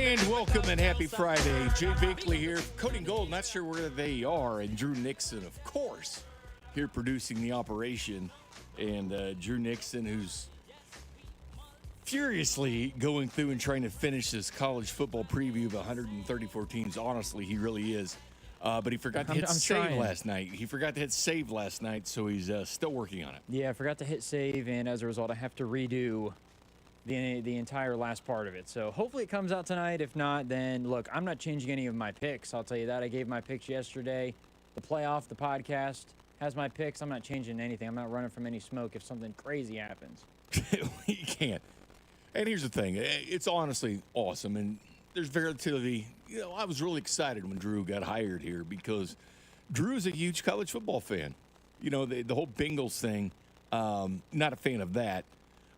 And welcome and happy Friday. Jay Binkley here. Cody and Gold, not sure where they are. And Drew Nixon, of course, here producing the operation. And Drew Nixon, who's furiously going through and trying to finish this college football preview of 134 teams. Honestly, he really is. But he forgot to hit save last night. He forgot to hit save last night, so he's still working on it. Yeah, I forgot to hit save, and as a result, I have to redo the entire last part of it. So hopefully it comes out tonight. If not, then look, I'm not changing any of my picks. I'll tell you that. I gave my picks yesterday. The playoff, the podcast has my picks. I'm not changing anything. I'm not running from any smoke if something crazy happens. You can't. And here's the thing. It's honestly awesome. And there's relatively, I was really excited when Drew got hired here because Drew's a huge college football fan. The whole Bengals thing, not a fan of that.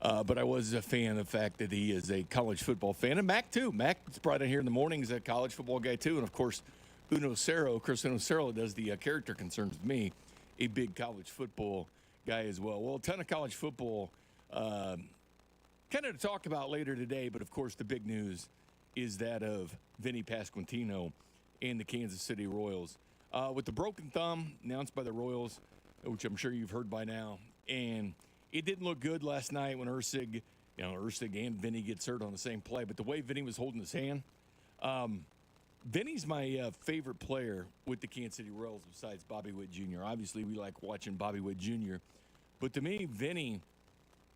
But I was a fan of the fact that he is a college football fan. And Mac, too. Mac's brought in here in the morning. He's a college football guy, too. And, of course, Chris Uno does the character concerns with me, a big college football guy as well. Well, a ton of college football kind of to talk about later today. But, of course, the big news is that of Vinny Pasquantino and the Kansas City Royals. With the broken thumb announced by the Royals, which I'm sure you've heard by now, and it didn't look good last night when Ursig and Vinny gets hurt on the same play. But the way Vinny was holding his hand, Vinny's my favorite player with the Kansas City Royals besides Bobby Witt Jr. Obviously, we like watching Bobby Witt Jr. But to me, Vinny,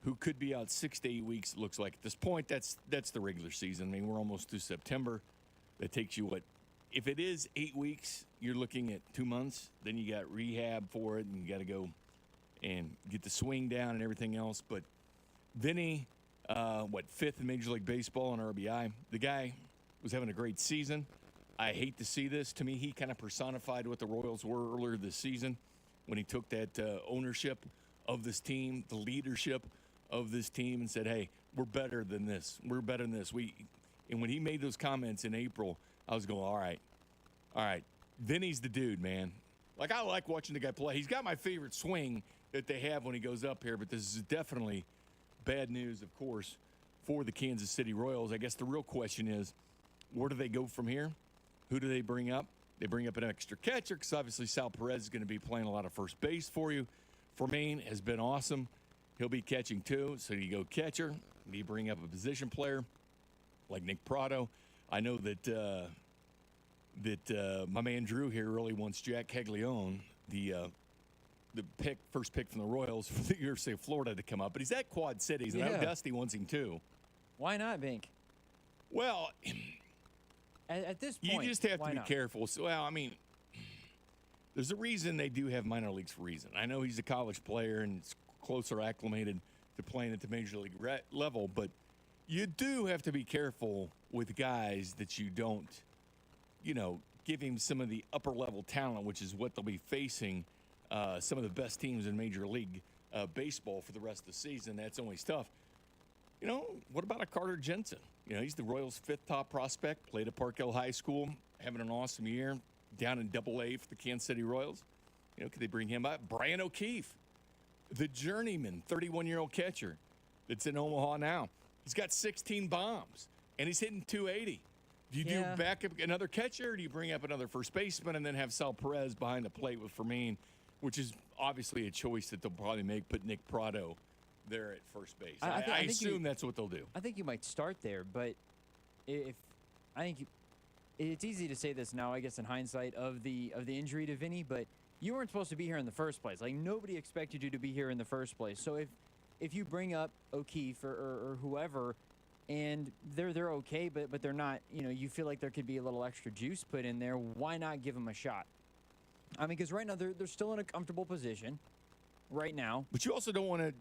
who could be out 6 to 8 weeks, looks like at this point, that's the regular season. I mean, we're almost through September. That takes you, if it is 8 weeks, you're looking at 2 months. Then you got rehab for it, and you got to go and get the swing down and everything else. But Vinny, fifth in Major League Baseball in RBI. The guy was having a great season. I hate to see this. To me, he kind of personified what the Royals were earlier this season when he took that ownership of this team, the leadership of this team, and said, hey, we're better than this. We're better than this. And when he made those comments in April, I was going, all right, Vinny's the dude, man. I like watching the guy play. He's got my favorite swing that they have when he goes up here, but this is definitely bad news, of course, for the Kansas City Royals. I guess the real question is, where do they go from here? Who do they bring up? They bring up an extra catcher because obviously Sal Perez is going to be playing a lot of first base for you. Fermain has been awesome. He'll be catching too, so you go catcher. You bring up a position player like Nick Prado. I know that my man Drew here really wants Jack Caglione, the first pick from the Royals for the University of Florida to come up. But he's at Quad Cities, and I know Dusty wants him too. Why not, Bink? Well, at this point, you just have to be careful. So, there's a reason they do have minor leagues for a reason. I know he's a college player and it's closer acclimated to playing at the major league level, but you do have to be careful with guys that you don't, give him some of the upper level talent, which is what they'll be facing some of the best teams in Major League Baseball for the rest of the season. That's always tough. What about a Carter Jensen? He's the Royals' fifth top prospect, played at Park Hill High School, having an awesome year, down in Double-A for the Kansas City Royals. Could they bring him up? Brian O'Keefe, the journeyman, 31-year-old catcher that's in Omaha now. He's got 16 bombs, and he's hitting 280. Do you do back up another catcher, or do you bring up another first baseman and then have Sal Perez behind the plate with Fermain, which is obviously a choice that they'll probably make, put Nick Prado there at first base. I assume that's what they'll do. I think you might start there, but it's easy to say this now, I guess, in hindsight of the injury to Vinny, but you weren't supposed to be here in the first place. Nobody expected you to be here in the first place. So if you bring up O'Keefe or whoever, and they're okay, but they're not, you feel like there could be a little extra juice put in there, why not give them a shot? I mean, because right now they're still in a comfortable position right now. But you also don't want to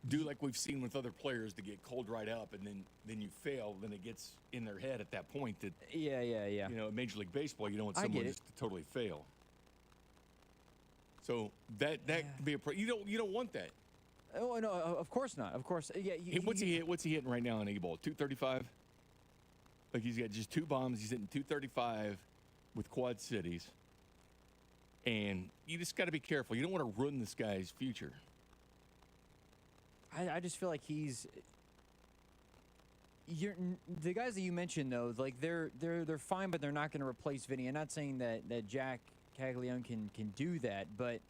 do like we've seen with other players to get cold right up and then you fail, then it gets in their head at that point that in Major League Baseball you don't want someone just to totally fail. So that could be you don't want that. Oh no, of course not. Of course, What's he hitting right now in A-ball? 235. He's got just 2 bombs. He's hitting 235 with Quad Cities, and you just got to be careful. You don't want to ruin this guy's future. I just feel like he's the guys that you mentioned though, like they're fine, but they're not going to replace Vinny. I'm not saying that Jack Caglione can do that, but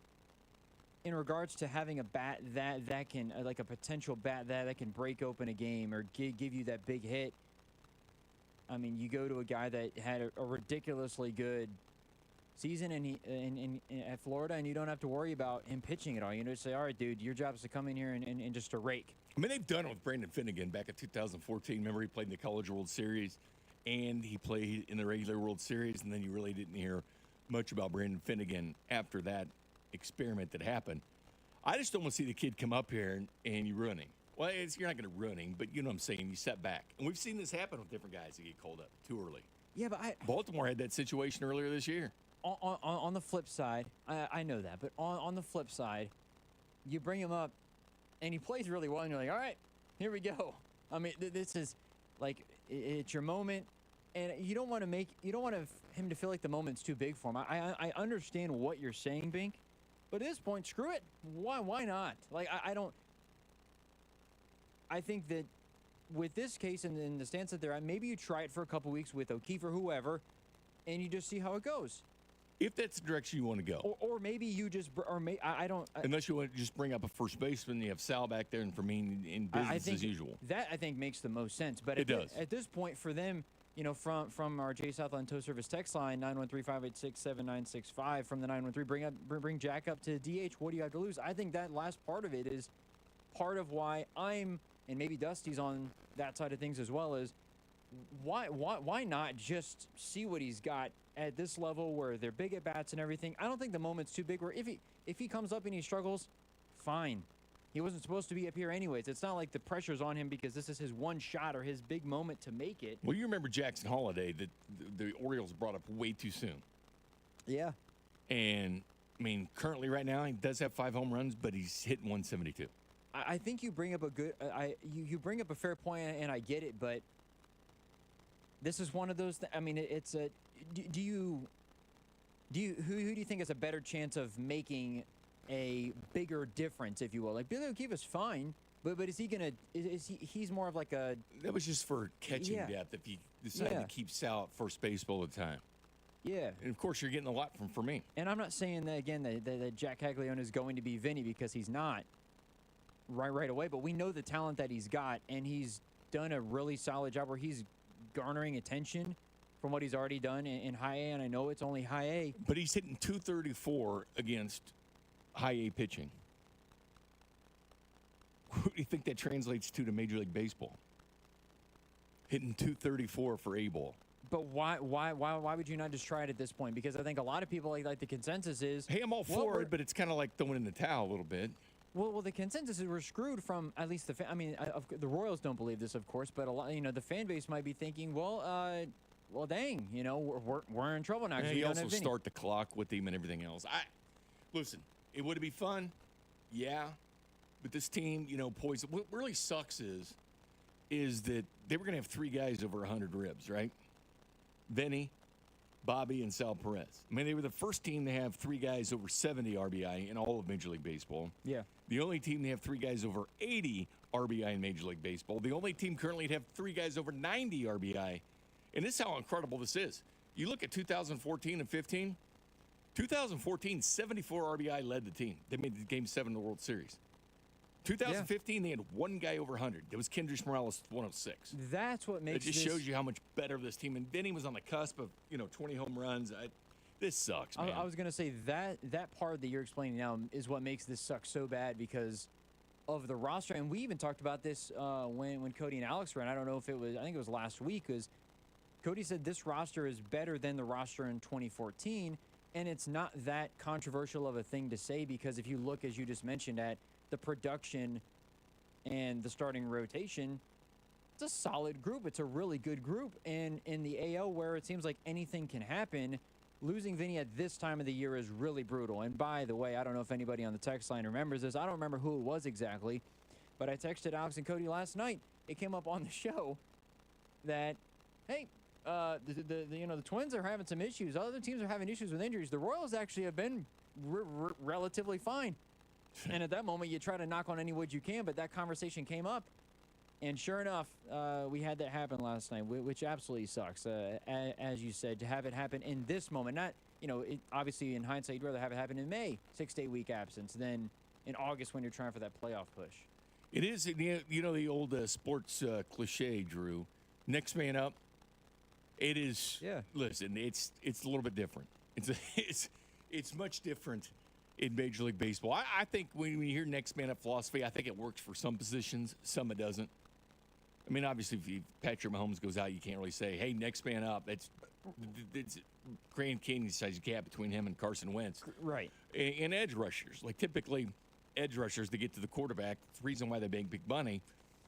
in regards to having a bat that can like a potential bat that can break open a game or give you that big hit. I mean, you go to a guy that had a ridiculously good season in at Florida, and you don't have to worry about him pitching at all. You know, just say, all right, dude, your job is to come in here and just to rake. I mean, they've done it with Brandon Finnegan back in 2014. Remember, he played in the College World Series, and he played in the regular World Series, and then you really didn't hear much about Brandon Finnegan after that experiment that happened. I just don't want to see the kid come up here and you ruin him. Well, you're not going to ruin him, but you know what I'm saying. You step back. And we've seen this happen with different guys that get called up too early. Yeah, but Baltimore had that situation earlier this year. On the flip side, I know that, but on the flip side, you bring him up, and he plays really well, and you're like, all right, here we go. I mean, this is like it's your moment, and you don't want him to feel like the moment's too big for him. I understand what you're saying, Bink, but at this point, screw it. Why not? Like I don't. I think that with this case and in the stance that they're at, maybe you try it for a couple weeks with O'Keefe or whoever, and you just see how it goes. If that's the direction you want to go. Or maybe you just, I don't. Unless you want to just bring up a first baseman, you have Sal back there and Fermin in business as usual. That, I think, makes the most sense. But it does. At this point, for them, you know, from our J Southland Tow Service text line, 913-586-7965, from the 913, bring Jack up to DH. What do you have to lose? I think that last part of it is part of why I'm, and maybe Dusty's on that side of things as well, is why not just see what he's got at this level where they're big at bats and everything. I don't think the moment's too big where if he comes up and he struggles, fine. He wasn't supposed to be up here anyways. It's not like the pressure's on him because this is his one shot or his big moment to make it. Well, you remember Jackson Holiday that the Orioles brought up way too soon. Yeah. And, I mean, currently right now he does have 5 home runs, but he's hitting 172. I think you bring up a good you bring up a fair point, and I get it, but this is one of those I mean, it's a who do you think has a better chance of making a bigger difference, if you will? Like Billy O'Keefe is fine, but is he gonna? He's more of like a? That was just for catching depth. If you decide to keep Sal at first base all the time. Yeah. And of course, you're getting a lot from me. And I'm not saying that again that Jack Caglione is going to be Vinny, because he's not right away. But we know the talent that he's got, and he's done a really solid job where he's garnering attention from what he's already done in high A, and I know it's only high A. But he's hitting 234 against high A pitching. What do you think that translates to Major League Baseball? Hitting 234 for A ball. But why would you not just try it at this point? Because I think a lot of people like the consensus is, hey, I'm all for it, but it's kind of like throwing in the towel a little bit. Well, the consensus is we're screwed from at least the. I mean, the Royals don't believe this, of course, but a lot, the fan base might be thinking, well, dang, we're in trouble now. And he also start the clock with him and everything else. Listen, it would be fun, yeah, but this team, poised. What really sucks is that they were going to have 3 guys over 100 ribs, right? Vinny, Bobby, and Sal Perez. I mean, they were the first team to have 3 guys over 70 RBI in all of Major League Baseball. Yeah. The only team to have 3 guys over 80 RBI in Major League Baseball. The only team currently to have 3 guys over 90 RBI. And this is how incredible this is. You look at 2014 and 15. 2014, 74 RBI led the team. They made the Game 7 of the World Series. 2015, they had 1 guy over 100. It was Kendrys Morales, 106. That's what makes it just shows you how much better this team. And Vinny was on the cusp of 20 home runs. This sucks, man. I was gonna say that part that you're explaining now is what makes this suck so bad because of the roster. And we even talked about this when Cody and Alex ran. I don't know if it was. I think it was last week. Because Cody said this roster is better than the roster in 2014, and it's not that controversial of a thing to say because if you look, as you just mentioned, at the production and the starting rotation, it's a solid group. It's a really good group. And in the AL, where it seems like anything can happen, losing Vinny at this time of the year is really brutal. And by the way, I don't know if anybody on the text line remembers this. I don't remember who it was exactly, but I texted Alex and Cody last night. It came up on the show that, hey, the Twins are having some issues. Other teams are having issues with injuries. The Royals actually have been relatively fine. And at that moment, you try to knock on any wood you can, but that conversation came up. And sure enough, we had that happen last night, which absolutely sucks. As you said, to have it happen in this moment, not, obviously in hindsight, you'd rather have it happen in May, 6 to 8 week absence, than in August when you're trying for that playoff push. It is, the old sports cliche, Drew. Next man up. It is. Yeah. Listen, it's a little bit different. It's much different in Major League Baseball. I think when you hear next man up philosophy, I think it works for some positions, some it doesn't. I mean, obviously, if Patrick Mahomes goes out, you can't really say, "Hey, next man up." It's Grand Canyon size gap between him and Carson Wentz. Right. And edge rushers, like typically edge rushers to get to the quarterback. It's the reason why they make big money,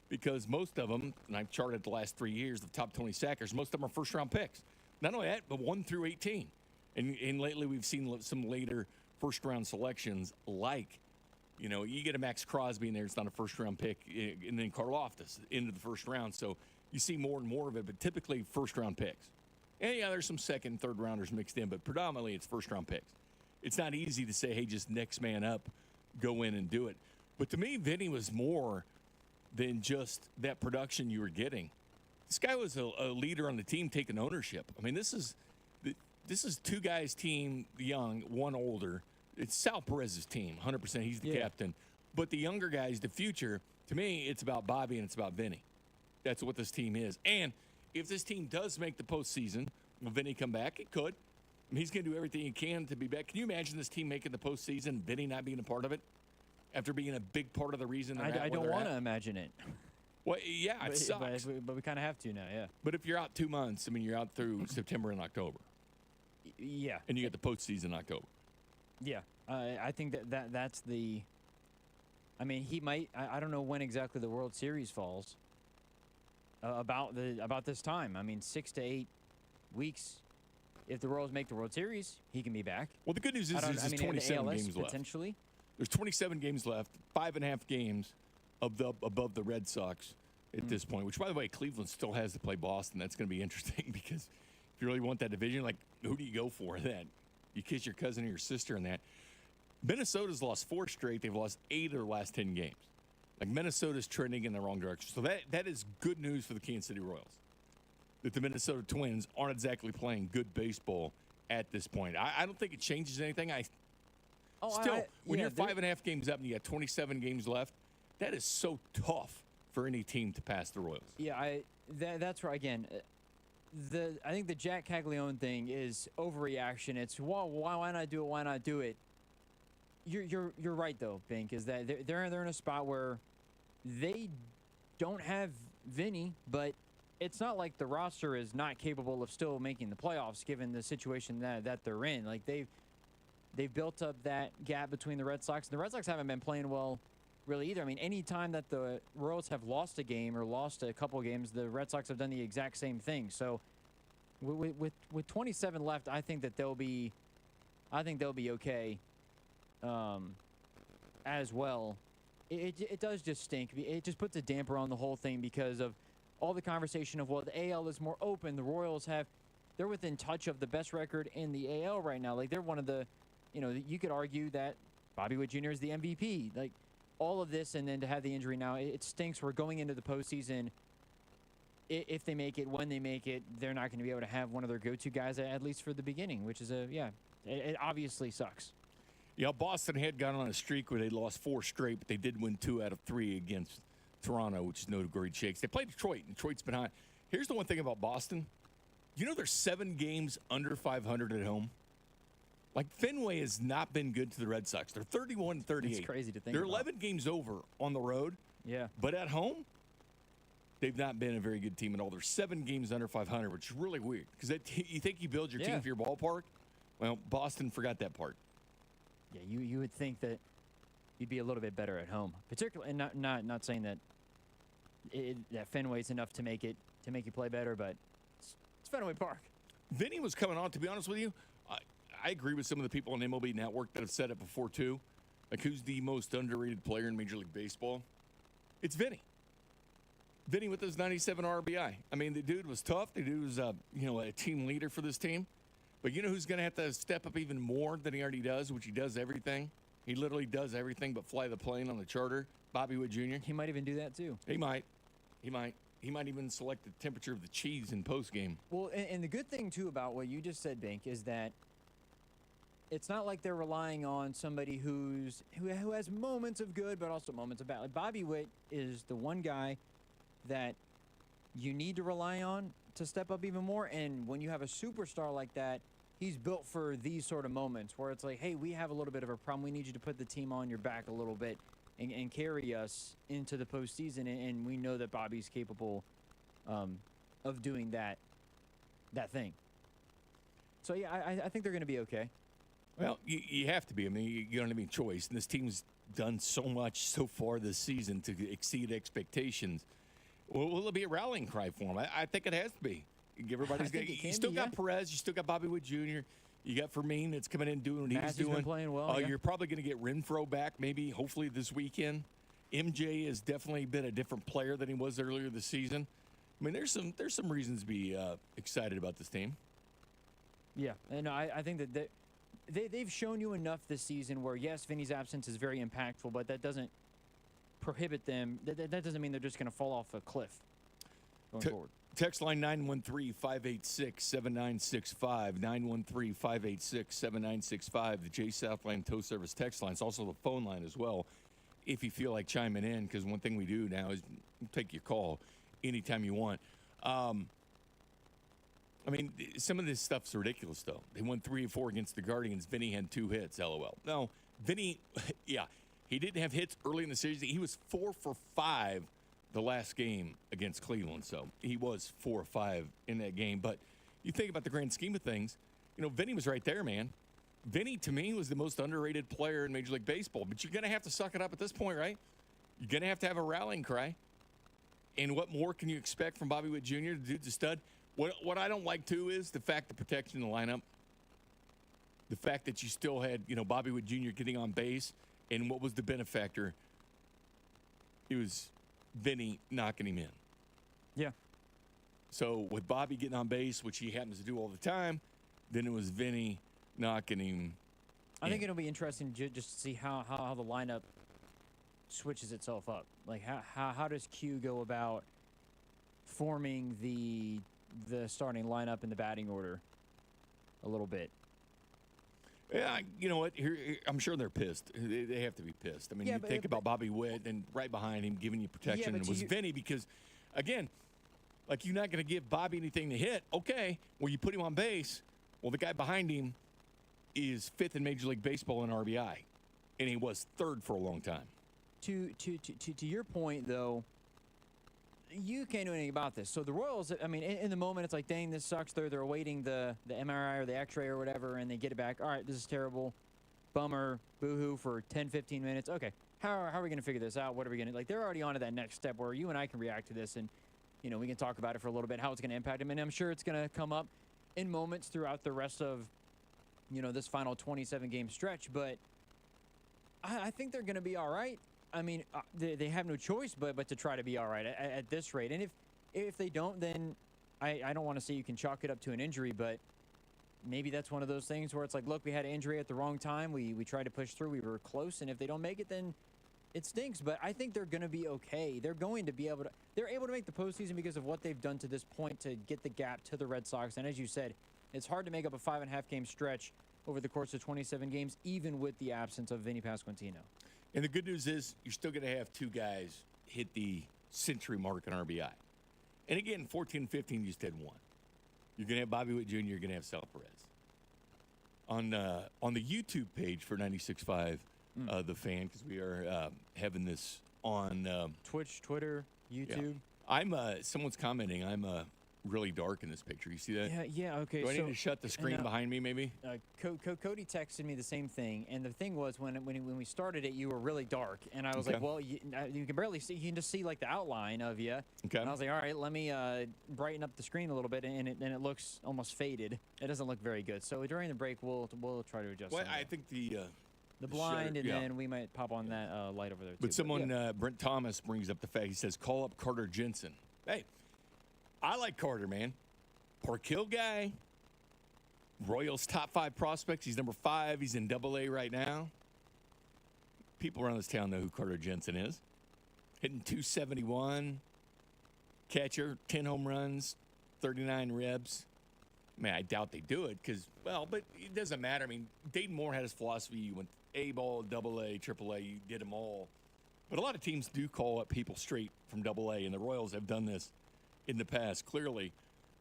because most of them, and I've charted the last 3 years, the top 20 sackers, most of them are first-round picks. Not only that, but 1 through 18. And lately we've seen some later first-round selections like, you get a Max Crosby in there, it's not a first-round pick, and then Karlaftis into the first round. So you see more and more of it, but typically first-round picks. And, yeah, there's some second and third-rounders mixed in, but predominantly it's first-round picks. It's not easy to say, hey, just next man up, go in and do it. But to me, Vinny was more than just that production you were getting. This guy was a leader on the team taking ownership. I mean, this is two guys' team, young, one older. It's Sal Perez's team, 100%. He's the captain. But the younger guys, the future, to me, it's about Bobby and it's about Vinny. That's what this team is. And if this team does make the postseason, will Vinny come back? It could. I mean, he's going to do everything he can to be back. Can you imagine this team making the postseason, Vinny not being a part of it? After being a big part of the reason I don't want to imagine it. Well, yeah, it sucks. But we kind of have to now, yeah. But if you're out 2 months, I mean, you're out through September and October. Yeah. And you get the postseason in October. Yeah. I think that's the – I mean, he might – I don't know when exactly the World Series falls about this time. I mean, 6 to 8 weeks. If the Royals make the World Series, he can be back. Well, the good news is there's 27 games left. Potentially. There's 27 games left, 5.5 games above the Red Sox at this point, which, by the way, Cleveland still has to play Boston. That's going to be interesting because if you really want that division, like, who do you go for then? You kiss your cousin or your sister in that. Minnesota's lost 4 straight. They've lost 8 of their last 10 games. Like, Minnesota's trending in the wrong direction. So that is good news for the Kansas City Royals, that the Minnesota Twins aren't exactly playing good baseball at this point. I don't think it changes anything. When you're 5.5 games up and you got 27 games left, that is so tough for any team to pass the Royals. Yeah, that's right. Again, I think the Jack Caglione thing is overreaction. It's why not do it? Why not do it? You're right though, Bink. Is that they're in a spot where they don't have Vinny, but it's not like the roster is not capable of still making the playoffs given the situation that they're in. Like they've built up that gap between the Red Sox. And the Red Sox haven't been playing well really either. I mean, any time that the Royals have lost a game or lost a couple of games, the Red Sox have done the exact same thing. So with 27 left, I think they'll be okay as well. It does just stink. It just puts a damper on the whole thing because of all the conversation of, well, the AL is more open. The Royals they're within touch of the best record in the AL right now. Like, they're one of the, you could argue that Bobby Witt Jr. is the MVP. Like, all of this, and then to have the injury now, it stinks. We're going into the postseason. If they make it, when they make it, they're not going to be able to have one of their go-to guys, at least for the beginning, which is it obviously sucks. Yeah, Boston had gone on a streak where they lost 4 straight, but they did win 2 out of 3 against Toronto, which is no great shakes. They played Detroit, and Detroit's been hot. Here's the one thing about Boston. They're 7 games under 500 at home. Like, Fenway has not been good to the Red Sox. They're 31-38. It's crazy to think They're about. 11 games over on the road. Yeah. But at home, they've not been a very good team at all. They're 7 games under 500, which is really weird. Because you think you build your team for your ballpark? Well, Boston forgot that part. Yeah, you would think that you'd be a little bit better at home, particularly, and not saying that that Fenway's enough to make you play better, but it's Fenway Park. Vinny was coming on. To be honest with you, I agree with some of the people on MLB Network that have said it before too. Like, who's the most underrated player in Major League Baseball? It's Vinny. Vinny with his 97 RBI. I mean, the dude was tough. The dude was a team leader for this team. But you know who's going to have to step up even more than he already does, which he does everything? He literally does everything but fly the plane on the charter. Bobby Witt Jr. He might even do that too. He might. He might even select the temperature of the cheese in postgame. Well, and the good thing, too, about what you just said, Bink, is that it's not like they're relying on somebody who has moments of good but also moments of bad. Like Bobby Witt is the one guy that you need to rely on to step up even more. And when you have a superstar like that, he's built for these sort of moments where it's like, hey, we have a little bit of a problem. We need you to put the team on your back a little bit and carry us into the postseason. And we know that Bobby's capable of doing that thing. So, yeah, I think they're going to be okay. Well, you have to be. I mean, you don't have any choice. And this team's done so much so far this season to exceed expectations. Will it be a rallying cry for them? I think it has to be. You still got Perez. You still got Bobby Witt Jr. You got Vernier that's coming in doing what he's doing. Been playing well. Yeah. You're probably going to get Renfroe back maybe, hopefully, this weekend. MJ has definitely been a different player than he was earlier this season. I mean, there's some reasons to be excited about this team. Yeah, and I think that they've shown you enough this season where, yes, Vinny's absence is very impactful, but that doesn't prohibit them. That doesn't mean they're just going to fall off a cliff going forward. Text line 913-586-7965, 913-586-7965, the J Southland Tow Service text line. It's also the phone line as well if you feel like chiming in, because one thing we do now is take your call anytime you want. I mean, some of this stuff's ridiculous, though. They won 3 of 4 against the Guardians. Vinny had 2 hits, LOL. No, Vinny, yeah, he didn't have hits early in the season. He was 4 for 5 the last game against Cleveland, so he was 4 or 5 in that game. But you think about the grand scheme of things, Vinny was right there, man. Vinny, to me, was the most underrated player in Major League Baseball. But you're going to have to suck it up at this point, right? You're going to have a rallying cry. And what more can you expect from Bobby Witt Jr.? The dude's a stud. What I don't like, too, is the fact of protection in the lineup. The fact that you still had, Bobby Witt Jr. getting on base. And what was the benefactor? It was Vinny knocking him in. Yeah. So with Bobby getting on base, which he happens to do all the time, then it was Vinny knocking him I think it'll be interesting just to see how the lineup switches itself up. Like, how does Q go about forming the starting lineup in the batting order a little bit? Yeah, you know what? Here, I'm sure they're pissed. They have to be pissed. I mean, you think about Bobby Witt, and right behind him giving you protection, and it was Vinny because, again, like you're not going to give Bobby anything to hit. Okay, well, you put him on base. Well, the guy behind him is 5th in Major League Baseball in RBI, and he was 3rd for a long time. To your point, though, you can't do anything about this. So the Royals, I mean, in the moment, it's like, dang, this sucks. They're awaiting the MRI or the X-ray or whatever, and they get it back. All right, this is terrible. Bummer. Boo-hoo for 10, 15 minutes. Okay, how are we going to figure this out? What are we going to – like, they're already on to that next step where you and I can react to this, and, we can talk about it for a little bit, how it's going to impact them. And I'm sure it's going to come up in moments throughout the rest of, this final 27-game stretch. But I think they're going to be all right. I mean, they have no choice but to try to be all right at this rate. And if they don't, then I don't want to say you can chalk it up to an injury, but maybe that's one of those things where it's like, look, we had an injury at the wrong time. We tried to push through. We were close. And if they don't make it, then it stinks. But I think they're going to be okay. They're going to be able to – they're able to make the postseason because of what they've done to this point to get the gap to the Red Sox. And as you said, it's hard to make up a 5.5-game stretch over the course of 27 games, even with the absence of Vinny Pasquantino. And the good news is you're still going to have 2 guys hit the century mark in RBI. And again, 14 and 15, you just had 1. You're going to have Bobby Witt Jr., you're going to have Sal Perez. On the YouTube page for 96.5, The Fan, because we are having this on Twitch, Twitter, YouTube. Yeah. Someone's commenting, I'm really dark in this picture. You see that? Yeah, okay. Do I need to shut the screen behind me, maybe? Cody texted me the same thing, and the thing was when we started it, you were really dark, and I was like, well, you can barely see. You can just see like the outline of you. Okay. And I was like, all right, let me brighten up the screen a little bit, and it looks almost faded. It doesn't look very good. So during the break, we'll try to adjust. Well, I think the blind, shutter, and then we might pop on that light over there too. But someone, Brent Thomas, brings up the fact. He says, call up Carter Jensen. Hey, I like Carter, man. Park Hill guy. Royals top 5 prospects. He's number 5. He's in AA right now. People around this town know who Carter Jensen is. Hitting .271. catcher, 10 home runs, 39 ribs. I mean, I doubt they do it because, well, but it doesn't matter. I mean, Dayton Moore had his philosophy. You went A-ball, AA, AAA, you did them all. But a lot of teams do call up people straight from AA, and the Royals have done this in the past, clearly.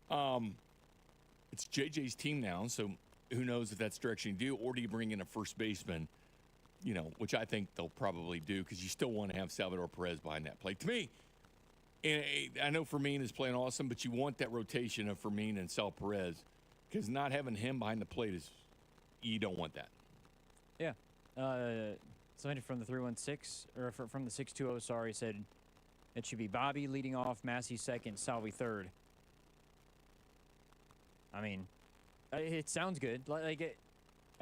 It's JJ's team now, so who knows if that's the direction you do, or do you bring in a first baseman, which I think they'll probably do because you still want to have Salvador Perez behind that plate. To me, and I know Fermin is playing awesome, but you want that rotation of Fermin and Sal Perez because not having him behind the plate you don't want that. Yeah. Somebody from the 316, or from the 620, sorry, said it should be Bobby leading off, Massey second, Salvi third. I mean, it sounds good.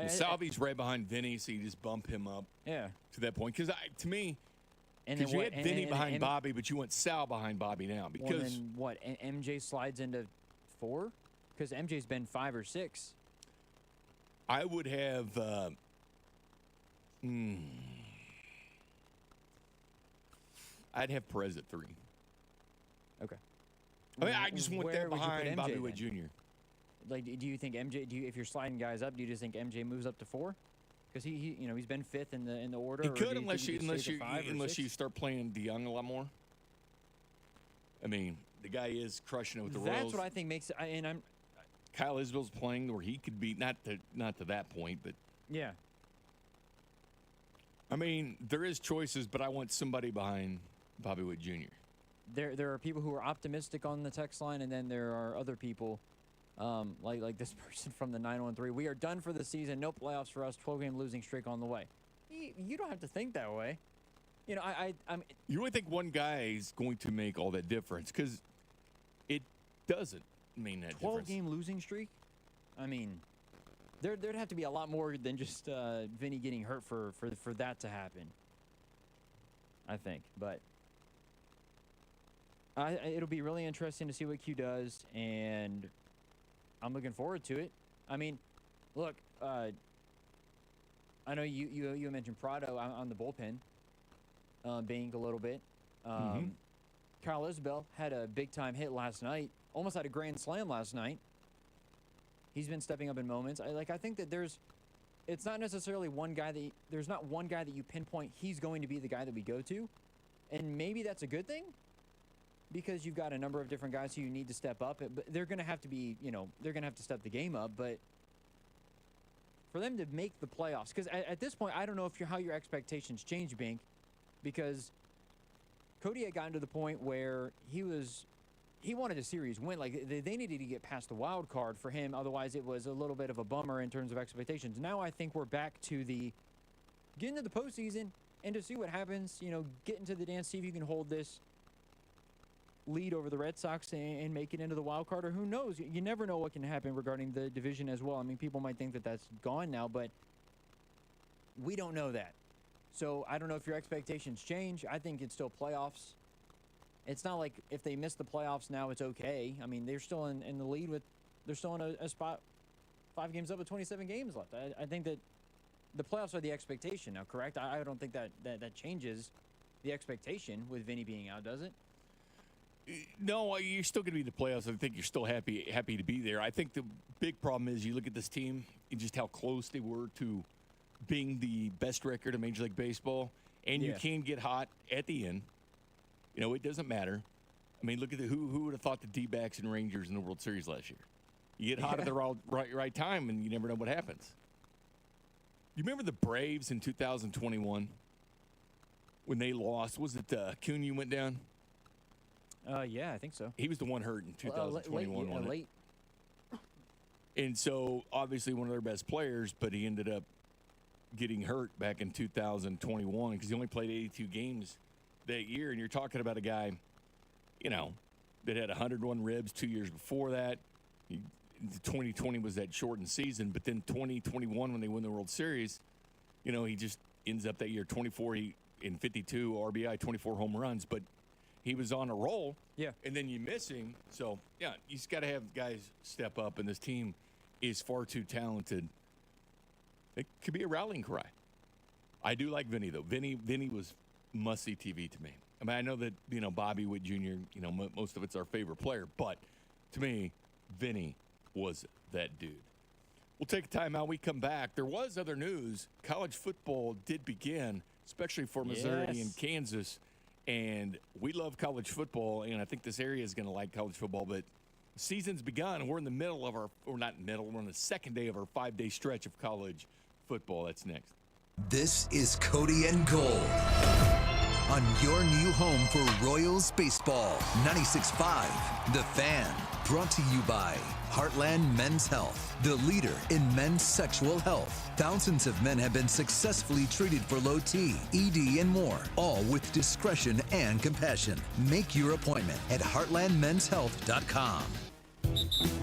Salvi's right behind Vinny, so you just bump him up to that point. Because to me, because you had Vinny behind Bobby, but you want Sal behind Bobby now. Because well, then what? MJ slides into 4? Because MJ's been 5 or 6. I would have I'd have Perez at 3. Okay. I mean, I just want that behind Bobby Witt Jr. Like, do you think MJ? If you're sliding guys up, do you just think MJ moves up to 4? Because he's been 5th in the order. He could unless you start playing DeYoung a lot more. I mean, the guy is crushing it with the Royals. That's what I think makes it. Kyle Isbell's playing where he could be not to that point, but yeah. I mean, there is choices, but I want somebody behind Bobby Witt Jr. There are people who are optimistic on the text line, and then there are other people, like this person from the 913. We are done for the season. No playoffs for us. 12-game losing streak on the way. You don't have to think that way. I'm. You really think one guy is going to make all that difference? Because it doesn't mean that difference. 12-game losing streak? I mean, there'd have to be a lot more than just Vinny getting hurt for that to happen. I think, but it'll be really interesting to see what Q does, and I'm looking forward to it. I mean, look, I know you mentioned Prado on the bullpen being a little bit. Kyle Isbell had a big-time hit last night, almost had a grand slam last night. He's been stepping up in moments. I think that it's not necessarily there's not one guy that you pinpoint he's going to be the guy that we go to, and maybe that's a good thing because you've got a number of different guys who you need to step up. But they're going to have to be, they're going to have to step the game up. But for them to make the playoffs, because at this point, I don't know how your expectations change, Bink, because Cody had gotten to the point where he wanted a series win. Like, they needed to get past the wild card for him. Otherwise, it was a little bit of a bummer in terms of expectations. Now I think we're back to get into the postseason and to see what happens. Get into the dance, see if you can hold this lead over the Red Sox and make it into the wild card. Or who knows? You never know what can happen regarding the division as well. I mean, people might think that that's gone now, but we don't know that. So I don't know if your expectations change. I think it's still playoffs. It's not like if they miss the playoffs now, it's okay. I mean, they're still in the lead they're still in a spot 5 games up with 27 games left. I think that the playoffs are the expectation now, correct? I don't think that changes the expectation with Vinny being out, does it? No, you're still going to be in the playoffs. I think you're still happy to be there. I think the big problem is you look at this team and just how close they were to being the best record in Major League Baseball, and you can get hot at the end. It doesn't matter. I mean, look at who would have thought the D-backs and Rangers in the World Series last year? You get hot at the right time, and you never know what happens. You remember the Braves in 2021 when they lost? Was it Acuna went down? Yeah, I think so. He was the one hurt in 2021. Late. And so, obviously, one of their best players, but he ended up getting hurt back in 2021 because he only played 82 games that year. And you're talking about a guy, that had 101 ribs 2 years before that. 2020 was that shortened season, but then 2021 when they win the World Series, he just ends up that year 24 in 52 RBI, 24 home runs, but he was on a roll. Yeah. And then you miss him. So, yeah, you just got to have guys step up, and this team is far too talented. It could be a rallying cry. I do like Vinny, though. Vinny was must-see TV to me. I mean, I know that, Bobby Witt Jr., most of it's our favorite player, but to me, Vinny was that dude. We'll take a time out. We come back. There was other news. College football did begin, especially for Missouri and Kansas. And we love college football, and I think this area is going to like college football. But the season's begun, and we're in the middle of we're on the second day of our 5-day stretch of college football. That's next. This is Cody and Gold on your new home for Royals baseball. 96.5, The Fan. Brought to you by Heartland Men's Health, the leader in men's sexual health. Thousands of men have been successfully treated for low T, ED, and more, all with discretion and compassion. Make your appointment at heartlandmenshealth.com.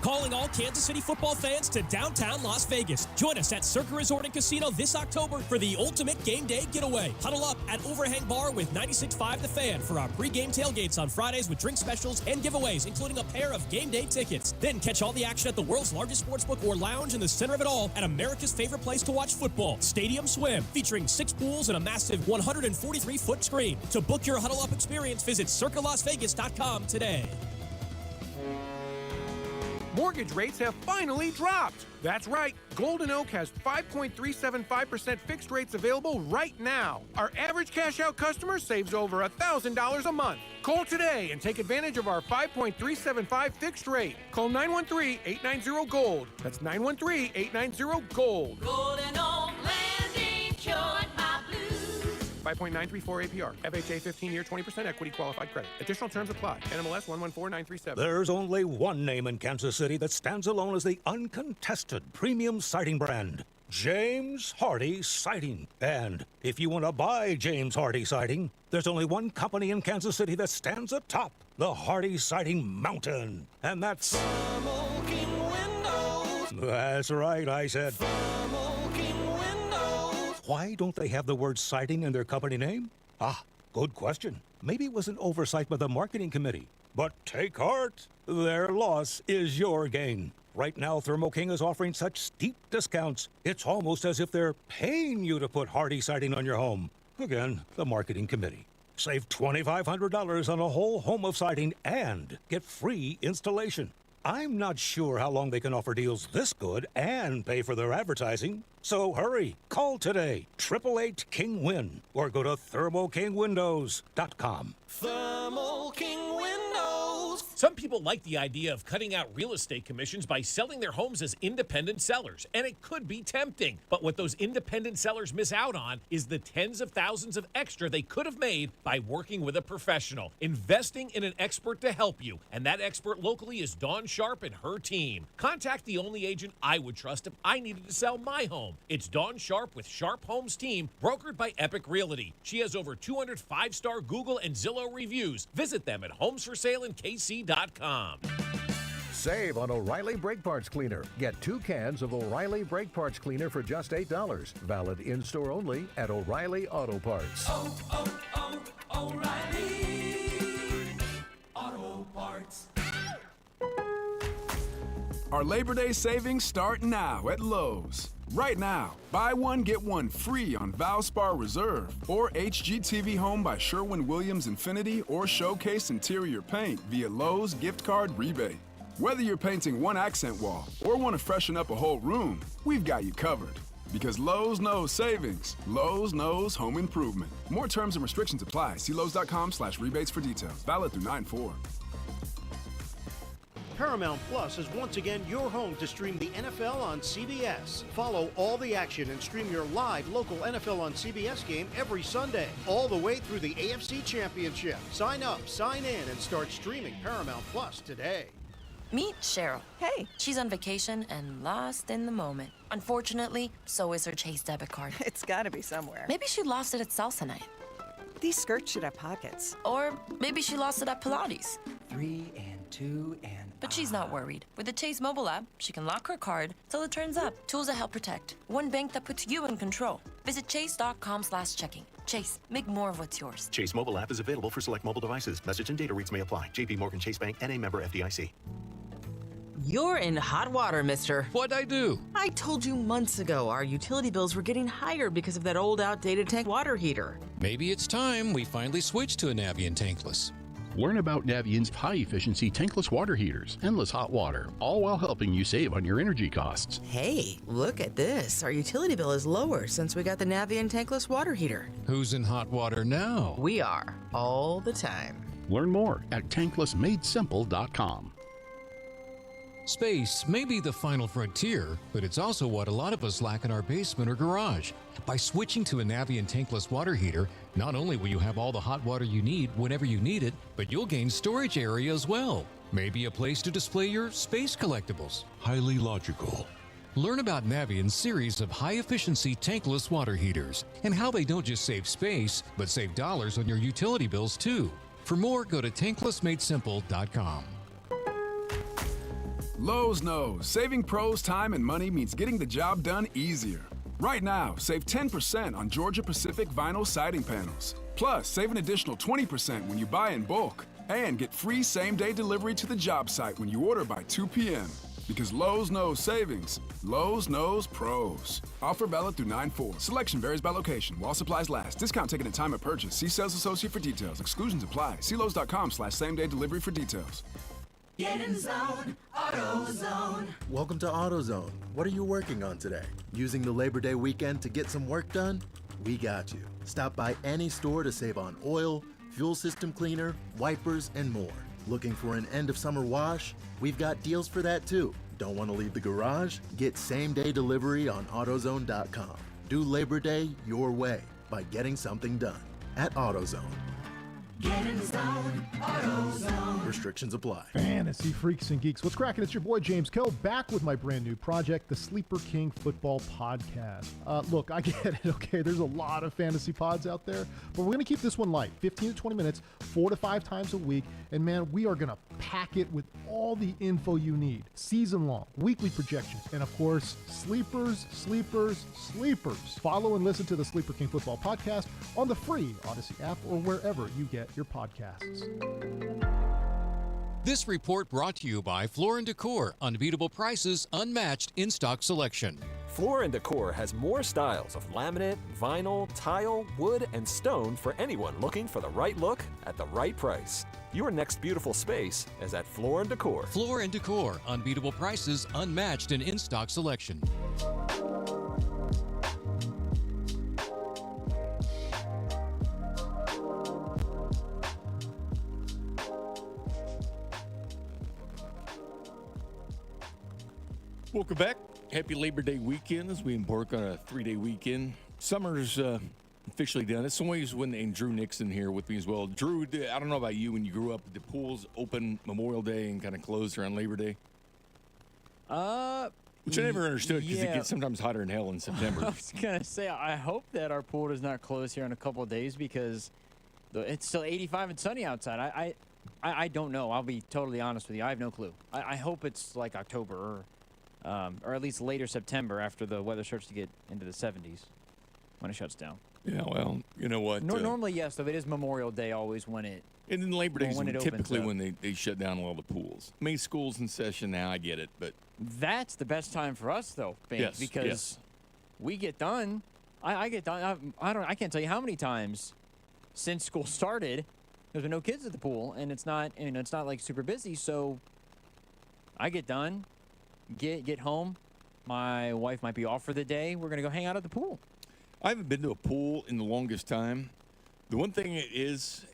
Calling all Kansas City football fans to downtown Las Vegas. Join us at Circa Resort and Casino this October for the ultimate game day getaway. Huddle up at Overhang Bar with 96.5 The Fan for our pregame tailgates on Fridays with drink specials and giveaways, including a pair of game day tickets. Then catch all the action at the world's largest sportsbook or lounge in the center of it all at America's favorite place to watch football, Stadium Swim, featuring 6 pools and a massive 143-foot screen. To book your Huddle Up experience, visit CircaLasVegas.com today. Mortgage rates have finally dropped. That's right. Golden Oak has 5.375% fixed rates available right now. Our average cash-out customer saves over $1,000 a month. Call today and take advantage of our 5.375 fixed rate. Call 913-890-GOLD. That's 913-890-GOLD. Golden Oak Landing, cured my blues. 5.934 APR. FHA 15-year 20% equity qualified credit. Additional terms apply. NMLS 114937. There's only one name in Kansas City that stands alone as the uncontested premium siding brand. James Hardie Siding. And if you want to buy James Hardie Siding, there's only one company in Kansas City that stands atop the Hardie Siding Mountain. And that's Thermal King Windows. That's right, I said. Thermal King Windows. Why don't they have the word siding in their company name? Ah, good question. Maybe it was an oversight by the marketing committee. But take heart. Their loss is your gain. Right now, Thermo King is offering such steep discounts, it's almost as if they're paying you to put Hardie Siding on your home. Again, the marketing committee. Save $2,500 on a whole home of siding and get free installation. I'm not sure how long they can offer deals this good and pay for their advertising. So hurry, call today, 888-KING-WIN, or go to ThermoKingWindows.com. Thermal King Windows. Some people like the idea of cutting out real estate commissions by selling their homes as independent sellers, and it could be tempting. But what those independent sellers miss out on is the tens of thousands of extra they could have made by working with a professional, investing in an expert to help you. And that expert locally is Dawn Sharp and her team. Contact the only agent I would trust if I needed to sell my home. It's Dawn Sharp with Sharp Homes Team, brokered by Epic Realty. She has over 200 5-star Google and Zillow reviews. Visit them at homesforsaleInKC.com. Save on O'Reilly Brake Parts Cleaner. Get 2 cans of O'Reilly Brake Parts Cleaner for just $8. Valid in-store only at O'Reilly Auto Parts. O'Reilly Auto Parts. Our Labor Day savings start now at Lowe's. Right now, buy one, get one free on Valspar Reserve or HGTV Home by Sherwin-Williams Infinity or Showcase Interior Paint via Lowe's gift card rebate. Whether you're painting one accent wall or want to freshen up a whole room, we've got you covered. Because Lowe's knows savings. Lowe's knows home improvement. More terms and restrictions apply. See Lowe's.com/rebates for details. Valid through 9/4. Paramount Plus is once again your home to stream the NFL on CBS. Follow all the action and stream your live local NFL on CBS game every Sunday, all the way through the AFC Championship. Sign up, sign in, and start streaming Paramount Plus today. Meet Cheryl. Hey. She's on vacation and lost in the moment. Unfortunately, so is her Chase debit card. It's gotta be somewhere. Maybe she lost it at salsa night. These skirts should have pockets. Or maybe she lost it at Pilates. 3 and 2 and... But she's not worried. With the Chase mobile app, she can lock her card till it turns up. Tools that help protect. One bank that puts you in control. Visit chase.com/checking. Chase, make more of what's yours. Chase mobile app is available for select mobile devices. Message and data rates may apply. JP Morgan Chase Bank, N.A. member FDIC. You're in hot water, mister. What'd I do? I told you months ago our utility bills were getting higher because of that old outdated tank water heater. Maybe it's time we finally switch to a Navien tankless. Learn about Navient's high-efficiency tankless water heaters, endless hot water, all while helping you save on your energy costs. Hey, look at this. Our utility bill is lower since we got the Navien tankless water heater. Who's in hot water now? We are, all the time. Learn more at tanklessmadesimple.com. Space may be the final frontier, but it's also what a lot of us lack in our basement or garage. By switching to a Navien tankless water heater, not only will you have all the hot water you need whenever you need it, but you'll gain storage area as well. Maybe a place to display your space collectibles. Highly logical. Learn about Navient's series of high-efficiency tankless water heaters and how they don't just save space, but save dollars on your utility bills too. For more, go to tanklessmadesimple.com. Lowe's knows saving pros time and money means getting the job done easier. Right now, save 10% on Georgia Pacific vinyl siding panels. Plus, save an additional 20% when you buy in bulk. And get free same-day delivery to the job site when you order by 2 p.m. Because Lowe's knows savings. Lowe's knows pros. Offer valid through 9/4. Selection varies by location. While supplies last. Discount taken at time of purchase. See sales associate for details. Exclusions apply. See Lowe's.com/same-day delivery for details. Get in zone, AutoZone. Welcome to AutoZone. What are you working on today? Using the Labor Day weekend to get some work done? We got you. Stop by any store to save on oil, fuel system cleaner, wipers, and more. Looking for an end of summer wash? We've got deals for that too. Don't want to leave the garage? Get same-day delivery on AutoZone.com. Do Labor Day your way by getting something done at AutoZone. Get in zone, AutoZone. Restrictions apply. Fantasy freaks and geeks. What's cracking? It's your boy James Coe back with my brand new project, the Sleeper King Football Podcast. Look, I get it, okay? There's a lot of fantasy pods out there, but we're going to keep this one light. 15 to 20 minutes, 4 to 5 times a week. And man, we are going to pack it with all the info you need. Season long, weekly projections, and of course, sleepers. Follow and listen to the Sleeper King Football Podcast on the free Odyssey app or wherever you get your podcasts. This report brought to you by Floor & Decor. Unbeatable prices, unmatched in-stock selection. Floor & Decor has more styles of laminate, vinyl, tile, wood, and stone for anyone looking for the right look at the right price. Your next beautiful space is at Floor & Decor. Floor & Decor. Unbeatable prices, unmatched and in-stock selection. Welcome back. Happy Labor Day weekend as we embark on a 3-day weekend. Summer's officially done. It's always when and Drew Nixon here with me as well. Drew, I don't know about you when you grew up, the pools open Memorial Day and kind of closed around Labor Day? Which I never understood because it gets sometimes hotter than hell in September. I was going to say, I hope that our pool does not close here in a couple of days because it's still 85 and sunny outside. I don't know. I'll be totally honest with you. I have no clue. I hope it's like October or at least later September after the weather starts to get into the 70s when it shuts down. Yeah, well, you know what? Normally, yes, though. It is Memorial Day always when it And then Labor Day is typically when when they shut down all the pools. I mean, school's in session now. I get it, but that's the best time for us, though, Bink, because we get done. I get done. I can't tell you how many times since school started there's been no kids at the pool, and it's not like super busy. So I get done, get home. My wife might be off for the day. We're gonna go hang out at the pool. I haven't been to a pool in the longest time. The one thing is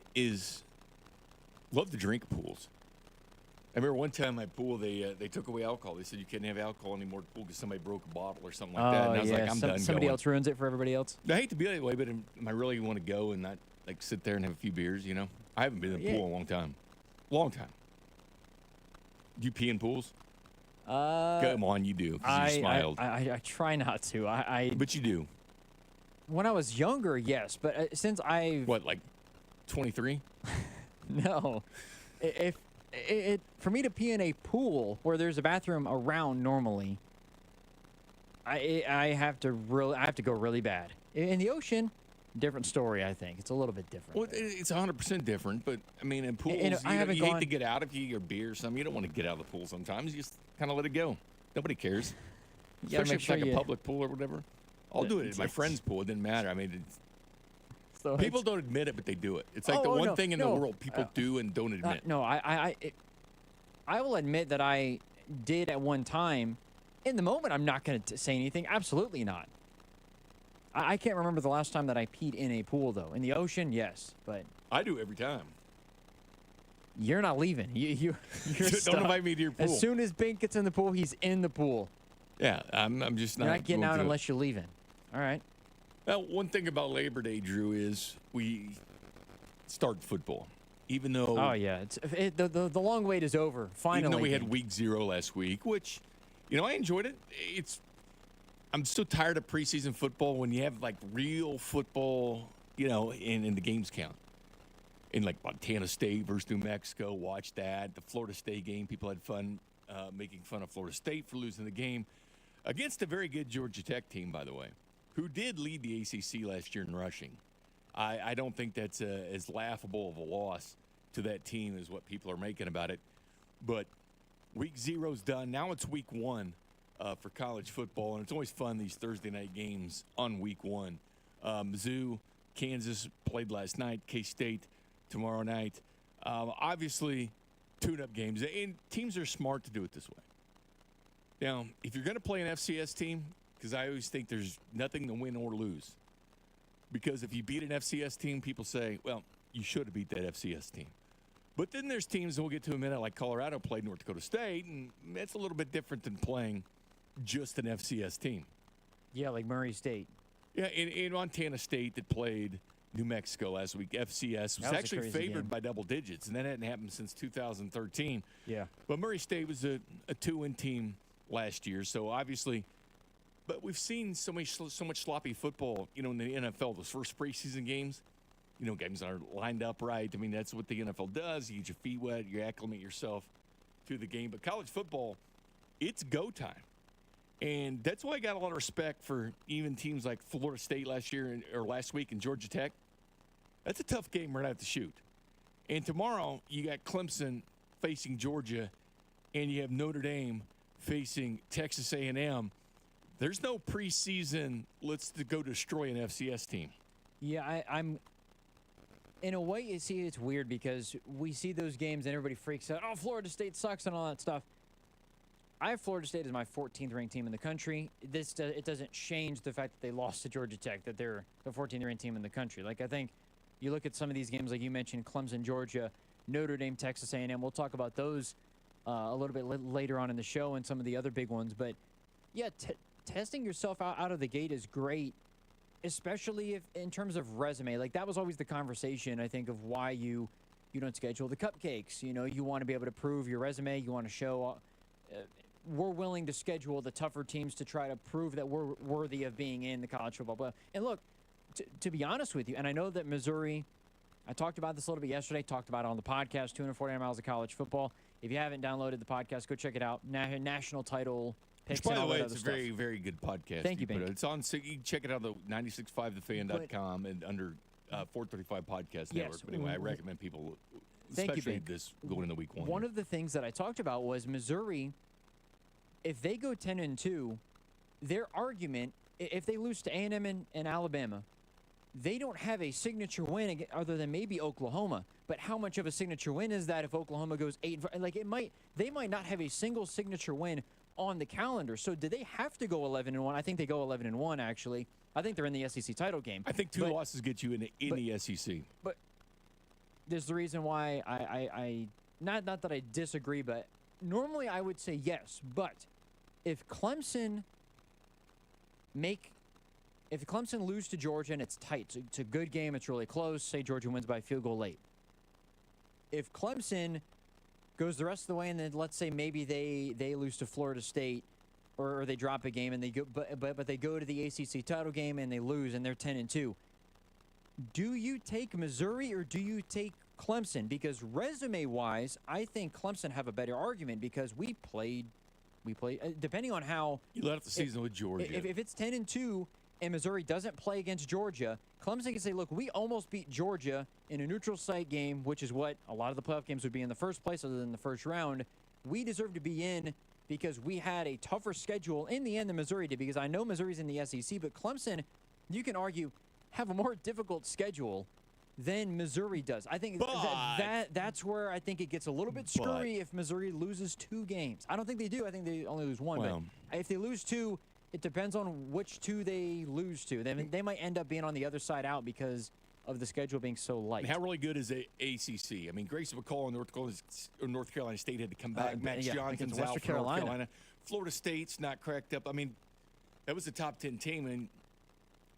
love to drink pools. I remember one time at my pool, they took away alcohol. They said you can't have alcohol anymore at the pool because somebody broke a bottle or something like that. And I was like, I'm done Somebody going. else ruins it for everybody else. I hate to be that way, but am I really want to go and not like sit there and have a few beers? You know, I haven't been in a pool in a long time. Long time. Do you pee in pools? Come on, you do. 'Cause you smiled. I try not to. But you do. When I was younger, yes. But since I what, like 23? No. If for me to pee in a pool where there's a bathroom around normally, I have to go really bad. In the ocean, different story. I think it's a little bit different. Well, it's 100% different, but I mean, in pools, you hate to get out if you get beer or something. You don't want to get out of the pool sometimes. You just kind of let it go. Nobody cares. You gotta Especially make if it's sure like a you- public pool or whatever. I'll do it at my friend's pool. It didn't matter. I mean, So people it's- don't admit it, but they do it. It's like the Oh, one no, thing in the no. world people do and don't admit. No, I will admit that I did at one time. In the moment, I'm not going to say anything. Absolutely not. I can't remember the last time that I peed in a pool, though. In the ocean, yes, but I do every time. you're not leaving. You're Don't stuck. invite me to your pool. As soon as Bink gets in the pool, he's in the pool. Yeah, I'm just not. You're not getting going out to it. unless you're leaving. All right. Now, one thing about Labor Day, Drew, is we start football. Even though, Oh yeah, the long wait is over. Finally, even though we had Bink. week 0 last week, which, I enjoyed it. I'm so tired of preseason football when you have like real football, and the games count. In like Montana State versus New Mexico, watch that. The Florida State game, people had fun making fun of Florida State for losing the game against a very good Georgia Tech team, by the way, who did lead the ACC last year in rushing. I don't think that's as laughable of a loss to that team as what people are making about it. But week 0's done. Now it's week 1 for college football, and it's always fun, these Thursday night games on week 1. Mizzou, Kansas played last night. K-State tomorrow night. Obviously, tune-up games. And teams are smart to do it this way. Now, if you're going to play an FCS team, because I always think there's nothing to win or lose. Because if you beat an FCS team, people say, well, you should have beat that FCS team. But then there's teams, and we'll get to in a minute, like Colorado played North Dakota State, and that's a little bit different than playing just an FCS team. Yeah, like Murray State. Yeah, in Montana State that played New Mexico last week, FCS was That was a actually crazy favored game. by double digits, and that hadn't happened since 2013. Yeah. But Murray State was a 2-win team last year, so obviously. But we've seen so much sloppy football, in the NFL. Those first preseason games, games that aren't lined up right. I mean, that's what the NFL does. You get your feet wet, you acclimate yourself to the game. But college football, it's go time. And that's why I got a lot of respect for even teams like Florida State last week and Georgia Tech. That's a tough game right out the chute. And tomorrow, you got Clemson facing Georgia, and you have Notre Dame facing Texas A&M. There's no preseason, let's go destroy an FCS team. Yeah, I'm. In a way, it's weird because we see those games and everybody freaks out. Oh, Florida State sucks and all that stuff. I have Florida State as my 14th ranked team in the country. It doesn't change the fact that they lost to Georgia Tech, that they're the 14th ranked team in the country. Like, I think you look at some of these games, like you mentioned, Clemson, Georgia, Notre Dame, Texas A&M. We'll talk about those a little bit later on in the show and some of the other big ones. But yeah, testing yourself out of the gate is great, especially if in terms of resume. Like, that was always the conversation, I think, of why you don't schedule the cupcakes. You want to be able to prove your resume. You want to show we're willing to schedule the tougher teams to try to prove that we're worthy of being in the college football playoff. And look, to be honest with you, and I know that Missouri, I talked about this a little bit yesterday, talked about it on the podcast, 249 miles of college football. If you haven't downloaded the podcast, go check it out. National title picks. Which, by and the all way, that it's a other stuff. very, very good podcast. Thank you, put Bink. out. It's on, so you can check it out on the 965thefan.com and under 435 Podcast Network. But anyway, I recommend people, Thank you, especially Bink. this going into week 1. One of the things that I talked about was Missouri, if they go 10-2, their argument, if they lose to A&M and Alabama, they don't have a signature win other than maybe Oklahoma. But how much of a signature win is that if Oklahoma goes 8? Like, they might not have a single signature win on the calendar. So do they have to go 11-1? I think they go 11-1. Actually, I think they're in the SEC title game. I think two losses get you in the SEC. But there's the reason why I not that I disagree, but normally I would say yes. But if Clemson lose to Georgia and it's tight, it's a good game, it's really close, say Georgia wins by a field goal late. If Clemson goes the rest of the way and then let's say maybe they lose to Florida State or they drop a game and they go but they go to the ACC title game and they lose and they're 10-2. Do you take Missouri or do you take Clemson? Because resume-wise, I think Clemson have a better argument because we played depending on how you let out the season with Georgia. If it's 10-2 and Missouri doesn't play against Georgia, Clemson can say, look, we almost beat Georgia in a neutral site game, which is what a lot of the playoff games would be in the first place other than the first round. We deserve to be in because we had a tougher schedule in the end than Missouri did, because I know Missouri's in the SEC, but Clemson, you can argue, have a more difficult schedule than Missouri does. I think that's where I think it gets a little bit screwy if Missouri loses 2 games. I don't think they do. I think they only lose 1. Well, but if they lose 2, it depends on which 2 they lose to. They might end up being on the other side out because of the schedule being so light. How really good is the ACC? I mean, Grayson McCall in North Carolina State had to come back. Max Johnson's out for North Carolina. Florida State's not cracked up. I mean, that was a top 10 team, and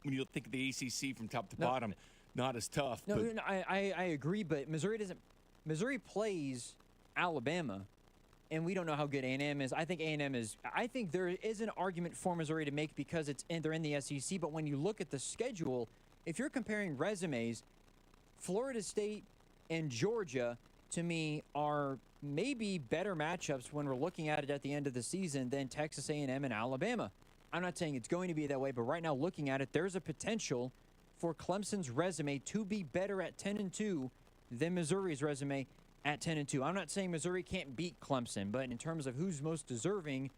when you think of the ACC from top to bottom, not as tough. No, I agree, but Missouri doesn't. Missouri plays Alabama, and we don't know how good A&M is. I think A&M is. I think there is an argument for Missouri to make because they're in the SEC. But when you look at the schedule, if you're comparing resumes, Florida State and Georgia, to me, are maybe better matchups when we're looking at it at the end of the season than Texas A&M and Alabama. I'm not saying it's going to be that way, but right now looking at it, there's a potential for Clemson's resume to be better at 10-2 than Missouri's resume at 10-2. I'm not saying Missouri can't beat Clemson, but in terms of who's most deserving,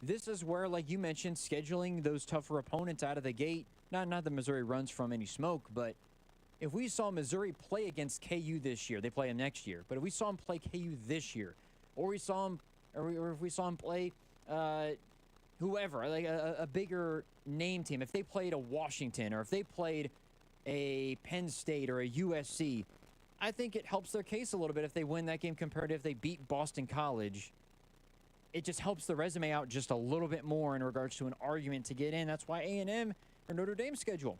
this is where, like you mentioned, scheduling those tougher opponents out of the gate, not that Missouri runs from any smoke, but if we saw Missouri play against KU this year, they play them next year, but if we saw them play KU this year, or if we saw them play whoever, like a bigger name team, if they played a Washington or if they played a Penn State or a USC, I think it helps their case a little bit if they win that game compared to if they beat Boston College. It just helps the resume out just a little bit more in regards to an argument to get in. That's why A&M or Notre Dame schedule.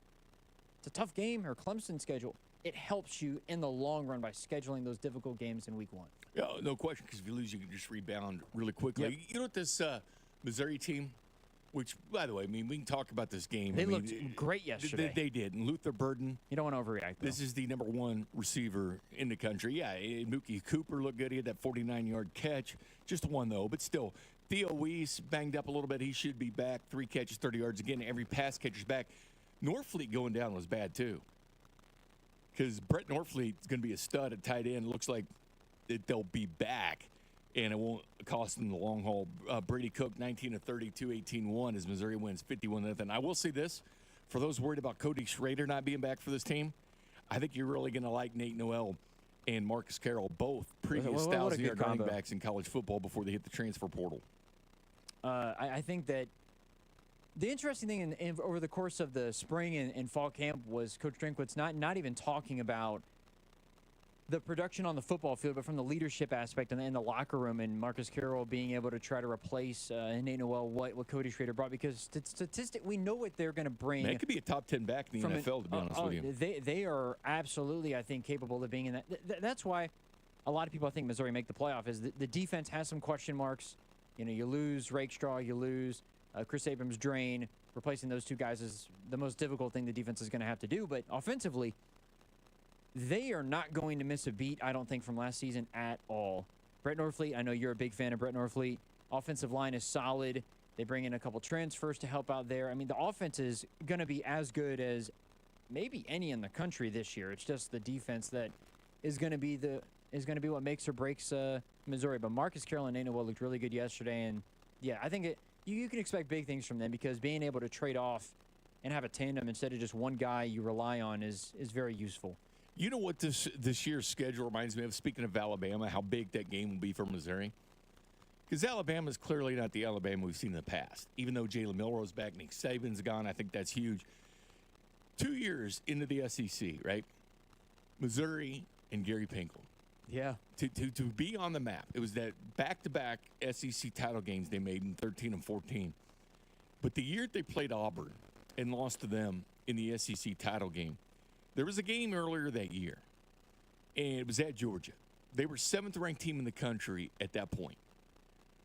It's a tough game, or Clemson schedule. It helps you in the long run by scheduling those difficult games in week 1. Yeah, no question, because if you lose, you can just rebound really quickly. Yep. You know what this Missouri team, which, by the way, I mean, we can talk about this game. They looked great yesterday. They did. And Luther Burden. You don't want to overreact, though. This is the number 1 receiver in the country. Yeah, Mookie Cooper looked good. He had that 49-yard catch. Just one, though, but still. Theo Weiss banged up a little bit. He should be back. 3 catches, 30 yards. Again, every pass catcher's back. Norfleet going down was bad, too. Because Brett Norfleet is going to be a stud at tight end. It looks like they'll be back, and it won't cost them the long haul. Brady Cook, 19 of 32, 18-1 as Missouri wins 51-0. I will say this. For those worried about Cody Schrader not being back for this team, I think you're really going to like Nate Noel and Marcus Carroll, both previous 1,000-yard running backs in college football before they hit the transfer portal. I think that the interesting thing over the course of the spring and fall camp was Coach Drinkwitz not even talking about the production on the football field, but from the leadership aspect and in the locker room, and Marcus Carroll being able to try to replace Nate Noel, what Cody Schrader brought, because we know what they're going to bring. Man, it could be a top 10 back in the NFL, to be honest with you. They are absolutely, I think, capable of being in that. That's why a lot of people, I think, Missouri make the playoff, is the defense has some question marks. You know, you lose Rakestraw, you lose Chris Abrams-Drain. Replacing those 2 guys is the most difficult thing the defense is going to have to do. But offensively, they are not going to miss a beat, I don't think, from last season at all. Brett Norfleet, I know you're a big fan of Brett Norfleet. Offensive line is solid. They bring in a couple transfers to help out there. I mean, the offense is going to be as good as maybe any in the country this year. It's just the defense that is going to be what makes or breaks Missouri. But Marcus Carroll and Nate Noel looked really good yesterday, and yeah, I think you can expect big things from them, because being able to trade off and have a tandem instead of just one guy you rely on is very useful. You know what this year's schedule reminds me of? Speaking of Alabama, how big that game will be for Missouri. Because Alabama is clearly not the Alabama we've seen in the past. Even though Jalen Milroe's back, Nick Saban's gone, I think that's huge. 2 years into the SEC, right? Missouri and Gary Pinkel. Yeah. To be on the map. It was that back-to-back SEC title games they made in 13 and 14. But the year they played Auburn and lost to them in the SEC title game, there was a game earlier that year, and it was at Georgia. They were 7th-ranked team in the country at that point.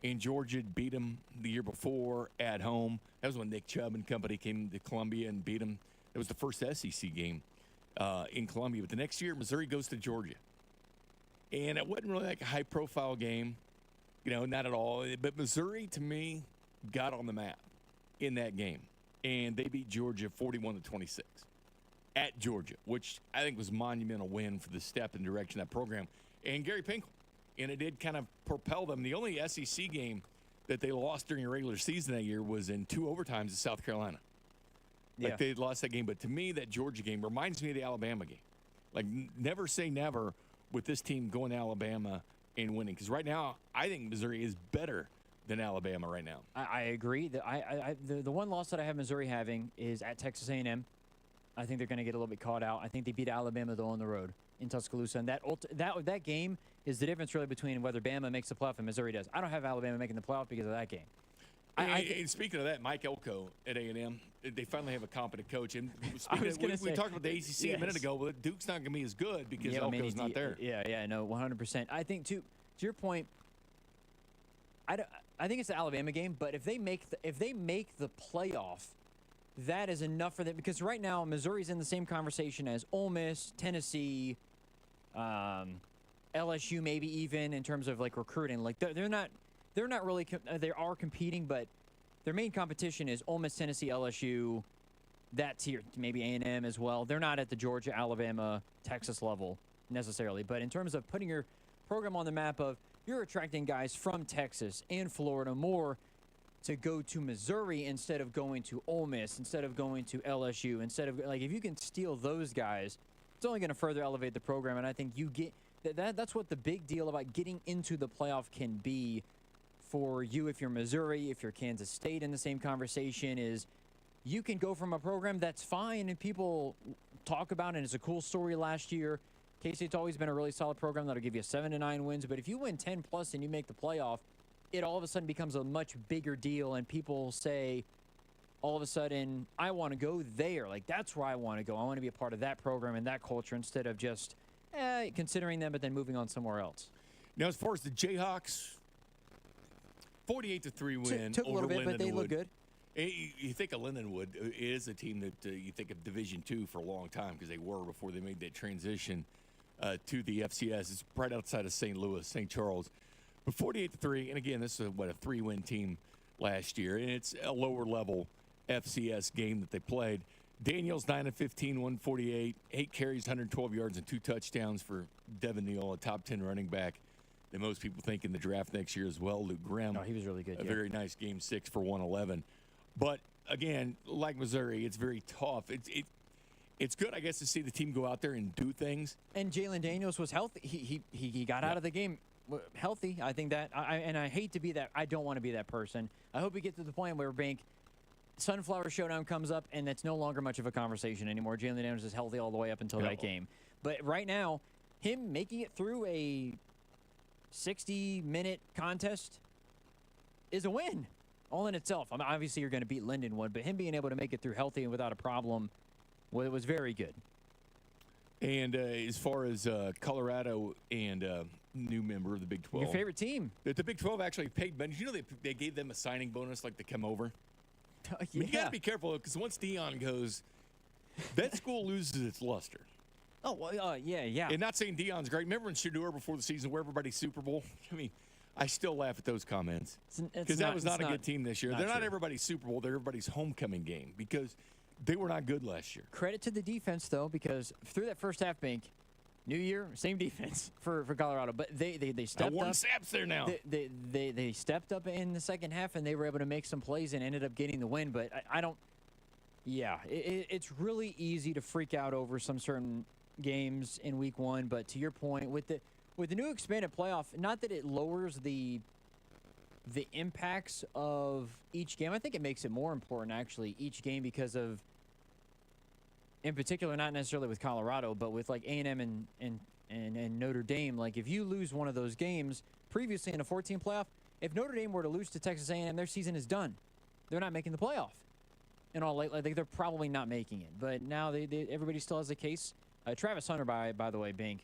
And Georgia beat them the year before at home. That was when Nick Chubb and company came to Columbia and beat them. It was the first SEC game in Columbia. But the next year, Missouri goes to Georgia. And it wasn't really like a high-profile game, not at all. But Missouri, to me, got on the map in that game. and they beat Georgia 41-26 at Georgia, which I think was a monumental win for the step and direction of that program. And Gary Pinkel, and it did kind of propel them. The only SEC game that they lost during the regular season that year was in 2 overtimes to South Carolina. Like, they lost that game. But to me, that Georgia game reminds me of the Alabama game. Like, never say never with this team going to Alabama and winning. Because right now, I think Missouri is better than Alabama right now. I agree. The one loss that I have Missouri having is at Texas A&M. I think they're going to get a little bit caught out. I think they beat Alabama, though, on the road in Tuscaloosa. And that game is the difference really between whether Bama makes the playoff and Missouri does. I don't have Alabama making the playoff because of that game. And speaking of that, Mike Elko at A&M, they finally have a competent coach. And we talked about the ACC a minute ago, but Duke's not going to be as good because Elko's not there. No, 100%. I think, to your point, I think it's the Alabama game, but if they make the playoff, that is enough for them, because right now Missouri's in the same conversation as Ole Miss, Tennessee, LSU, maybe even in terms of like recruiting. Like they're not really they are competing, but their main competition is Ole Miss, Tennessee, LSU. That tier, maybe A&M as well. They're not at the Georgia, Alabama, Texas level necessarily, but in terms of putting your program on the map, of you're attracting guys from Texas and Florida more to go to Missouri instead of going to Ole Miss, instead of going to LSU, instead of, like, if you can steal those guys, it's only going to further elevate the program. And I think you get that's what the big deal about getting into the playoff can be for you. If you're Missouri, if you're Kansas State in the same conversation, is you can go from a program that's fine and people talk about it, and it's a cool story last year. K-State's always been a really solid program that'll give you 7 to 9 wins, but if you win 10 plus and you make the playoff, it all of a sudden becomes a much bigger deal, and people say, all of a sudden, I want to go there. Like, that's where I want to go. I want to be a part of that program and that culture instead of just considering them but then moving on somewhere else. Now, as far as the Jayhawks, 48-3 win took a over little bit, but they look good. You think of Lindenwood is a team that you think of Division II for a long time, because they were before they made that transition to the FCS. It's right outside of St. Louis, St. Charles. But 48-3, and again, this is a 3-win team last year, and it's a lower-level FCS game that they played. Daniels 9-15, 148, 8 carries, 112 yards, and 2 touchdowns for Devin Neal, a top 10 running back that most people think in the draft next year as well. Luke Grimm, he was really good. A very nice game 6 for 111. But again, like Missouri, it's very tough. It's good, I guess, to see the team go out there and do things. And Jalen Daniels was healthy. He got out of the game healthy. I think that, and I hate to be that. I don't want to be that person. I hope we get to the point where Sunflower Showdown comes up, and that's no longer much of a conversation anymore. Jalen Daniels is healthy all the way up until that game. But right now, him making it through a 60-minute contest is a win all in itself. I mean, obviously, you're going to beat Lindenwood, but him being able to make it through healthy and without a problem was very good. And as far as Colorado and new member of the Big 12. Your favorite team. The Big 12 actually paid money. Did you know they gave them a signing bonus, like, to come over? I mean, you got to be careful, because once Dion goes, that school loses its luster. Oh, well, yeah. And not saying Dion's great. Remember in Shador before the season where everybody's Super Bowl? I mean, I still laugh at those comments. Because that was not a good team this year. They're not everybody's Super Bowl. They're everybody's homecoming game, because they were not good last year. Credit to the defense, though, because through that first half, Bink, new year, same defense for Colorado. But they stepped up. Warren Sapp's there now. They stepped up in the second half, and they were able to make some plays and ended up getting the win. But I don't – yeah, it's really easy to freak out over some certain games in week one. But to your point, with the new expanded playoff, not that it lowers the impacts of each game. I think it makes it more important, actually, each game, because of, in particular, not necessarily with Colorado, but with like A&M and Notre Dame. Like, if you lose one of those games previously in a 14 playoff, if Notre Dame were to lose to Texas A&M, their season is done. They're not making the playoff. In all, like they're probably not making it. But now everybody still has a case. Travis Hunter, by the way, Bink,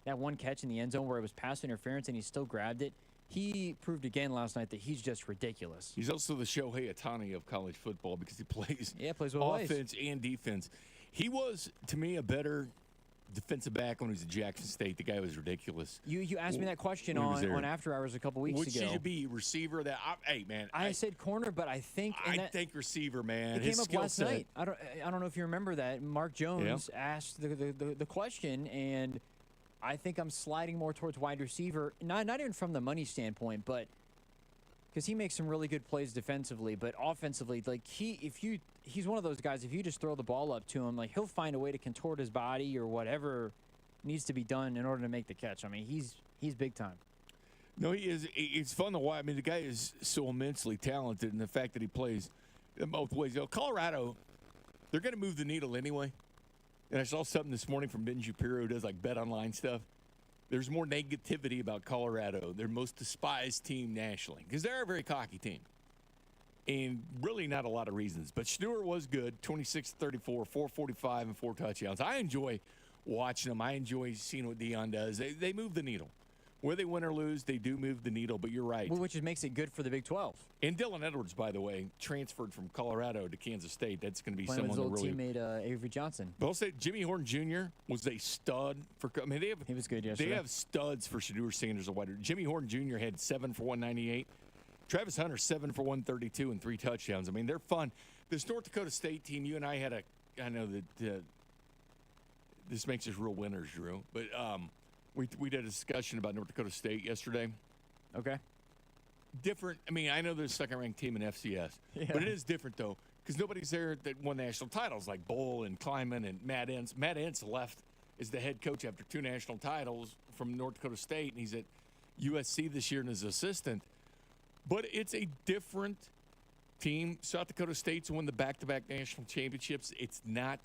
that one catch in the end zone where it was pass interference and he still grabbed it. He proved again last night that he's just ridiculous. He's also the Shohei Ohtani of college football, because he plays both offense and defense. He was, to me, a better defensive back when he was at Jackson State. The guy was ridiculous. You asked me that question when he was there. on After Hours a couple weeks Which ago. should be receiver? Hey, man. I said corner, but I think receiver, man. It His came up skill last set. night. I don't know if you remember that. Mark Jones asked the question, and I think I'm sliding more towards wide receiver. Not even from the money standpoint, but because he makes some really good plays defensively, but offensively, like he's one of those guys. If you just throw the ball up to him, like he'll find a way to contort his body or whatever needs to be done in order to make the catch. I mean, he's big time. No, he is. It's fun to watch. I mean, the guy is so immensely talented, and the fact that he plays in both ways. You know, Colorado, they're going to move the needle anyway. And I saw something this morning from Ben Shapiro, who does like bet online stuff. There's more negativity about Colorado, their most despised team nationally, because they're a very cocky team. And really not a lot of reasons. But Schnur was good, 26-34, 445, and 4 touchdowns. I enjoy watching them. I enjoy seeing what Deion does. They move the needle. Whether they win or lose, they do move the needle, but you're right. Well, which makes it good for the Big 12. And Dylan Edwards, by the way, transferred from Colorado to Kansas State. That's going to be Playing with someone his to old really. teammate Avery Johnson. But I'll say Jimmy Horn Jr. was a stud for. I mean, he was good yesterday. They have studs for Shedeur Sanders a wide. Jimmy Horn Jr. had 7 for 198. Travis Hunter 7 for 132 and 3 touchdowns. I mean, they're fun. This North Dakota State team, you and I had I know that this makes us real winners, Drew, but we did a discussion about North Dakota State yesterday. Okay. Different. I mean, I know they're the second-ranked team in FCS, but it is different, though, because nobody's there that won national titles like Bull and Kleiman and Matt Entz. Matt Entz left as the head coach after 2 national titles from North Dakota State, and he's at USC this year and his assistant. But it's a different team. South Dakota State's won the back-to-back national championships. It's not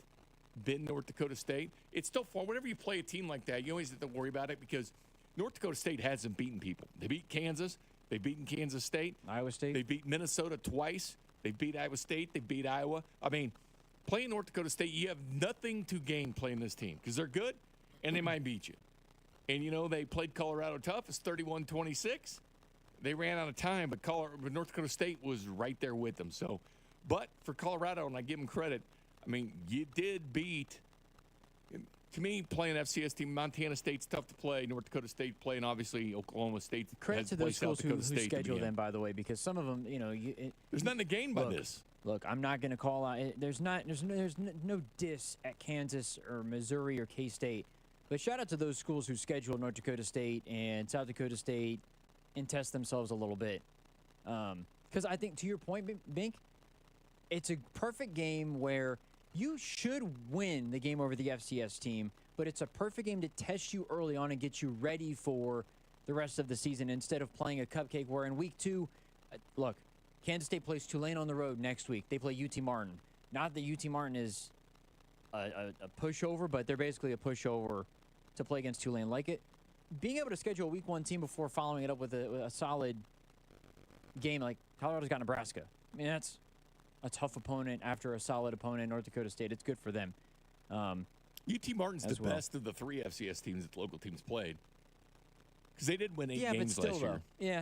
been North Dakota State. It's still fun. Whenever you play a team like that, you always have to worry about it because North Dakota State hasn't beaten people. They beat Kansas. They've beaten Kansas State. Iowa State. They beat Minnesota twice. They beat Iowa State. They beat Iowa. I mean, playing North Dakota State, you have nothing to gain playing this team because they're good and they might beat you. And, you know, they played Colorado tough. It's 31-26. They ran out of time, but North Dakota State was right there with them. So, but for Colorado, and I give them credit, I mean, you did beat. To me, playing FCS team, Montana State's tough to play. North Dakota State playing, obviously, Oklahoma State. Credit to those schools who schedule them, by the way, because some of them, you know, there's nothing to gain by this. Look, I'm not going to call out. There's no diss at Kansas or Missouri or K-State, but shout out to those schools who schedule North Dakota State and South Dakota State and test themselves a little bit. Because I think, to your point, Bink, it's a perfect game where you should win the game over the FCS team, but it's a perfect game to test you early on and get you ready for the rest of the season instead of playing a cupcake where in week 2, look, Kansas State plays Tulane on the road next week. They play UT Martin. Not that UT Martin is a pushover, but they're basically a pushover to play against Tulane. Like it, being able to schedule a week 1 team before following it up with a solid game like Colorado's got Nebraska. I mean, that's a tough opponent after a solid opponent, North Dakota State. It's good for them. UT Martin's the best of the 3 FCS teams that the local teams played. Because they did win 8 games last year. Yeah.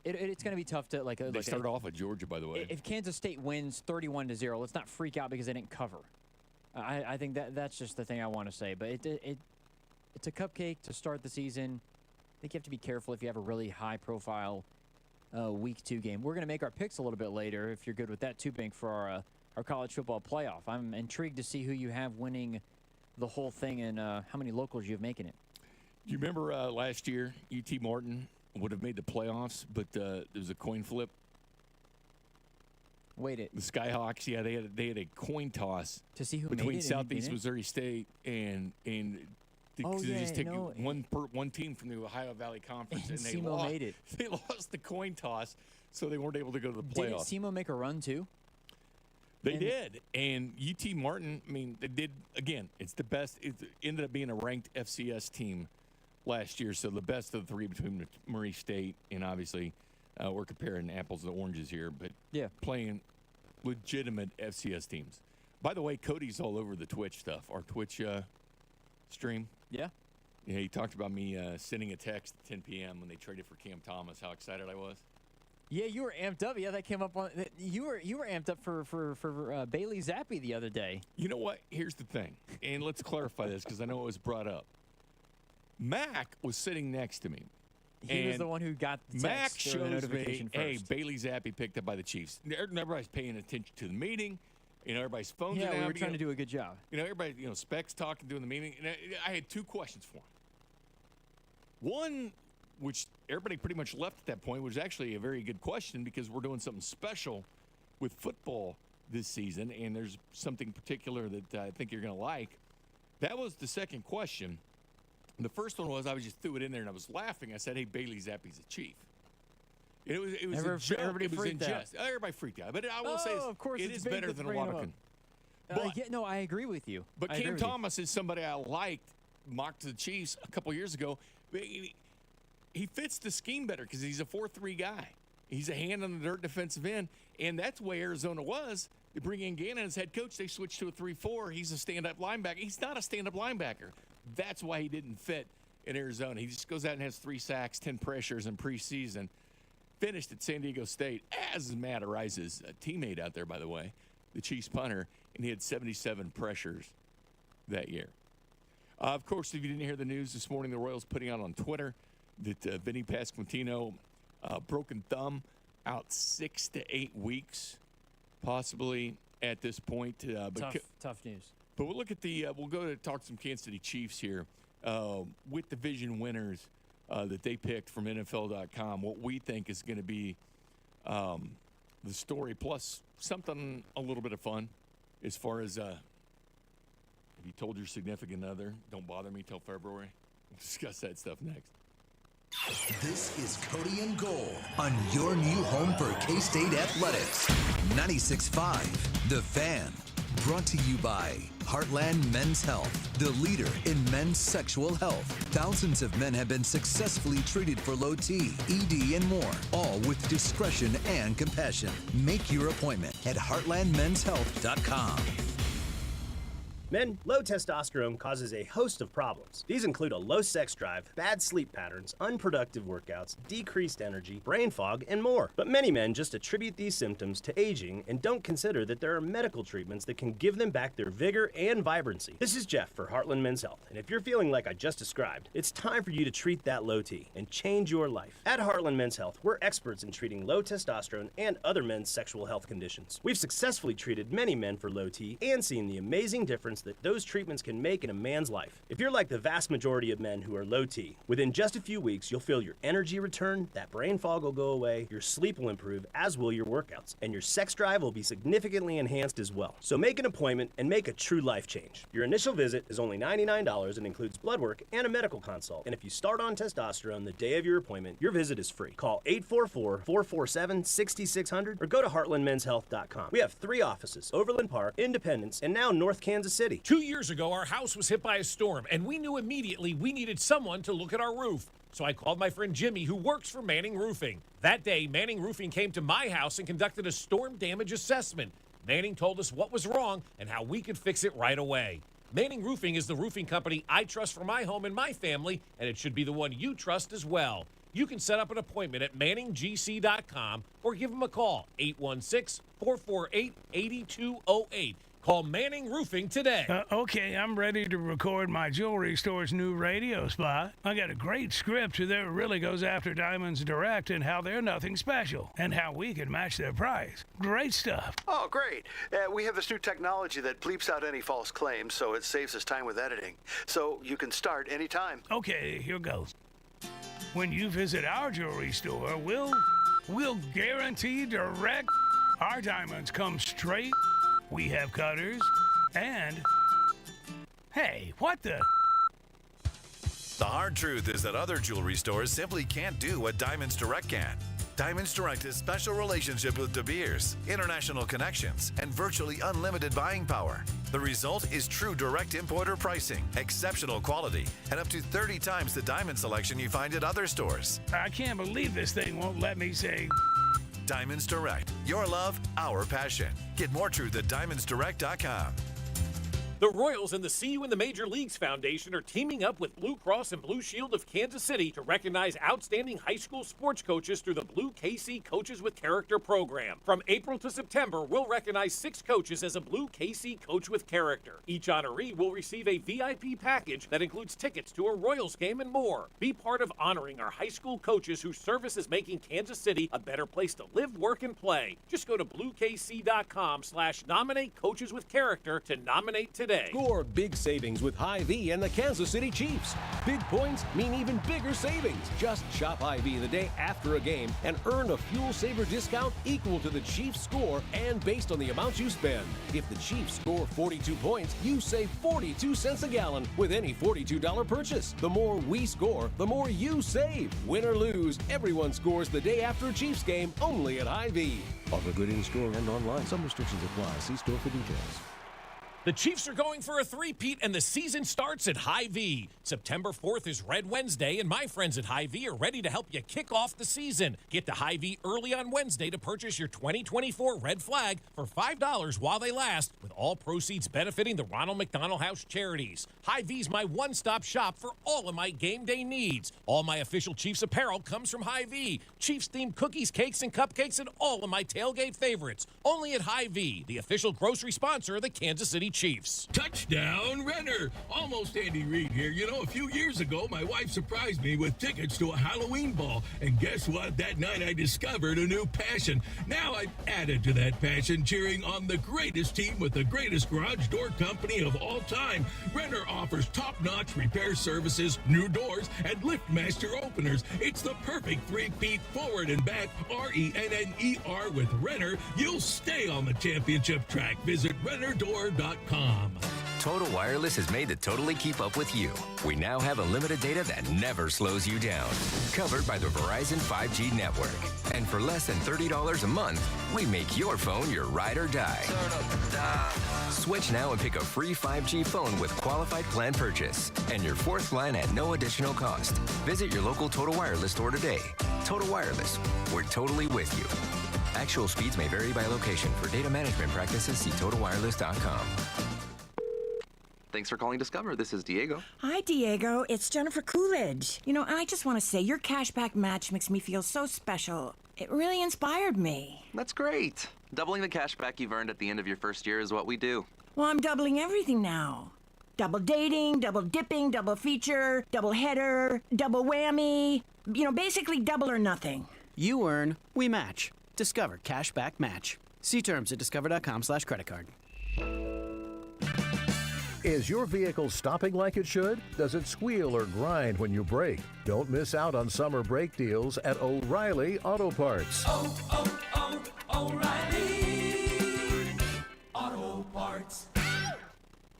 It's going to be tough to like. They started off at Georgia, by the way. If Kansas State wins 31-0, let's not freak out because they didn't cover. I think that's just the thing I want to say. But it's a cupcake to start the season. I think you have to be careful if you have a really high-profile week 2 game. We're going to make our picks a little bit later, if you're good with that too, Bink, for our college football playoff. I'm intrigued to see who you have winning the whole thing and how many locals you have making it. Do you remember last year, UT Martin would have made the playoffs, but there was a coin flip? The Skyhawks, yeah, they had a coin toss to see who between made it Southeast Missouri State and they just take one team from the Ohio Valley Conference, and they SEMO made it. They lost the coin toss, so they weren't able to go to the playoffs. Didn't SEMO make a run too? They did, and UT Martin. I mean, they did again. It's the best. It ended up being a ranked FCS team last year, so the best of the 3 between Murray State and obviously we're comparing apples to oranges here, but playing legitimate FCS teams. By the way, Cody's all over the Twitch stuff. Our Twitch stream. Yeah. Yeah, he talked about me sending a text at 10 p.m. when they traded for Cam Thomas, how excited I was. Yeah, you were amped up. Yeah, that came up on. You were amped up for Bailey Zappi the other day. You know what? Here's the thing, and let's clarify this because I know it was brought up. Mac was sitting next to me. He was the one who got the Mac text or the shows notification me, first. hey, Bailey Zappi picked up by the Chiefs. Everybody's paying attention to the meeting. Everybody's phones are Yeah, down. we were trying to do a good job. Everybody, Specs talking during the meeting. And I had two questions for him. One, which everybody pretty much left at that point, was actually a very good question because we're doing something special with football this season, and there's something particular that I think you're going to like. That was the second question. The first one was I just threw it in there and I was laughing. I said, "Hey, Bailey Zappi's a Chief." It was a joke. Everybody It was in freaked out. jest. Everybody freaked out. But I will say, of course, it it's is big better with than a bringing lot of. them up. Yeah, no, I agree with you. But I agree Cam with you. Thomas is somebody I liked, mocked to the Chiefs a couple years ago. He fits the scheme better because he's a 4-3 guy. He's a hand on the dirt defensive end, and that's the way Arizona was. They bring in Gannon as head coach. They switch to a 3-4. He's a stand-up linebacker. He's not a stand-up linebacker. That's why he didn't fit in Arizona. He just goes out and has 3 sacks, 10 pressures in preseason. Finished at San Diego State as Matt Arise's teammate out there, by the way, the Chiefs punter, and he had 77 pressures that year. Of course, if you didn't hear the news this morning, the Royals putting out on Twitter that Vinny Pasquantino, broken thumb, out 6 to 8 weeks, possibly at this point. Tough news. But we'll look at we'll go to talk some Kansas City Chiefs here with division winners that they picked from NFL.com. What we think is going to be the story, plus something a little bit of fun as far as if you told your significant other, don't bother me till February. We'll discuss that stuff next. This is Cody and Gold on your new home for K-State Athletics. 96.5, The Fan. Brought to you by Heartland Men's Health, the leader in men's sexual health. Thousands of men have been successfully treated for low T, ED, and more, all with discretion and compassion. Make your appointment at heartlandmenshealth.com. Men, low testosterone causes a host of problems. These include a low sex drive, bad sleep patterns, unproductive workouts, decreased energy, brain fog, and more. But many men just attribute these symptoms to aging and don't consider that there are medical treatments that can give them back their vigor and vibrancy. This is Jeff for Heartland Men's Health, and if you're feeling like I just described, it's time for you to treat that low T and change your life. At Heartland Men's Health, we're experts in treating low testosterone and other men's sexual health conditions. We've successfully treated many men for low T and seen the amazing difference that those treatments can make in a man's life. If you're like the vast majority of men who are low T, within just a few weeks, you'll feel your energy return, that brain fog will go away, your sleep will improve, as will your workouts, and your sex drive will be significantly enhanced as well. So make an appointment and make a true life change. Your initial visit is only $99 and includes blood work and a medical consult. And if you start on testosterone the day of your appointment, your visit is free. Call 844-447-6600 or go to heartlandmenshealth.com. We have 3 offices: Overland Park, Independence, and now North Kansas City. 2 years ago, our house was hit by a storm, and we knew immediately we needed someone to look at our roof. So I called my friend Jimmy, who works for Manning Roofing. That day, Manning Roofing came to my house and conducted a storm damage assessment. Manning told us what was wrong and how we could fix it right away. Manning Roofing is the roofing company I trust for my home and my family, and it should be the one you trust as well. You can set up an appointment at manninggc.com or give them a call, 816-448-8208. Call Manning Roofing today. Okay, I'm ready to record my jewelry store's new radio spot. I got a great script that really goes after Diamonds Direct and how they're nothing special and how we can match their price. Great stuff. Oh, great. We have this new technology that bleeps out any false claims, so it saves us time with editing. So you can start anytime. Okay, here goes. When you visit our jewelry store, we'll guarantee direct. Our diamonds come straight. We have cutters, and hey, what the? The hard truth is that other jewelry stores simply can't do what Diamonds Direct can. Diamonds Direct has special relationship with De Beers, international connections, and virtually unlimited buying power. The result is true direct importer pricing, exceptional quality, and up to 30 times the diamond selection you find at other stores. I can't believe this thing won't let me say. Diamonds Direct. Your love, our passion. Get more truth at diamondsdirect.com. The Royals and the See You in the Major Leagues Foundation are teaming up with Blue Cross and Blue Shield of Kansas City to recognize outstanding high school sports coaches through the Blue KC Coaches with Character program. From April to September, we'll recognize 6 coaches as a Blue KC Coach with Character. Each honoree will receive a VIP package that includes tickets to a Royals game and more. Be part of honoring our high school coaches whose service is making Kansas City a better place to live, work, and play. Just go to bluekc.com/nominate coaches with character to nominate today. Score big savings with Hy-Vee and the Kansas City Chiefs. Big points mean even bigger savings. Just shop Hy-Vee the day after a game and earn a fuel saver discount equal to the Chiefs score and based on the amount you spend. If the Chiefs score 42 points, you save 42 cents a gallon with any $42 purchase. The more we score, the more you save. Win or lose, everyone scores the day after a Chiefs game only at Hy-Vee. Offer good in store and online. Some restrictions apply. See store for details. The Chiefs are going for a three-peat, and the season starts at Hy-Vee. September 4th is Red Wednesday, and my friends at Hy-Vee are ready to help you kick off the season. Get to Hy-Vee early on Wednesday to purchase your 2024 Red Flag for $5 while they last, with all proceeds benefiting the Ronald McDonald House charities. Hy-Vee's my one-stop shop for all of my game day needs. All my official Chiefs apparel comes from Hy-Vee. Chiefs-themed cookies, cakes, and cupcakes, and all of my tailgate favorites. Only at Hy-Vee, the official grocery sponsor of the Kansas City Chiefs. Touchdown, Renner! Almost Andy Reid here. You know, a few years ago, my wife surprised me with tickets to a Halloween ball. And guess what? That night I discovered a new passion. Now I've added to that passion, cheering on the greatest team with the greatest garage door company of all time. Renner offers top-notch repair services, new doors, and LiftMaster openers. It's the perfect three-peat forward and back, RENNER with Renner. You'll stay on the championship track. Visit rennerdoor.com. Total Wireless is made to totally keep up with you. We now have unlimited data that never slows you down. Covered by the Verizon 5G network. And for less than $30 a month, we make your phone your ride or die. Switch now and pick a free 5G phone with qualified plan purchase. And your 4th line at no additional cost. Visit your local Total Wireless store today. Total Wireless, we're totally with you. Actual speeds may vary by location. For data management practices, see TotalWireless.com. Thanks for calling Discover. This is Diego. Hi, Diego. It's Jennifer Coolidge. You know, I just want to say your cashback match makes me feel so special. It really inspired me. That's great. Doubling the cash back you've earned at the end of your first year is what we do. Well, I'm doubling everything now. Double dating, double dipping, double feature, double header, double whammy. You know, basically double or nothing. You earn, we match. Discover Cashback Match. See terms at discover.com/creditcard. Is your vehicle stopping like it should? Does it squeal or grind when you brake? Don't miss out on summer brake deals at O'Reilly Auto Parts. O'Reilly Auto Parts.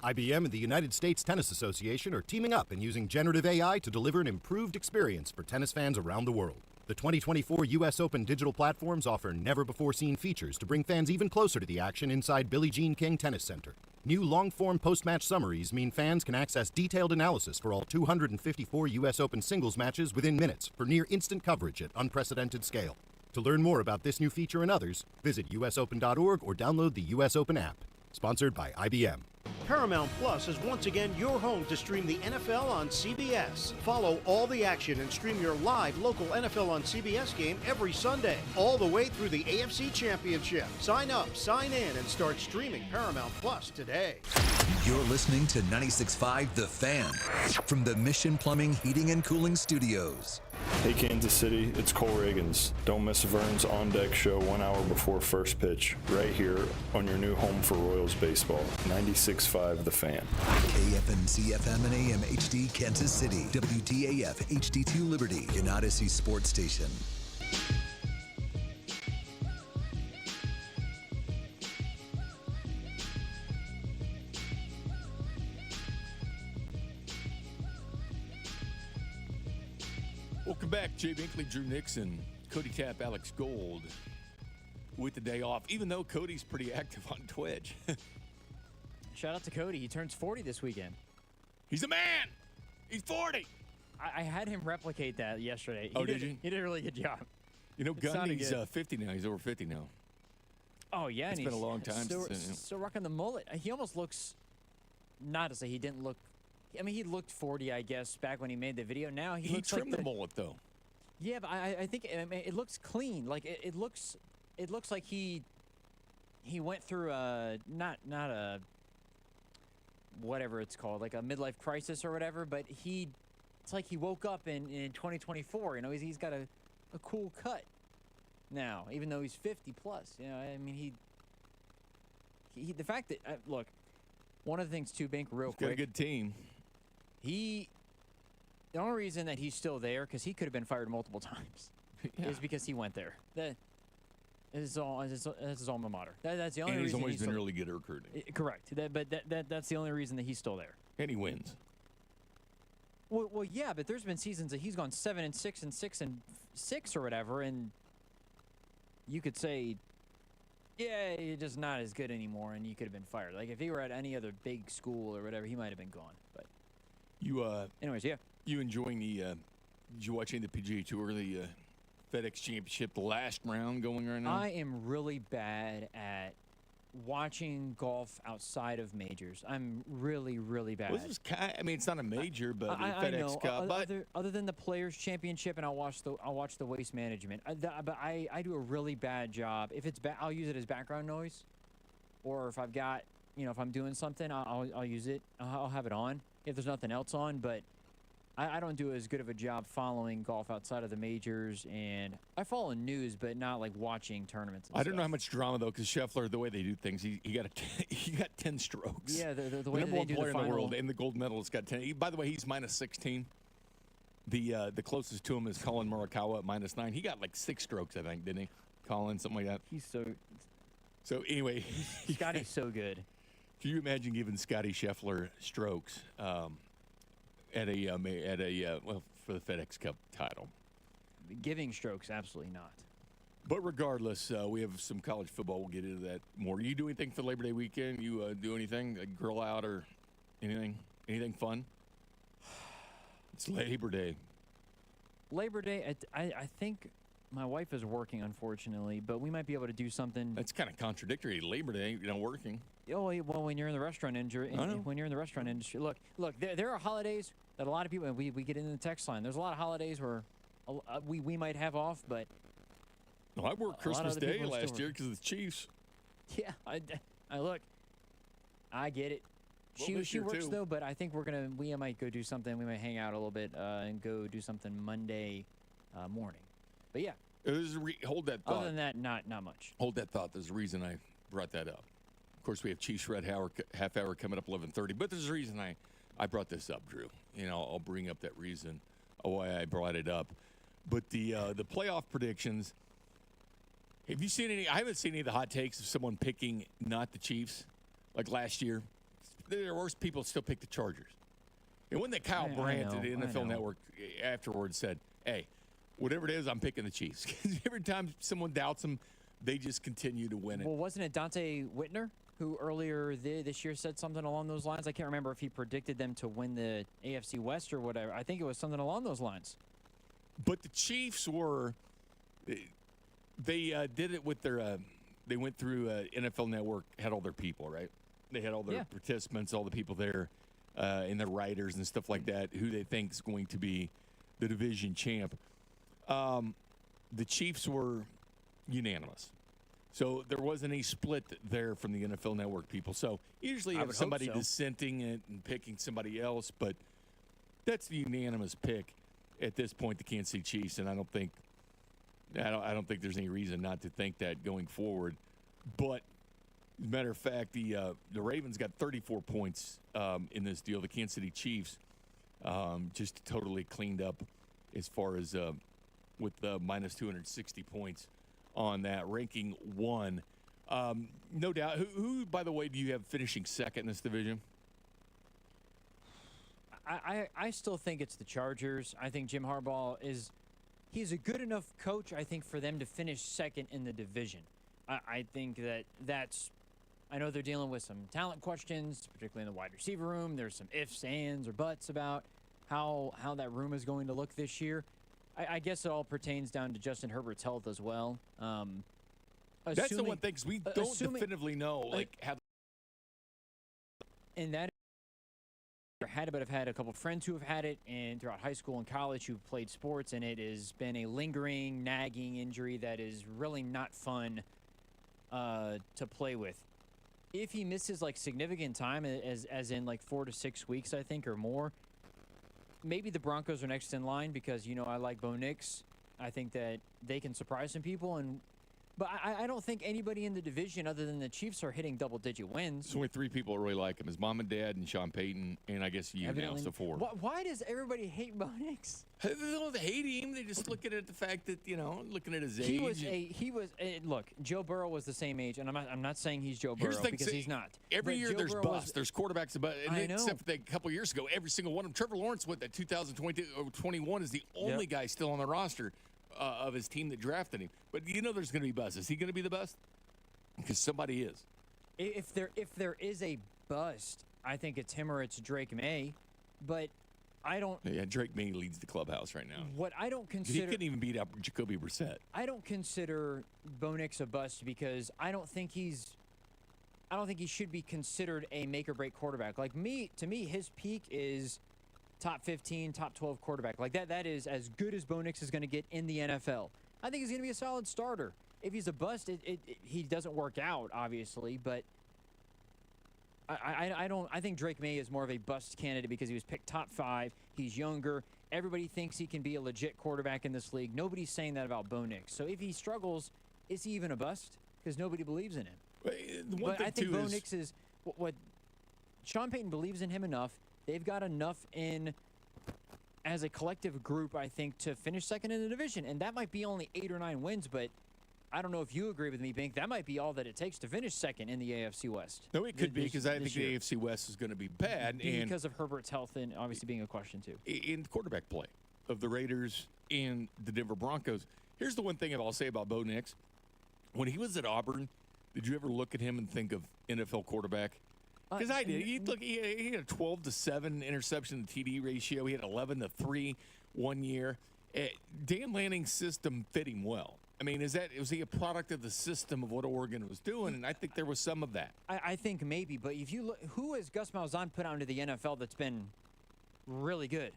IBM and the United States Tennis Association are teaming up and using generative AI to deliver an improved experience for tennis fans around the world. The 2024 U.S. Open digital platforms offer never-before-seen features to bring fans even closer to the action inside Billie Jean King Tennis Center. New long-form post-match summaries mean fans can access detailed analysis for all 254 U.S. Open singles matches within minutes for near-instant coverage at unprecedented scale. To learn more about this new feature and others, visit usopen.org or download the U.S. Open app. Sponsored by IBM. Paramount Plus is once again your home to stream the NFL on CBS. Follow all the action and stream your live local NFL on CBS game every Sunday, all the way through the AFC Championship. Sign up, sign in, and start streaming Paramount Plus today. You're listening to 96.5 The Fan from the Mission Plumbing, Heating, and Cooling Studios. Hey Kansas City, it's Cole Reagans. Don't miss Vern's On Deck show 1 hour before first pitch, right here on your new home for Royals baseball, 96.5 The Fan. KFNC FM and AM HD Kansas City, WDAF HD2 Liberty, an Odyssey sports station. Welcome back. Jay Binkley, Drew Nixon, Cody Tapp, Alex Gold with the day off, even though Cody's pretty active on Twitch. Shout out to Cody. He turns 40 this weekend. He's a man. He's 40. I had him replicate that yesterday. Oh, did you? He did a really good job. You know, It sounded Gundy's good. 50 now. He's over 50 now. Oh, yeah. It's and been a he's long time Still, since. still rocking the mullet. He almost looks not to say he didn't look. I mean, he looked 40, I guess, back when he made the video. Now he looks trimmed like the mullet though. Yeah, but I think it looks clean. Like it looks like he went through not a whatever it's called, like a midlife crisis or whatever, but it's like he woke up in 2024. You know, he's got a cool cut now, even though he's 50 plus. You know, I mean, he the fact that look, one of the things too, Bink, real quick. Got a good team. The only reason that he's still there, because he could have been fired multiple times, is because he went there. That is his alma mater. That's the only and he's reason. Always been really good at recruiting. Correct. That's the only reason that he's still there. And he wins. Well, yeah, but there's been seasons that he's gone 7-6 and 6-6 or whatever, and you could say, yeah, you're just not as good anymore, and you could have been fired. Like if he were at any other big school or whatever, he might have been gone. But anyways, yeah. You enjoying the? Did you watching the PGA Tour, the FedEx Championship, the last round going right now? I am really bad at watching golf outside of majors. I'm really, really bad. Well, this is I mean, it's not a major, but the I FedEx know. Cup. But Other than the Players Championship, and I'll watch the Waste Management. But I do a really bad job. If it's I'll use it as background noise, or if I've got if I'm doing something, I'll use it. I'll have it on if there's nothing else on. But I don't do as good of a job following golf outside of the majors, and I follow news, but not like watching tournaments. And I don't know how much drama though, because Scheffler, the way they do things, he got he got 10 strokes. Yeah, the way number they one do player the in the world, final. and the gold medalist got 10. By the way, he's minus 16. The closest to him is Colin Morikawa at minus 9. He got like 6 strokes, I think, didn't he? Colin, something like that. He's so. So anyway, Scotty's so good. Can you imagine giving Scotty Scheffler strokes? At a for the FedEx Cup title. Giving strokes, absolutely not. But regardless, we have some college football. We'll get into that more. You do anything for Labor Day weekend? You do anything, like grill out or anything? Anything fun? It's Labor Day. Labor Day, I think my wife is working, unfortunately, but we might be able to do something. That's kind of contradictory. Labor Day, you're not working. Oh, well, when you're in the restaurant industry, look, there are holidays that a lot of people, and we get in the text line. There's a lot of holidays where we might have off, but no, I worked Christmas Day last year because of the Chiefs. Yeah, I look, I get it. Well, She works though, but I think we might go do something. We might hang out a little bit and go do something Monday morning. But yeah. Hold that thought. Other than that, not much. Hold that thought. There's a reason I brought that up. Of course, we have Chiefs Red half hour coming up 11:30. But there's a reason I brought this up, Drew. I'll bring up that reason why I brought it up. But the playoff predictions. Have you seen any? I haven't seen any of the hot takes of someone picking not the Chiefs, like last year. There were worse people still pick the Chargers. And when that Kyle Brandt at the NFL Network afterwards said, "Hey, whatever it is, I'm picking the Chiefs." Every time someone doubts them, they just continue to win it. Well, wasn't it Dante Whitner who earlier this year said something along those lines? I can't remember if he predicted them to win the AFC West or whatever. I think it was something along those lines. But the Chiefs were they did it with their they went through NFL Network, had all their people, right? They had all their participants, all the people there, and their writers and stuff like that, who they think is going to be the division champ. The Chiefs were unanimous. So there wasn't any split there from the NFL Network people. So usually you have somebody dissenting and picking somebody else, but that's the unanimous pick at this point, the Kansas City Chiefs, and I don't think there's any reason not to think that going forward. But as a matter of fact, the Ravens got 34 points in this deal. The Kansas City Chiefs just totally cleaned up as far as with minus 260 points on that, ranking 1. No doubt. Who, by the way, do you have finishing second in this division? I still think it's the Chargers. I think Jim Harbaugh he's a good enough coach, I think, for them to finish second in the division. I think that's I know they're dealing with some talent questions, particularly in the wide receiver room. There's some ifs, ands, or buts about how that room is going to look this year. I guess it all pertains down to Justin Herbert's health as well. That's the one thing, because we don't definitively know how. And that had it, but I've had a couple friends who have had it, and throughout high school and college who've played sports, and it has been a lingering, nagging injury that is really not fun to play with. If he misses like significant time, as in like 4 to 6 weeks, I think, or more, maybe the Broncos are next in line because, you know, I like Bo Nix. I think that they can surprise some people, but I don't think anybody in the division other than the Chiefs are hitting double-digit wins. There's only 3 people that really like him: his mom and dad, and Sean Payton, and I guess you now, so 4. Why does everybody hate Bo Nix? They don't hate him. They just looking at the fact that, you know, looking at his age. Look, Joe Burrow was the same age, and I'm not saying he's Joe Burrow because he's not. Every year there's busts. There's quarterbacks, I know. except for a couple years ago, every single one of them. Trevor Lawrence, that 2022 or 21 is the only guy still on the roster of his team that drafted him. But you know there's going to be busts. Is he going to be the bust? Because somebody is. If there is a bust, I think it's him or it's Drake May. But I don't. Yeah, Drake May leads the clubhouse right now. What I don't consider. He couldn't even beat out Jacoby Brissett. I don't consider Bo Nix a bust because I don't think he should be considered a make or break quarterback. To me, his peak is top 15, top 12 quarterback. Like that is as good as Bo Nix is going to get in the NFL. I think he's going to be a solid starter. If he's a bust, he doesn't work out, obviously, but I think Drake May is more of a bust candidate because he was picked top 5. He's younger. Everybody thinks he can be a legit quarterback in this league. Nobody's saying that about Bo Nix. So if he struggles, is he even a bust? Because nobody believes in him. But I think Bo Nix is what Sean Payton believes in him enough. They've got enough in as a collective group, I think, to finish second in the division. And that might be only 8 or 9 wins, but I don't know if you agree with me, Bink. That might be all that it takes to finish second in the AFC West. No, it could be because I think the AFC West is going to be bad. Because of Herbert's health and obviously being a question, too. In quarterback play of the Raiders and the Denver Broncos. Here's the one thing I'll say about Bo Nix. When he was at Auburn, did you ever look at him and think of NFL quarterback? Because I did. He had a 12-7 interception to TD ratio. He had 11-3 one year. Dan Lanning's system fit him well. I mean, was he a product of the system of what Oregon was doing? And I think there was some of that. I think maybe, but if you look, who has Gus Malzahn put out into the NFL that's been really good?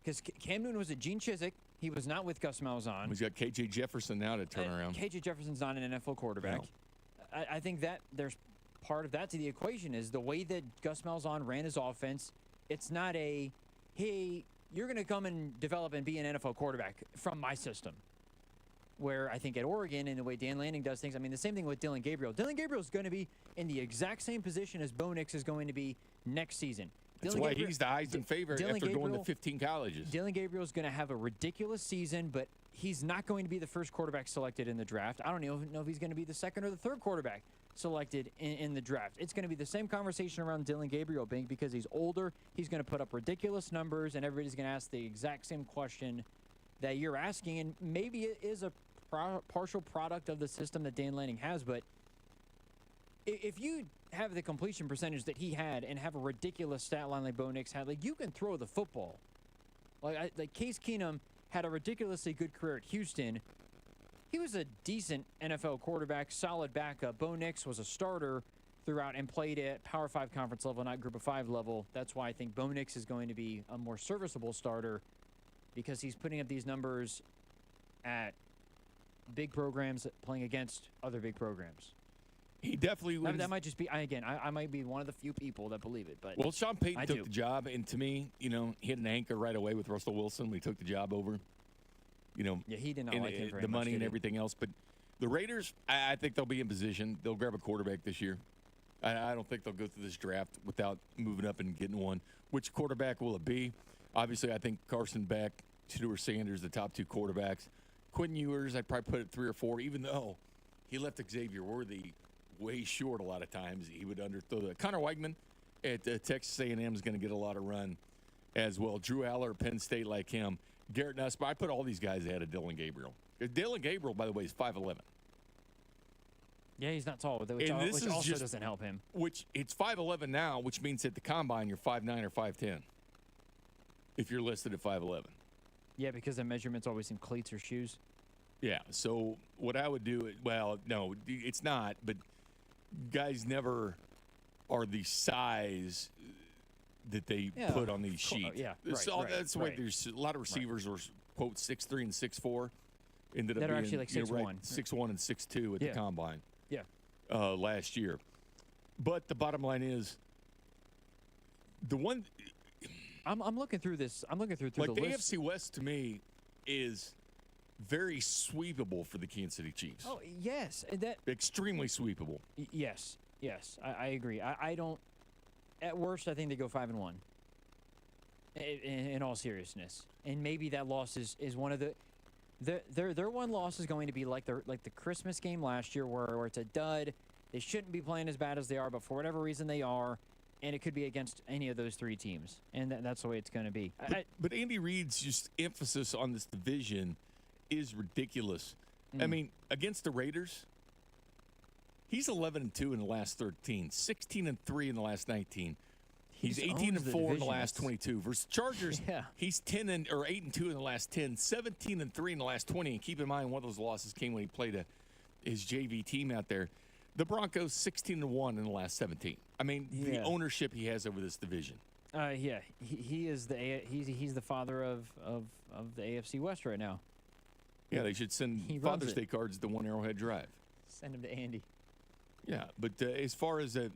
Because Cam Newton was at Gene Chizik. He was not with Gus Malzahn. He's got K.J. Jefferson now to turn around. K.J. Jefferson's not an NFL quarterback. No. I think that there's part of that to the equation is the way that Gus Malzahn ran his offense. It's not hey, you're going to come and develop and be an NFL quarterback from my system. Where I think at Oregon, and the way Dan Lanning does things, I mean, the same thing with Dylan Gabriel. Dylan Gabriel is going to be in the exact same position as Bo Nix is going to be next season. That's why he's the Heisman favorite after going to 15 colleges. Dylan Gabriel is going to have a ridiculous season, but he's not going to be the first quarterback selected in the draft. I don't even know if he's going to be the second or the third quarterback selected in the draft. It's going to be the same conversation around Dylan Gabriel, Bink, because he's older. He's going to put up ridiculous numbers, and everybody's going to ask the exact same question that you're asking, and maybe it is a partial product of the system that Dan Lanning has, but if you have the completion percentage that he had and have a ridiculous stat line like Bo Nix had, like, you can throw the football. Like Case Keenum had a ridiculously good career at Houston. He was a decent NFL quarterback, solid backup. Bo Nix was a starter throughout and played at Power 5 conference level, not Group of 5 level. That's why I think Bo Nix is going to be a more serviceable starter because he's putting up these numbers at big programs playing against other big programs. He definitely was. That might just be, I might be one of the few people that believe it. But well, Sean Payton took the job, and to me, he hit an anchor right away with Russell Wilson when he took the job over. Yeah, he did not like him very the much, money and everything else. But the Raiders, I think they'll be in position. They'll grab a quarterback this year. I don't think they'll go through this draft without moving up and getting one. Which quarterback will it be? Obviously, I think Carson Beck, Shedeur Sanders, the top 2 quarterbacks. Quinn Ewers, I'd probably put it 3 or 4, even though he left Xavier Worthy way short a lot of times. He would underthrow that. Connor Weigman at Texas A&M is going to get a lot of run as well. Drew Aller, Penn State, like him. Garrett Nussbaum. I put all these guys ahead of Dylan Gabriel. Dylan Gabriel, by the way, is 5'11". Yeah, he's not tall, which also doesn't help him. Which it's 5'11" now, which means at the combine you're 5'9" or 5'10". If you're listed at 5'11". Yeah, because the measurements always in cleats or shoes. Yeah, so what I would do, well, no, it's not, but guys never are the size that they Yeah, put on these sheets. yeah, That's right, right, that's the way right. there's a lot of receivers were, quote, 6'3" and 6'4". Ended up That are being, actually like you know, 6'1". right, 6'1" and 6'2" at Yeah. the combine Yeah. last year. But the bottom line is, the one I'm looking through this. I'm looking through like the the list. AFC West to me is very sweepable for the Kansas City Chiefs. Oh yes, and that Extremely sweepable. yes, I agree. I don't. At worst, I think they go 5-1. In all seriousness, and maybe that loss is one of their one loss is going to be like the Christmas game last year where it's a dud. They shouldn't be playing as bad as they are, but for whatever reason they are, and it could be against any of those three teams, and that's the way it's going to be. But Andy Reid's just emphasis on this division is ridiculous. I mean, against the Raiders, he's 11-2 in the last 13, 16-3 in the last 19. He's 18-4 in the last 22. Versus Chargers, he's 8-2 in the last 10, 17-3 in the last 20. And keep in mind, one of those losses came when he played his JV team out there. The Broncos 16-1 in the last 17. I mean, the ownership he has over this division. He is he's the father of the AFC West right now. Yeah, they should send He runs Father's it. Day cards to One Arrowhead Drive. Send him to Andy. Yeah, but as far as the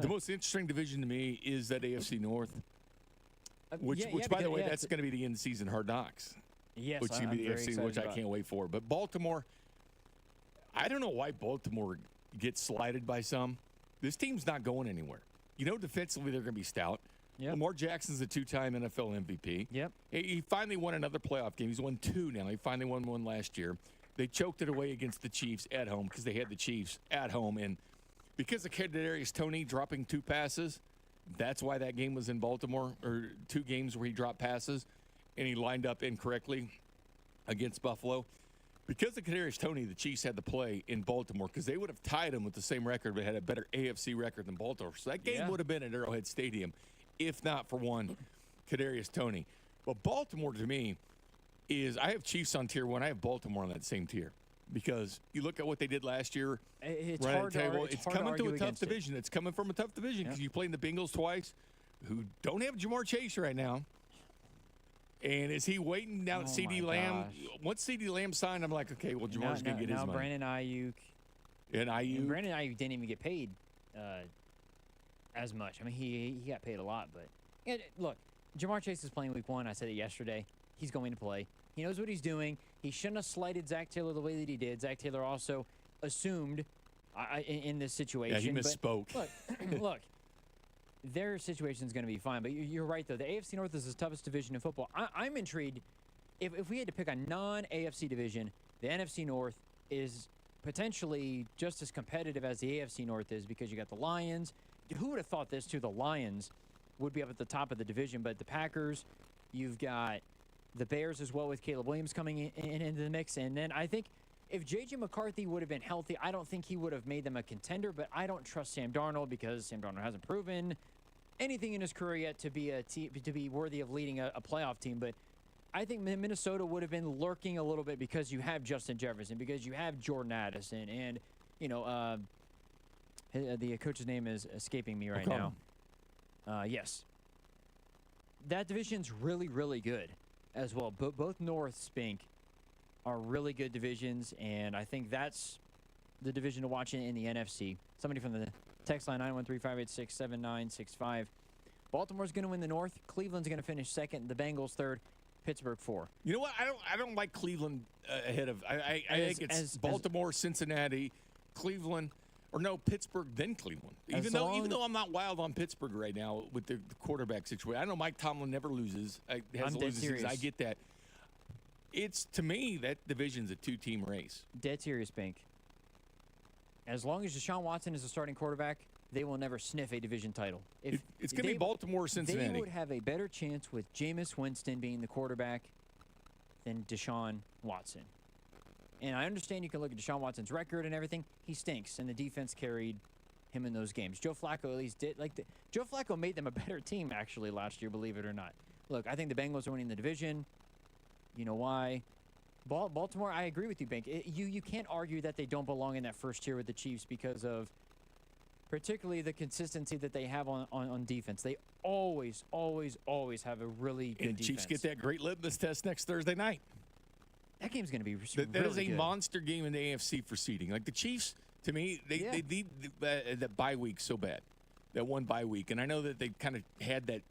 most interesting division to me is that AFC North, which by the way, that's going to be the end of season Hard Knocks. Yes, which is going to be the I'm very AFC, which excited I about. can't wait for. But Baltimore, I don't know why Baltimore gets slighted by some. This team's not going anywhere. You know, defensively they're going to be stout. Yep. Lamar Jackson's a two-time NFL MVP. Yep. He finally won another playoff game. He's won 2 now. He finally won one last year. They choked it away against the Chiefs at home because they had the Chiefs at home. And because of Kadarius Toney dropping 2 passes, that's why that game was in Baltimore, or 2 games where he dropped passes and he lined up incorrectly against Buffalo. Because of Kadarius Toney, the Chiefs had to play in Baltimore because they would have tied him with the same record but had a better AFC record than Baltimore. So that game would have been at Arrowhead Stadium if not for one Kadarius Toney. But Baltimore, to me, is I have Chiefs on tier 1. I have Baltimore on that same tier because you look at what they did last year. It's right hard at the table. It's hard coming to to argue a tough against it. division. It's coming from a tough division because you played the Bengals twice, who don't have Jamar Chase right now. And is he waiting down at CD Lamb? Once CD Lamb signed, I'm like, okay, well, Jamar's going to get his money. Brandon Ayuk. And Ayuk. Brandon Ayuk didn't even get paid as much. I mean, he got paid a lot, but look, Jamar Chase is playing week 1. I said it yesterday. He's going to play. He knows what he's doing. He shouldn't have slighted Zach Taylor the way that he did. Zach Taylor also assumed in this situation. Yeah, he misspoke. But look, their situation is going to be fine. But you're right, though. The AFC North is the toughest division in football. I'm intrigued. If we had to pick a non-AFC division, the NFC North is potentially just as competitive as the AFC North is because you got the Lions. Who would have thought this, too? The Lions would be up at the top of the division, but the Packers, you've got the Bears as well with Caleb Williams coming into the mix. And then I think if J.J. McCarthy would have been healthy, I don't think he would have made them a contender, but I don't trust Sam Darnold because Sam Darnold hasn't proven anything in his career yet to be worthy of leading a playoff team. But I think Minnesota would have been lurking a little bit because you have Justin Jefferson, because you have Jordan Addison, and, you know, the coach's name is escaping me right now. Yes. That division's really, really good as well. Both North Spink are really good divisions, and I think that's the division to watch in the NFC. Somebody from the text line 913-586-7965. Baltimore's going to win the North. Cleveland's going to finish second. The Bengals third. Pittsburgh 4. You know what? I don't like Cleveland ahead of. I think it's Baltimore, Cincinnati, Cleveland, or no, Pittsburgh, then Cleveland. Even though I'm not wild on Pittsburgh right now with the quarterback situation. I know Mike Tomlin never loses. Has I'm losing dead serious. season. I get that. It's, to me, that division's a 2-team race. Dead serious, Bink. As long as Deshaun Watson is the starting quarterback, they will never sniff a division title. It's going to be Baltimore or Cincinnati. They would have a better chance with Jameis Winston being the quarterback than Deshaun Watson. And I understand you can look at Deshaun Watson's record and everything. He stinks, and the defense carried him in those games. Joe Flacco at least did. Joe Flacco made them a better team, actually, last year, believe it or not. Look, I think the Bengals are winning the division. You know why? Baltimore, I agree with you, Bank. You can't argue that they don't belong in that first tier with the Chiefs because of particularly the consistency that they have on defense. They always have a really good And defense. Chiefs get that great litmus test next Thursday night. That game's going to be That really is a good. monster game in the AFC for seeding. Like the Chiefs, to me, they need that bye week so bad. That one bye week. And I know that they kind of had that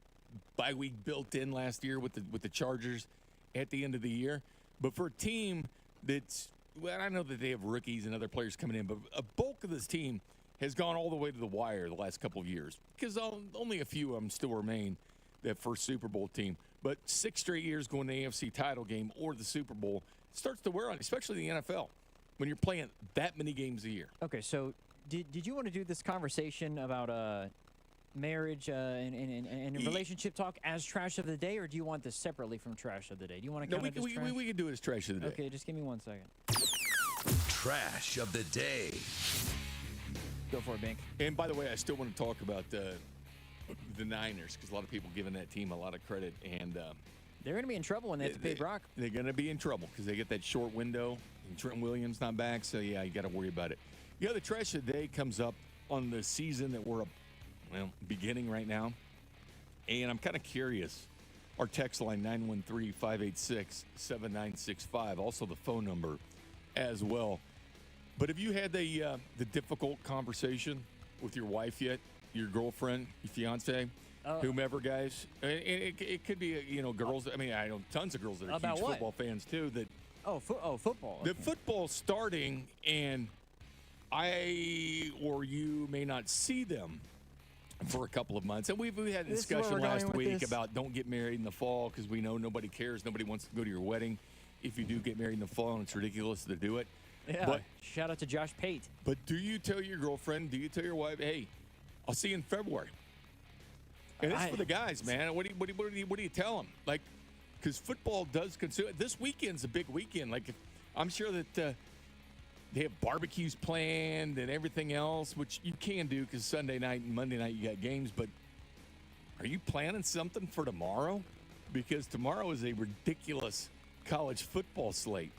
bye week built in last year with the Chargers at the end of the year. But for a team that's, well, I know that they have rookies and other players coming in, but a bulk of this team has gone all the way to the wire the last couple of years because only a few of them still remain that first Super Bowl team. But 6 straight years going to the AFC title game or the Super Bowl starts to wear on, especially the NFL, when you're playing that many games a year. Okay, so did you want to do this conversation about marriage and relationship talk as trash of the day, or do you want this separately from trash of the day? Do you want to No, count it as trash? we can do it as trash of the day. Okay, just give me 1 second. Trash of the day. Go for it, Bink. And by the way, I still want to talk about the Niners because a lot of people giving that team a lot of credit, and they're going to be in trouble when they have to pay Brock. They're going to be in trouble because they get that short window, and Trent Williams not back, so yeah, you got to worry about it. The other trash of the day comes up on the season that we're beginning right now, and I'm kind of curious. Our text line 913-586-7965, also the phone number as well. But have you had the difficult conversation with your wife yet? Your girlfriend, your fiance, whomever, guys? And it could be, girls. I mean, I know tons of girls that are huge football fans, too. Football. The football's starting, and I or you may not see them for a couple of months. And we've had a discussion last week about don't get married in the fall because we know nobody cares. Nobody wants to go to your wedding if you do get married in the fall, and it's ridiculous to do it. Yeah, but, shout out to Josh Pate. But do you tell your girlfriend, do you tell your wife, hey, I'll see you in February? And it's for the guys, man. What do you tell them? Like, because football does consume. This weekend's a big weekend. Like, I'm sure that they have barbecues planned and everything else, which you can do because Sunday night and Monday night you got games. But are you planning something for tomorrow? Because tomorrow is a ridiculous college football slate.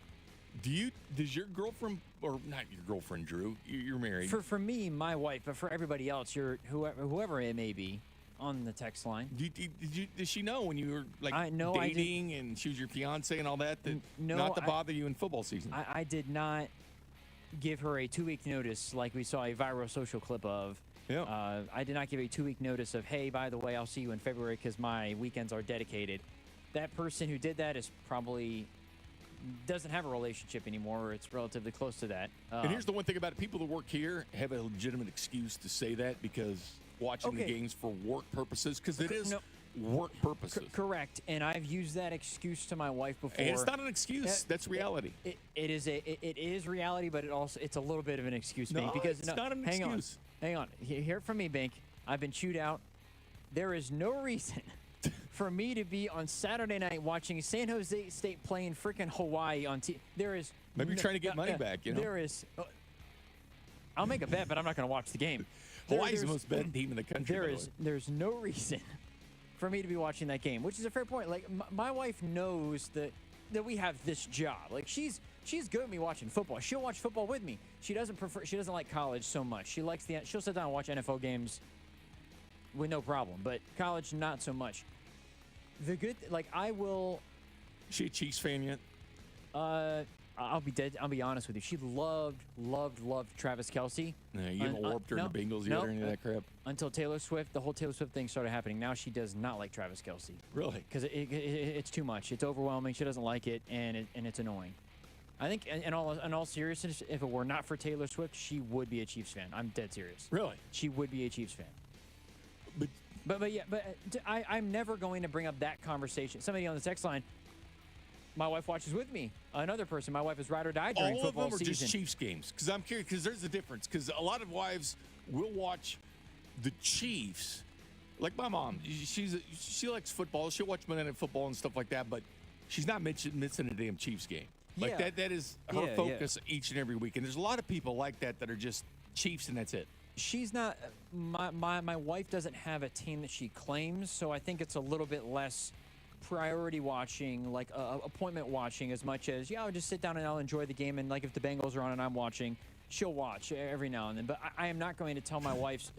Does your girlfriend, or not your girlfriend, Drew? You're married. For me, my wife, but for everybody else, whoever it may be on the text line. Does she know when you were dating and she was your fiance and all that? Not to bother you in football season. I did not give her a 2-week notice like we saw a viral social clip of. Yeah. I did not give a 2-week notice of, hey, by the way, I'll see you in February because my weekends are dedicated. That person who did that is probably doesn't have a relationship anymore, or it's relatively close to that. And here's the one thing about it. People that work here have a legitimate excuse to say that because watching the games for work purposes, because it is work purposes. Correct. And I've used that excuse to my wife before. And it's not an excuse. That's reality. It is reality, but it's a little bit of an excuse, No, Bink, because it's not an excuse. Hang on. Hear it from me, Bink. I've been chewed out. There is no reason for me to be on Saturday night watching San Jose State playing freaking Hawaii on TV. There is maybe you're trying to get money back. There is. I'll make a bet, but I'm not going to watch the game. Hawaii's the most bet team in the country. There's no reason for me to be watching that game, which is a fair point. Like my wife knows that we have this job. Like she's good at me watching football. She'll watch football with me. She doesn't like college so much. She'll sit down and watch NFL games with no problem, but college not so much. I will. Is she a Chiefs fan yet? I'll be honest with you. She loved Travis Kelce. Yeah, you haven't warped her in the Bengals yet or any of that crap? Until Taylor Swift, the whole Taylor Swift thing started happening. Now she does not like Travis Kelce. Really? Because it's too much. It's overwhelming. She doesn't like it, and it's annoying. I think, in all seriousness, if it were not for Taylor Swift, she would be a Chiefs fan. I'm dead serious. Really? She would be a Chiefs fan. But I'm never going to bring up that conversation. Somebody on the text line, my wife watches with me. Another person, my wife is ride or die during all football of them are season. just Chiefs games? Because I'm curious, because there's a difference. Because a lot of wives will watch the Chiefs. Like my mom, she likes football. She'll watch Monday Night Football and stuff like that, but she's not missing a damn Chiefs game. Like that is her focus each and every week. And there's a lot of people like that are just Chiefs and that's it. She's not. My wife doesn't have a team that she claims, so I think it's a little bit less priority watching, like appointment watching, as much as I'll just sit down and I'll enjoy the game. And like if the Bengals are on and I'm watching, she'll watch every now and then. But I am not going to tell my wife,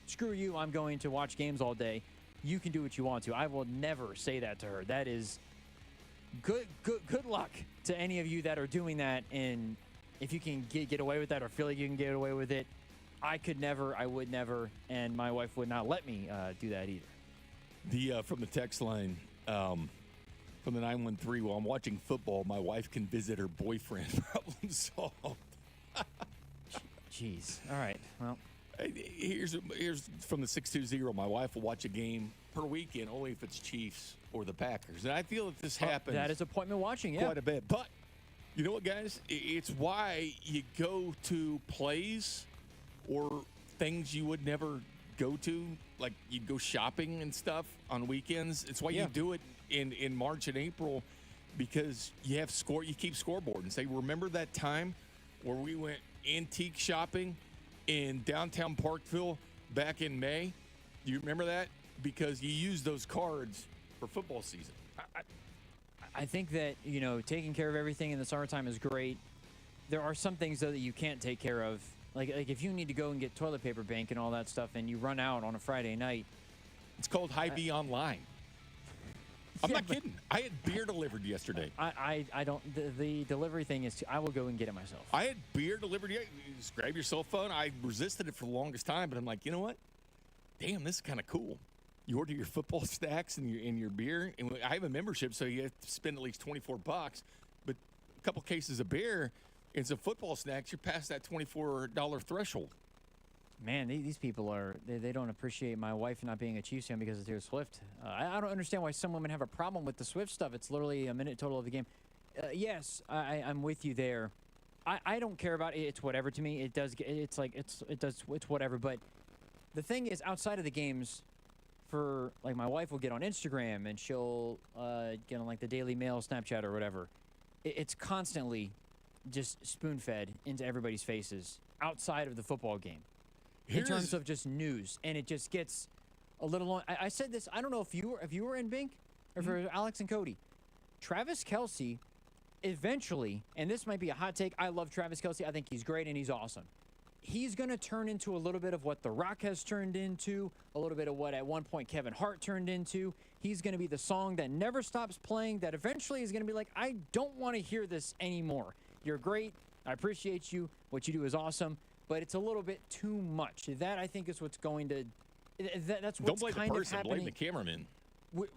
screw you, I'm going to watch games all day. You can do what you want to. I will never say that to her. That is good luck to any of you that are doing that. And if you can get away with that or feel like you can get away with it, I could never, I would never, and my wife would not let me do that either. From the text line, from the 913, while I'm watching football, my wife can visit her boyfriend. Problem solved. Jeez. All right. Well, here's from the 620. My wife will watch a game per weekend only if it's Chiefs or the Packers, and I feel that this happens. That is appointment watching, yeah, quite a bit. But you know what, guys? It's why you go to plays or things you would never go to, like you'd go shopping and stuff on weekends. It's why you do it in March and April, because you have you keep scoreboard and say, remember that time where we went antique shopping in downtown Parkville back in May? Do you remember that? Because you use those cards for football season. I think that, taking care of everything in the summertime is great. There are some things, though, that you can't take care of. Like if you need to go and get toilet paper bank and all that stuff and you run out on a Friday night. It's called Hy-Vee Online. I'm not kidding. I had beer delivered yesterday. I don't. The delivery thing is, I will go and get it myself. I had beer delivered. You just grab your cell phone. I resisted it for the longest time, but I'm like, you know what? Damn, this is kind of cool. You order your football snacks and your beer. And I have a membership, so you have to spend at least $24. But a couple cases of beer and some football snacks, you're past that $24 threshold. Man, these people they don't appreciate my wife not being a Chiefs fan because of Taylor Swift. I don't understand why some women have a problem with the Swift stuff. It's literally a minute total of the game. Yes, I'm with you there. I don't care about it. It's whatever to me. It's whatever. But the thing is, outside of the games, for like my wife will get on Instagram and she'll get on like the Daily Mail, Snapchat, or whatever. It's constantly just spoon-fed into everybody's faces outside of the football game. In terms of just news, and it just gets a little long. I said this. I don't know if you were in Bink or for Alex and Cody. Travis Kelce, eventually, and this might be a hot take. I love Travis Kelce. I think he's great and he's awesome. He's going to turn into a little bit of what The Rock has turned into, a little bit of what at one point Kevin Hart turned into. He's going to be the song that never stops playing. That eventually is going to be like, I don't want to hear this anymore. You're great. I appreciate you. What you do is awesome. But it's a little bit too much. That, I think, is what's going to that's what's don't blame kind the person, of happening. blame the cameraman.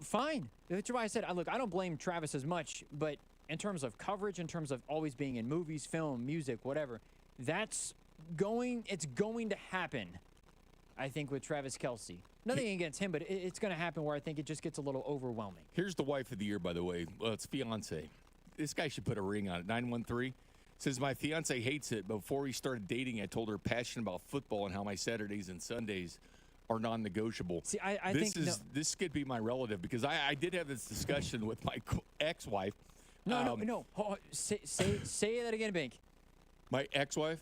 Fine. That's why I said, look, I don't blame Travis as much, but in terms of coverage, in terms of always being in movies, film, music, whatever, it's going to happen, I think, with Travis Kelce. Nothing against him, but it's going to happen where I think it just gets a little overwhelming. Here's the wife of the year, by the way. Well, it's fiance. This guy should put a ring on it. 913. Says, my fiance hates it. Before we started dating, I told her passionate about football and how my Saturdays and Sundays are non-negotiable. See, I think this could be my relative, because I did have this discussion with my ex-wife. No. Say that again, Bink. My ex-wife?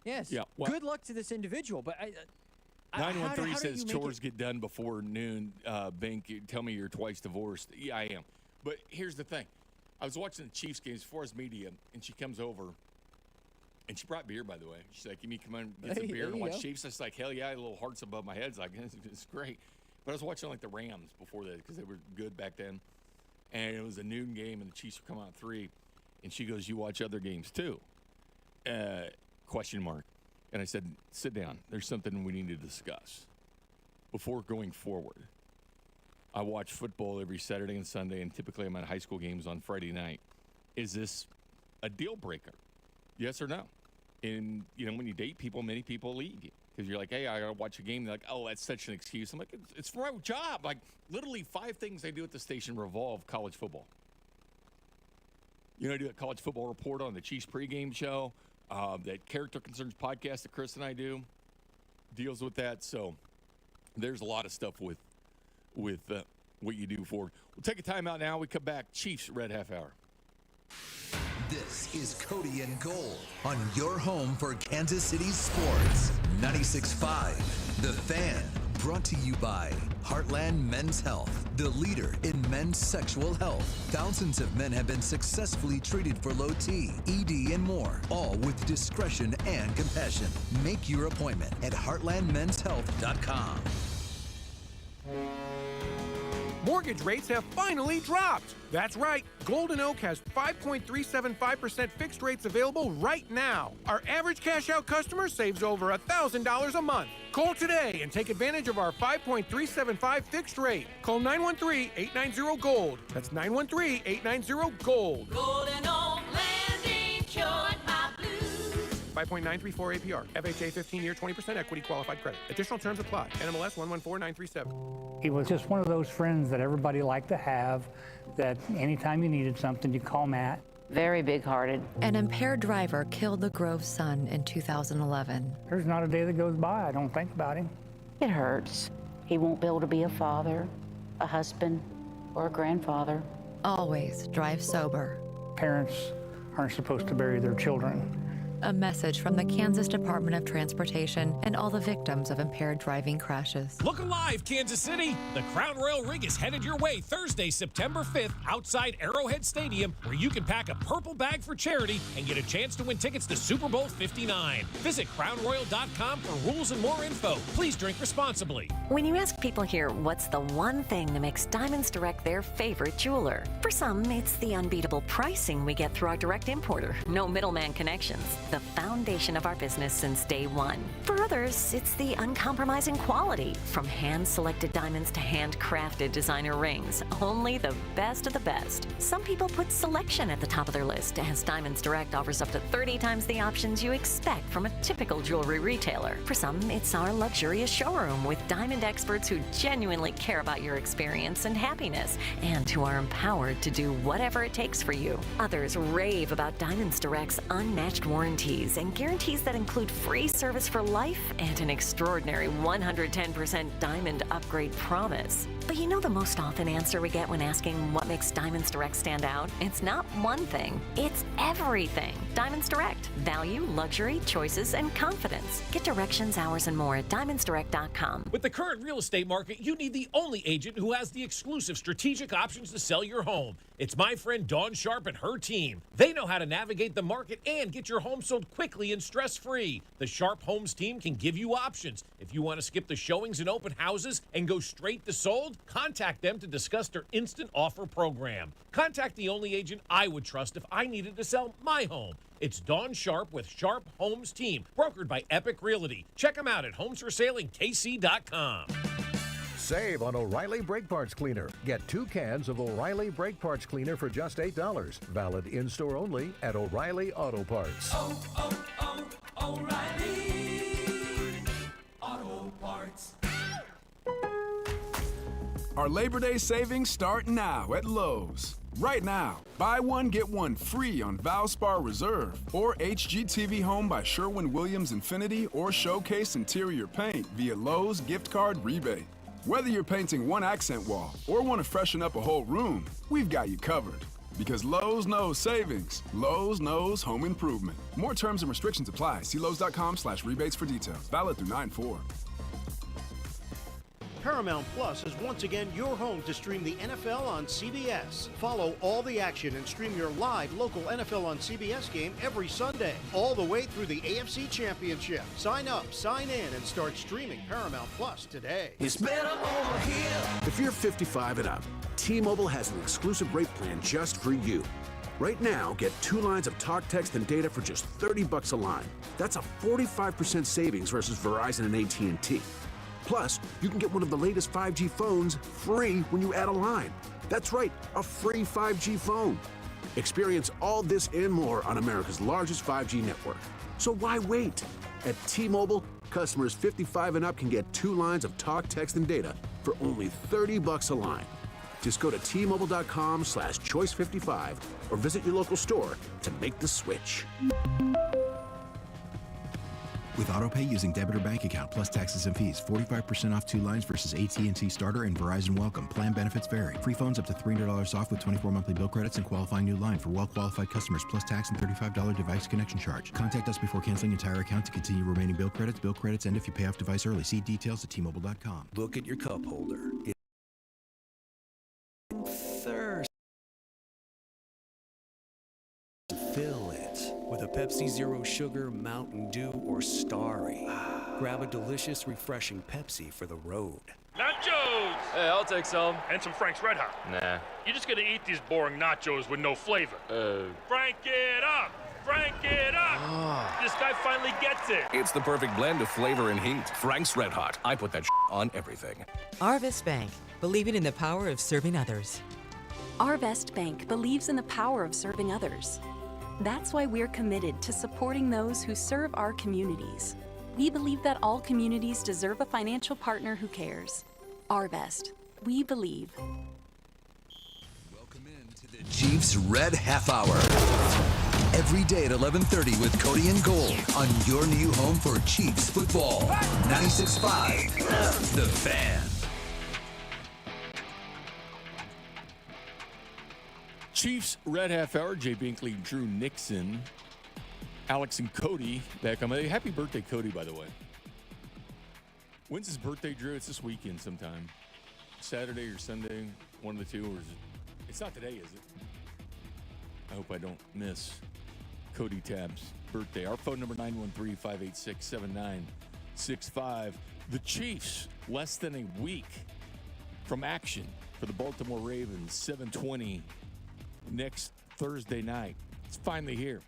Yes. Yeah. Well, good luck to this individual, but 913 says chores get done before noon. Bink, tell me you're twice divorced. Yeah, I am. But here's the thing. I was watching the Chiefs games before his media, and she comes over, and she brought beer, by the way. She's like, "Can you come on, get some beer and watch Chiefs?" I was like, "Hell yeah!" Little hearts above my head. It's like, it's great. But I was watching like the Rams before that because they were good back then, and it was a noon game, and the Chiefs were coming out at 3, and she goes, "You watch other games too?" Question mark. And I said, "Sit down. There's something we need to discuss before going forward." I watch football every Saturday and Sunday, and typically I'm at high school games on Friday night. Is this a deal breaker? Yes or no? And, when you date people, many people leave you because you're like, hey, I got to watch a game. They're like, oh, that's such an excuse. I'm like, it's for my job. Like, literally 5 things I do at the station revolve college football. I do a college football report on the Chiefs pregame show. That Character Concerns podcast that Chris and I do deals with that. So there's a lot of stuff with what you do for. We'll take a time out now. We come back. Chiefs Red Half Hour. This is Cody and Gold on your home for Kansas City sports. 96.5, The Fan, Brought to you by Heartland Men's Health, the leader in men's sexual health. Thousands of men have been successfully treated for low T, ED, and more, all with discretion and compassion. Make your appointment at heartlandmenshealth.com. Mortgage rates have finally dropped. That's right. Golden Oak has 5.375% fixed rates available right now. Our average cash out customer saves over $1,000 a month. Call today and take advantage of our 5.375 fixed rate. Call 913-890-GOLD. That's 913-890-GOLD. Golden Oak Landing cured my blues. 5.934 APR. FHA 15-year 20% equity qualified credit. Additional terms apply. NMLS 114937. He was just one of those friends that everybody liked to have, that anytime you needed something, you call Matt. Very big-hearted. An impaired driver killed the Grove son in 2011. There's not a day that goes by I don't think about him. It hurts. He won't be able to be a father, a husband, or a grandfather. Always drive sober. Parents aren't supposed to bury their children. A message from the Kansas Department of Transportation and all the victims of impaired driving crashes. Look alive, Kansas City! The Crown Royal Rig is headed your way Thursday, September 5th, outside Arrowhead Stadium, where you can pack a purple bag for charity and get a chance to win tickets to Super Bowl 59. Visit crownroyal.com for rules and more info. Please drink responsibly. When you ask people here what's the one thing that makes Diamonds Direct their favorite jeweler, for some, it's the unbeatable pricing we get through our direct importer. No middleman connections. The foundation of our business since day one. For others, it's the uncompromising quality. From hand-selected diamonds to handcrafted designer rings, only the best of the best. Some people put selection at the top of their list, as Diamonds Direct offers up to 30 times the options you expect from a typical jewelry retailer. For some, it's our luxurious showroom with diamond experts who genuinely care about your experience and happiness, and who are empowered to do whatever it takes for you. Others rave about Diamonds Direct's unmatched warranties and guarantees that include free service for life and an extraordinary 110% diamond upgrade promise. But you know the most often answer we get when asking what makes Diamonds Direct stand out? It's not one thing, it's everything. Diamonds Direct. Value, luxury, choices, and confidence. Get directions, hours, and more at diamondsdirect.com. With the current real estate market, you need the only agent who has the exclusive strategic options to sell your home. It's my friend Dawn Sharp and her team. They know how to navigate the market and get your home sold quickly and stress-free. The Sharp Homes team can give you options. If you want to skip the showings and open houses and go straight to sold, contact them to discuss their instant offer program. Contact the only agent I would trust if I needed to sell my home. It's Dawn Sharp with Sharp Homes Team, brokered by Epic Realty. Check them out at homesforsaleInKC.com. Save on O'Reilly Brake Parts Cleaner. Get 2 cans of O'Reilly Brake Parts Cleaner for just $8. Valid in-store only at O'Reilly Auto Parts. O'Reilly Auto Parts. Our Labor Day savings start now at Lowe's. Right now, buy one, get one free on Valspar Reserve or HGTV Home by Sherwin-Williams Infinity or Showcase Interior Paint via Lowe's gift card rebate. Whether you're painting one accent wall or want to freshen up a whole room, we've got you covered. Because Lowe's knows savings. Lowe's knows home improvement. More terms and restrictions apply. See Lowe's.com/rebates for details. Valid through 9/4. Paramount Plus is once again your home to stream the NFL on CBS. Follow all the action and stream your live local NFL on CBS game every Sunday, all the way through the AFC Championship. Sign up, sign in, and start streaming Paramount Plus today. It's better over here. If you're 55 and up, T-Mobile has an exclusive rate plan just for you. Right now, get 2 lines of talk, text, and data for just $30 a line. That's a 45% savings versus Verizon and AT&T. Plus, you can get one of the latest 5G phones free when you add a line. That's right, a free 5G phone. Experience all this and more on America's largest 5G network. So why wait? At T-Mobile, customers 55 and up can get 2 lines of talk, text, and data for only $30 a line. Just go to T-Mobile.com/choice55 or visit your local store to make the switch. With AutoPay using debit or bank account plus taxes and fees. 45% off 2 lines versus AT&T Starter and Verizon Welcome. Plan benefits vary. Free phones up to $300 off with 24 monthly bill credits and qualifying new line for well-qualified customers plus tax and $35 device connection charge. Contact us before canceling entire account to continue remaining bill credits. Bill credits end if you pay off device early. See details at T-Mobile.com. Look at your cup holder. Thirst. Fill it with a Pepsi Zero Sugar, Mountain Dew, or Starry. Grab a delicious, refreshing Pepsi for the road. Nachos! Hey, I'll take some. And some Frank's Red Hot. Nah. You're just gonna eat these boring nachos with no flavor. Frank it up! Frank it up! This guy finally gets it. It's the perfect blend of flavor and heat. Frank's Red Hot. I put that on everything. Arvest Bank, believing in the power of serving others. Arvest Bank believes in the power of serving others. That's why we're committed to supporting those who serve our communities. We believe that all communities deserve a financial partner who cares. Arvest. We believe. Welcome into the Chiefs Red Half Hour. Every day at 11:30 with Cody and Gold on your new home for Chiefs football. 96.5 The Fan. Chiefs Red Half Hour. Jay Binkley, Drew Nixon, Alex and Cody back on. Happy birthday, Cody, by the way. When's his birthday, Drew? It's this weekend sometime. Saturday or Sunday, one of the two. Or is it? It's not today, is it? I hope I don't miss Cody Tabb's birthday. Our phone number 913-586-7965. The Chiefs, less than a week from action for the Baltimore Ravens, 7:20 next Thursday night. It's finally here.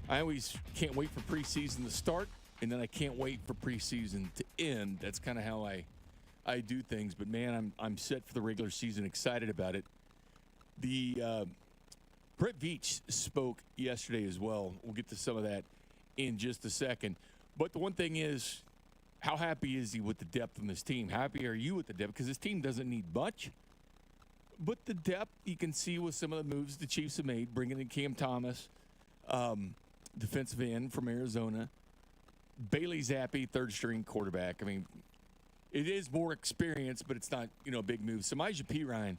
I always can't wait for preseason to start, and then I can't wait for preseason to end. That's kind of how I do things. But man, I'm set for the regular season. Excited about it. The Brett Veach spoke yesterday as well. We'll get to some of that in just a second. But the one thing is, how happy is he with the depth on this team? Happy are you with the depth? Because this team doesn't need much. But the depth, you can see with some of the moves the Chiefs have made, bringing in Cam Thomas, defensive end from Arizona, Bailey Zappi, third-string quarterback. I mean, it is more experience, but it's not, a big move. Samaje Perine,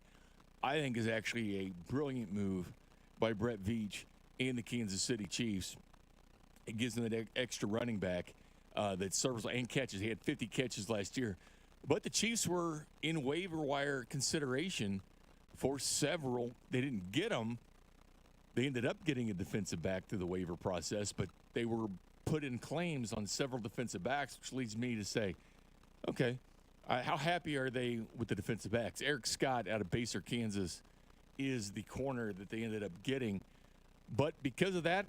I think, is actually a brilliant move by Brett Veach and the Kansas City Chiefs. It gives them that extra running back that serves and catches. He had 50 catches last year. But the Chiefs were in waiver wire consideration for several. They didn't get them. They ended up getting a defensive back through the waiver process, but they were put in claims on several defensive backs, which leads me to say, okay, how happy are they with the defensive backs? Eric Scott out of Baser, Kansas, is the corner that they ended up getting. But because of that,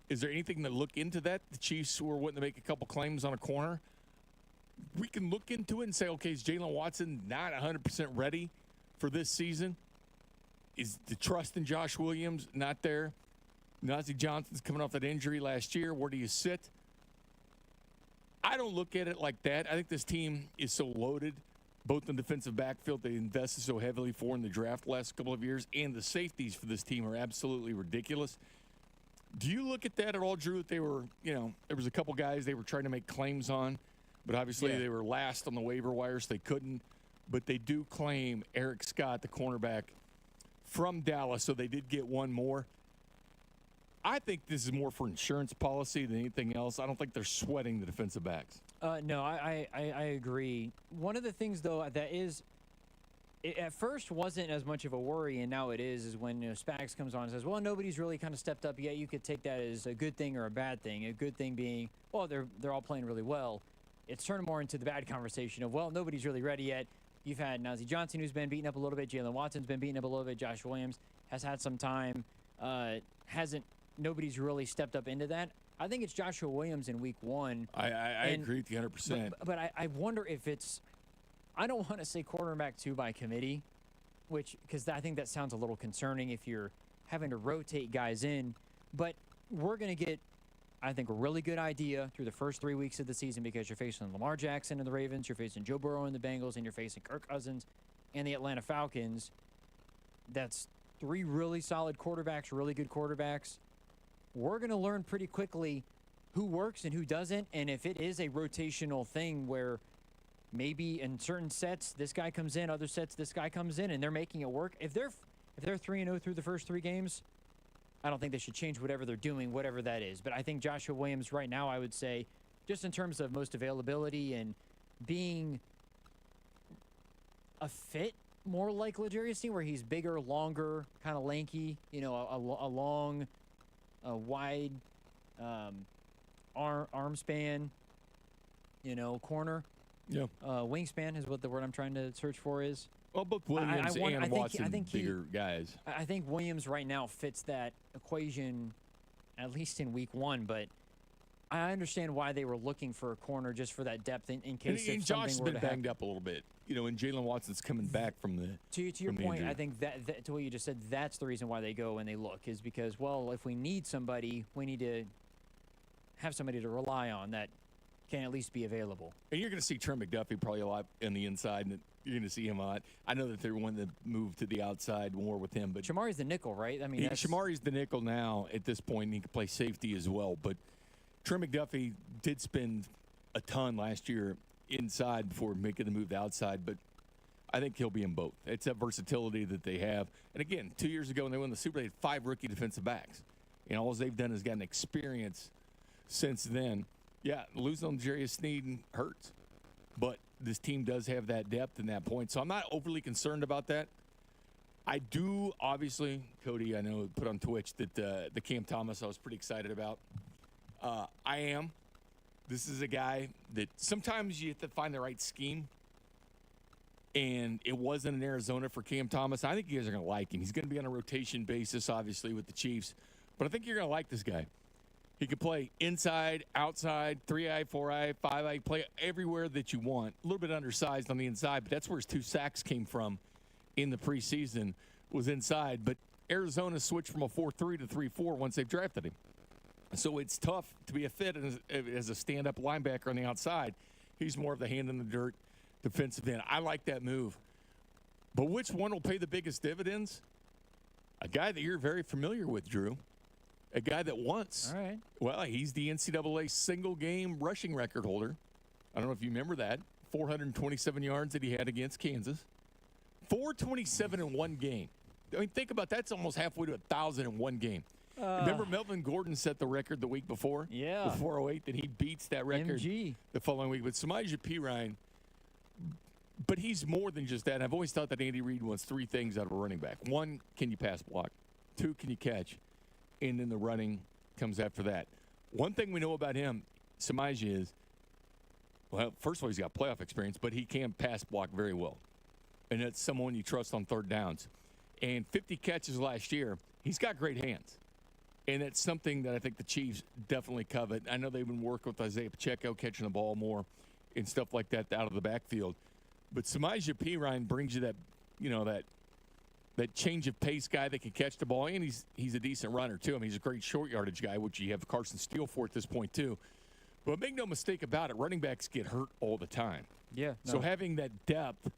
is there anything to look into that? The Chiefs were wanting to make a couple claims on a corner. We can look into it and say, okay, is Jalen Watson not 100% ready for this season? Is the trust in Josh Williams not there? Najee Johnson's coming off that injury last year. Where do you sit? I don't look at it like that. I think this team is so loaded, both in the defensive backfield they invested so heavily for in the draft the last couple of years, and the safeties for this team are absolutely ridiculous. Do you look at that at all, Drew, that they were, there was a couple guys they were trying to make claims on, but obviously they were last on the waiver wire, so they couldn't. But they do claim Eric Scott, the cornerback from Dallas, so they did get one more. I think this is more for insurance policy than anything else. I don't think they're sweating the defensive backs. No, I agree. One of the things, though, that is it at first wasn't as much of a worry, and now it is when Spags comes on and says, well, nobody's really kind of stepped up yet. You could take that as a good thing or a bad thing. A good thing being, well, they're all playing really well. It's turned more into the bad conversation of, well, nobody's really ready yet. You've had Najee Johnson, who's been beaten up a little bit. Jalen Watson's been beaten up a little bit. Josh Williams has had some time. Nobody's really stepped up into that. I think it's Joshua Williams in week one. I agree with you 100%. But I wonder if it's, I don't want to say quarterback 2 by committee, because I think that sounds a little concerning if you're having to rotate guys in. But we're going to get, I think, a really good idea through the first 3 weeks of the season, because you're facing Lamar Jackson and the Ravens, you're facing Joe Burrow and the Bengals, and you're facing Kirk Cousins and the Atlanta Falcons. That's 3 really solid quarterbacks, really good quarterbacks. We're going to learn pretty quickly who works and who doesn't, and if it is a rotational thing where maybe in certain sets this guy comes in, other sets this guy comes in, and they're making it work. If they're 3-0 through the first 3 games, I don't think they should change whatever they're doing, whatever that is. But I think Joshua Williams right now, I would say, just in terms of most availability and being a fit more like L'Jarius Sneed, where he's bigger, longer, kind of lanky, you know, a long, wide arm span, you know, corner. Yeah. Wingspan is what the word I'm trying to search for is. Well, both Williams and Watson, bigger guys. I think Williams right now fits that equation, at least in week 1, but I understand why they were looking for a corner just for that depth in case and if Josh has something were been to banged happen. up a little bit, you know, and Jalen Watson's coming back from the To your from the point, injury. I think that to what you just said, that's the reason why they go and they look, is because, well, if we need somebody, we need to have somebody to rely on that can at least be available. And you're going to see Trent McDuffie probably a lot in the inside, and you're going to see him a lot. I know that they're wanting to move to the outside more with him, but Shamari's the nickel, right? I mean, Shamari's the nickel now at this point, and he can play safety as well. But Trent McDuffie did spend a ton last year inside before making the move to outside, but I think he'll be in both. It's that versatility that they have. And again, 2 years ago when they won the Super Bowl, they had 5 rookie defensive backs. And all they've done is gotten experience since then. Yeah, losing on L'Jarius Sneed hurts. But this team does have that depth and that point. So I'm not overly concerned about that. I do, obviously, Cody, I know, put on Twitch that the Cam Thomas I was pretty excited about. I am. This is a guy that sometimes you have to find the right scheme. And it wasn't in Arizona for Cam Thomas. I think you guys are going to like him. He's going to be on a rotation basis, obviously, with the Chiefs. But I think you're going to like this guy. He can play inside, outside, 3-eye, 4-eye, 5-eye, play everywhere that you want. A little bit undersized on the inside, but that's where his 2 sacks came from in the preseason, was inside. But Arizona switched from a 4-3 to 3-4 once they've drafted him. So it's tough to be a fit as a stand-up linebacker on the outside. He's more of the hand-in-the-dirt defensive end. I like that move. But which one will pay the biggest dividends? A guy that you're very familiar with, Drew. A guy that once, all right. Well, he's the NCAA single-game rushing record holder. I don't know if you remember that. 427 yards that he had against Kansas. 427 in one game. I mean, think about that. That's almost halfway to 1,000 in one game. Remember Melvin Gordon set the record the week before? Yeah. With 408, then he beats that record MG. the following week. But Samaje Perine, but he's more than just that. I've always thought that Andy Reid wants 3 things out of a running back. 1, can you pass block? 2, can you catch? And then the running comes after that. One thing we know about him, Samaje, is, well, first of all, he's got playoff experience, but he can pass block very well. And that's someone you trust on third downs. And 50 catches last year, he's got great hands. And that's something that I think the Chiefs definitely covet. I know they've been working with Isaiah Pacheco, catching the ball more and stuff like that out of the backfield. But Samaje Perine brings you that, you know, that change of pace guy that can catch the ball, and he's a decent runner too. I mean, he's a great short yardage guy, which you have Carson Steele for at this point too. But make no mistake about it, running backs get hurt all the time. Yeah. So having that depth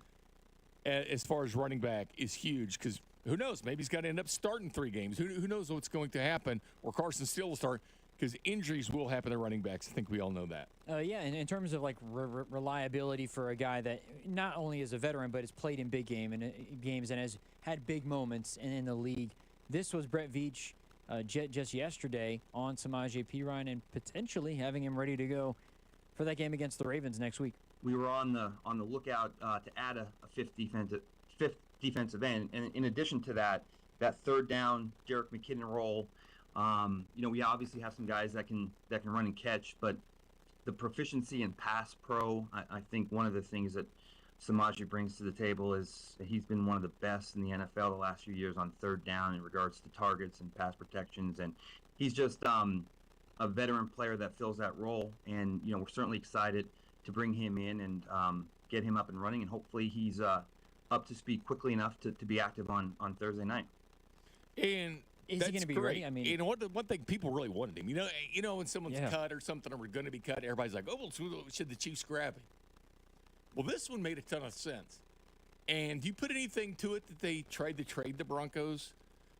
as far as running back is huge, because who knows? Maybe he's got to end up starting 3 games. Who knows what's going to happen? Or Carson Steele will start, because injuries will happen to running backs. I think we all know that. Yeah, and in terms of like reliability for a guy that not only is a veteran but has played in big games and has had big moments in the league, this was Brett Veach just yesterday on Samaje Perine and potentially having him ready to go for that game against the Ravens next week. We were on the lookout to add a fifth defensive end, and in addition to that third down Derek McKinnon role. We obviously have some guys that can run and catch, but the proficiency in pass pro, I think one of the things that Samaje brings to the table is he's been one of the best in the NFL the last few years on third down in regards to targets and pass protections, and he's just a veteran player that fills that role, and we're certainly excited to bring him in and get him up and running, and hopefully he's up to speed quickly enough to be active on Thursday night. And is he going to be ready? I mean, one thing people really wanted him. When someone's cut or something, or we're going to be cut, everybody's like, "Oh, well, should the Chiefs grab him?" Well, this one made a ton of sense. And do you put anything to it that they tried to trade the Broncos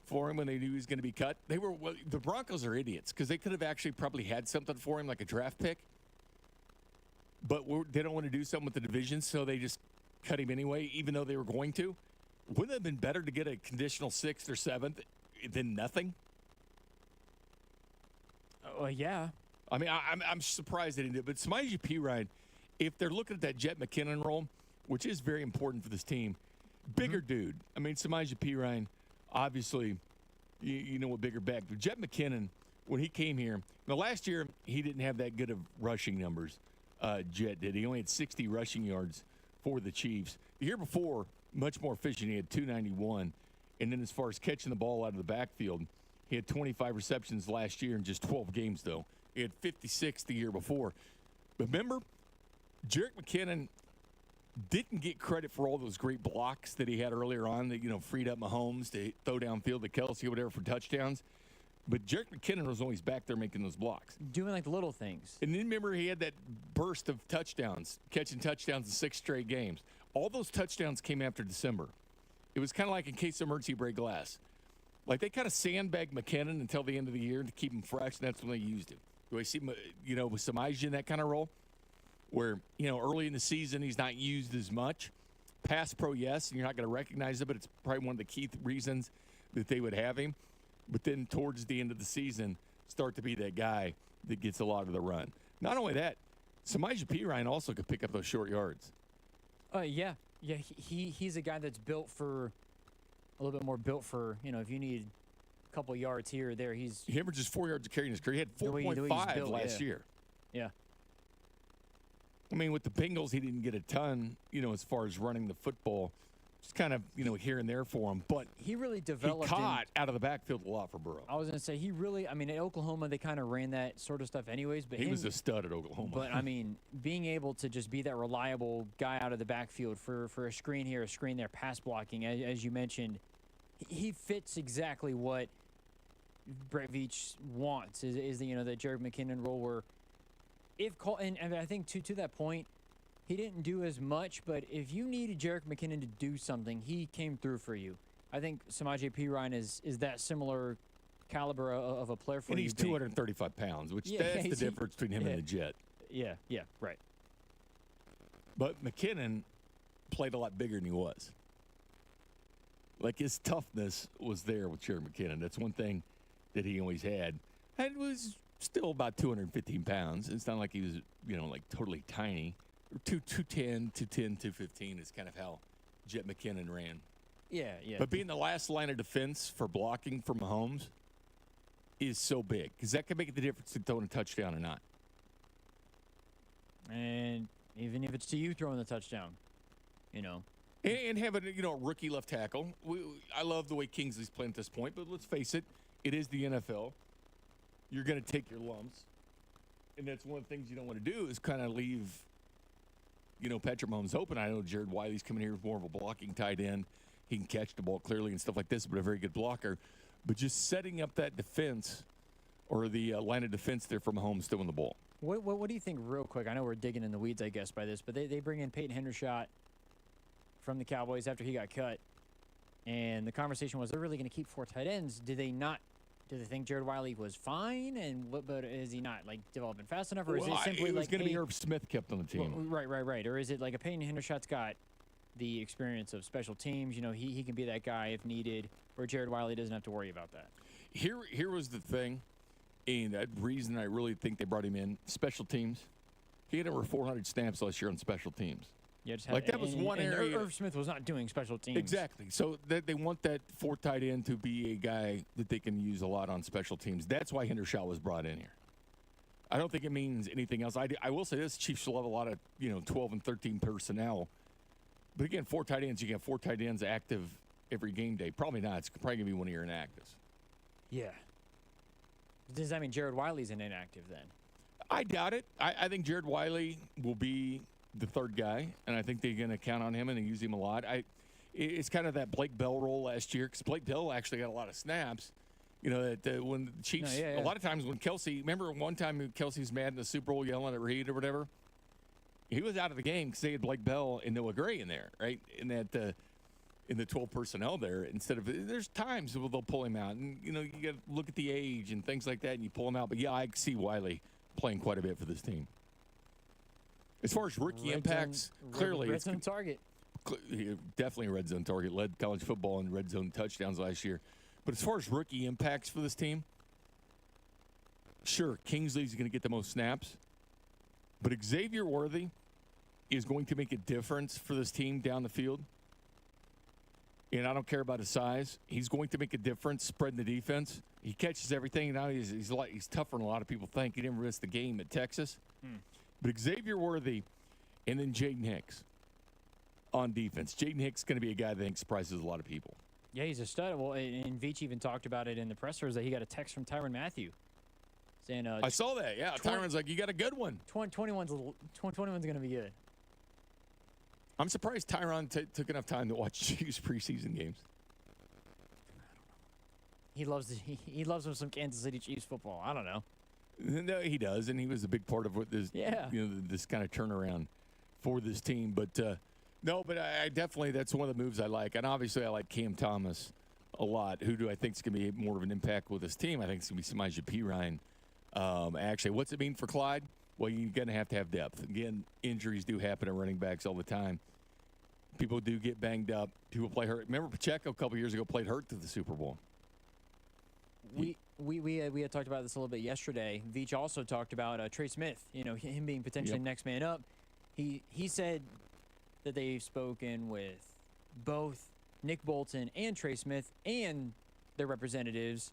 for him when they knew he was going to be cut. The Broncos are idiots because they could have actually probably had something for him, like a draft pick. But they don't want to do something with the division, so they just cut him anyway, even though they were going to. Wouldn't it have been better to get a conditional 6th or 7th than nothing? Yeah. I mean, I'm surprised they didn't do it. But Samaje Perine, if they're looking at that Jet McKinnon role, which is very important for this team, bigger dude. I mean, Samaje Perine, obviously, you know what bigger back. But Jet McKinnon, when he came here, now last year he didn't have that good of rushing numbers. Jet did. He only had 60 rushing yards for the Chiefs. The year before, much more efficient. He had 291. And then as far as catching the ball out of the backfield, he had 25 receptions last year in just 12 games, though. He had 56 the year before. But remember, Jerick McKinnon didn't get credit for all those great blocks that he had earlier on that, freed up Mahomes to throw downfield to Kelsey or whatever for touchdowns. But Jerick McKinnon was always back there making those blocks. Doing like the little things. And then remember he had that burst of touchdowns, catching touchdowns in 6 straight games. All those touchdowns came after December. It was kind of like in case of emergency break glass. Like they kind of sandbagged McKinnon until the end of the year to keep him fresh, and that's when they used him. Do I see, with Samaje in that kind of role? Where, early in the season he's not used as much. Pass pro, yes, and you're not going to recognize it, but it's probably one of the key reasons that they would have him. But then towards the end of the season, start to be that guy that gets a lot of the run. Not only that, Samaje Perine also could pick up those short yards. Yeah. He's a guy that's built for a little bit more built for, if you need a couple yards here or there, he averages 4 yards a carry in his career. He had 4.5 last year. Yeah. I mean, with the Bengals, he didn't get a ton, as far as running the football. Just kind of, here and there for him. But he really developed. He caught out of the backfield a lot for Burrow. I was going to say, at Oklahoma, they kind of ran that sort of stuff anyways. But he was a stud at Oklahoma. But, being able to just be that reliable guy out of the backfield for a screen here, a screen there, pass blocking, as you mentioned, he fits exactly what Brett Veach wants, is the Jerick McKinnon role where and I think to that point, he didn't do as much, but if you needed Jerick McKinnon to do something, he came through for you. I think Samaje Perine is that similar caliber of a player for you. And he's 235 pounds, which that's the difference between him and the Jet. Yeah, right. But McKinnon played a lot bigger than he was. Like his toughness was there with Jerick McKinnon. That's one thing that he always had. And was still about 215 pounds. It's not like he was, like totally tiny. 210, 215 is kind of how Jet McKinnon ran. Yeah. But being the last line of defense for blocking for Mahomes is so big because that can make the difference in throwing a touchdown or not. And even if it's to you throwing the touchdown, And having, a rookie left tackle. I love the way Kingsley's playing at this point, but let's face it, it is the NFL. You're going to take your lumps. And that's one of the things you don't want to do is kind of leave, Patrick Mahomes open. I know Jared Wiley's coming here with more of a blocking tight end. He can catch the ball clearly and stuff like this, but a very good blocker. But just setting up that defense or the line of defense there for Mahomes throwing the ball. What do you think real quick? I know we're digging in the weeds, I guess, by this, but they bring in Peyton Hendershot from the Cowboys after he got cut. And the conversation was, they're really going to keep 4 tight ends. Do they think Jared Wiley was fine? But is he not developing fast enough, or is it simply it was going to be Irv Smith kept on the team? Well, right. Or is it like a Peyton Hendershot's got the experience of special teams? He can be that guy if needed, or Jared Wiley doesn't have to worry about that. Here was the thing, and the reason I really think they brought him in: special teams. He had over 400 snaps last year on special teams. Yeah, that was one area. Irv Smith was not doing special teams. Exactly. So they want that 4th tight end to be a guy that they can use a lot on special teams. That's why Hendershot was brought in here. I don't think it means anything else. I will say this: Chiefs will have a lot of 12 and 13 personnel. But again, 4 tight ends. You can have 4 tight ends active every game day. Probably not. It's probably going to be one of your inactives. Yeah. Does that mean Jared Wiley's an inactive then? I doubt it. I think Jared Wiley will be the 3rd guy, and I think they're going to count on him and use him a lot. It's kind of that Blake Bell role last year because Blake Bell actually got a lot of snaps. When the Chiefs, a lot of times when Kelsey, remember one time Kelsey's mad in the Super Bowl yelling at Reed or whatever? He was out of the game because they had Blake Bell and Noah Gray in there, right? And that in the 12 personnel there instead of there's times where they'll pull him out, and you got to look at the age and things like that, and you pull him out. But yeah, I see Wiley playing quite a bit for this team. As far as rookie impacts, clearly red zone target. Definitely a red zone target. Led college football in red zone touchdowns last year. But as far as rookie impacts for this team, sure, Kingsley's going to get the most snaps. But Xavier Worthy is going to make a difference for this team down the field. And I don't care about his size. He's going to make a difference spreading the defense. He catches everything. Now he's tougher than a lot of people think. He didn't miss the game at Texas. But Xavier Worthy and then Jaden Hicks on defense. Jaden Hicks is going to be a guy that I think surprises a lot of people. Yeah, he's a stud. Well, and Veach even talked about it in the pressers that he got a text from Tyrann Mathieu saying, I saw that. Yeah, Tyrann's like, you got a good one. 21's going to be good. I'm surprised Tyrann took enough time to watch Chiefs preseason games. He loves him some Kansas City Chiefs football. I don't know. No, he does, and he was a big part of what this, this kind of turnaround for this team. But no, but I definitely, that's one of the moves I like. And obviously, I like Cam Thomas a lot. Who do I think is going to be more of an impact with this team? I think it's going to be Samaje Perine. Actually, what's it mean for Clyde? Well, you're going to have depth. Again, injuries do happen to running backs all the time. People do get banged up. People play hurt. Remember Pacheco a couple years ago played hurt to the Super Bowl. We had talked about this a little bit yesterday. Veach also talked about Trey Smith, him being potentially next man up. He said that they've spoken with both Nick Bolton and Trey Smith and their representatives.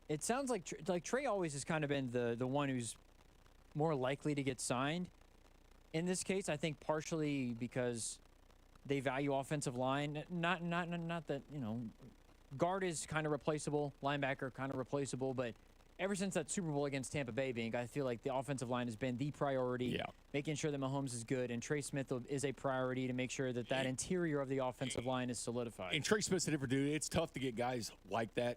It sounds like Trey always has kind of been the one who's more likely to get signed. In this case, I think partially because they value offensive line. Not that, guard is kind of replaceable, linebacker kind of replaceable, but ever since that Super Bowl against Tampa Bay I feel like the offensive line has been the priority, making sure that Mahomes is good, and Trey Smith is a priority to make sure that interior of the offensive line is solidified. And Trey Smith's a different dude. It's tough to get guys like that.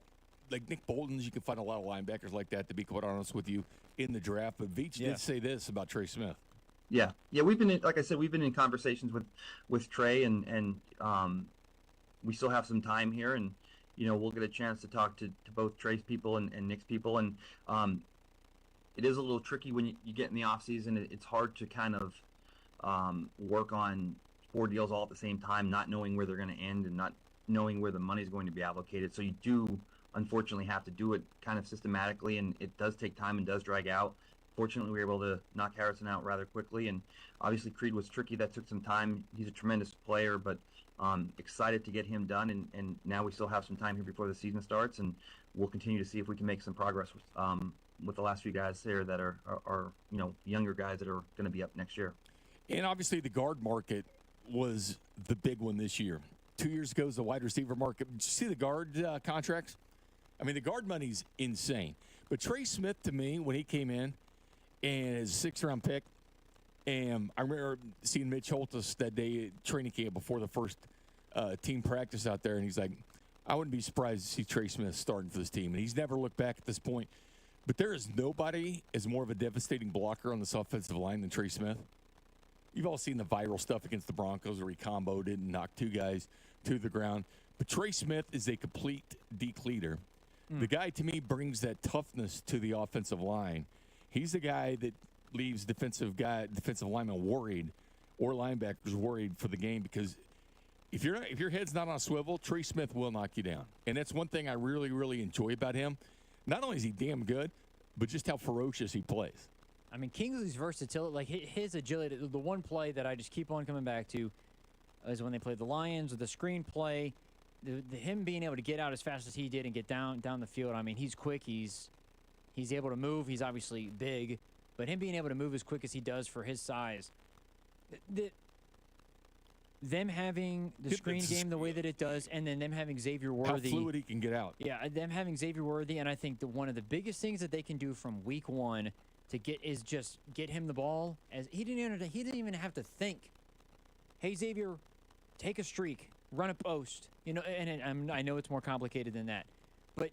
Like Nick Bolton's, you can find a lot of linebackers like that, to be quite honest with you, in the draft. But Veach did say this about Trey Smith. Yeah. We've been like I said, we've been in conversations with Trey, and we still have some time here, and we'll get a chance to talk to both Trey's people and Nick's people, and it is a little tricky when you get in the off season. It's hard to kind of work on 4 deals all at the same time, not knowing where they're going to end and not knowing where the money is going to be allocated. So you do unfortunately have to do it kind of systematically, and it does take time and does drag out. Fortunately, we were able to knock Harrison out rather quickly, and obviously Creed was tricky. That took some time. He's a tremendous player, but excited to get him done, and now we still have some time here before the season starts, and we'll continue to see if we can make some progress with the last few guys there that are younger guys that are going to be up next year. And obviously the guard market was the big one this year. 2 years ago was the wide receiver market. Did you see the guard contracts? I mean, the guard money's insane. But Trey Smith, to me, when he came in, and his 6th-round pick, and I remember seeing Mitch Holtis that day at training camp before the first team practice out there, and he's like, I wouldn't be surprised to see Trey Smith starting for this team. And he's never looked back at this point. But there is nobody as more of a devastating blocker on this offensive line than Trey Smith. You've all seen the viral stuff against the Broncos where he comboed it and knocked 2 guys to the ground. But Trey Smith is a complete deke leader. The guy, to me, brings that toughness to the offensive line. He's the guy that leaves defensive linemen worried, or linebackers worried for the game, because if your head's not on a swivel, Trey Smith will knock you down. And that's one thing I really, really enjoy about him. Not only is he damn good, but just how ferocious he plays. I mean, Kingsley's versatility, like his agility, the one play that I just keep on coming back to is when they played the Lions with the screen play. Him being able to get out as fast as he did and get down the field. I mean, he's quick. He's able to move. He's obviously big, but him being able to move as quick as he does for his size. Them having the screen game the way that it does, and then them having Xavier Worthy. How fluid he can get out. Yeah, them having Xavier Worthy, and I think one of the biggest things that they can do from week 1 to get him the ball. As he didn't even have to think. Hey Xavier, take a streak, run a post. And I know it's more complicated than that, but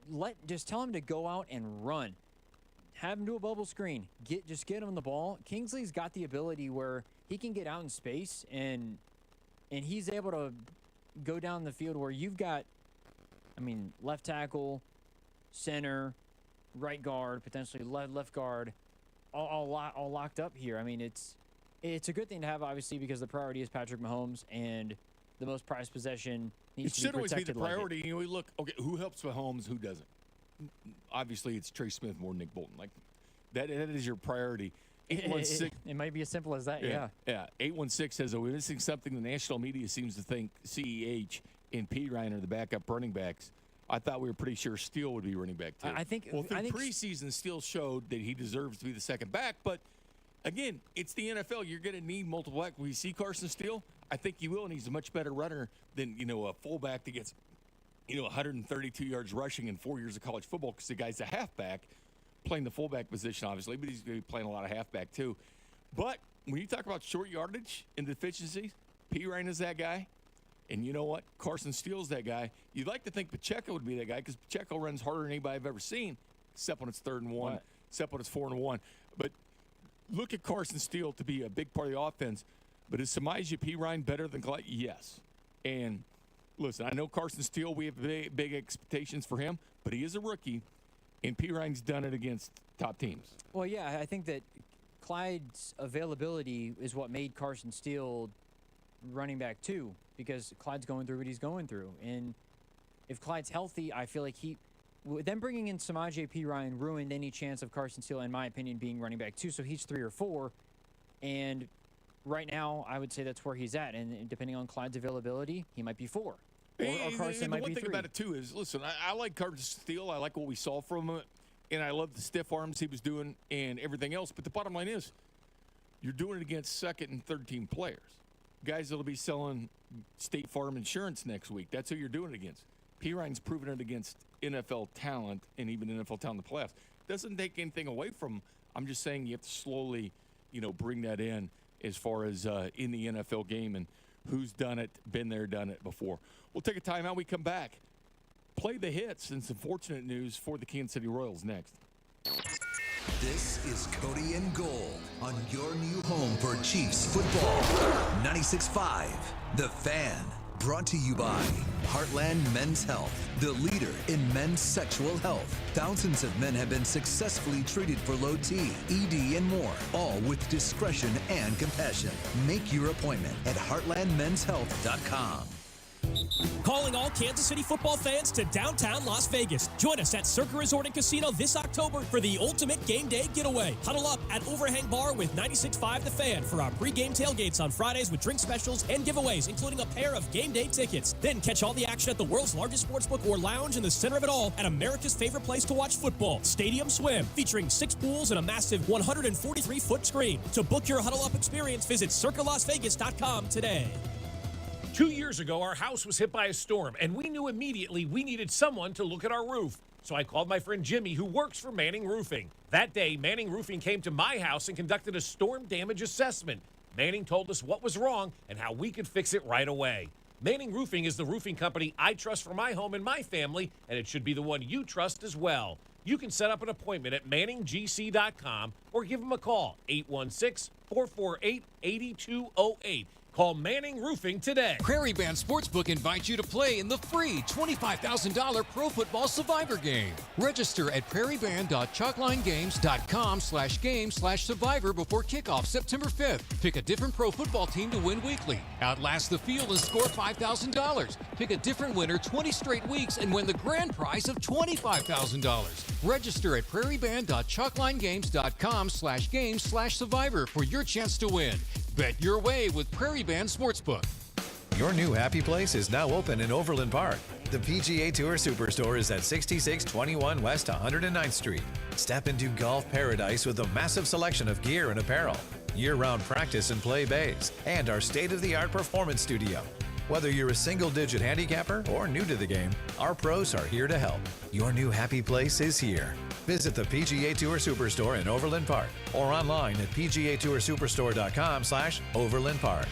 just tell him to go out and run. Have him do a bubble screen. Just get him the ball. Kingsley's got the ability where he can get out in space and he's able to go down the field where you've got, left tackle, center, right guard, potentially left guard, all locked up here. It's a good thing to have, obviously, because the priority is Patrick Mahomes, and the most prized possession needs to be protected. It should always be the like priority. We look, okay, who helps Mahomes, who doesn't? Obviously, it's Trey Smith more than Nick Bolton. Like that is your priority. 816. It might be as simple as that. Yeah. 816 says, "Are we missing something? The national media seems to think CEH and P. Ryan are the backup running backs. I thought we were pretty sure Steele would be running back too. I think preseason Steele showed that he deserves to be the second back, but again, it's the NFL. You're going to need multiple back. Will you see Carson Steele? I think you will, and he's a much better runner than a fullback that gets 132 yards rushing in 4 years of college football, because the guy's a halfback playing the fullback position, obviously, but he's going to be playing a lot of halfback too. But when you talk about short yardage and deficiencies, P. Ryan is that guy. And you know what? Carson Steele's that guy. You'd like to think Pacheco would be that guy, because Pacheco runs harder than anybody I've ever seen, except when it's 3rd and 1, except when it's 4 and 1. But look at Carson Steele to be a big part of the offense. But is Samaje P. Ryan better than Clyde? Yes. And listen, I know Carson Steele, we have big expectations for him, but he is a rookie, and P. Ryan's done it against top teams. Well, yeah, I think that Clyde's availability is what made Carson Steele running back too, because Clyde's going through what he's going through. And if Clyde's healthy, I feel like them bringing in Samaje P. Ryan ruined any chance of Carson Steele, in my opinion, being running back too. So he's 3 or 4. And right now, I would say that's where he's at. And depending on Clyde's availability, he might be 4. Or Carson might be 3. The one thing about it, too, is, listen, I like Carson Steele. I like what we saw from him. And I love the stiff arms he was doing and everything else. But the bottom line is, you're doing it against second and third team players. Guys that will be selling State Farm insurance next week. That's who you're doing it against. P. Ryan's proven it against NFL talent and even NFL talent in the playoffs. Doesn't take anything away from him. I'm just saying you have to slowly, bring that in as far as in the NFL game and who's done it, been there, done it before. We'll take a timeout. We come back. Play the hits and some fortunate news for the Kansas City Royals next. This is Cody and Gold on your new home for Chiefs football. 96.5, The Fan. Brought to you by Heartland Men's Health, the leader in men's sexual health. Thousands of men have been successfully treated for low T, ED, and more, all with discretion and compassion. Make your appointment at heartlandmenshealth.com. Calling all Kansas City football fans to downtown Las Vegas. Join us at Circa Resort and Casino this October for the ultimate game day getaway. Huddle up at Overhang Bar with 96.5 The Fan for our pregame tailgates on Fridays with drink specials and giveaways, including a pair of game day tickets. Then catch all the action at the world's largest sportsbook or lounge in the center of it all at America's favorite place to watch football, Stadium Swim, featuring 6 pools and a massive 143-foot screen. To book your huddle up experience, visit circalasvegas.com today. 2 years ago, our house was hit by a storm, and we knew immediately we needed someone to look at our roof. So I called my friend Jimmy, who works for Manning Roofing. That day, Manning Roofing came to my house and conducted a storm damage assessment. Manning told us what was wrong and how we could fix it right away. Manning Roofing is the roofing company I trust for my home and my family, and it should be the one you trust as well. You can set up an appointment at manninggc.com or give them a call, 816-448-8208. Call Manning Roofing today. Prairie Band Sportsbook invites you to play in the free $25,000 Pro Football Survivor game. Register at prairieband.chalklinegames.com/game/survivor before kickoff September 5th. Pick a different pro football team to win weekly. Outlast the field and score $5,000. Pick a different winner 20 straight weeks and win the grand prize of $25,000. Register at prairieband.chalklinegames.com/game/survivor for your chance to win. Bet your way with Prairie Band Sportsbook. Your new happy place is now open in Overland Park. The PGA Tour Superstore is at 6621 West 109th Street. Step into golf paradise with a massive selection of gear and apparel, year-round practice and play bays, and our state-of-the-art performance studio. Whether you're a single-digit handicapper or new to the game, our pros are here to help. Your new happy place is here. Visit the PGA Tour Superstore in Overland Park or online at pgatoursuperstore.com/Overland Park.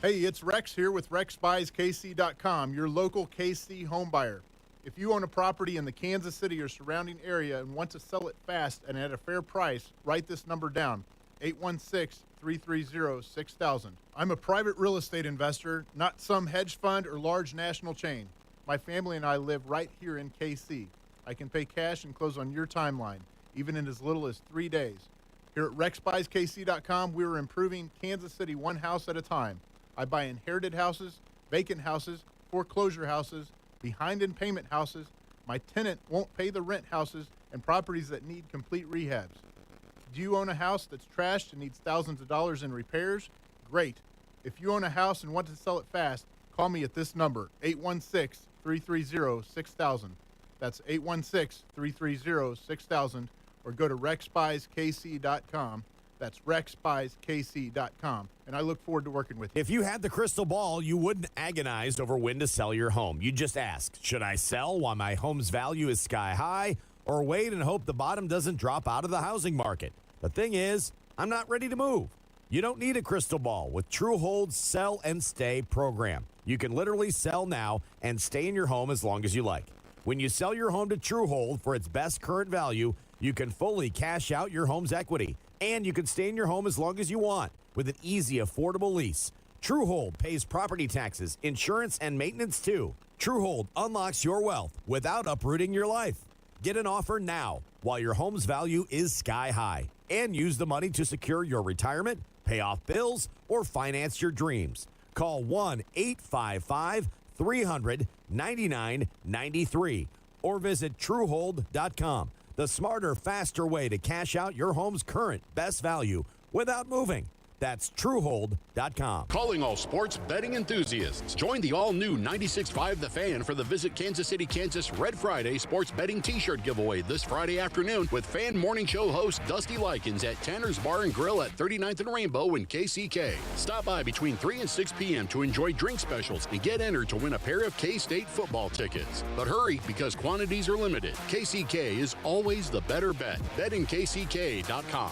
Hey, it's Rex here with RexBuysKC.com, your local KC home buyer. If you own a property in the Kansas City or surrounding area and want to sell it fast and at a fair price, write this number down, 816-330-6000. I'm a private real estate investor, not some hedge fund or large national chain. My family and I live right here in KC. I can pay cash and close on your timeline, even in as little as 3 days. Here at RexBuysKC.com, we're improving Kansas City one house at a time. I buy inherited houses, vacant houses, foreclosure houses, behind in payment houses, my tenant won't pay the rent houses, and properties that need complete rehabs. Do you own a house that's trashed and needs thousands of dollars in repairs? Great. If you own a house and want to sell it fast, call me at this number, 816-330-6000. That's 816-330-6000, or go to RexBuysKC.com. That's RexBuysKC.com, and I look forward to working with you. If you had the crystal ball, you wouldn't agonize over when to sell your home. You'd just ask, should I sell while my home's value is sky high, or wait and hope the bottom doesn't drop out of the housing market? The thing is, I'm not ready to move. You don't need a crystal ball with TrueHold's Sell and Stay program. You can literally sell now and stay in your home as long as you like. When you sell your home to TrueHold for its best current value, you can fully cash out your home's equity, and you can stay in your home as long as you want with an easy, affordable lease. TrueHold pays property taxes, insurance, and maintenance too. TrueHold unlocks your wealth without uprooting your life. Get an offer now while your home's value is sky high, and use the money to secure your retirement, pay off bills, or finance your dreams. Call 1-855-300-9993 or visit TrueHold.com. The smarter, faster way to cash out your home's current best value without moving. That's TrueHold.com. Calling all sports betting enthusiasts. Join the all-new 96.5 The Fan for the Visit Kansas City, Kansas Red Friday sports betting t-shirt giveaway this Friday afternoon with fan morning show host Dusty Likens at Tanner's Bar and Grill at 39th and Rainbow in KCK. Stop by between 3 and 6 p.m. to enjoy drink specials and get entered to win a pair of K-State football tickets. But hurry, because quantities are limited. KCK is always the better bet. BetInKCK.com.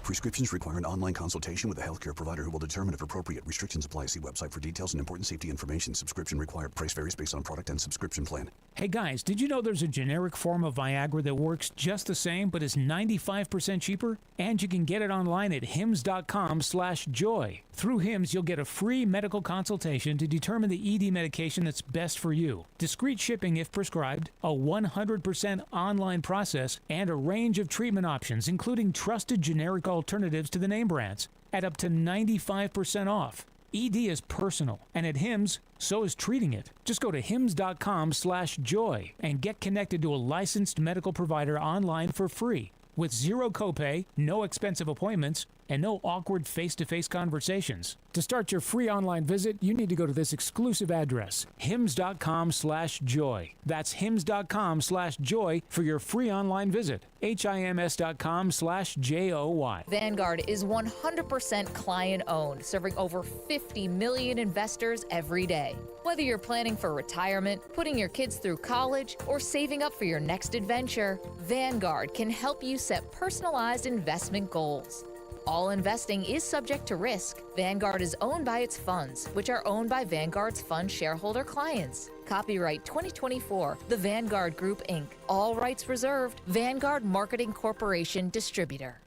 Prescriptions require an online consultation with a healthcare provider who will determine if appropriate. Restrictions apply. See website for details and important safety information. Subscription required. Price varies based on product and subscription plan. Hey guys, did you know there's a generic form of Viagra that works just the same but is 95% cheaper? And you can get it online at hims.com/joy. Through Hims, you'll get a free medical consultation to determine the ED medication that's best for you. Discreet shipping if prescribed, a 100% online process, and a range of treatment options, including trusted generic alternatives to the name brands, at up to 95% off. ED is personal, and at Hims, so is treating it. Just go to hims.com/joy and get connected to a licensed medical provider online for free, with zero copay, no expensive appointments, and no awkward face-to-face conversations. To start your free online visit, you need to go to this exclusive address, hims.com/joy. That's hims.com/joy for your free online visit. HIMS.com/JOY. Vanguard is 100% client-owned, serving over 50 million investors every day. Whether you're planning for retirement, putting your kids through college, or saving up for your next adventure, Vanguard can help you set personalized investment goals. All investing is subject to risk. Vanguard is owned by its funds, which are owned by Vanguard's fund shareholder clients. Copyright 2024, The Vanguard Group, Inc. All rights reserved. Vanguard Marketing Corporation Distributor.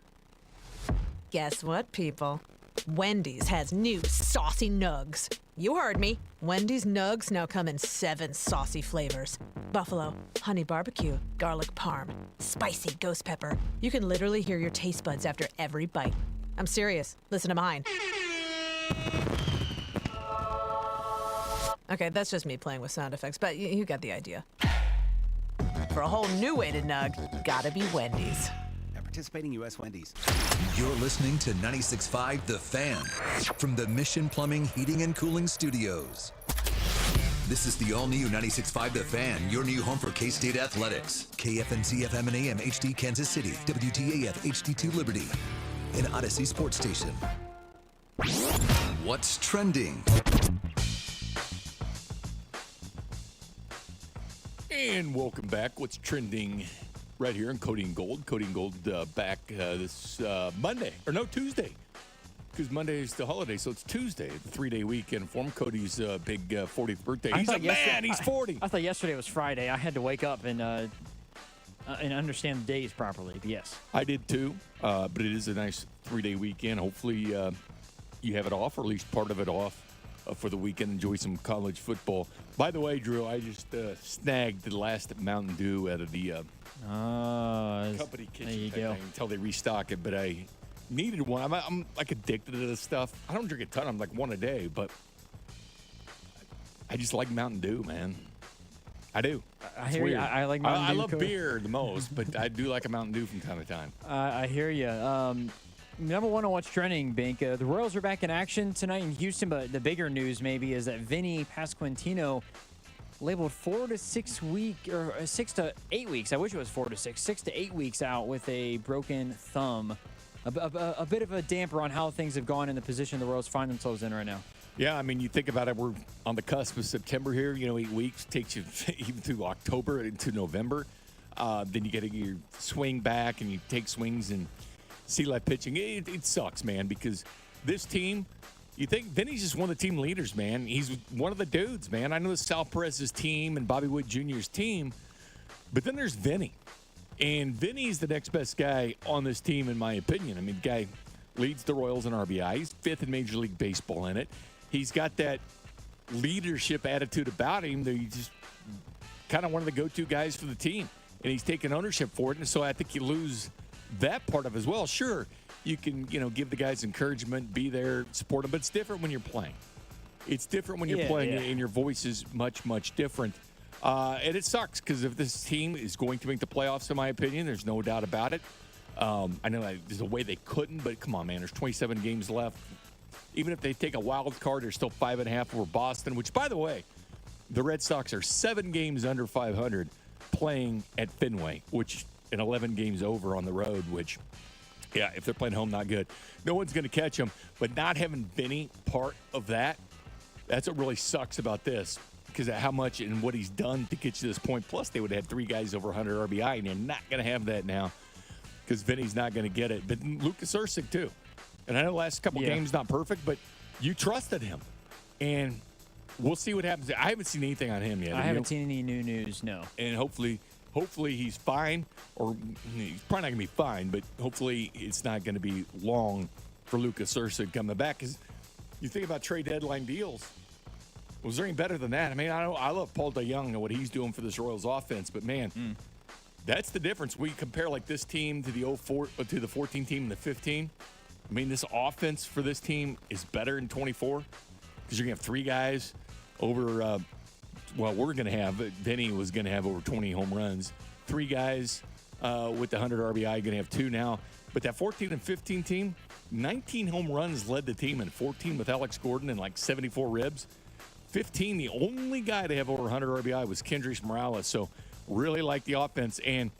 Guess what, people? Wendy's has new saucy nugs. You heard me. Wendy's nugs now come in 7 saucy flavors. Buffalo, honey barbecue, garlic parm, spicy ghost pepper. You can literally hear your taste buds after every bite. I'm serious. Listen to mine. Okay, that's just me playing with sound effects, but you got the idea. For a whole new way to nug, gotta be Wendy's. Participating U.S. Wendy's. You're listening to 96.5 The Fan from the Mission Plumbing, Heating, and Cooling Studios. This is the all-new 96.5 The Fan, your new home for K-State Athletics. KFNC FM and AM HD Kansas City, WTAF HD2 Liberty, and Odyssey Sports Station. What's trending? And welcome back. What's trending right here in Cody and Gold. Cody and Gold back this Monday. Or no, Tuesday. Because Monday is the holiday, so it's Tuesday, the 3-day weekend for him. Cody's big 40th birthday. He's a man. He's 40. I thought yesterday was Friday. I had to wake up and and understand the days properly. But yes, I did too, but it is a nice 3-day weekend. Hopefully you have it off, or at least part of it off for the weekend. Enjoy some college football. By the way, Drew, I just snagged the last Mountain Dew out of the company kitchen. There you go. Until they restock it, but I needed one. I'm like addicted to this stuff. I don't drink a ton. I'm like one a day, but I just like Mountain Dew, man. I do. I hear you. I like Mountain Dew. I love beer the most, but I do like a Mountain Dew from time to time. I hear you. Number one on what's trending, Bink. The Royals are back in action tonight in Houston, but the bigger news maybe is that Vinny Pasquantino labeled 4 to 6 weeks, or 6 to 8 weeks. I wish it was 4 to 6. 6 to 8 weeks out with a broken thumb. A bit of a damper on how things have gone in the position the Royals find themselves in right now. Yeah, I mean, you think about it, we're on the cusp of September here. 8 weeks takes you even through October into November. Then you get your swing back, and you take swings and see live pitching. It sucks, man, because this team, you think Vinny's just one of the team leaders, man. He's one of the dudes, man. I know it's Sal Perez's team and Bobby Witt Jr.'s team, but then there's Vinny. And Vinny's the next best guy on this team, in my opinion. I mean, the guy leads the Royals in RBI. He's 5th in Major League Baseball in it. He's got that leadership attitude about him that he's just kind of one of the go-to guys for the team. And he's taking ownership for it. And so I think you lose that part of it as well. Sure, you can, give the guys encouragement, be there, support them, but it's different when you're playing. It's different when you're playing, and your voice is much, much different. And it sucks because if this team is going to make the playoffs, in my opinion, there's no doubt about it. I know there's a way they couldn't, but come on, man, there's 27 games left. Even if they take a wild card, they're still 5.5 over Boston, which, by the way, the Red Sox are 7 games under 500 playing at Fenway, which in 11 games over on the road, which, yeah, if they're playing home, not good. No one's going to catch them. But not having Vinny part of that, that's what really sucks about this, because of how much and what he's done to get you to this point. Plus, they would have had 3 guys over 100 RBI, and they're not going to have that now because Vinny's not going to get it. But Lucas Erceg, too. And I know the last couple games not perfect, but you trusted him. And we'll see what happens. I haven't seen anything on him yet. I haven't seen any new news, no. And hopefully he's fine, or he's probably not going to be fine, but hopefully it's not going to be long for Lucas Erceg coming back. Because you think about trade deadline deals, was there any better than that? I mean, I love Paul DeYoung and what he's doing for this Royals offense, but man, that's the difference. We compare like this team to the 14 team and the 15. I mean, this offense for this team is better in 24 because you're going to have 3 guys over, we're going to have, Vinny was going to have over 20 home runs. 3 guys with the 100 RBI, going to have 2 now. But that 14 and 15 team, 19 home runs led the team, and 14 with Alex Gordon and like 74 ribs. 15, the only guy to have over 100 RBI was Kendrys Morales. So really like the offense. And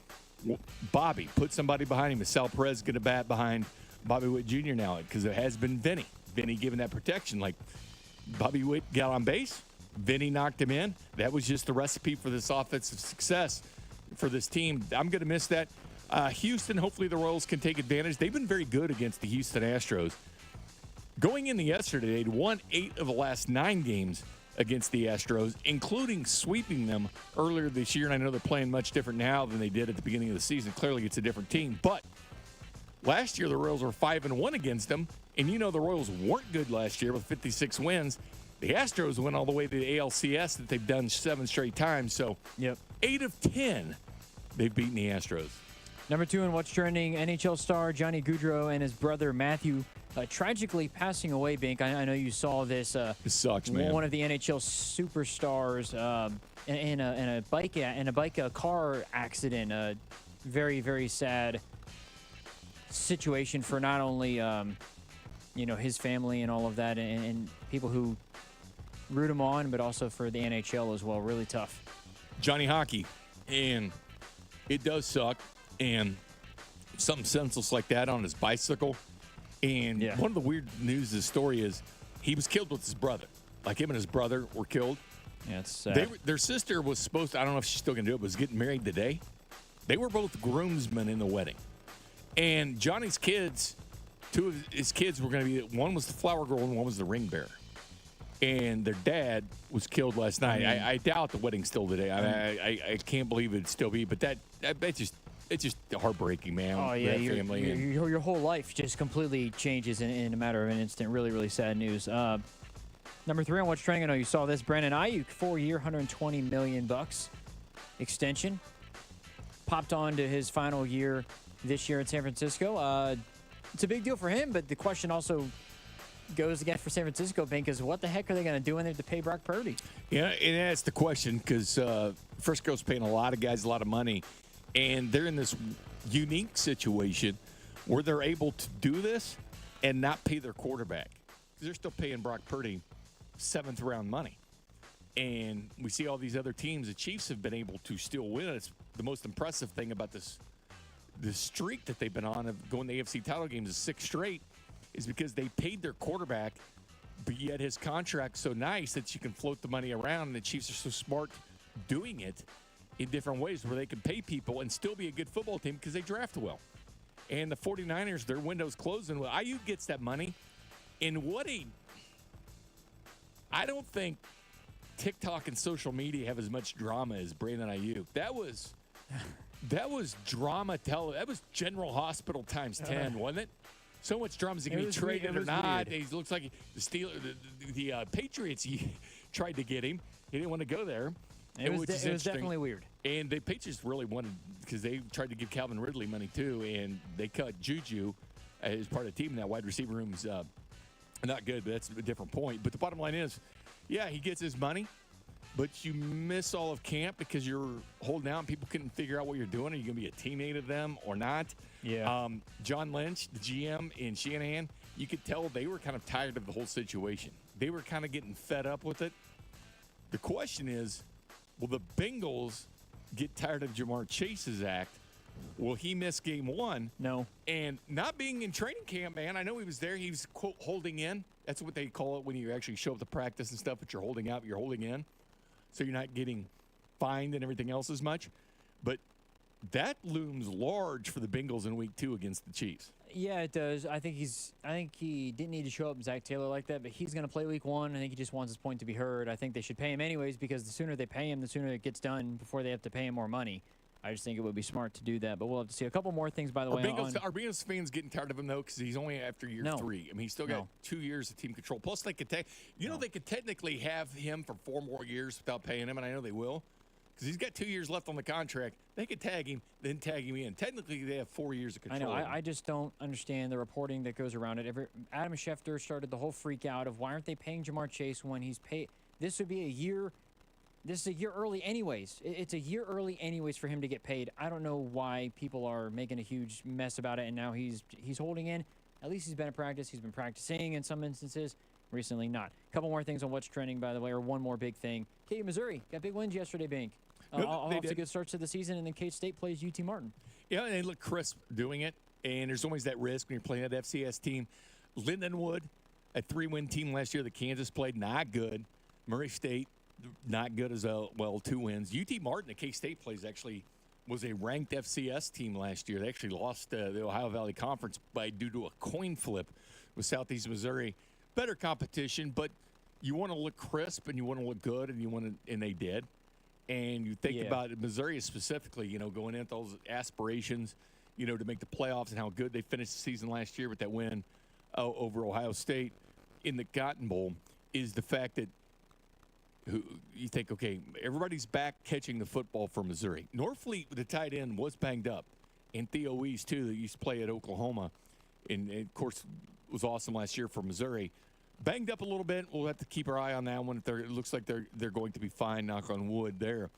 Bobby put somebody behind him. Is Sal Perez going to bat behind Bobby Witt Jr. now? Because it has been Vinny. Vinny giving that protection. Like Bobby Witt got on base. Vinny knocked him in. That was just the recipe for this offensive success for this team. I'm going to miss that. Houston, hopefully the Royals can take advantage. They've been very good against the Houston Astros. Going into yesterday, they'd won 8 of the last 9 games against the Astros, including sweeping them earlier this year. And I know they're playing much different now than they did at the beginning of the season. Clearly, it's a different team. But last year, the Royals were 5-1 against them. And the Royals weren't good last year with 56 wins. The Astros went all the way to the ALCS that they've done 7 straight times. So, 8 of 10, they've beaten the Astros. Number 2 in what's trending, NHL star Johnny Gaudreau and his brother Matthew tragically passing away, Bink. I know you saw this. It sucks, man. One of the NHL superstars in a bike car accident. Very, very sad situation for not only his family and all of that, and people who root him on, but also for the NHL as well. Really tough. Johnny Hockey, and it does suck. And something senseless like that on his bicycle. And one of the weird news of the story is he was killed with his brother. Like him and his brother were killed. Yeah, it's sad. Their sister was supposed to, I don't know if she's still going to do it, but was getting married today. They were both groomsmen in the wedding. And Johnny's kids, 2 of his kids were going to be, one was the flower girl and one was the ring bearer. and their dad was killed last night. I doubt the wedding's still today. I can't believe it'd still be, but it's just heartbreaking, man. Oh, yeah. That family. Your whole life just completely changes in a matter of an instant. Really, really sad news. Number 3 on What's Trending. I know you saw this. Brandon Ayuk, 4-year, $120 million extension. Popped on to his final year this year in San Francisco. It's a big deal for him, but the question also goes again for San Francisco, because what the heck are they going to do in there to pay Brock Purdy? Yeah, and that's the question, because Frisco's paying a lot of guys a lot of money, and they're in this unique situation where they're able to do this and not pay their quarterback. They're still paying Brock Purdy 7th-round money. And we see all these other teams. The Chiefs have been able to still win. It's the most impressive thing about this streak that they've been on of going to the AFC title games is 6 straight is because they paid their quarterback, but yet his contract's so nice that you can float the money around, and the Chiefs are so smart doing it in different ways where they can pay people and still be a good football team because they draft well. And the 49ers, their window's closing. Well, Ayuk gets that money. And I don't think TikTok and social media have as much drama as Brandon Ayuk. That was drama. That was General Hospital times 10, wasn't it? So much drama. Is he going to be traded or not? He looks like the Patriots tried to get him. He didn't want to go there. It was definitely weird. And the Patriots really wanted, because they tried to give Calvin Ridley money too, and they cut Juju as part of the team. That wide receiver room's not good, but that's a different point. But the bottom line is, yeah, he gets his money, but you miss all of camp because you're holding out and people couldn't figure out what you're doing. Are you going to be a teammate of them or not? Yeah. John Lynch, the GM, and Shanahan, you could tell they were kind of tired of the whole situation. They were kind of getting fed up with it. The question is, will the Bengals get tired of Jamar Chase's act? Will he miss game 1? No. And not being in training camp, man, I know he was there. He was, quote, holding in. That's what they call it when you actually show up to practice and stuff, but you're holding out, you're holding in. So you're not getting fined and everything else as much. But that looms large for the Bengals in week 2 against the Chiefs. Yeah, it does. I think he didn't need to show up Zach Taylor like that, but he's going to play week 1. I think he just wants his point to be heard. I think they should pay him anyways, because the sooner they pay him, the sooner it gets done before they have to pay him more money. I just think it would be smart to do that, but we'll have to see. A couple more things, by the way. Are Bengals fans getting tired of him, though, because he's only after year 3? I mean, he's still got 2 years of team control. Plus, they could they could technically have him for 4 more years without paying him, and I know they will, because he's got 2 years left on the contract. They could tag him, then tag him in. Technically, they have 4 years of control. I know. I just don't understand the reporting that goes around it. Adam Schefter started the whole freak out of why aren't they paying Jamar Chase when he's paid. This would be a year. This is a year early anyways. It's a year early anyways for him to get paid. I don't know why people are making a huge mess about it, and now he's holding in. At least he's been at practice. He's been practicing in some instances. Recently not. A couple more things on What's Trending, by the way, or one more big thing. KU Missouri got big wins yesterday, Bink. All off to good starts to the season, and then K-State plays UT Martin. Yeah, and they look crisp doing it, and there's always that risk when you're playing that FCS team. Lindenwood, a 3-win team last year that Kansas played, not good. Murray State, not good as well, 2 wins. UT Martin, the K-State plays, actually was a ranked FCS team last year. They actually lost the Ohio Valley Conference due to a coin flip with Southeast Missouri. Better competition, but you want to look crisp and you want to look good, and they did. And you think about Missouri specifically, going into those aspirations, to make the playoffs and how good they finished the season last year with that win over Ohio State in the Cotton Bowl, is the fact that you think, okay, everybody's back catching the football for Missouri. Norfleet, the tight end, was banged up. And Theo Weiss, too, that used to play at Oklahoma, and of course was awesome last year for Missouri. Banged up a little bit. We'll have to keep our eye on that one. It looks like they're going to be fine, knock on wood there.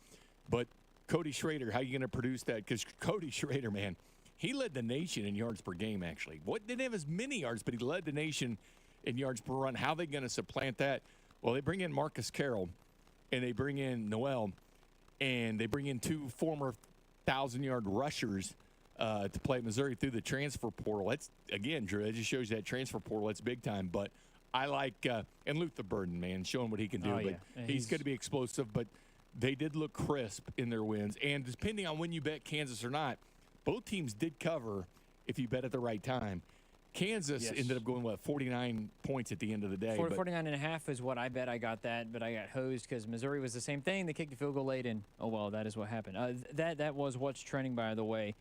But Cody Schrader, how are you going to produce that? Because Cody Schrader, man, he led the nation in yards per game, actually. Didn't have as many yards, but he led the nation in yards per run. How are they going to supplant that? Well, they bring in Marcus Carroll, and they bring in Noel, and they bring in 2 former 1,000-yard rushers to play at Missouri through the transfer portal. That's, again, Drew, that just shows you that transfer portal. That's big time. But I like and Luther Burden, man, showing what he can do. But he's going to be explosive. But they did look crisp in their wins. And depending on when you bet Kansas or not, both teams did cover if you bet at the right time. Kansas Yes. ended up going, 49 points at the end of the day. 49.5 is what I bet. I got that, but I got hosed because Missouri was the same thing. They kicked the field goal late, and oh well, that is what happened. That was what's trending, by the way.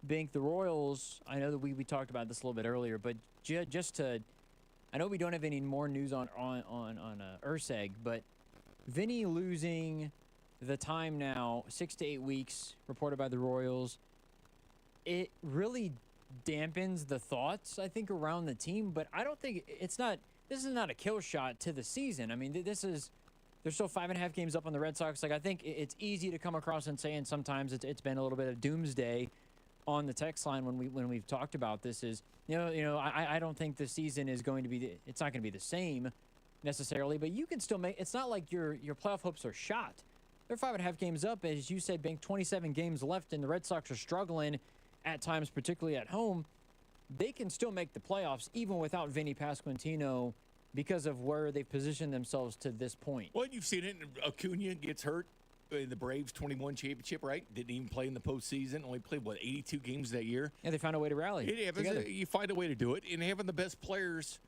Bink, the Royals, I know that we talked about this a little bit earlier, but just to, I know we don't have any more news on Urseg, but Vinny losing the time now, 6 to 8 weeks, reported by the Royals, it really dampens the thoughts, I think, around the team, but I don't think this is not a kill shot to the season. I mean, they're still 5.5 games up on the Red Sox. Like, I think it's easy to come across and say, and sometimes it's been a little bit of doomsday on the text line when we've talked about this is, I don't think the season is going to be, it's not going to be the same necessarily, but you can still make, it's not like your playoff hopes are shot. They're 5.5 games up, as you said, Bink, 27 games left, and the Red Sox are struggling at times, particularly at home. They can still make the playoffs even without Vinny Pasquantino because of where they've positioned themselves to this point. Well, you've seen it. Acuna gets hurt in the Braves 21 championship, right? Didn't even play in the postseason. Only played, 82 games that year? Yeah, they found a way to rally together. You find a way to do it. And having the best players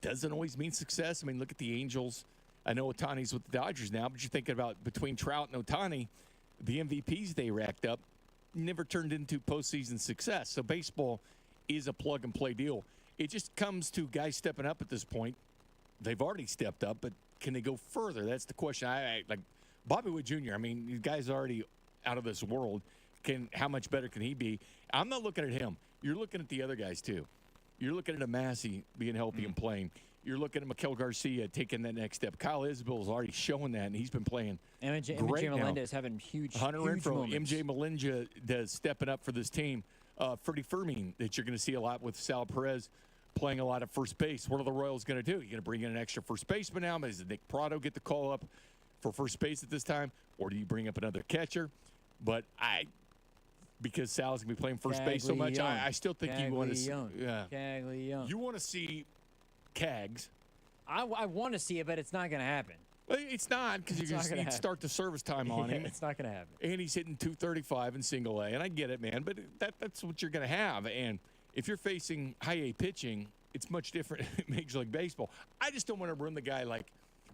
doesn't always mean success. I mean, look at the Angels. I know Ohtani's with the Dodgers now, but you're thinking about between Trout and Ohtani, the MVPs they racked up never turned into postseason success. So baseball is a plug-and-play deal. It just comes to guys stepping up at this point. They've already stepped up, but can they go further? That's the question. I like Bobby Wood Jr., I mean, the guy's already out of this world. How much better can he be? I'm not looking at him. You're looking at the other guys, too. You're looking at a Massey being healthy and playing. You're looking at Miguel Garcia taking that next step. Kyle Isbell's already showing that, and he's been playing MJ Melendez having huge moments. moments. MJ Melendez does stepping up for this team. Freddie Fermin, that you're going to see a lot with Sal Perez playing a lot at first base. What are the Royals going to do? You're going to bring in an extra first baseman now? Does Nick Prado get the call up for first base at this time? Or do you bring up another catcher? But because Sal's going to be playing first base so much, I still think you want to see. Caglione. You want to see Cags. I want to see it, but it's not going to happen. Well, it's not, because you're going to start the service time on him. It's not going to happen. And he's hitting 235 in single A, and I get it, man, but that's what you're going to have. And if you're facing high A pitching, it's much different in Major League Baseball. I just don't want to run the guy like,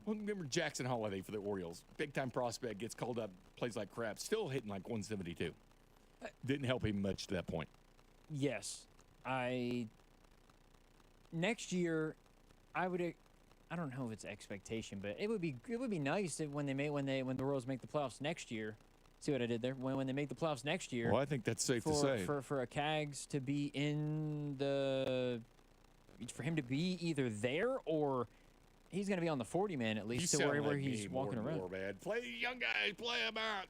remember Jackson Holiday for the Orioles. Big-time prospect, gets called up, plays like crap, still hitting like 172. Didn't help him much to that point. Yes. Next year, I don't know if it's expectation, but it would be nice if when the Royals make the playoffs next year. See what I did there? When they make the playoffs next year. Well, I think that's safe to say. For a Cags to be for him to be either there or he's going to be on the 40-man at least, to where he's walking around. More, man. Play these young guys, play them out.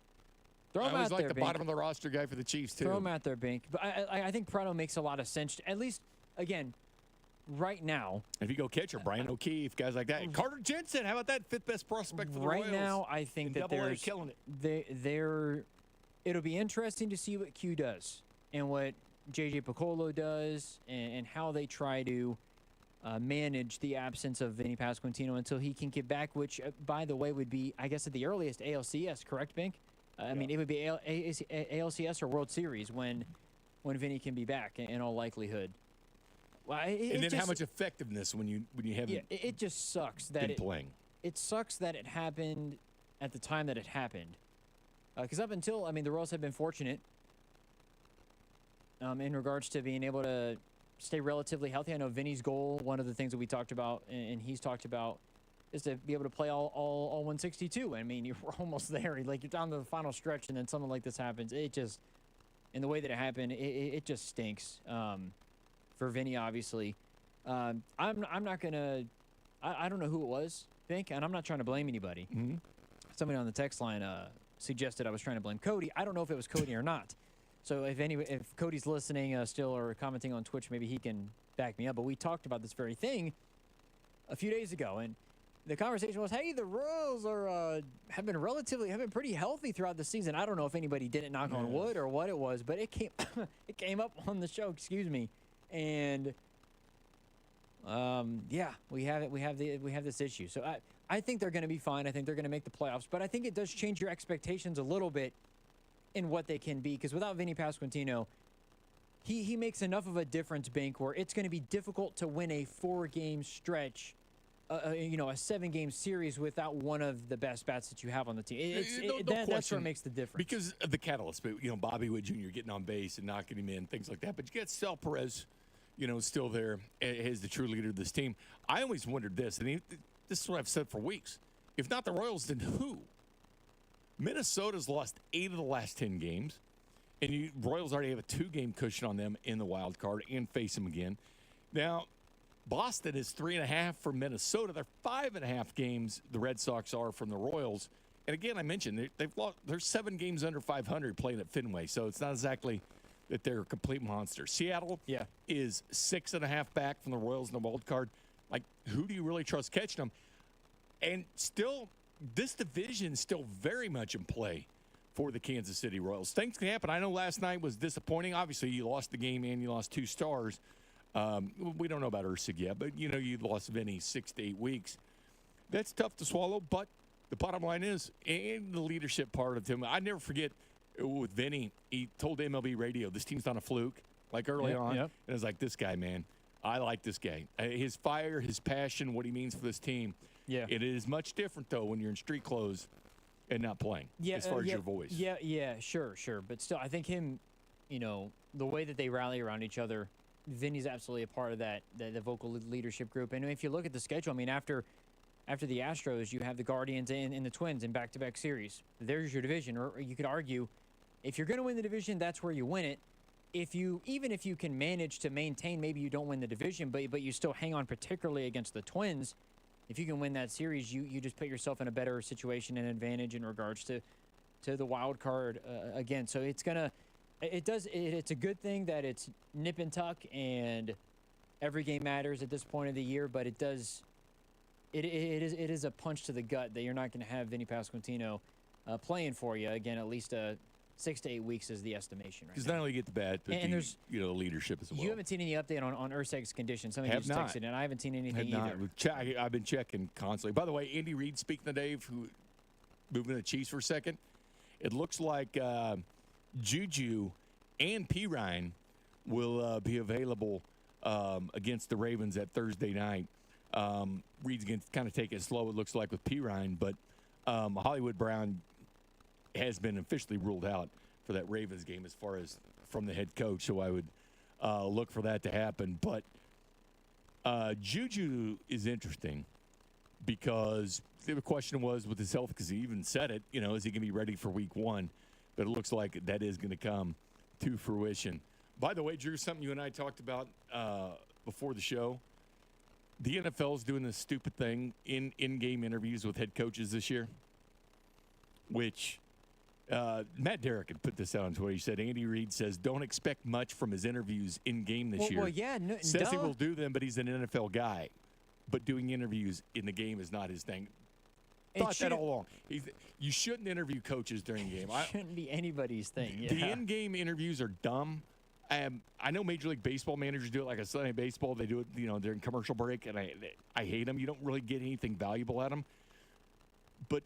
Throw him out like there, the Bink. bottom of the roster guy for the Chiefs, too. Throw him out there, Bink. But I think Prado makes a lot of sense. At least, again, right now. If you go catcher, Brian O'Keefe, guys like that. Carter Jensen, how about that? Fifth best prospect for the Royals. Right now, I think that there's killing it. It'll be interesting to see what Q does and what JJ Piccolo does and how they try to manage the absence of Vinny Pasquantino until he can get back, which, by the way, would be, I guess, at the earliest ALCS, correct, Bink? I mean, it would be ALCS or World Series when Vinny can be back in all likelihood. Well, how much effectiveness when you haven't? Yeah, it just sucks that been playing. It sucks that it happened at the time that it happened. Because up until, the Royals have been fortunate in regards to being able to stay relatively healthy. I know Vinny's goal, one of the things that we talked about and he's talked about, is to be able to play all 162. I mean, you're almost there. You're down to the final stretch, and then something like this happens. It just, in the way that it happened, it just stinks for Vinny, obviously. I'm not going to – I don't know who it was, Bink, and I'm not trying to blame anybody. Mm-hmm. Somebody on the text line suggested I was trying to blame Cody. I don't know if it was Cody or not. So if Cody's listening still or commenting on Twitch, maybe he can back me up. But we talked about this very thing a few days ago, and the conversation was, hey, the Royals have been pretty healthy throughout the season. I don't know if anybody didn't knock on wood or what it was, but it came up on the show, excuse me. And we have this issue. So I think they're going to be fine. I think they're going to make the playoffs, but I think it does change your expectations a little bit in what they can be, because without Vinny Pasquantino, he makes enough of a difference, Bink, where it's going to be difficult to win a 4-game stretch, a 7-game series without one of the best bats that you have on the team. That's what makes the difference. Because of the catalyst, but Bobby Witt Jr. getting on base and knocking him in, things like that. But you got Sal Perez, still there as the true leader of this team. I always wondered this, and this is what I've said for weeks. If not the Royals, then who? Minnesota's lost 8 of the last 10 games. And Royals already have a 2-game cushion on them in the wild card and face them again. Now, Boston is 3.5 for Minnesota. They're 5.5 games the Red Sox are from the Royals. And again, I mentioned they're 7 games under 500 playing at Fenway, so it's not exactly that they're a complete monster. Seattle is 6.5 back from the Royals in the wild card. Like, who do you really trust catching them? And still, this division is still very much in play for the Kansas City Royals. Things can happen. I know last night was disappointing. Obviously, you lost the game and you lost 2 stars. We don't know about Ursig yet, but you lost Vinny 6 to 8 weeks. That's tough to swallow, but the bottom line is, and the leadership part of him, I never forget with Vinny, he told MLB Radio, this team's not a fluke, like early on. Yep. And I was like, this guy, man, I like this guy. His fire, his passion, what he means for this team. Yeah. It is much different, though, when you're in street clothes and not playing, as far as your voice. Yeah, sure. But still, I think him, the way that they rally around each other, Vinny's absolutely a part of that, the vocal leadership group. And if you look at the schedule, I mean, after the Astros, you have the Guardians and the Twins in back-to-back series. There's your division. Or you could argue, if you're going to win the division, that's where you win it. Even if you can manage to maintain, maybe you don't win the division, but you still hang on, particularly against the Twins. If you can win that series, you just put yourself in a better situation and advantage in regards to the wild card again. So it's a good thing that it's nip and tuck and every game matters at this point of the year, but it is a punch to the gut that you're not going to have Vinny Pasquantino playing for you again. At least 6 to 8 weeks is the estimation right now. Because not only you get the bat, but there's the leadership as well. You haven't seen any update on Urseg's condition. Somebody just texted, and I haven't seen anything either. I've been checking constantly. By the way, Andy Reid, speaking of Dave, who moving to the Chiefs for a second, it looks like Juju and P. Ryan will be available against the Ravens at Thursday night. Reid's going to kind of take it slow, it looks like, with P. Ryan, but Hollywood Brown has been officially ruled out for that Ravens game as far as from the head coach, so I would look for that to happen. But Juju is interesting because the question was with his health, because he even said it, is he going to be ready for week 1? But it looks like that is going to come to fruition. By the way, Drew, something you and I talked about before the show, the NFL is doing this stupid thing in-game interviews with head coaches this year, which Matt Derrick had put this out on Twitter. He said, Andy Reid says, don't expect much from his interviews in-game this year. Well, yeah. Says he will do them, but he's an NFL guy. But doing interviews in the game is not his thing. Thought that all along. You shouldn't interview coaches during the game. It shouldn't be anybody's thing. Yeah. The in-game interviews are dumb. I know Major League Baseball managers do it, like a Sunday Baseball. They do it, during commercial break, and I hate them. You don't really get anything valuable at them. But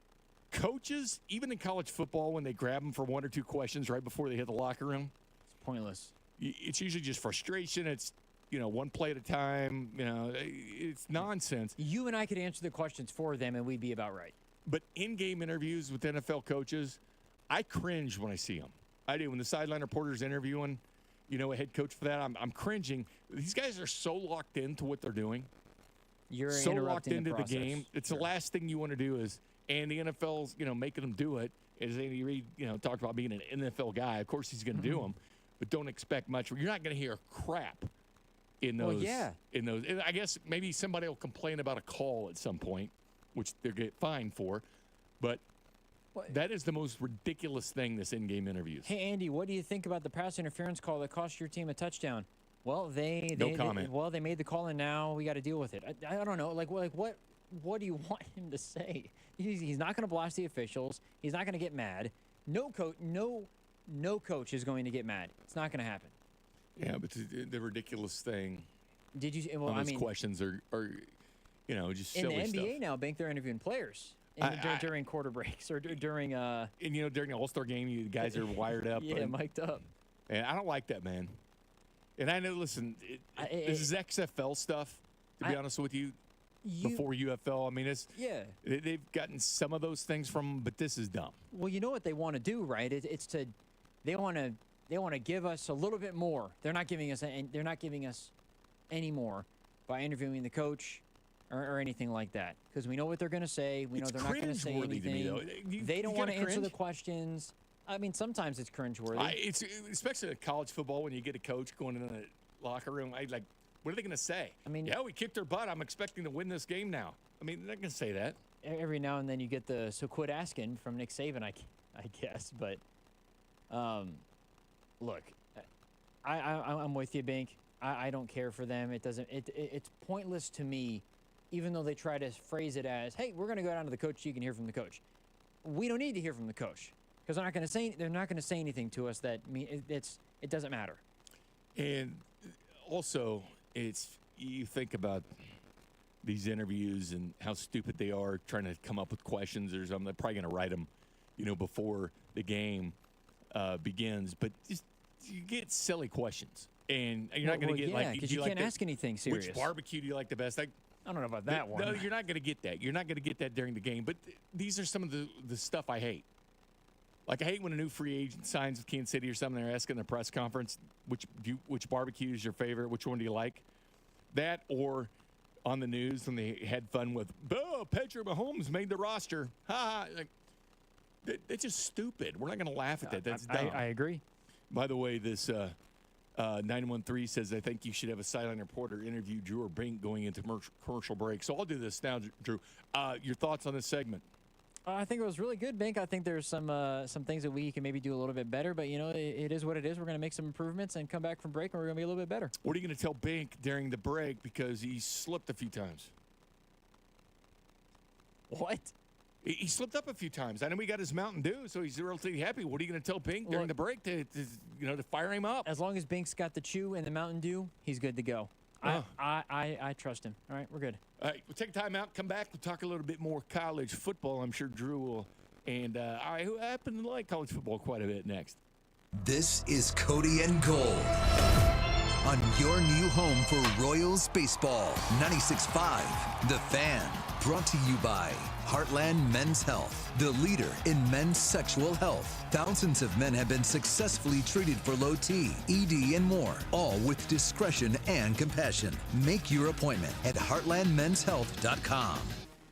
coaches, even in college football, when they grab them for 1 or 2 questions right before they hit the locker room, it's pointless. It's usually just frustration. It's one play at a time. It's nonsense. You and I could answer the questions for them, and we'd be about right. But in-game interviews with NFL coaches, I cringe when I see them. I do. When the sideline reporter's interviewing, a head coach for that, I'm cringing. These guys are so locked into what they're doing. You're so locked interrupting into the game. It's the last thing you want to do is, and the NFL's, making them do it. As Andy Reid, talked about being an NFL guy. Of course, he's going to do them, but don't expect much. You're not going to hear crap in those. Well, yeah. In those, I guess maybe somebody will complain about a call at some point, which they'll get fined for, but. That is the most ridiculous thing, this in-game interviews. Hey, Andy, what do you think about the pass interference call that cost your team a touchdown? Well, no comment. They made the call, and now we got to deal with it. I don't know. What do you want him to say? He's not going to blast the officials. He's not going to get mad. No coach is going to get mad. It's not going to happen. Yeah, but the ridiculous thing. Did you? Well, those questions are just silly in the NBA stuff. now. Bank, they're interviewing players. During quarter breaks or during and during the All-Star game, you guys are wired up. Yeah, mic'd up. And I don't like that, man. And I know, listen, this is XFL stuff, to be honest with you, before UFL. I mean, they've gotten some of those things from them, but this is dumb. Well, you know what they want to do, right? They want to give us a little bit more. They're not giving us any more by interviewing the coach or anything like that, because we know what they're going to say. We know they're not going to say anything. They don't want to answer the questions. I mean, sometimes it's cringeworthy. It's especially in college football when you get a coach going in the locker room. What are they going to say? I mean, yeah, we kicked their butt. I'm expecting to win this game now. I mean, they're not going to say that. Every now and then you get so quit asking from Nick Saban, I guess. But look, I'm with you, Bink. I don't care for them. It's pointless to me, even though they try to phrase it as, "Hey, we're going to go down to the coach so you can hear from the coach." We don't need to hear from the coach. Because they're not going to say anything to us that it doesn't matter. And also, you think about these interviews and how stupid they are trying to come up with questions or something. They're probably going to write them, before the game begins. But just you get silly questions, and you're not going to get because you can't ask anything serious. Which barbecue do you like the best? I don't know about that one. No, you're not going to get that. You're not going to get that during the game. But these are some of the stuff I hate. Like, I hate when a new free agent signs with Kansas City or something. They're asking in the press conference, which barbecue is your favorite? Which one do you like? That, or on the news when they had fun with, Patrick Mahomes made the roster. Ha! That's just stupid. We're not going to laugh at that. That's dumb. I agree. By the way, this 913 says, I think you should have a sideline reporter interview Drew or Bink going into commercial break. So I'll do this now, Drew. Your thoughts on this segment? I think it was really good, Bink. I think there's some things that we can maybe do a little bit better, but it is what it is. We're going to make some improvements and come back from break, and we're going to be a little bit better. What are you going to tell Bink during the break because he slipped a few times? What? He slipped up a few times. I know he got his Mountain Dew, so he's relatively happy. What are you going to tell Bink during the break to fire him up? As long as Bink's got the chew and the Mountain Dew, he's good to go. I trust him. All right, we're good. All right, we'll take a time out, come back, we'll talk a little bit more college football. I'm sure Drew will. And I happen to like college football quite a bit next. This is Cody and Gold on your new home for Royals baseball. 96.5 The Fan. Brought to you by Heartland Men's Health, the leader in men's sexual health. Thousands of men have been successfully treated for low T, ED, and more, all with discretion and compassion. Make your appointment at heartlandmenshealth.com.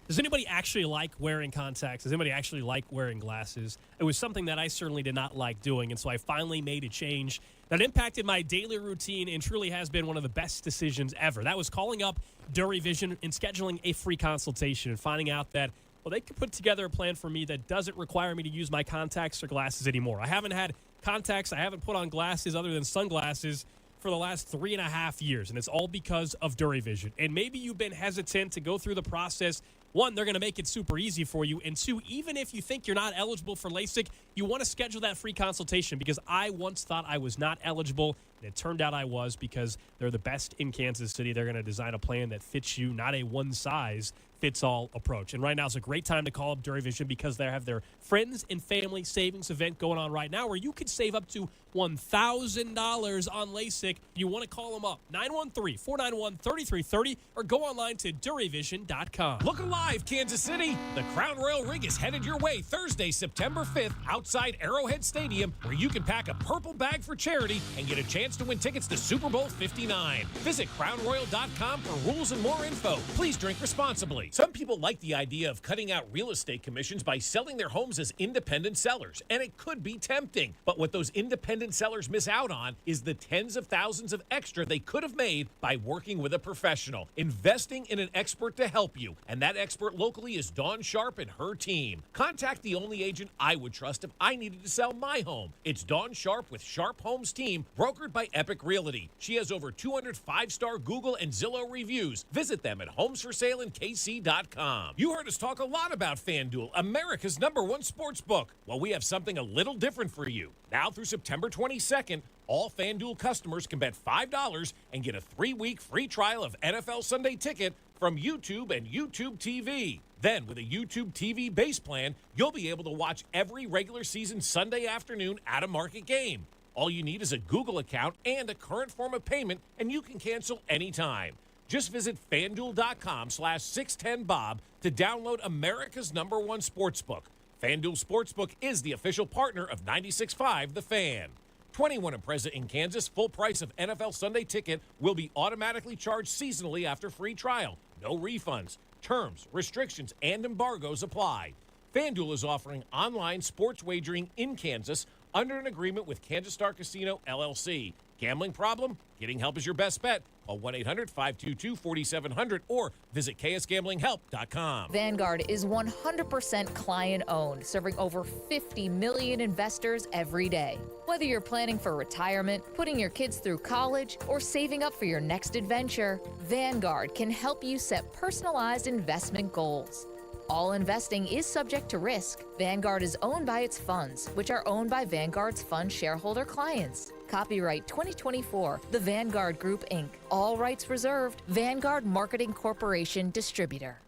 Does anybody actually like wearing contacts? Does anybody actually like wearing glasses? It was something that I certainly did not like doing, and so I finally made a change that impacted my daily routine and truly has been one of the best decisions ever. That was calling up Dury Vision and scheduling a free consultation and finding out that, well, they could put together a plan for me that doesn't require me to use my contacts or glasses anymore. I haven't had contacts. I haven't put on glasses other than sunglasses for the last 3.5 years, and it's all because of Dury Vision. And maybe you've been hesitant to go through the process. One, they're going to make it super easy for you. And two, even if you think you're not eligible for LASIK, you want to schedule that free consultation because I once thought I was not eligible, and it turned out I was because they're the best in Kansas City. They're going to design a plan that fits you, not a one-size-fits-all approach. And right now is a great time to call up Dury Vision because they have their Friends and Family Savings event going on right now where you could save up to $1,000 on LASIK. You want to call them up, 913-491-3330, or go online to DuryVision.com. Look alive, Kansas City! The Crown Royal Rig is headed your way Thursday, September 5th, outside Arrowhead Stadium, where you can pack a purple bag for charity and get a chance to win tickets to Super Bowl 59. Visit CrownRoyal.com for rules and more info. Please drink responsibly. Some people like the idea of cutting out real estate commissions by selling their homes as independent sellers, and it could be tempting. But what those independent sellers miss out on is the tens of thousands of extra they could have made by working with a professional, investing in an expert to help you. And that expert locally is Dawn Sharp and her team. Contact the only agent I would trust if I needed to sell my home. It's Dawn Sharp with Sharp Homes Team, brokered by Epic Realty. She has over 200 5-star Google and Zillow reviews. Visit them at homesforsaleandkc.com. You heard us talk a lot about FanDuel, America's #1 sports book. Well, we have something a little different for you. Now through September 22nd, all FanDuel customers can bet $5 and get a 3-week free trial of NFL Sunday Ticket from YouTube and YouTube TV. Then, with a YouTube TV base plan, you'll be able to watch every regular season Sunday afternoon at a market game. All you need is a Google account and a current form of payment, and you can cancel anytime. Just visit FanDuel.com/610Bob to download America's #1 sportsbook. FanDuel Sportsbook is the official partner of 96.5 The Fan. 21 and present in Kansas, full price of NFL Sunday ticket will be automatically charged seasonally after free trial. No refunds. Terms, restrictions, and embargoes apply. FanDuel is offering online sports wagering in Kansas under an agreement with Kansas Star Casino, LLC. Gambling problem? Getting help is your best bet. Call 1-800-522-4700 or visit ksgamblinghelp.com. Vanguard is 100% client-owned, serving over 50 million investors every day. Whether you're planning for retirement, putting your kids through college, or saving up for your next adventure, Vanguard can help you set personalized investment goals. All investing is subject to risk. Vanguard is owned by its funds, which are owned by Vanguard's fund shareholder clients. Copyright 2024, The Vanguard Group, Inc. All rights reserved. Vanguard Marketing Corporation Distributor.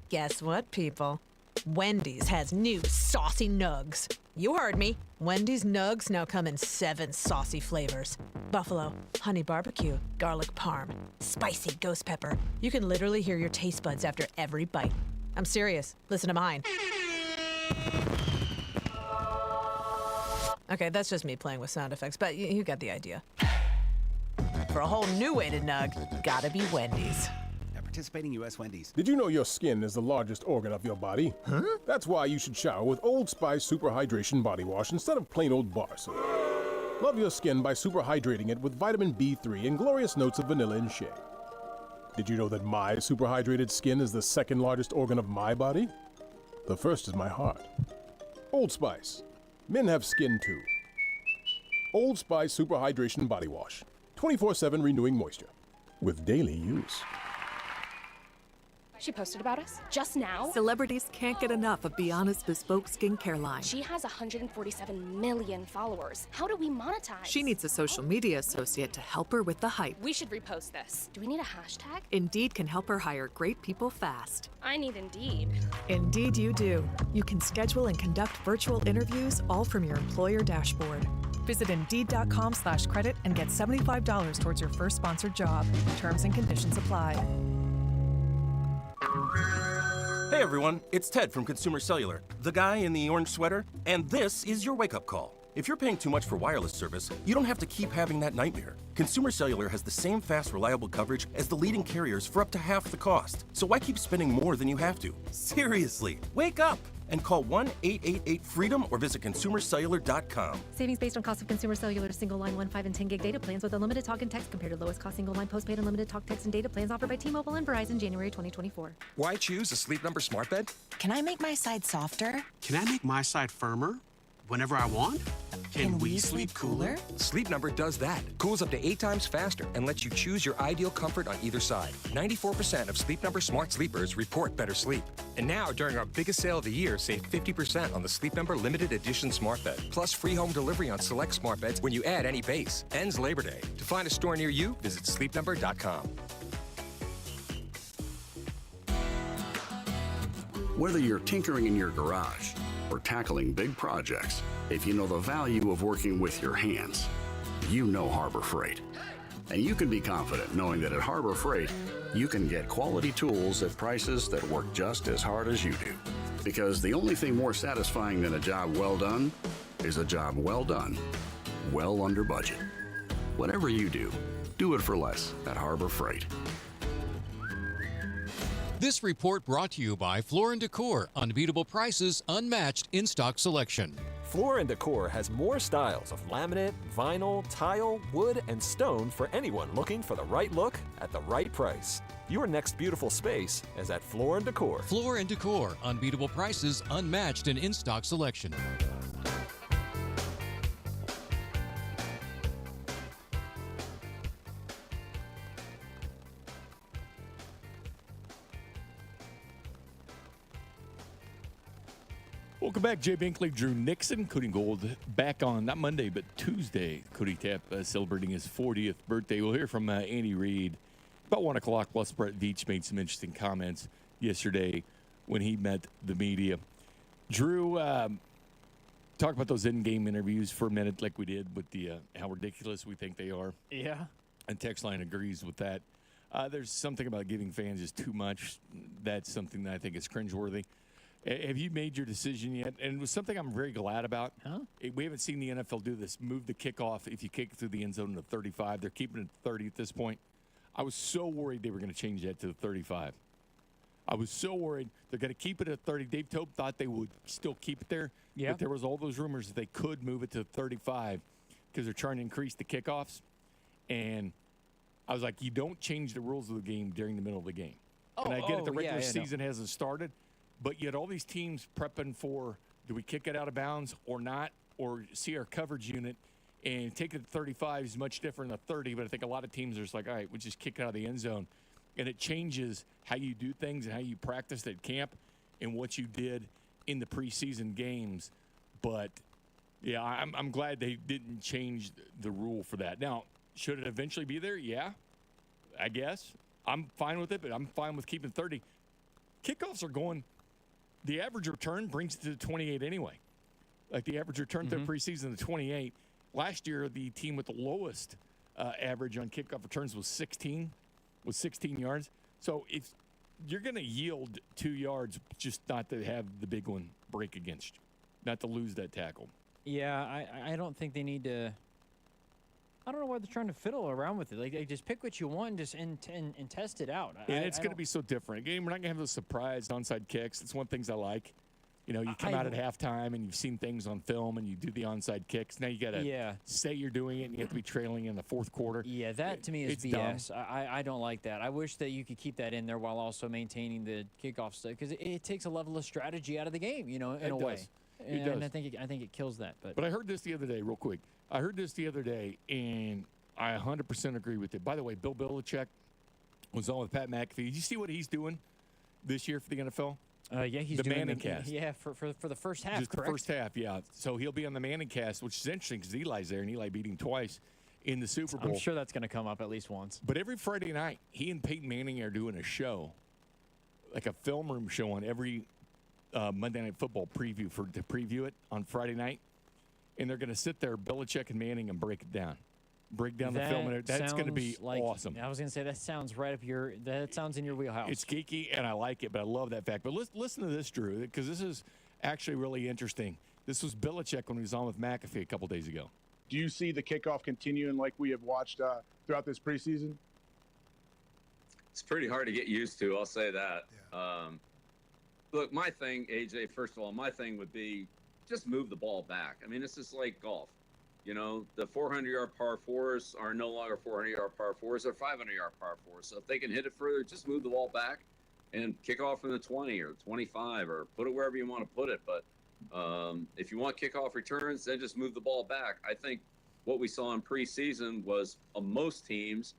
Guess what, people? Wendy's has new saucy nugs. You heard me. Wendy's nugs now come in 7 saucy flavors. Buffalo, honey barbecue, garlic parm, spicy ghost pepper. You can literally hear your taste buds after every bite. I'm serious. Listen to mine. Okay, that's just me playing with sound effects, but you got the idea. For a whole new way to nug, gotta be Wendy's. Participating U.S. Wendy's. Did you know your skin is the largest organ of your body? Huh? That's why you should shower with Old Spice Super Hydration Body Wash instead of plain old bar soap. Love your skin by super hydrating it with vitamin B3 and glorious notes of vanilla and shea. Did you know that my super hydrated skin is the second largest organ of my body? The first is my heart. Old Spice. Men have skin too. Old Spice Super Hydration Body Wash. 24/7 renewing moisture. With daily use. She posted about us just now. Celebrities can't get enough of Biana's bespoke skincare line. She has 147 million followers. How do we monetize? She needs a social media associate to help her with the hype. We should repost this. Do we need a hashtag? Indeed can help her hire great people fast. I need Indeed. Indeed you do. You can schedule and conduct virtual interviews all from your employer dashboard. Visit Indeed.com/credit and get $75 towards your first sponsored job. Terms and conditions apply. Hey everyone, it's Ted from Consumer Cellular, the guy in the orange sweater, and this is your wake-up call. If you're paying too much for wireless service, you don't have to keep having that nightmare. Consumer Cellular has the same fast, reliable coverage as the leading carriers for up to half the cost. So why keep spending more than you have to? Seriously, wake up and call 1-888-FREEDOM or visit consumercellular.com. Savings based on cost of Consumer Cellular single line 1, 5, and 10 gig data plans with unlimited talk and text compared to lowest cost single line postpaid unlimited talk, text, and data plans offered by T-Mobile and Verizon January 2024. Why choose a Sleep Number smart bed? Can I make my side softer? Can I make my side firmer whenever I want? Can we sleep cooler? Sleep Number does that. Cools up to 8 times faster and lets you choose your ideal comfort on either side. 94% of Sleep Number smart sleepers report better sleep. And now, during our biggest sale of the year, save 50% on the Sleep Number limited edition smart bed. Plus free home delivery on select smart beds when you add any base. Ends Labor Day. To find a store near you, visit sleepnumber.com. Whether you're tinkering in your garage or tackling big projects, if you know the value of working with your hands, you know Harbor Freight. And you can be confident knowing that at Harbor Freight, you can get quality tools at prices that work just as hard as you do. Because the only thing more satisfying than a job well done is a job well done, well under budget. Whatever you do it for less at Harbor Freight. This report brought to you by Floor & Decor. Unbeatable prices, unmatched in-stock selection. Floor & Decor has more styles of laminate, vinyl, tile, wood, and stone for anyone looking for the right look at the right price. Your next beautiful space is at Floor & Decor. Floor & Decor. Unbeatable prices, unmatched and in-stock selection. Welcome back, Jay Binkley, Drew Nixon, Cody and Gold, back on, not Monday, but Tuesday. Cody Tapp celebrating his 40th birthday. We'll hear from Andy Reid about 1 o'clock, plus Brett Veach made some interesting comments yesterday when he met the media. Drew, talk about those in-game interviews for a minute, like we did with the how ridiculous we think they are. Yeah. And text line agrees with that. There's something about giving fans just too much. That's something that I think is cringeworthy. Have you made your decision yet? And it was something I'm very glad about. We haven't seen the NFL do this. Move the kickoff if you kick it through the end zone to 35. They're keeping it 30 at this point. I was so worried they were going to change that to the 35. I was so worried they're going to keep it at 30. Dave Tope thought they would still keep it there. Yeah. But there was all those rumors that they could move it to 35 because they're trying to increase the kickoffs. And I was like, you don't change the rules of the game during the middle of the game. And I get it, the regular season hasn't started, but yet all these teams prepping for, do we kick it out of bounds or not, or see our coverage unit and take it to 35 is much different than 30, but I think a lot of teams are just like, all right, we just kick it out of the end zone. And it changes how you do things and how you practiced at camp and what you did in the preseason games. But, yeah, I'm glad they didn't change the rule for that. Now, should it eventually be there? Yeah, I guess. I'm fine with it, but I'm fine with keeping 30. Kickoffs are going – the average return brings it to 28 anyway. Like the average return through preseason to 28. Last year, the team with the lowest average on kickoff returns was 16 yards. So if you're going to yield 2 yards, just not to have the big one break against you, not to lose that tackle. Yeah, I don't think they need to. I don't know why they're trying to fiddle around with it. Like, just pick what you want and test it out. And it's going to be so different. Again, we're not going to have those surprise onside kicks. It's one of the things I like. You know, you come out at halftime and you've seen things on film and you do the onside kicks. Now you got to say you're doing it and you have to be trailing in the fourth quarter. Yeah, that to me is BS. I don't like that. I wish that you could keep that in there while also maintaining the kickoff stuff because it takes a level of strategy out of the game, you know, in a way. It does. And I think it kills that. But I heard this the other day, real quick. I heard this the other day, and I 100% agree with it. By the way, Bill Belichick was on with Pat McAfee. Did you see what he's doing this year for the NFL? Yeah, he's the doing Manning cast. Yeah, for the first half, Just correct? the first half, yeah. So he'll be on the Manning cast, which is interesting because Eli's there, and Eli beat him twice in the Super Bowl. I'm sure that's going to come up at least once. But every Friday night, he and Peyton Manning are doing a show, like a film room show on every Monday Night Football preview to preview it on Friday night. And they're going to sit there, Belichick and Manning, and break it down. Break down the film. And that's going to be awesome. I was going to say, that sounds right up that sounds in your wheelhouse. It's geeky, and I like it, but I love that fact. But listen to this, Drew, because this is actually really interesting. This was Belichick when he was on with McAfee a couple days ago. Do you see the kickoff continuing like we have watched throughout this preseason? It's pretty hard to get used to, I'll say that. Yeah. Look, my thing, AJ, first of all, my thing would be just move the ball back. I mean, this is like golf. You know, the 400-yard par fours are no longer 400-yard par fours. They're 500-yard par fours. So if they can hit it further, just move the ball back and kick off from the 20 or 25 or put it wherever you want to put it. But if you want kickoff returns, then just move the ball back. I think what we saw in preseason was most teams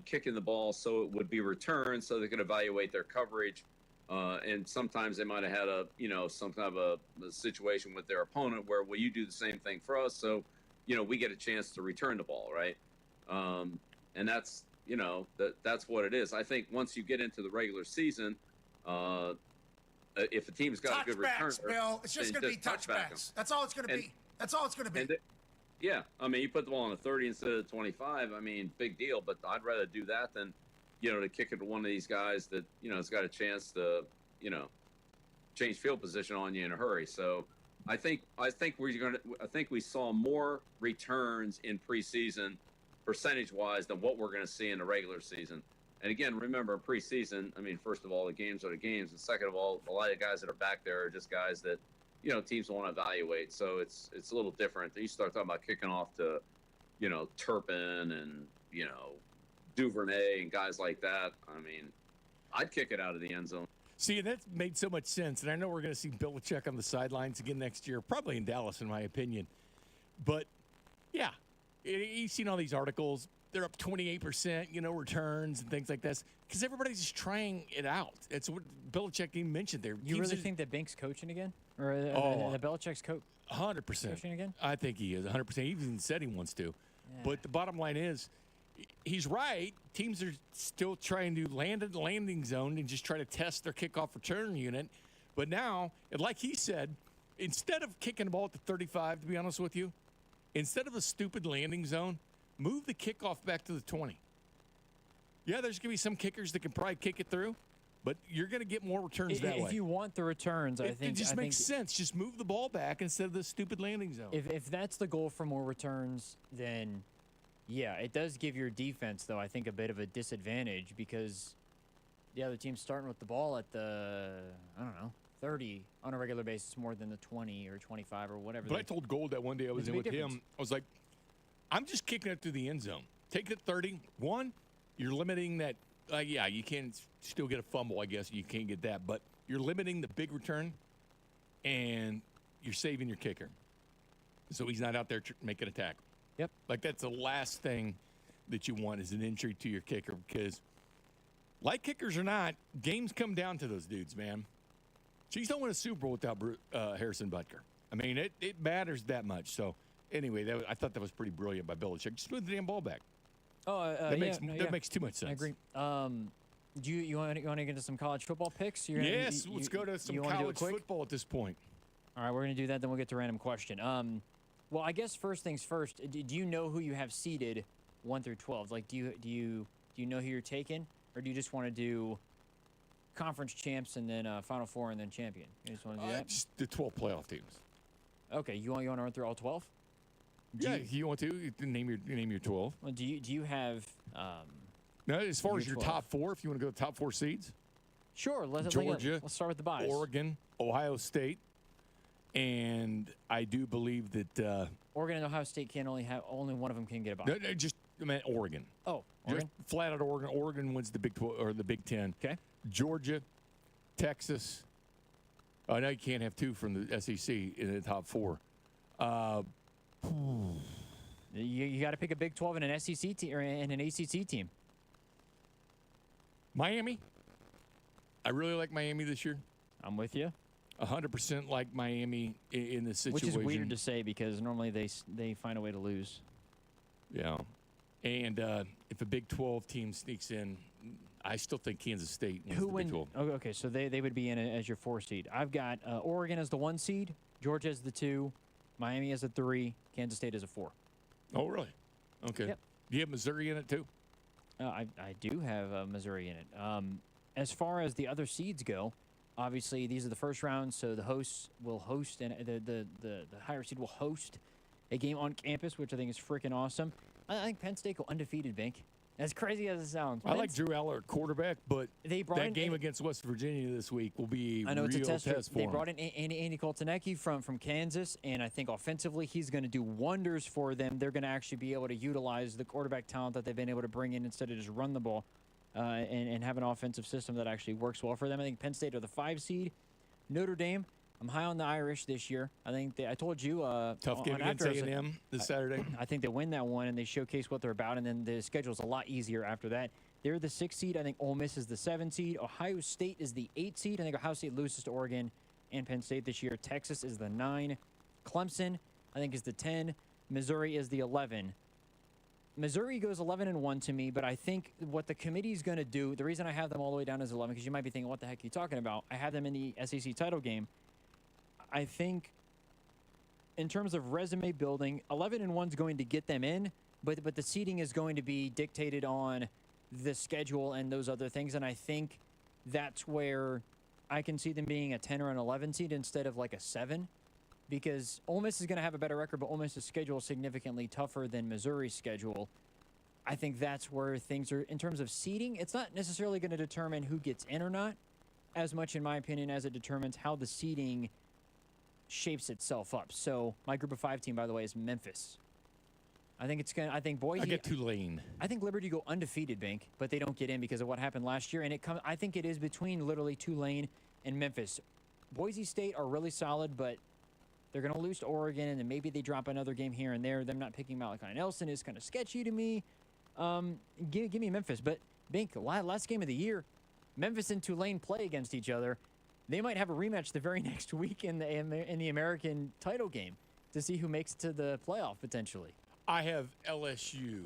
kicking the ball so it would be returned so they could evaluate their coverage. And sometimes they might have had some kind of a situation with their opponent where, well, you do the same thing for us. So, we get a chance to return the ball, right? And that's, that's what it is. I think once you get into the regular season, if a team's got a good return, Bill, it's just going to be touchbacks. That's all it's going to be. That's all it's going to be. Yeah, I mean, you put the ball on the 30 instead of 25. I mean, big deal. But I'd rather do that than, to kick it to one of these guys that has got a chance to, change field position on you in a hurry. So I think we saw more returns in preseason percentage-wise than what we're going to see in the regular season. And again, remember, preseason, I mean, first of all, the games are the games, and second of all, a lot of guys that are back there are just guys that teams want to evaluate. So it's a little different. You start talking about kicking off to Turpin and Duvernay and guys like that. I mean, I'd kick it out of the end zone. See, and that made so much sense. And I know we're going to see Belichick on the sidelines again next year, probably in Dallas, in my opinion. But, yeah, you've seen all these articles. They're up 28%, returns and things like this, because everybody's just trying it out. It's what Belichick even mentioned there. You really think that Bink's coaching again? Or the Belichick's 100%. Coaching again? I think he is 100%. He even said he wants to. Yeah. But the bottom line is, he's right. Teams are still trying to land at the landing zone and just try to test their kickoff return unit. But now, like he said, instead of kicking the ball at the 35, to be honest with you, instead of a stupid landing zone, move the kickoff back to the 20. Yeah, there's going to be some kickers that can probably kick it through, but you're going to get more returns that way. If you want the returns, I think it just makes sense. Just move the ball back instead of the stupid landing zone. If that's the goal for more returns, then yeah, it does give your defense, though, I think a bit of a disadvantage because the other team's starting with the ball at the, 30 on a regular basis more than the 20 or 25 or whatever. But I told Gold that one day I was in with him, I was like, I'm just kicking it through the end zone. Take it at 30. One, you're limiting that. Yeah, you can still get a fumble, I guess. You can't get that. But you're limiting the big return, and you're saving your kicker. So he's not out there making a tackle. Yep. Like, that's the last thing that you want is an injury to your kicker because, like kickers or not, games come down to those dudes, man. Chiefs don't win a Super Bowl without Harrison Butker. I mean, it matters that much. So, anyway, I thought that was pretty brilliant by Belichick. Just move the damn ball back. That makes too much sense. I agree. Do you want to get into some college football picks? Yes, let's go to some college football at this point. All right, we're going to do that. Then we'll get to random question. Well, I guess first things first. Do you know who you have seeded 1 through 12? Like, do you know who you're taking, or do you just want to do conference champs and then Final Four and then champion? You just want to do that? Just the 12 playoff teams. Okay, you want to run through all 12? You want to name your 12. Well, do you have? No, as far as your 12. top four, if you want to go top four seeds. Sure. Georgia. Let's start with the bias. Oregon, Ohio State, and I do believe that Oregon and Ohio State can only one of them can get a bye. No, just I meant Oregon. Oh, Oregon. Just flat out Oregon. Oregon wins the Big 12 or the Big 10. Okay. Georgia, Texas. I know you can't have two from the SEC in the top four. You got to pick a Big 12 and an SEC team or and an ACC team. Miami. I really like Miami this year. I'm with you. 100% like Miami in this situation. Which is weird to say because normally they find a way to lose. Yeah. And if a Big 12 team sneaks in, I still think Kansas State wins the Big 12. Okay, so they would be in it as your 4 seed. I've got Oregon as the 1 seed, Georgia as the 2, Miami as a 3, Kansas State as a 4. Oh, really? Okay. Yep. Do you have Missouri in it too? I do have Missouri in it. As far as the other seeds go, obviously these are the first round, so the hosts will host and the higher seed will host a game on campus, which I think is freaking awesome. I think Penn State go undefeated, Bink. As crazy as it sounds. I like Drew Aller at quarterback, but that game in, against West Virginia this week will be I know real it's a test for They him. brought in Andy Koltanecki from Kansas, and I think offensively he's going to do wonders for them. They're going to actually be able to utilize the quarterback talent that they've been able to bring in instead of just run the ball and have an offensive system that actually works well for them. I think Penn State are the 5 seed. Notre Dame, I'm high on the Irish this year. I think I told you. Tough game against A&M this Saturday. I think they win that one, and they showcase what they're about, and then the schedule's a lot easier after that. They're the 6 seed. I think Ole Miss is the 7 seed. Ohio State is the 8 seed. I think Ohio State loses to Oregon and Penn State this year. Texas is the 9. Clemson, I think, is the 10. Missouri is the 11. Missouri goes 11-1 to me, but I think what the committee is going to do, the reason I have them all the way down as 11, because you might be thinking, what the heck are you talking about? I have them in the SEC title game. I think in terms of resume building, 11-1 is going to get them in, but the seeding is going to be dictated on the schedule and those other things, and I think that's where I can see them being a 10 or an 11 seed instead of like a 7, because Ole Miss is going to have a better record, but Ole Miss's schedule is significantly tougher than Missouri's schedule. I think that's where things are, in terms of seeding, it's not necessarily going to determine who gets in or not, as much, in my opinion, as it determines how the seeding shapes itself up. So my group of 5 team, by the way, is Memphis. I think Boise. I get Tulane. I think Liberty go undefeated, Bink, but they don't get in because of what happened last year. And I think it is between literally Tulane and Memphis. Boise State are really solid, but they're going to lose to Oregon, and then maybe they drop another game here and there. Them not picking Malachi Nelson is kind of sketchy to me. Give me Memphis. But Bink, last game of the year, Memphis and Tulane play against each other. They might have a rematch the very next week in the American title game to see who makes it to the playoff potentially. I have LSU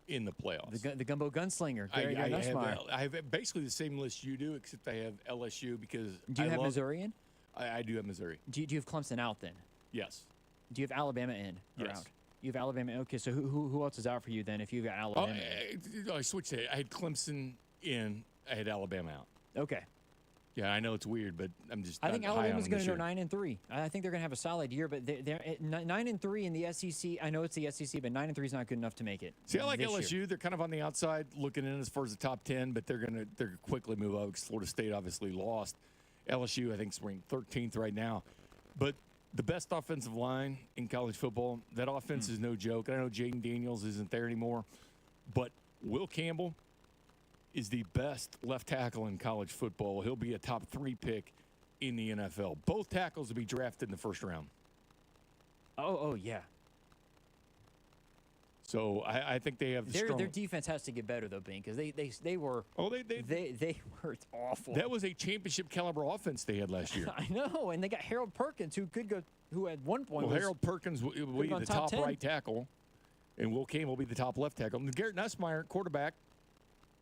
in the playoffs. The Gumbo Gunslinger. I have basically the same list you do, except I have LSU because do you have Missouri in? I do have Missouri. Do you have Clemson out then? Yes. Do you have Alabama in or Yes. out? You have Alabama. Okay, so who else is out for you then if you've got Alabama in? I switched it. I had Clemson in. I had Alabama out. Okay. Yeah, I know it's weird, but I'm just. I think high on Alabama's them going this to go year. 9-3. I think they're going to have a solid year, but they're at 9-3 in the SEC. I know it's the SEC, but 9-3 is not good enough to make it. See, I like this LSU. year. They're kind of on the outside looking in as far as the top 10, but they're gonna quickly move up because Florida State obviously lost. LSU, I think, is ranked 13th right now, but the best offensive line in college football. That offense is no joke. I know Jaden Daniels isn't there anymore, but Will Campbell is the best left tackle in college football. He'll be a top 3 pick in the NFL. Both tackles will be drafted in the first round. Oh yeah. So I think they have the Their strong. defense has to get better though, Bing, because they were they were awful. That was a championship caliber offense they had last year. I know, and they got Harold Perkins, who at one point Well, was Harold Perkins will be gone the top top 10. right tackle, and Will Campbell will be the top left tackle. And Garrett Nussmeier, quarterback.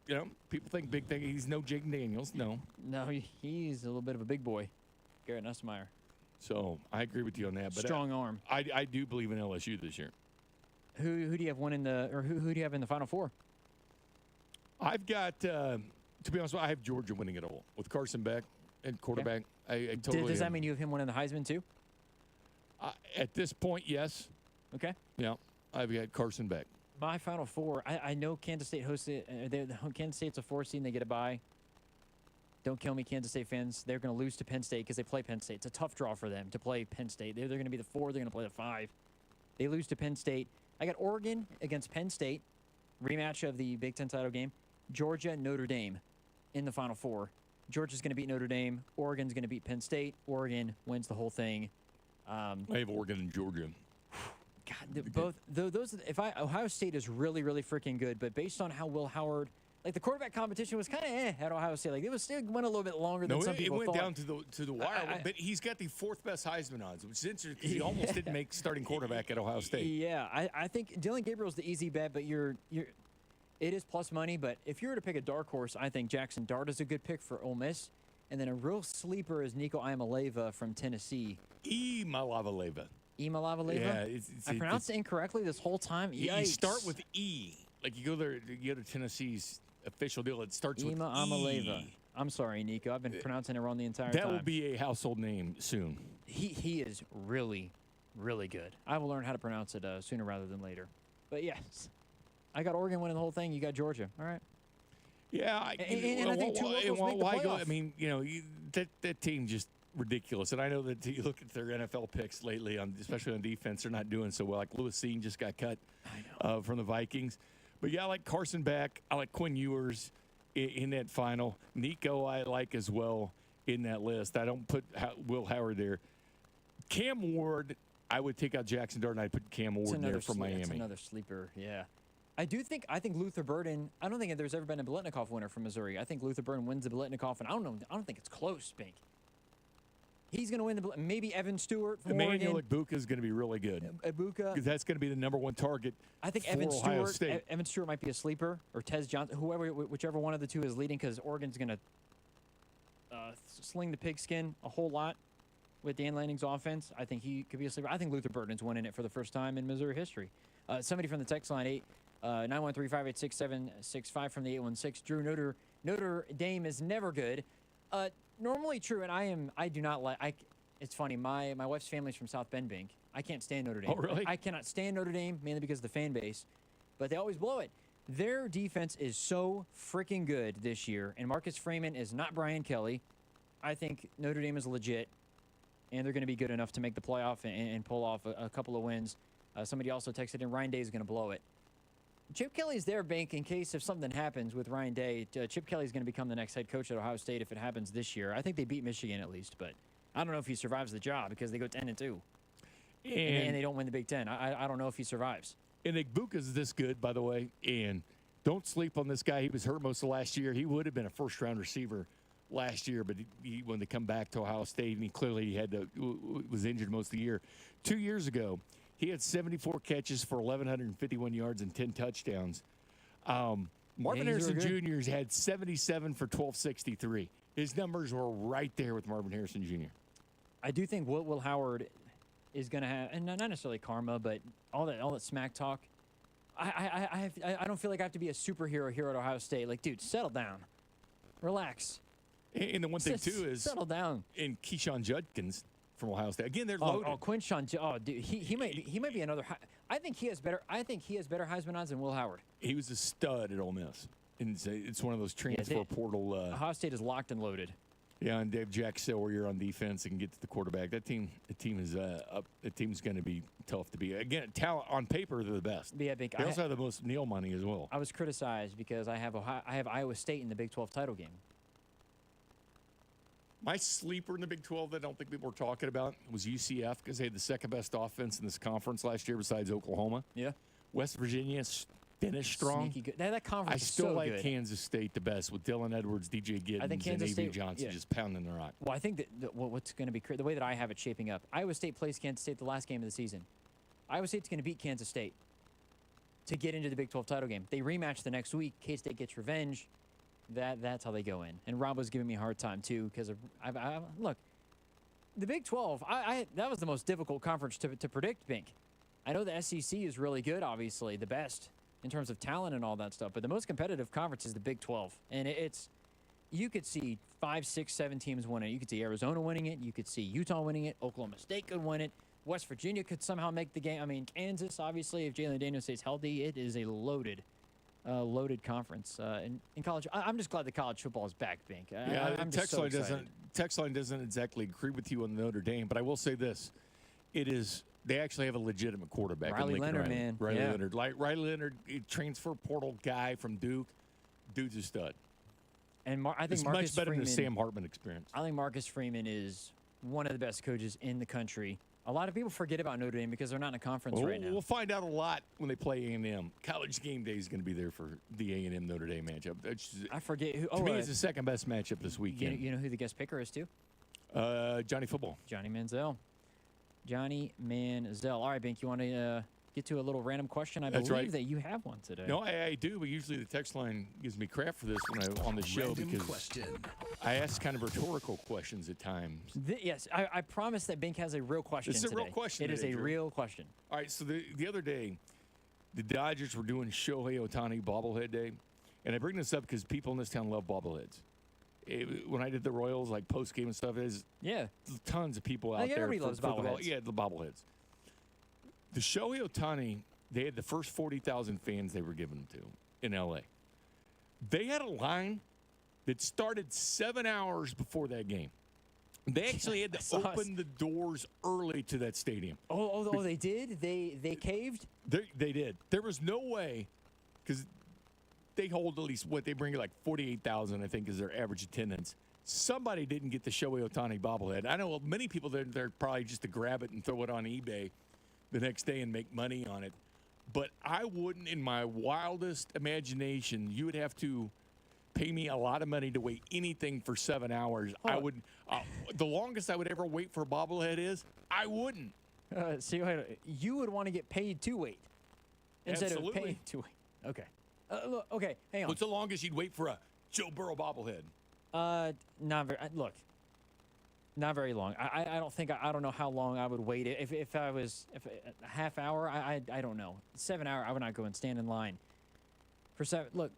You know, people think big thing. He's no Jaden Daniels. No. No, he's a little bit of a big boy, Garrett Nussmeier. So I agree with you on that. But Strong arm. I do believe in LSU this year. Who do you have winning who do you have in the Final Four? I've got to be honest, I have Georgia winning it all with Carson Beck and quarterback. I totally. Does that mean you have him winning the Heisman too? At this point, yes. Okay. Yeah, I've got Carson Beck. My Final Four. I know Kansas State hosted. Kansas State's a 4 seed and they get a bye. Don't kill me, Kansas State fans. They're going to lose to Penn State because they play Penn State. It's a tough draw for them to play Penn State. They're going to be the 4. They're going to play the 5. They lose to Penn State. I got Oregon against Penn State, rematch of the Big Ten title game. Georgia, Notre Dame in the Final Four. Georgia's going to beat Notre Dame. Oregon's going to beat Penn State. Oregon wins the whole thing. I have Oregon and Georgia. God, those. Ohio State is really, really freaking good, but based on how Will Howard, like the quarterback competition was kind of at Ohio State. Like it went a little bit longer than some people it went thought. down to the wire. But he's got the 4th best Heisman odds, which is interesting because he almost didn't make starting quarterback at Ohio State. Yeah, I think Dylan Gabriel's the easy bet, but it is plus money. But if you were to pick a dark horse, I think Jackson Dart is a good pick for Ole Miss, and then a real sleeper is Nico Iamaleava from Tennessee. Iamaleava. Iamaleava? Yeah, I pronounced it incorrectly this whole time. You start with E. Like you go there, you go to Tennessee's official deal. It starts with Iamaleava. E. I'm sorry, Nico. I've been pronouncing it wrong the entire time. That will be a household name soon. He is really, really good. I will learn how to pronounce it sooner rather than later. But yes, I got Oregon winning the whole thing. You got Georgia. All right. Yeah, and I think two locals make the playoff. I mean, that team just ridiculous. And I know that you look at their NFL picks lately, especially on defense, they're not doing so well. Like Lewis Cine just got cut from the Vikings. But yeah, I like Carson Beck. I like Quinn Ewers in that final. Nico I like as well in that list. I don't put Will Howard there. Cam Ward, I would take out Jackson Dart and I'd put Cam Ward there from Miami. That's another sleeper, yeah. I think Luther Burden, I don't think there's ever been a Biletnikoff winner from Missouri. I think Luther Burden wins the Biletnikoff, and I don't think it's close, Bink. He's going to win maybe Evan Stewart from Emmanuel Oregon. Egbuka is going to be really good. Egbuka. Because that's going to be the #1 target. I think for Evan Ohio Stewart. State. Evan Stewart might be a sleeper, or Tez Johnson, whichever one of the two is leading, because Oregon's going to sling the pigskin a whole lot with Dan Lanning's offense. I think he could be a sleeper. I think Luther Burden's winning it for the first time in Missouri history. Somebody from the text line 913-586-765 from the 816. Drew, Notre Dame is never good. Normally true, and I do not like. It's funny. My wife's family's from South Bend, Bink. I can't stand Notre Dame. Oh, really? I cannot stand Notre Dame, mainly because of the fan base. But they always blow it. Their defense is so freaking good this year, and Marcus Freeman is not Brian Kelly. I think Notre Dame is legit, and they're going to be good enough to make the playoff and pull off a couple of wins. Somebody also texted in, Ryan Day is going to blow it. Chip Kelly's there, Bank, in case if something happens with Ryan Day. Chip Kelly's going to become the next head coach at Ohio State if it happens this year. I think they beat Michigan at least, but I don't know if he survives the job because they go 10-2. And they don't win the Big Ten. I don't know if he survives. And Egbuka's this good, by the way. And don't sleep on this guy. He was hurt most of last year. He would have been a first-round receiver last year, but when they come back to Ohio State, and he clearly was injured most of the year. 2 years ago, he had 74 catches for 1,151 yards and 10 touchdowns. Marvin Harrison Jr. had 77 for 1,263. His numbers were right there with Marvin Harrison Jr. I do think Will Howard is going to have, and not necessarily karma, but all that smack talk. I don't feel like I have to be a superhero here at Ohio State. Like, dude, settle down, relax. And the one thing too is settle down. And Keyshawn Judkins from Ohio State again. They're loaded. Quinshawn. Oh, dude, he might be another. I think he has better Heisman odds than Will Howard. He was a stud at Ole Miss, and it's one of those transfer portal. Ohio State is locked and loaded. Yeah, and Dave Jack Sawyer on defense and can get to the quarterback. The team is up. The team's going to be tough to beat. Again, talent on paper, they're the best. Yeah, they also have the most Neal money as well. I was criticized because I have Iowa State in the Big 12 title game. My sleeper in the Big 12 that I don't think people were talking about was UCF because they had the second best offense in this conference last year besides Oklahoma. Yeah. West Virginia finished strong. Sneaky good. That conference I still is so like good. Kansas State the best with Dylan Edwards, DJ Giddens, and A.B. Johnson just pounding the rock. Well, I think that what's going to be the way that I have it shaping up, Iowa State plays Kansas State the last game of the season. Iowa State's going to beat Kansas State to get into the Big 12 title game. They rematch the next week. K-State gets revenge. That's how they go in. And Rob was giving me a hard time, too, because look, the Big 12, that was the most difficult conference to predict, Bink. I know the SEC is really good, obviously, the best in terms of talent and all that stuff, but the most competitive conference is the Big 12. And you could see 5, 6, 7 teams win it. You could see Arizona winning it. You could see Utah winning it. Oklahoma State could win it. West Virginia could somehow make the game. I mean, Kansas, obviously, if Jalen Daniels stays healthy, it is a loaded conference in college. I'm just glad the college football is back, Bink. I'm just so excited. Text line doesn't exactly agree with you on Notre Dame, but I will say this: they actually have a legitimate quarterback. Riley Leonard, man. Riley Leonard, Riley Leonard, transfer portal guy from Duke. Dude's a stud. And I think it's Marcus much better Freeman, than the Sam Hartman experience. I think Marcus Freeman is one of the best coaches in the country. A lot of people forget about Notre Dame because they're not in a conference right now. We'll find out a lot when they play A&M. College game day is going to be there for the A&M Notre Dame matchup. I forget who. To me, it's the second best matchup this weekend. You know who the guest picker is too? Johnny Football. Johnny Manziel. All right, Bink, you want to get to a little random question? I believe that you have one today. No, I do, but usually the text line gives me crap for this when I'm on the show because I ask kind of rhetorical questions at times. Yes, I promise that Bink has a real question This is a real question It is today, a Drew. real question. All right, so the other day, the Dodgers were doing Shohei Ohtani bobblehead day, and I bring this up because people in this town love bobbleheads. When I did the Royals, like post-game and stuff, there's tons of people out there. Everybody loves bobbleheads. Yeah, the bobbleheads. The Shohei Ohtani, they had the first 40,000 fans they were giving them to in L.A. They had a line that started 7 hours before that game. They actually had to open the doors early to that stadium. Oh, they did? They caved? They did. There was no way, because they hold at least what they bring, like 48,000, I think, is their average attendance. Somebody didn't get the Shohei Ohtani bobblehead. I know many people they're probably just to grab it and throw it on eBay the next day and make money on it. But I wouldn't, in my wildest imagination, you would have to pay me a lot of money to wait anything for 7 hours. I would. The longest I would ever wait for a bobblehead is I wouldn't. You would want to get paid to wait instead of paid to wait. Okay. Look, okay, hang on. What's the longest you'd wait for a Joe Burrow bobblehead? Not very. Look, not very long. I don't think. I don't know how long I would wait. If a half hour, I don't know. 7 hour, I would not go and stand in line for 7. Look,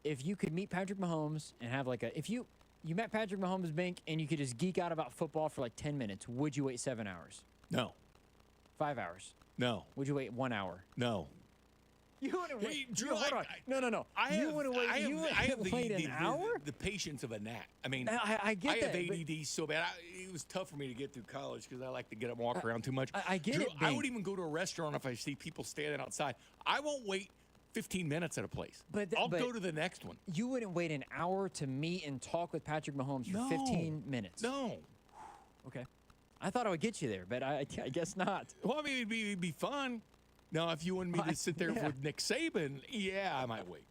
if you could meet Patrick Mahomes and have if you met Patrick Mahomes, Bink, and you could just geek out about football for like 10 minutes, would you wait 7 hours? No. 5 hours? No. Would you wait 1 hour? No. You wouldn't wait. Hey, Drew, hold on. No. You wouldn't wait. I have an hour. The patience of a gnat. I mean, I get I that. have ADD so bad. It was tough for me to get through college because I like to get up and walk around too much. I get Drew, it. I would even go to a restaurant if I see people standing outside. I won't wait 15 minutes at a place. I'll go to the next one. You wouldn't wait an hour to meet and talk with Patrick Mahomes for 15 minutes. No. Okay. I thought I would get you there, but I guess not. Well, I mean, it'd be fun. Now, if you wanted me to sit there with Nick Saban, I might wait.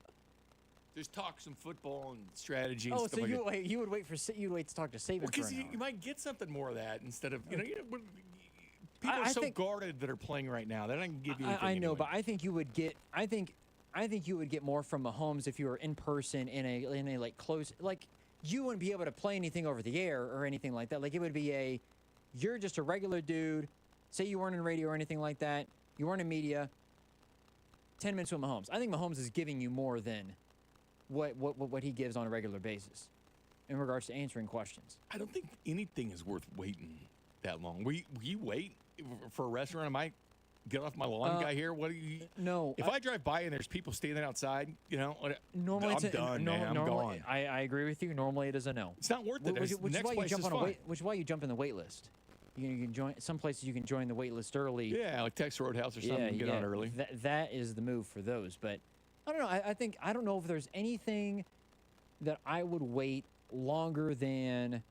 Just talk some football and strategy and stuff like that. Oh, so you would wait to talk to Saban for an Because hour. you might get something more of that instead of, people are so guarded that are playing right now. They're not going to give you anything I know, anyway. but I think you would get. I think you would get more from Mahomes if you were in person in a close you wouldn't be able to play anything over the air or anything like that. Like, it would be you're just a regular dude. Say you weren't in radio or anything like that. You weren't in media. 10 minutes with Mahomes. I think Mahomes is giving you more than what he gives on a regular basis in regards to answering questions. I don't think anything is worth waiting that long. Will you wait for a restaurant? I might get off my lawn guy here. What do you? No. If I drive by and there's people standing outside, Normally I'm done, man. I'm gone. I agree with you. Normally it is a no. It's not worth it. Which is why you jump on the wait list. You can join some places. You can join the wait list early. Yeah, like Texas Roadhouse or something. Get on early. That is the move for those. But I don't know. I don't know if there's anything that I would wait longer than.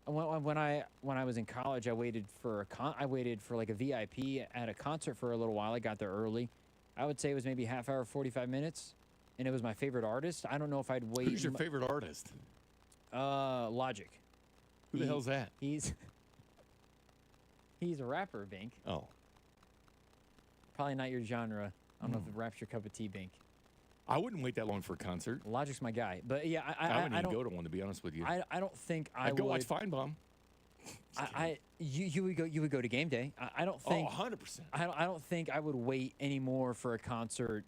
When I was in college, I waited for like a VIP at a concert for a little while. I got there early. I would say it was maybe half hour, 45 minutes, and it was my favorite artist. I don't know if I'd wait. Who's your favorite artist? Logic. Who the hell's that? He's a rapper, Bink. Oh. Probably not your genre. I don't know if it raps your cup of tea, Bink. I wouldn't wait that long for a concert. Logic's my guy. But yeah, I wouldn't even go to one, to be honest with you. I don't think I would. I'd go watch Feinbaum. You would go to game day. I don't think. Oh, 100%. I don't think I would wait anymore for a concert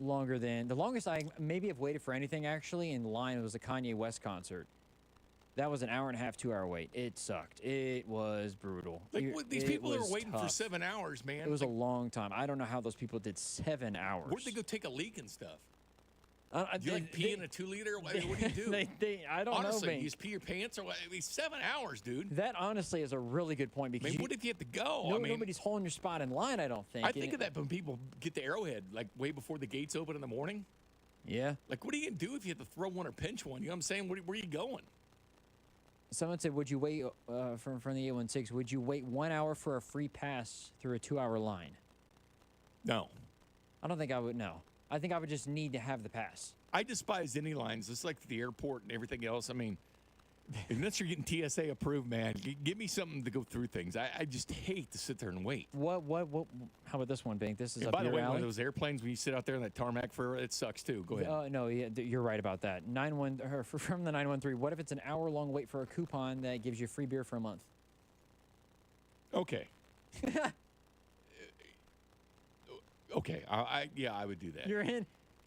longer than the longest I maybe have waited for anything actually in line was a Kanye West concert. That was an hour and a half, 2 hour wait. It sucked. It was brutal. Like, these people that were waiting for 7 hours, man. It was a long time. I don't know how those people did 7 hours. Where'd they go take a leak and stuff? Do you pee in a 2-liter? What do you do? I don't honestly, know, you just pee your pants or what? I mean, 7 hours, dude. That honestly is a really good point because what if you have to go? Nobody's holding your spot in line, I don't think. I think of that when people get to Arrowhead, like way before the gates open in the morning. Yeah. Like, what are you going to do if you have to throw one or pinch one? You know what I'm saying? Where are you going? Someone said, would you wait, from the 816, would you wait 1 hour for a free pass through a 2 hour line? No. I don't think I would, no. I think I would just need to have the pass. I despise any lines. It's like the airport and everything else. I mean, unless you're getting TSA approved, man, give me something to go through things. I just hate to sit there and wait. What? How about this one, Bink? This is and up by the your way, alley. one of those airplanes when you sit out there in that tarmac forever, it sucks too. Go ahead. No, yeah, you're right about that. From the 913. What if it's an hour-long wait for a coupon that gives you free beer for a month? Okay. Okay. I would do that. You're in.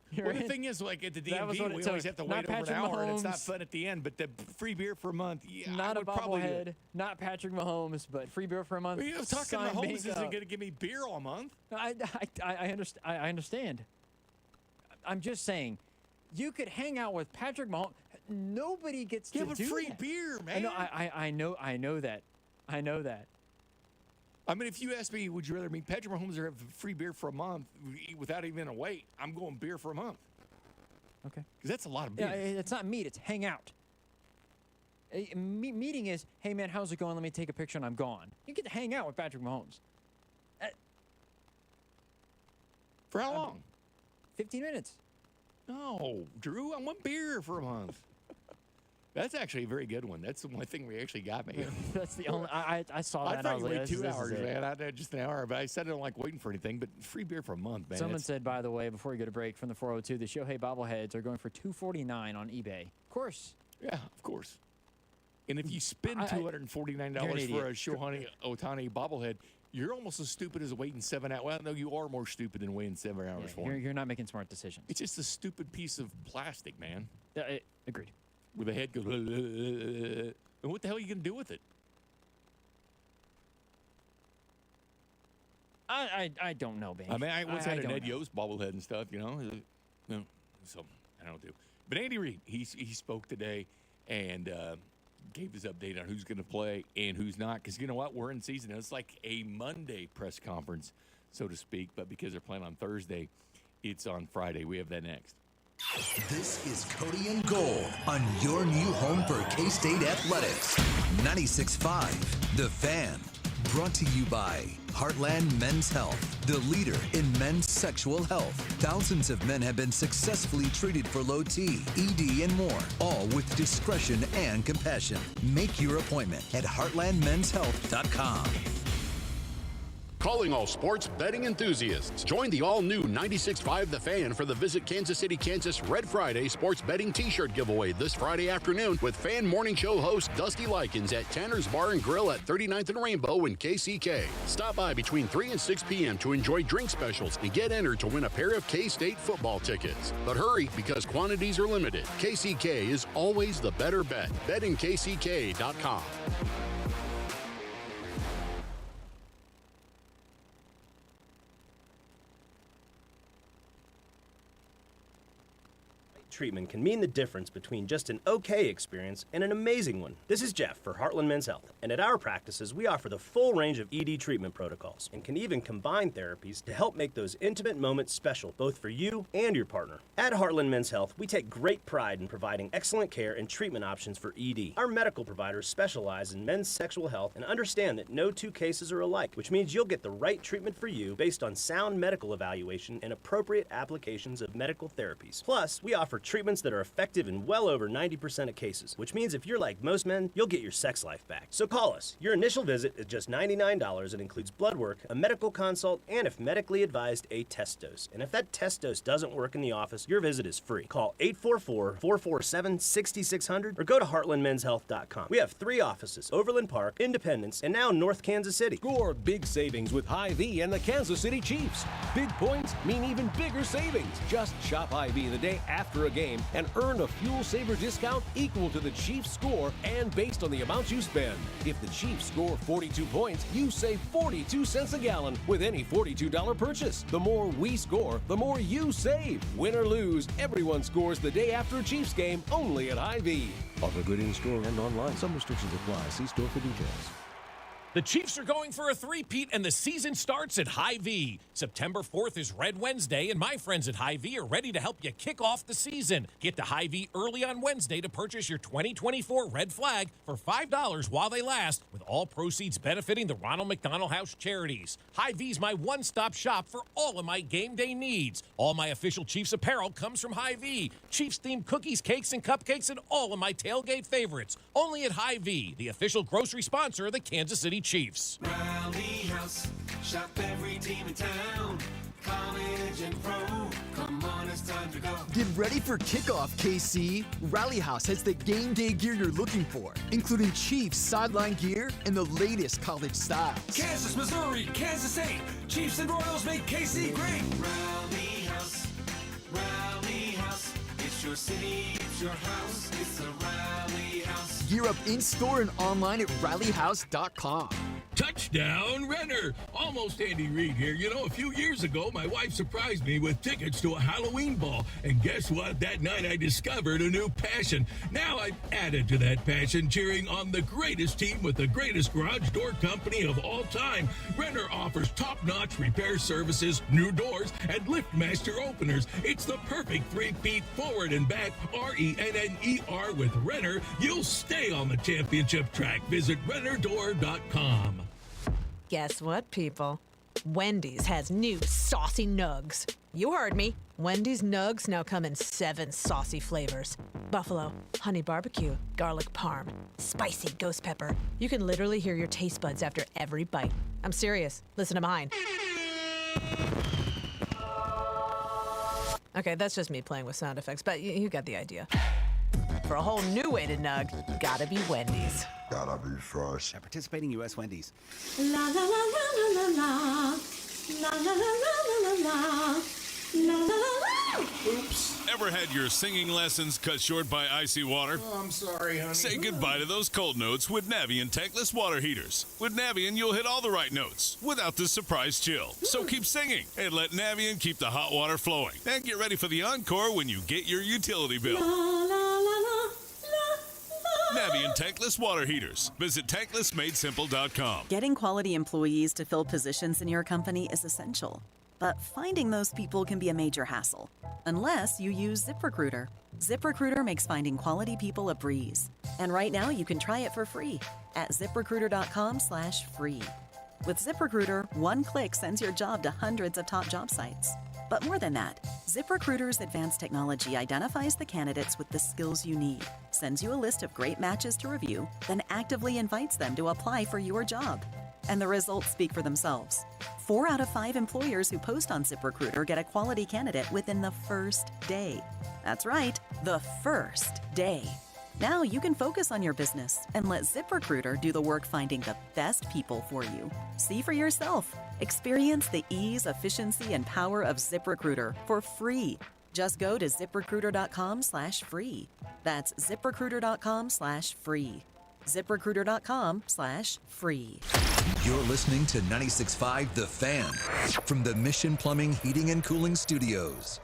The thing is, like at the DMV, we always have to wait over an hour, and it's not fun at the end. But the free beer for a month, not a bobblehead, not Patrick Mahomes, but free beer for a month. Well, you know, talking Mahomes isn't going to give me beer all month. I understand. I'm just saying, you could hang out with Patrick Mahomes. Nobody gets to do free that. beer, man. I know that. I mean, if you ask me, would you rather meet Patrick Mahomes or have free beer for a month without even a wait? I'm going beer for a month. Okay. Because that's a lot of beer. Yeah, it's not meet, it's hang out. Meeting is, hey, man, how's it going? Let me take a picture and I'm gone. You get to hang out with Patrick Mahomes. For how long? 15 minutes. No, Drew, I want beer for a month. That's actually a very good one. That's the one thing where you actually got me. That's the only. I saw that. I thought you wait 2 hours, man. I did just an hour, but I said I don't like waiting for anything. But free beer for a month, man. Someone said, by the way, before we go to break from the 402, the Shohei bobbleheads are going for $249 on eBay. Of course. Yeah, of course. And if you spend $249 for a Shohei Ohtani bobblehead, you're almost as stupid as waiting 7 hours. Well, no, you are more stupid than waiting 7 hours for it. You're not making smart decisions. It's just a stupid piece of plastic, man. Agreed. Where the head goes, and what the hell are you going to do with it? I don't know, baby. I mean, I once had an Ed Yost bobblehead and stuff, you know. No, so I don't do. But Andy Reid, he spoke today and gave his update on who's going to play and who's not. Because you know what, we're in season. It's like a Monday press conference, so to speak. But because they're playing on Thursday, it's on Friday. We have that next. This is Cody and Gold on your new home for K-State Athletics. 96.5, The Fan. Brought to you by Heartland Men's Health, the leader in men's sexual health. Thousands of men have been successfully treated for low T, ED, and more, all with discretion and compassion. Make your appointment at heartlandmenshealth.com. Calling all sports betting enthusiasts. Join the all-new 96.5 The Fan for the Visit Kansas City, Kansas Red Friday sports betting t-shirt giveaway this Friday afternoon with Fan Morning Show host Dusty Likens at Tanner's Bar and Grill at 39th and Rainbow in KCK. Stop by between 3 and 6 p.m. to enjoy drink specials and get entered to win a pair of K-State football tickets. But hurry, because quantities are limited. KCK is always the better bet. BettingKCK.com. Treatment can mean the difference between just an okay experience and an amazing one. This is Jeff for Heartland Men's Health, and at our practices, we offer the full range of ED treatment protocols and can even combine therapies to help make those intimate moments special, both for you and your partner. At Heartland Men's Health, we take great pride in providing excellent care and treatment options for ED. Our medical providers specialize in men's sexual health and understand that no two cases are alike, which means you'll get the right treatment for you based on sound medical evaluation and appropriate applications of medical therapies. Plus, we offer treatments that are effective in well over 90% of cases, which means if you're like most men, you'll get your sex life back. So call us. Your initial visit is just $99 and includes blood work, a medical consult, and if medically advised, a test dose. And if that test dose doesn't work in the office, your visit is free. Call 844-447-6600 or go to heartlandmenshealth.com. We have 3 offices, Overland Park, Independence, and now North Kansas City. Score big savings with Hy-Vee and the Kansas City Chiefs. Big points mean even bigger savings. Just shop Hy-Vee the day after a game and earn a fuel saver discount equal to the Chiefs score and based on the amount you spend. If the Chiefs score 42 points, you save 42 cents a gallon with any $42 purchase. The more we score, the more you save. Win or lose, everyone scores the day after a Chiefs game only at Hy-Vee. Offer good in store and online. Some restrictions apply. See store for details. The Chiefs are going for a three-peat, and the season starts at Hy-Vee. September 4th is Red Wednesday, and my friends at Hy-Vee are ready to help you kick off the season. Get to Hy-Vee early on Wednesday to purchase your 2024 Red Flag for $5 while they last, with all proceeds benefiting the Ronald McDonald House charities. Hy-Vee's my one-stop shop for all of my game day needs. All my official Chiefs apparel comes from Hy-Vee. Chiefs-themed cookies, cakes, and cupcakes, and all of my tailgate favorites. Only at Hy-Vee, the official grocery sponsor of the Kansas City Chiefs. Rally House, shop every team in town. College and pro, come on, it's time to go. Get ready for kickoff, KC. Rally House has the game day gear you're looking for, including Chiefs sideline gear and the latest college styles. Kansas, Missouri, Kansas State, Chiefs and Royals make KC great. Rally House, it's your city, it's your house, it's the Rally House. Gear up in-store and online at rallyhouse.com. Touchdown, Renner! Almost Andy Reid here. You know, a few years ago, my wife surprised me with tickets to a Halloween ball. And guess what? That night I discovered a new passion. Now I've added to that passion, cheering on the greatest team with the greatest garage door company of all time. Renner offers top-notch repair services, new doors, and LiftMaster openers. It's the perfect three-peat forward and back, RENNER with Renner. You'll stay on the championship track. Visit rennerdoor.com. Guess what, people? Wendy's has new saucy nugs. You heard me. Wendy's nugs now come in 7 saucy flavors. Buffalo, honey barbecue, garlic parm, spicy ghost pepper. You can literally hear your taste buds after every bite. I'm serious. Listen to mine. Okay, that's just me playing with sound effects, but you got the idea. For a whole new way to nug, gotta be Wendy's. Gotta be fresh. At participating U.S. Wendy's. La la la la la la la la la la la la la la la. Oops. Ever had your singing lessons cut short by icy water? Oh, I'm sorry, honey. Say goodbye to those cold notes with Navien tankless water heaters. With Navien, you'll hit all the right notes without the surprise chill. So keep singing and let Navien keep the hot water flowing. And get ready for the encore when you get your utility bill. La la la la. Navien tankless water heaters. Visit tanklessmadesimple.com. Getting quality employees to fill positions in your company is essential, but finding those people can be a major hassle, unless you use ZipRecruiter. ZipRecruiter makes finding quality people a breeze. And right now you can try it for free at ziprecruiter.com/free. With ZipRecruiter, one click sends your job to hundreds of top job sites. But more than that, ZipRecruiter's advanced technology identifies the candidates with the skills you need, sends you a list of great matches to review, then actively invites them to apply for your job. and the results speak for themselves. 4 out of 5 employers who post on ZipRecruiter get a quality candidate within the first day. That's right, the first day. Now you can focus on your business and let ZipRecruiter do the work finding the best people for you. See for yourself. Experience the ease, efficiency, and power of ZipRecruiter for free. Just go to ziprecruiter.com/free. That's ziprecruiter.com/free. ziprecruiter.com/free. You're listening to 96.5 The Fan from the Mission Plumbing, Heating, and Cooling Studios.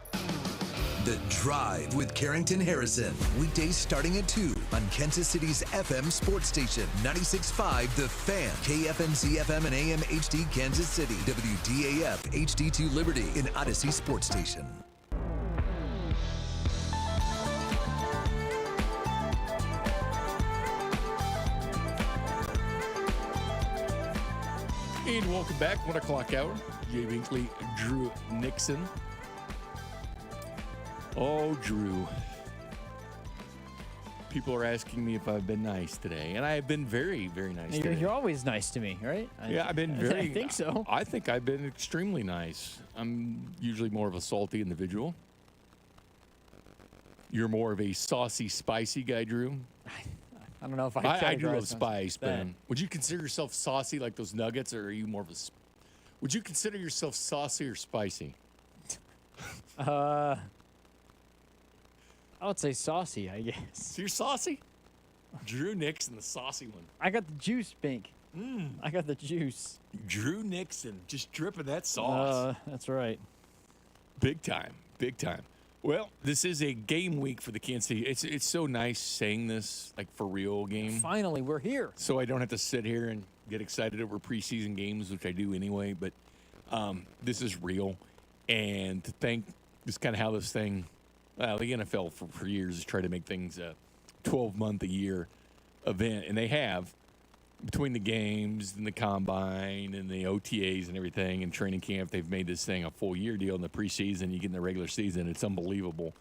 The Drive with Carrington Harrison. Weekdays starting at 2 on Kansas City's FM sports station, 96.5 The Fan, KFNC FM and AM HD Kansas City, WDAF HD2 Liberty, and Odyssey Sports Station. And welcome back, 1 o'clock hour. Jay Binkley, Drew Nixon. Oh, Drew. People are asking me if I've been nice today, and I have been very, very nice today. You're always nice to me, right? Yeah, I've been very... I think so. I think I've been extremely nice. I'm usually more of a salty individual. You're more of a saucy, spicy guy, Drew. I don't know if I do love spice, but would you consider yourself saucy like those nuggets, or are you more of a... Would you consider yourself saucy or spicy? I would say saucy, I guess. So you're saucy? Drew Nixon, the saucy one. I got the juice, Bink. I got the juice. Drew Nixon, just dripping that sauce. That's right. Big time, big time. Well, this is a game week for the Kansas City. It's so nice saying this, like for real game. Finally, we're here. So I don't have to sit here and get excited over preseason games, which I do anyway. But this is real. And to think just kind of how this thing, the NFL for years has tried to make things a 12-month-a-year event. And they have, between the games and the combine and the OTAs and everything and training camp, they've made this thing a full-year deal in the preseason. You get in the regular season. It's unbelievable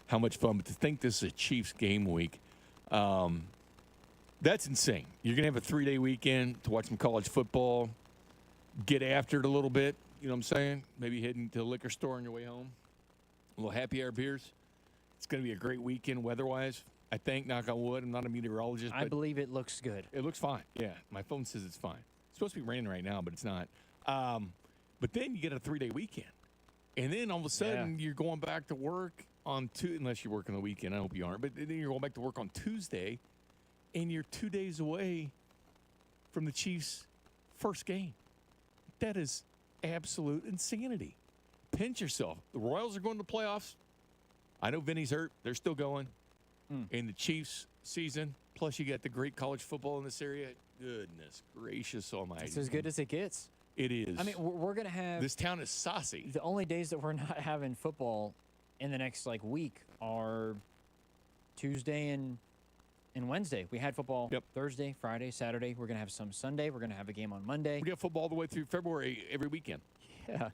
how much fun. But to think this is a Chiefs game week, that's insane. You're going to have a 3-day weekend to watch some college football, get after it a little bit, you know what I'm saying? Maybe heading to the liquor store on your way home. A little happy hour beers. It's going to be a great weekend weather-wise. I think, knock on wood. I'm not a meteorologist. I believe it looks good. It looks fine. Yeah, my phone says it's fine. It's supposed to be raining right now, but it's not. But then you get a 3-day weekend. And then all of a sudden you're going back to work on unless you work on the weekend. I hope you aren't. But then you're going back to work on Tuesday, and you're 2 days away from the Chiefs' first game. That is absolute insanity. Pinch yourself. The Royals are going to playoffs. I know Vinny's hurt. They're still going. In the Chiefs season, plus you got the great college football in this area. Goodness gracious almighty. It's as good as it gets. It is. I mean, we're going to have... This town is saucy. The only days that we're not having football in the next, week are Tuesday and Wednesday. We had football Thursday, Friday, Saturday. We're going to have some Sunday. We're going to have a game on Monday. We got football all the way through February every weekend. Yeah.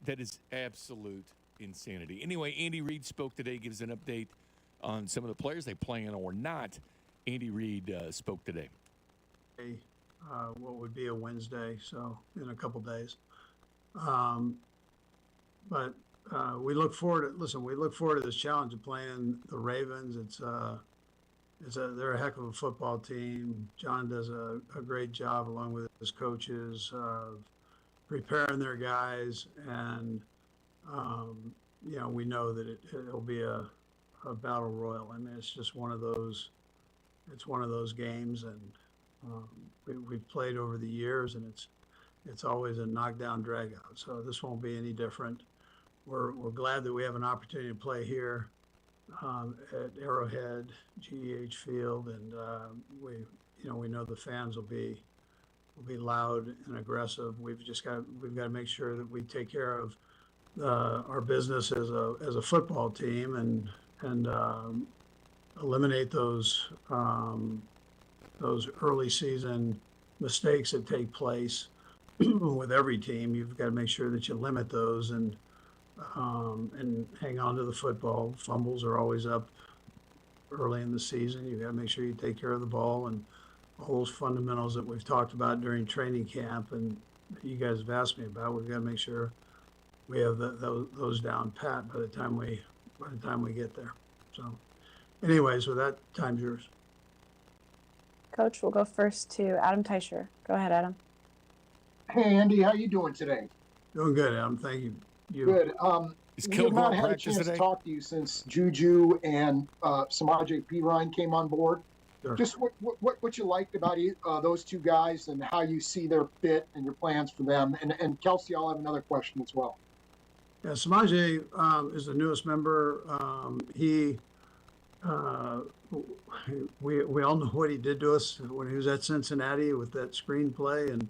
That is absolute insanity. Anyway, Andy Reid spoke today, gives an update on some of the players they playing or not. Andy Reid spoke today. What would be a Wednesday, so in a couple days. But we look forward to this challenge of playing the Ravens. They're a heck of a football team. John does a great job along with his coaches preparing their guys, and we know that it'll be a battle royal. I mean, it's just one of those games, and we've played over the years, and it's always a knockdown drag out. So this won't be any different. We're glad that we have an opportunity to play here at Arrowhead, GEH Field, and we know the fans will be loud and aggressive. We've got to make sure that we take care of our business as a football team and eliminate those early season mistakes that take place with every team. You've got to make sure that you limit those and hang on to the football. Fumbles are always up early in the season. You've got to make sure you take care of the ball and all those fundamentals that we've talked about during training camp and you guys have asked me about. We've got to make sure we have those down pat by the time we get there. So, anyways, with that, time's yours. Coach, we'll go first to Adam Teicher. Go ahead, Adam. Hey, Andy, how you doing today? Doing good, Adam. Thank you. Good. Is We have not had a practice chance today? to talk to you since Juju and Samaje Perine came on board. Sure. Just what you liked about those two guys and how you see their fit and your plans for them. And Kelsey, I'll have another question as well. Yeah, Samaje is the newest member. We all know what he did to us when he was at Cincinnati with that screenplay, and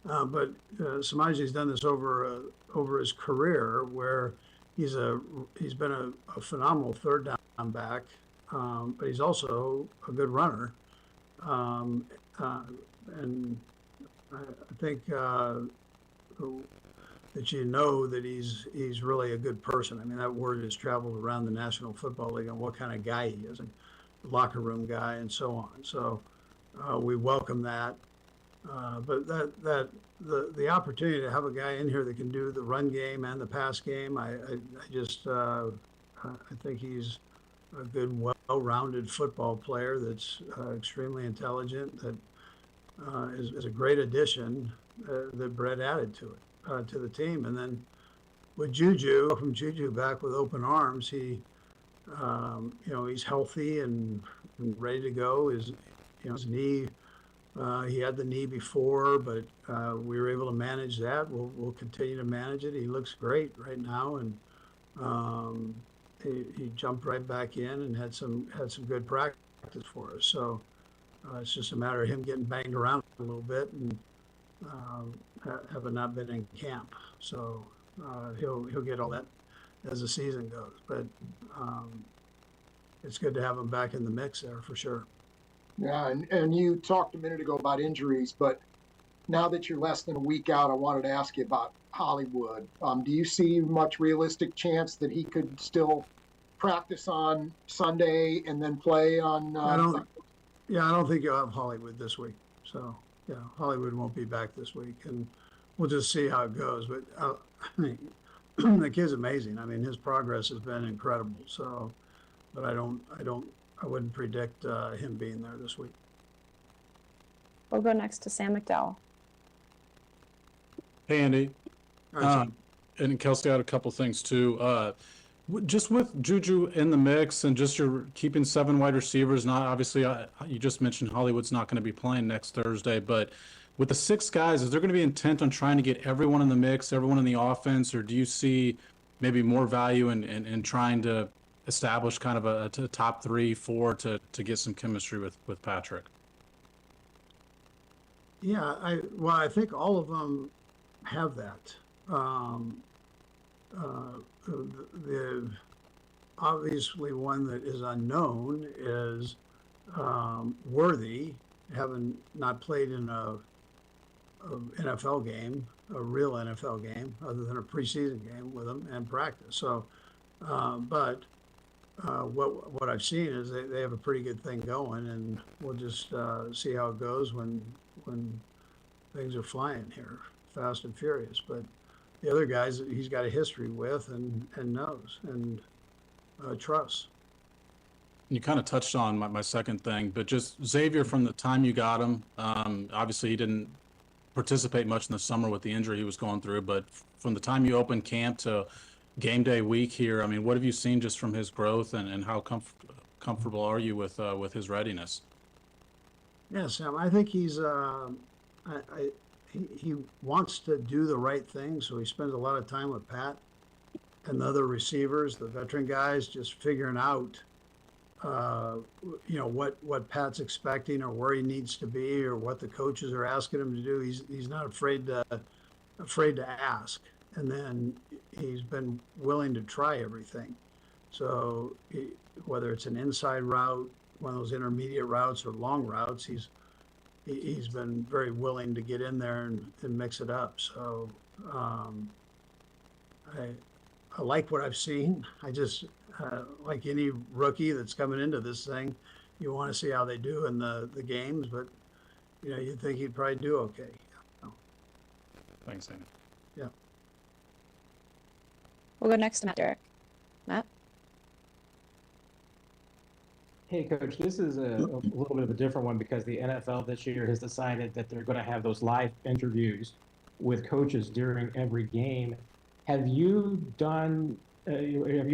but Samaje's done this over his career, where he's been a phenomenal third down back, but he's also a good runner, and I think that you know that he's really a good person. I mean, that word has traveled around the National Football League on what kind of guy he is, a locker room guy, and so on. So we welcome that. But the opportunity to have a guy in here that can do the run game and the pass game, I think he's a good, well-rounded football player that's extremely intelligent, that is a great addition that Brett added to the team. And then with Juju, welcome Juju back with open arms. He's healthy and ready to go. His knee. He had the knee before, but we were able to manage that. We'll continue to manage it. He looks great right now, and he jumped right back in and had some good practice for us. So it's just a matter of him getting banged around a little bit and having not been in camp. So he'll get all that as the season goes. But it's good to have him back in the mix there for sure. Yeah, and you talked a minute ago about injuries, but now that you're less than a week out, I wanted to ask you about Hollywood. Do you see much realistic chance that he could still practice on Sunday and then play on? I don't think you'll have Hollywood this week. So yeah, Hollywood won't be back this week, and we'll just see how it goes. But I mean, the kid's amazing. I mean, his progress has been incredible. So, but I wouldn't predict him being there this week. We'll go next to Sam McDowell. Hey, Andy. All right, Sam. And Kelsey had a couple things too. Just with Juju in the mix and just you're keeping 7 wide receivers, not obviously, you just mentioned Hollywood's not going to be playing next Thursday, but with the 6 guys, is there going to be intent on trying to get everyone in the mix, everyone in the offense, or do you see maybe more value in trying to establish kind of a top 3, 4 to get some chemistry with Patrick? Yeah, I think all of them have that. The obviously one that is unknown is Worthy, having not played in a NFL game, a real NFL game, other than a preseason game with them and practice. So, but what I've seen is they have a pretty good thing going, and we'll just see how it goes when things are flying here, fast and furious. But the other guys he's got a history with and knows and trusts. You kind of touched on my second thing, but just Xavier, from the time you got him, obviously he didn't participate much in the summer with the injury he was going through, but from the time you opened camp to game day week here, I mean, what have you seen just from his growth and how comfortable are you with his readiness? Yeah, Sam, I think he's he wants to do the right thing, so he spends a lot of time with Pat and the other receivers, the veteran guys, just figuring out what Pat's expecting or where he needs to be or what the coaches are asking him to do. He's not afraid to ask, and then he's been willing to try everything. So whether it's an inside route, one of those intermediate routes, or long routes, he's been very willing to get in there and mix it up. So I like what I've seen. I just like any rookie that's coming into this thing, you want to see how they do in the games, but you'd think he'd probably do okay. Thanks, Andy. Yeah. We'll go next to Matt Derrick. Matt? Hey, Coach, this is a little bit of a different one because the NFL this year has decided that they're going to have those live interviews with coaches during every game. Have you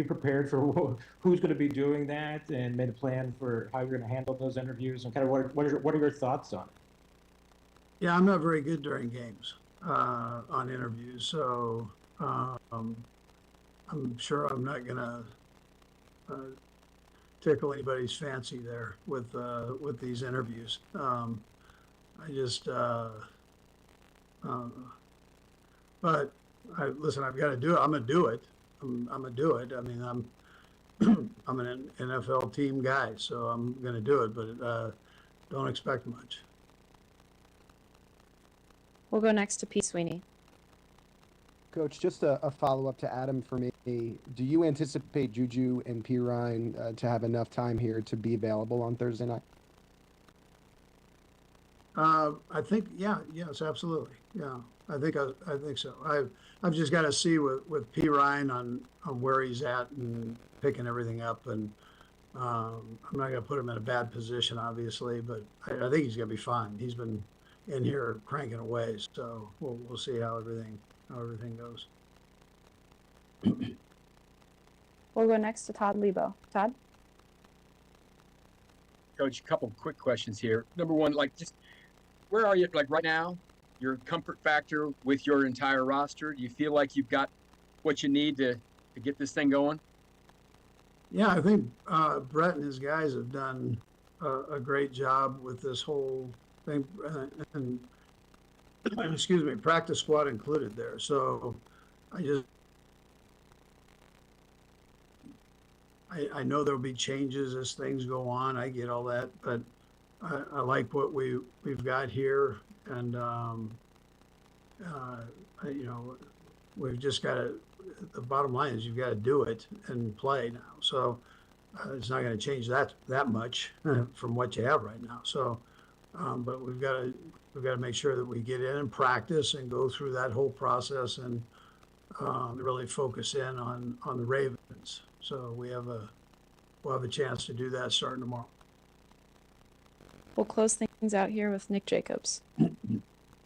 prepared for who's going to be doing that and made a plan for how you're going to handle those interviews and kind of what are your thoughts on it? Yeah, I'm not very good during games on interviews, so I'm sure I'm not going to tickle anybody's fancy there with these interviews. But listen, I've got to do it. I'm gonna do it. I'm gonna do it. I mean, I'm an NFL team guy, so I'm gonna do it. But don't expect much. We'll go next to Pete Sweeney. Coach, just a follow-up to Adam for me. Do you anticipate Juju and P. Ryan to have enough time here to be available on Thursday night? I think, yes, absolutely. Yeah, I think so. I've just got to see with P. Ryan on where he's at and picking everything up, and I'm not going to put him in a bad position, obviously, but I think he's going to be fine. He's been in here cranking away, so we'll see how everything goes. We'll go next to Todd Lebo. Todd? Coach, a couple quick questions here. Number one, just where are you, right now, your comfort factor with your entire roster? Do you feel like you've got what you need to get this thing going? Yeah, I think Brett and his guys have done a great job with this whole thing, and excuse me, practice squad included there. So I know there'll be changes as things go on. I get all that, but I like what we've got here, and we've just got to. The bottom line is you've got to do it and play now. So it's not going to change that much from what you have right now. So, but we've got to make sure that we get in and practice and go through that whole process and really focus in on the Ravens. So we'll have a chance to do that starting tomorrow. We'll close things out here with Nick Jacobs.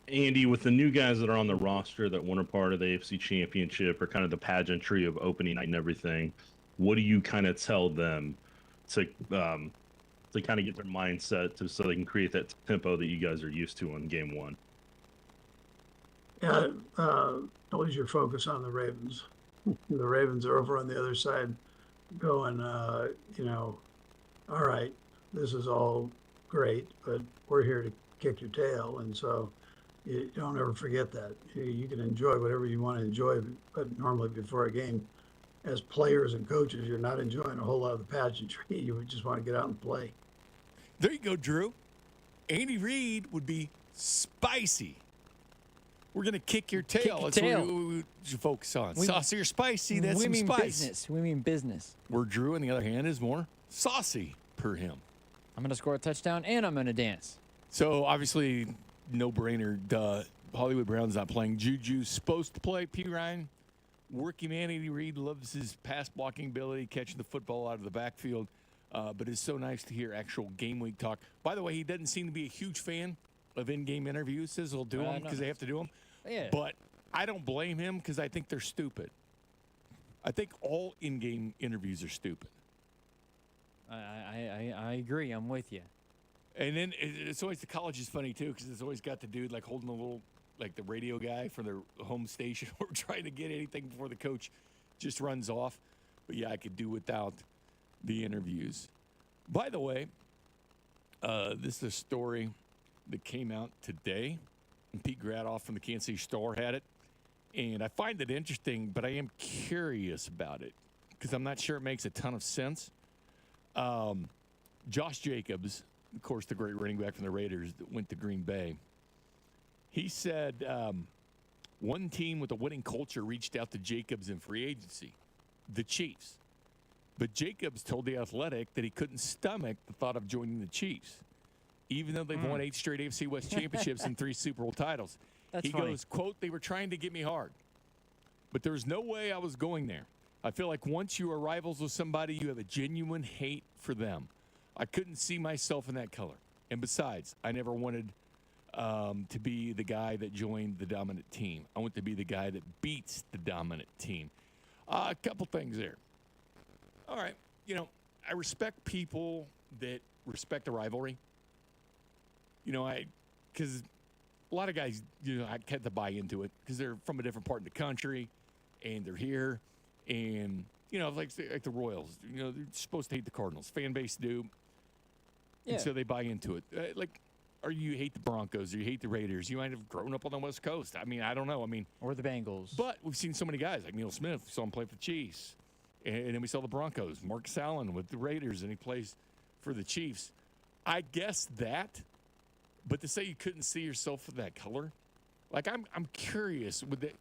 Andy, with the new guys that are on the roster that weren't a part of the AFC Championship or kind of the pageantry of opening night and everything, what do you kind of tell them to kind of get their mindset so they can create that tempo that you guys are used to on game one? Yeah, always your focus on the Ravens. The Ravens are over on the other side going, all right, this is all great, but we're here to kick your tail. And so you don't ever forget that. You can enjoy whatever you want to enjoy, but normally before a game, as players and coaches, you're not enjoying a whole lot of the pageantry. You would just want to get out and play. There you go, Drew. Andy Reid would be spicy. We're going to kick your tail. That's what we focus on. Saucy or spicy, that's some spice. Business. We mean business. Where Drew, on the other hand, is more saucy per him. I'm going to score a touchdown, and I'm going to dance. So, obviously, no-brainer. Duh. Hollywood Brown's not playing. Juju's supposed to play. P. Ryan, working man. Andy Reid loves his pass-blocking ability, catching the football out of the backfield. But it's so nice to hear actual game week talk. By the way, he doesn't seem to be a huge fan of in-game interviews. Says he'll do them because they have to do them. Yeah. But I don't blame him because I think they're stupid. I think all in-game interviews are stupid. I agree. I'm with you. And then it's always, the college is funny too, because it's always got the dude like holding a little, like the radio guy for their home station or trying to get anything before the coach just runs off. But yeah, I could do without the interviews. By the way, this is a story that came out today. And Pete Gradoff from the Kansas City Star had it. And I find it interesting, but I am curious about it because I'm not sure it makes a ton of sense. Josh Jacobs, of course, the great running back from the Raiders that went to Green Bay. He said one team with a winning culture reached out to Jacobs in free agency, the Chiefs. But Jacobs told The Athletic that he couldn't stomach the thought of joining the Chiefs. even though they've won 8 straight AFC West championships and 3 Super Bowl titles. That's he funny. goes, quote, "They were trying to get me hard, but there's no way I was going there. I feel like once you are rivals with somebody, you have a genuine hate for them. I couldn't see myself in that color. And besides, I never wanted to be the guy that joined the dominant team. I want to be the guy that beats the dominant team." A couple things there. All right. I respect people that respect the rivalry. Because a lot of guys, I had to buy into it because they're from a different part of the country and they're here. And, like the Royals, they're supposed to hate the Cardinals. Fan base do. Yeah. And so they buy into it. Or you hate the Broncos, or you hate the Raiders. You might have grown up on the West Coast. I don't know. Or the Bengals. But we've seen so many guys like Neil Smith. We saw him play for the Chiefs. And then we saw the Broncos. Marcus Allen with the Raiders, and he plays for the Chiefs. I guess that. But to say you couldn't see yourself with that color, I'm curious with it.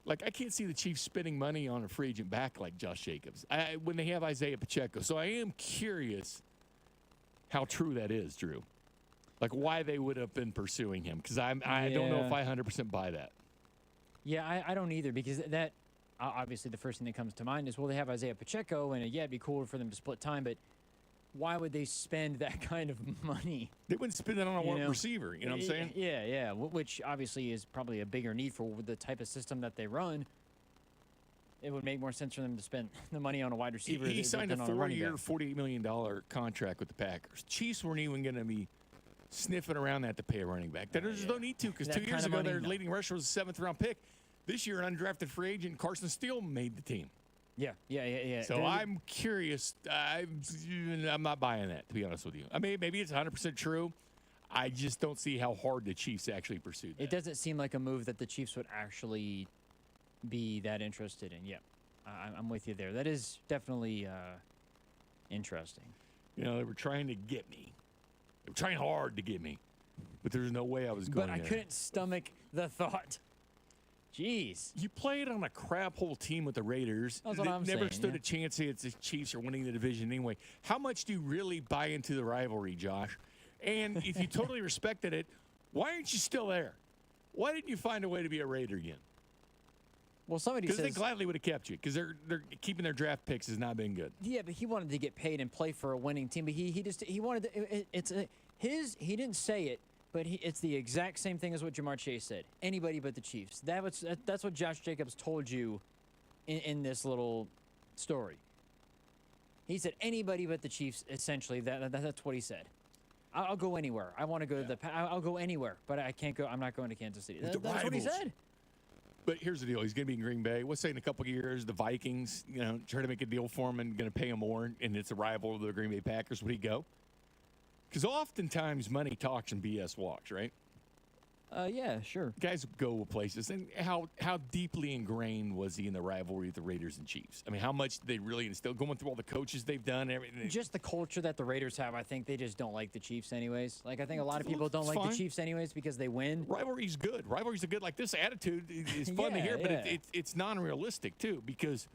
I can't see the Chiefs spending money on a free agent back like Josh Jacobs when they have Isaiah Pacheco. So I am curious how true that is, Drew. Why they would have been pursuing him, because I don't know if I 100% buy that. Yeah, I don't either, because that obviously the first thing that comes to mind is, well, they have Isaiah Pacheco, and it'd be cool for them to split time, but why would they spend that kind of money? They wouldn't spend that on a wide receiver, you know what I'm saying? Yeah, which obviously is probably a bigger need for the type of system that they run. It would make more sense for them to spend the money on a wide receiver. He signed a than on running 4-year, back. $48 million contract with the Packers. Chiefs weren't even going to be sniffing around that to pay a running back. They just don't need to, because 2 years ago their leading rusher was a 7th-round pick. This year, an undrafted free agent, Carson Steele, made the team. Yeah. So I'm curious. I'm not buying that, to be honest with you. Maybe it's 100% true. I just don't see how hard the Chiefs actually pursued that. It doesn't seem like a move that the Chiefs would actually be that interested in. Yeah, I'm with you there. That is definitely interesting. They were trying to get me. They were trying hard to get me. But there's no way I was going But I there. couldn't stomach the thought. Jeez. You played on a crap hole team with the Raiders. That's what I'm never saying, stood yeah. a chance against the Chiefs or winning the division anyway. How much do you really buy into the rivalry, Josh? And if you totally respected it, why aren't you still there? Why didn't you find a way to be a Raider again? Well, somebody Because says... they gladly would have kept you, because they're keeping their draft picks has not been good. Yeah, but he wanted to get paid and play for a winning team. But he wanted to... He didn't say it, but it's the exact same thing as what Jamar Chase said. Anybody but the Chiefs. That's what Josh Jacobs told you in this little story. He said anybody but the Chiefs. Essentially, that's what he said. I'll go anywhere. I want to go to the. I'll go anywhere, but I can't go. I'm not going to Kansas City. That's what he said. But here's the deal: he's going to be in Green Bay. Let's say in a couple of years, the Vikings, try to make a deal for him and going to pay him more, and it's a rival of the Green Bay Packers. Would he go? Because oftentimes money talks and BS walks, right? Yeah, sure. Guys go places. And how deeply ingrained was he in the rivalry with the Raiders and Chiefs? How much did they really instill? Going through all the coaches they've done, everything. Just the culture that the Raiders have, I think they just don't like the Chiefs anyways. I think a lot of people don't It's like fine. the Chiefs anyways because they win. Rivalry's good. Rivalries are good. This attitude is fun to hear, but it's non-realistic, too, because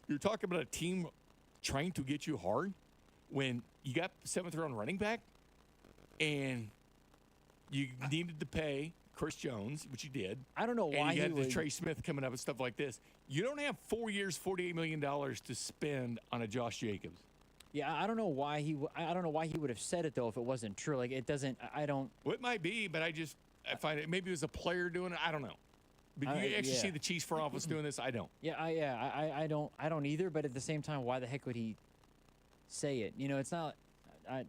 you're talking about a team trying to get you hard when you got 7th-round running back and you needed to pay Chris Jones, which you did. I don't know why you he had would. Trey Smith coming up and stuff like this. You don't have 4 years, $48 million to spend on a Josh Jacobs. Yeah, I don't know why I don't know why he would have said it though if it wasn't true. It doesn't. I don't. Well, it might be, but I find it. Maybe it was a player doing it. I don't know. But you actually see the Chiefs front office doing this. I don't. I don't either. But at the same time, why the heck would he say it? It's not. I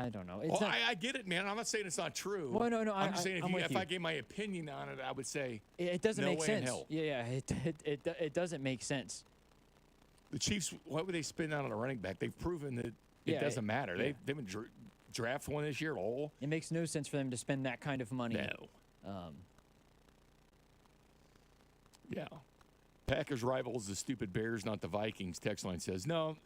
don't know. It's not, I get it, man. I'm not saying it's not true. Well, no. I'm just saying if you. I gave my opinion on it, I would say it doesn't no make way sense. in hell. Yeah. It doesn't make sense. The Chiefs, why would they spend out on a running back? They've proven that it doesn't matter. Yeah. They've been draft one this year at all. It makes no sense for them to spend that kind of money. No. Yeah. Packers rivals the stupid Bears, not the Vikings. Text line says no.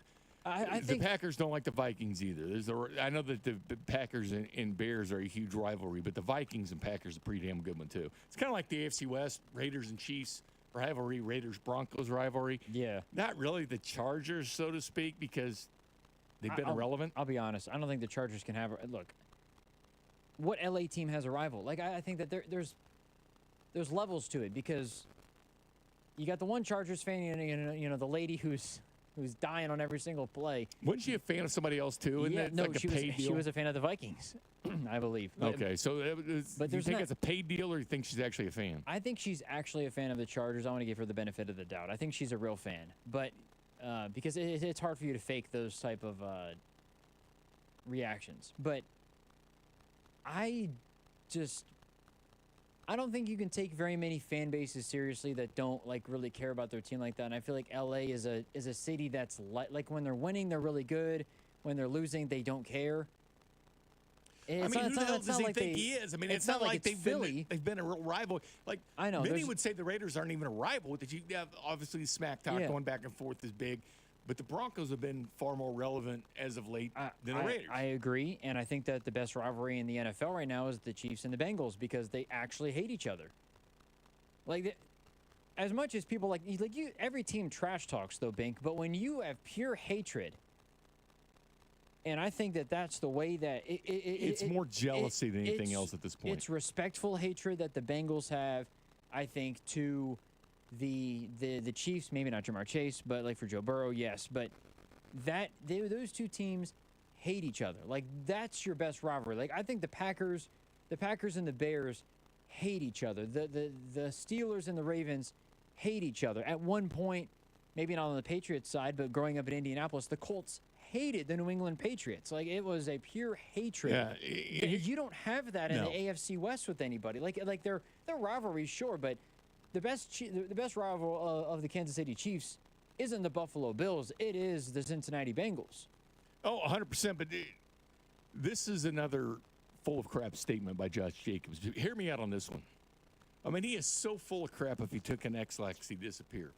I the think Packers don't like the Vikings either. I know that the Packers and Bears are a huge rivalry, but the Vikings and Packers are a pretty damn good one too. It's kind of like the AFC West, Raiders and Chiefs rivalry, Raiders-Broncos rivalry. Yeah. Not really the Chargers, so to speak, because they've been irrelevant. I'll be honest. I don't think the Chargers can have. Look, what LA team has a rival? Like, I think that there's levels to it because you got the one Chargers fan, you know, the lady who's dying on every single play. Wasn't she a fan of somebody else too? Yeah, no, like a paid deal? she was a fan of the Vikings, I believe. Okay, so but do you there's think not- it's a paid deal, or you think she's actually a fan? I think she's actually a fan of the Chargers. I want to give her the benefit of the doubt. I think she's a real fan, but because it's hard for you to fake those type of reactions. But I don't think you can take very many fan bases seriously that don't like really care about their team like that. And I feel like LA is a city that's like when they're winning, they're really good. When they're losing, they don't care. Who the hell does he think he is? I mean, it's not like they've been a real rival. Like, I know. Many would say the Raiders aren't even a rival. That you have obviously smack talk going back and forth is big, but the Broncos have been far more relevant as of late than the Raiders. I agree, and I think that the best rivalry in the NFL right now is the Chiefs and the Bengals because they actually hate each other. Like, as much as people every team trash talks though, Bink, but when you have pure hatred. And I think that that's the way that it's more jealousy than anything else at this point. It's respectful hatred that the Bengals have, I think, to the Chiefs. Maybe not Jamar Chase, but like for Joe Burrow, yes. But those two teams hate each other. Like that's your best rivalry. Like I think the Packers and the Bears hate each other. The Steelers and the Ravens hate each other. At one point, maybe not on the Patriots side, but growing up in Indianapolis, the Colts hated the New England Patriots. Like it was a pure hatred. Yeah, you don't have that in the AFC West with anybody. Like their rivalries, sure, but the best rival of the Kansas City Chiefs isn't the Buffalo Bills. It is the Cincinnati Bengals. Oh, 100%. But this is another full of crap statement by Josh Jacobs. Hear me out on this one. I mean, he is so full of crap. If he took an X-Lax, he'd disappear.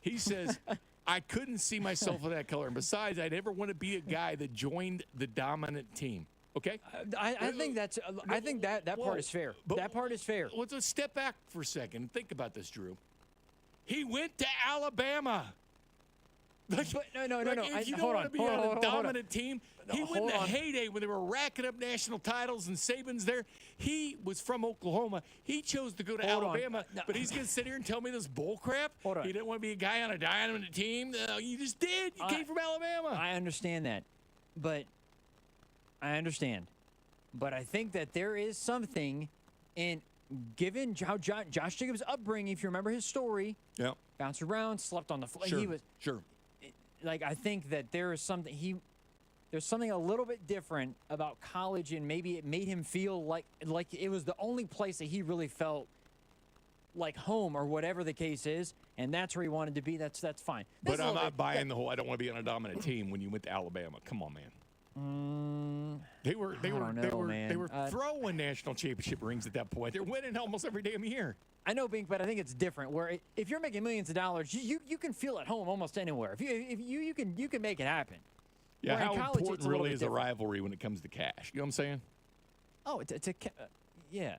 He says, I couldn't see myself in that color. And besides, I'd never want to be a guy that joined the dominant team. Okay? I think that's. I think that part is fair. That part is fair. Let's step back for a second and think about this, Drew. He went to Alabama. But no. If you don't want to be on a dominant team, he went in the heyday when they were racking up national titles and Saban's there. He was from Oklahoma. He chose to go to Alabama, but he's going to sit here and tell me this bull crap? Hold on. He didn't want to be a guy on a dominant team? You just did. You came from Alabama. I understand that, but I understand. But I think that there is something in given how Josh Jacobs' upbringing, if you remember his story, bounced around, slept on the floor. Sure, he was like, I think that there is something there's something a little bit different about college, and maybe it made him feel like it was the only place that he really felt like home, or whatever the case is, and that's where he wanted to be. That's fine. But I'm not buying the whole I don't want to be on a dominant team when you went to Alabama. Come on, man. They were throwing national championship rings at that point. They're winning almost every damn year. I know, Bink, but I think it's different. Where if you're making millions of dollars, you can feel at home almost anywhere. If you can make it happen. Yeah, Where in how college, important it's a little really bit is a different. rivalry when it comes to cash? You know what I'm saying? Oh, yeah,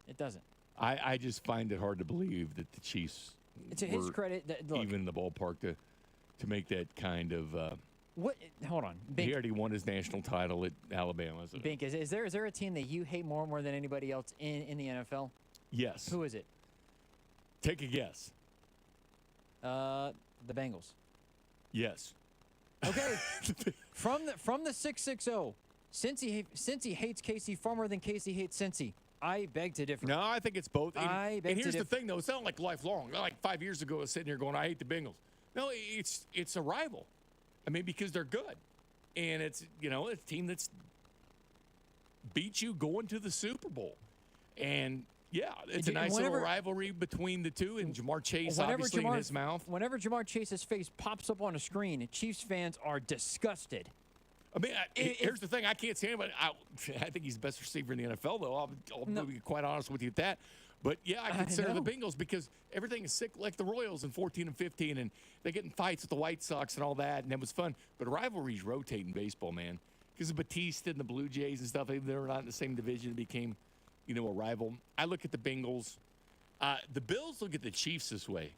it doesn't. I just find it hard to believe that the Chiefs To his were credit, look, even in the ballpark to make that kind of. What? Hold on, Bink. He already won his national title at Alabama. So. Bink, is there a team that you hate more than anybody else in the NFL? Yes. Who is it? Take a guess. The Bengals. Yes. Okay. from the 660, since he hates Casey far more than Casey hates Cincy, I beg to differ. No, I think it's both. I beg and here's to the differ. thing, though. It's not like lifelong. Not like 5 years ago, I was sitting here going, I hate the Bengals. No, it's a rival. I mean, because they're good. And it's a team that's beat you going to the Super Bowl. And, yeah, it's a nice little rivalry between the two. And Jamar Chase, obviously, in his mouth. Whenever Jamar Chase's face pops up on a screen, Chiefs fans are disgusted. I mean, here's the thing. I can't say anybody. I think he's the best receiver in the NFL, though. I'll be quite honest with you at that. But, yeah, I consider the Bengals because everything is sick like the Royals in 14 and 15, and they get in fights with the White Sox and all that, and it was fun. But rivalries rotate in baseball, man. Because of Batista and the Blue Jays and stuff, they were not in the same division. It became, a rival. I look at the Bengals. The Bills look at the Chiefs this way,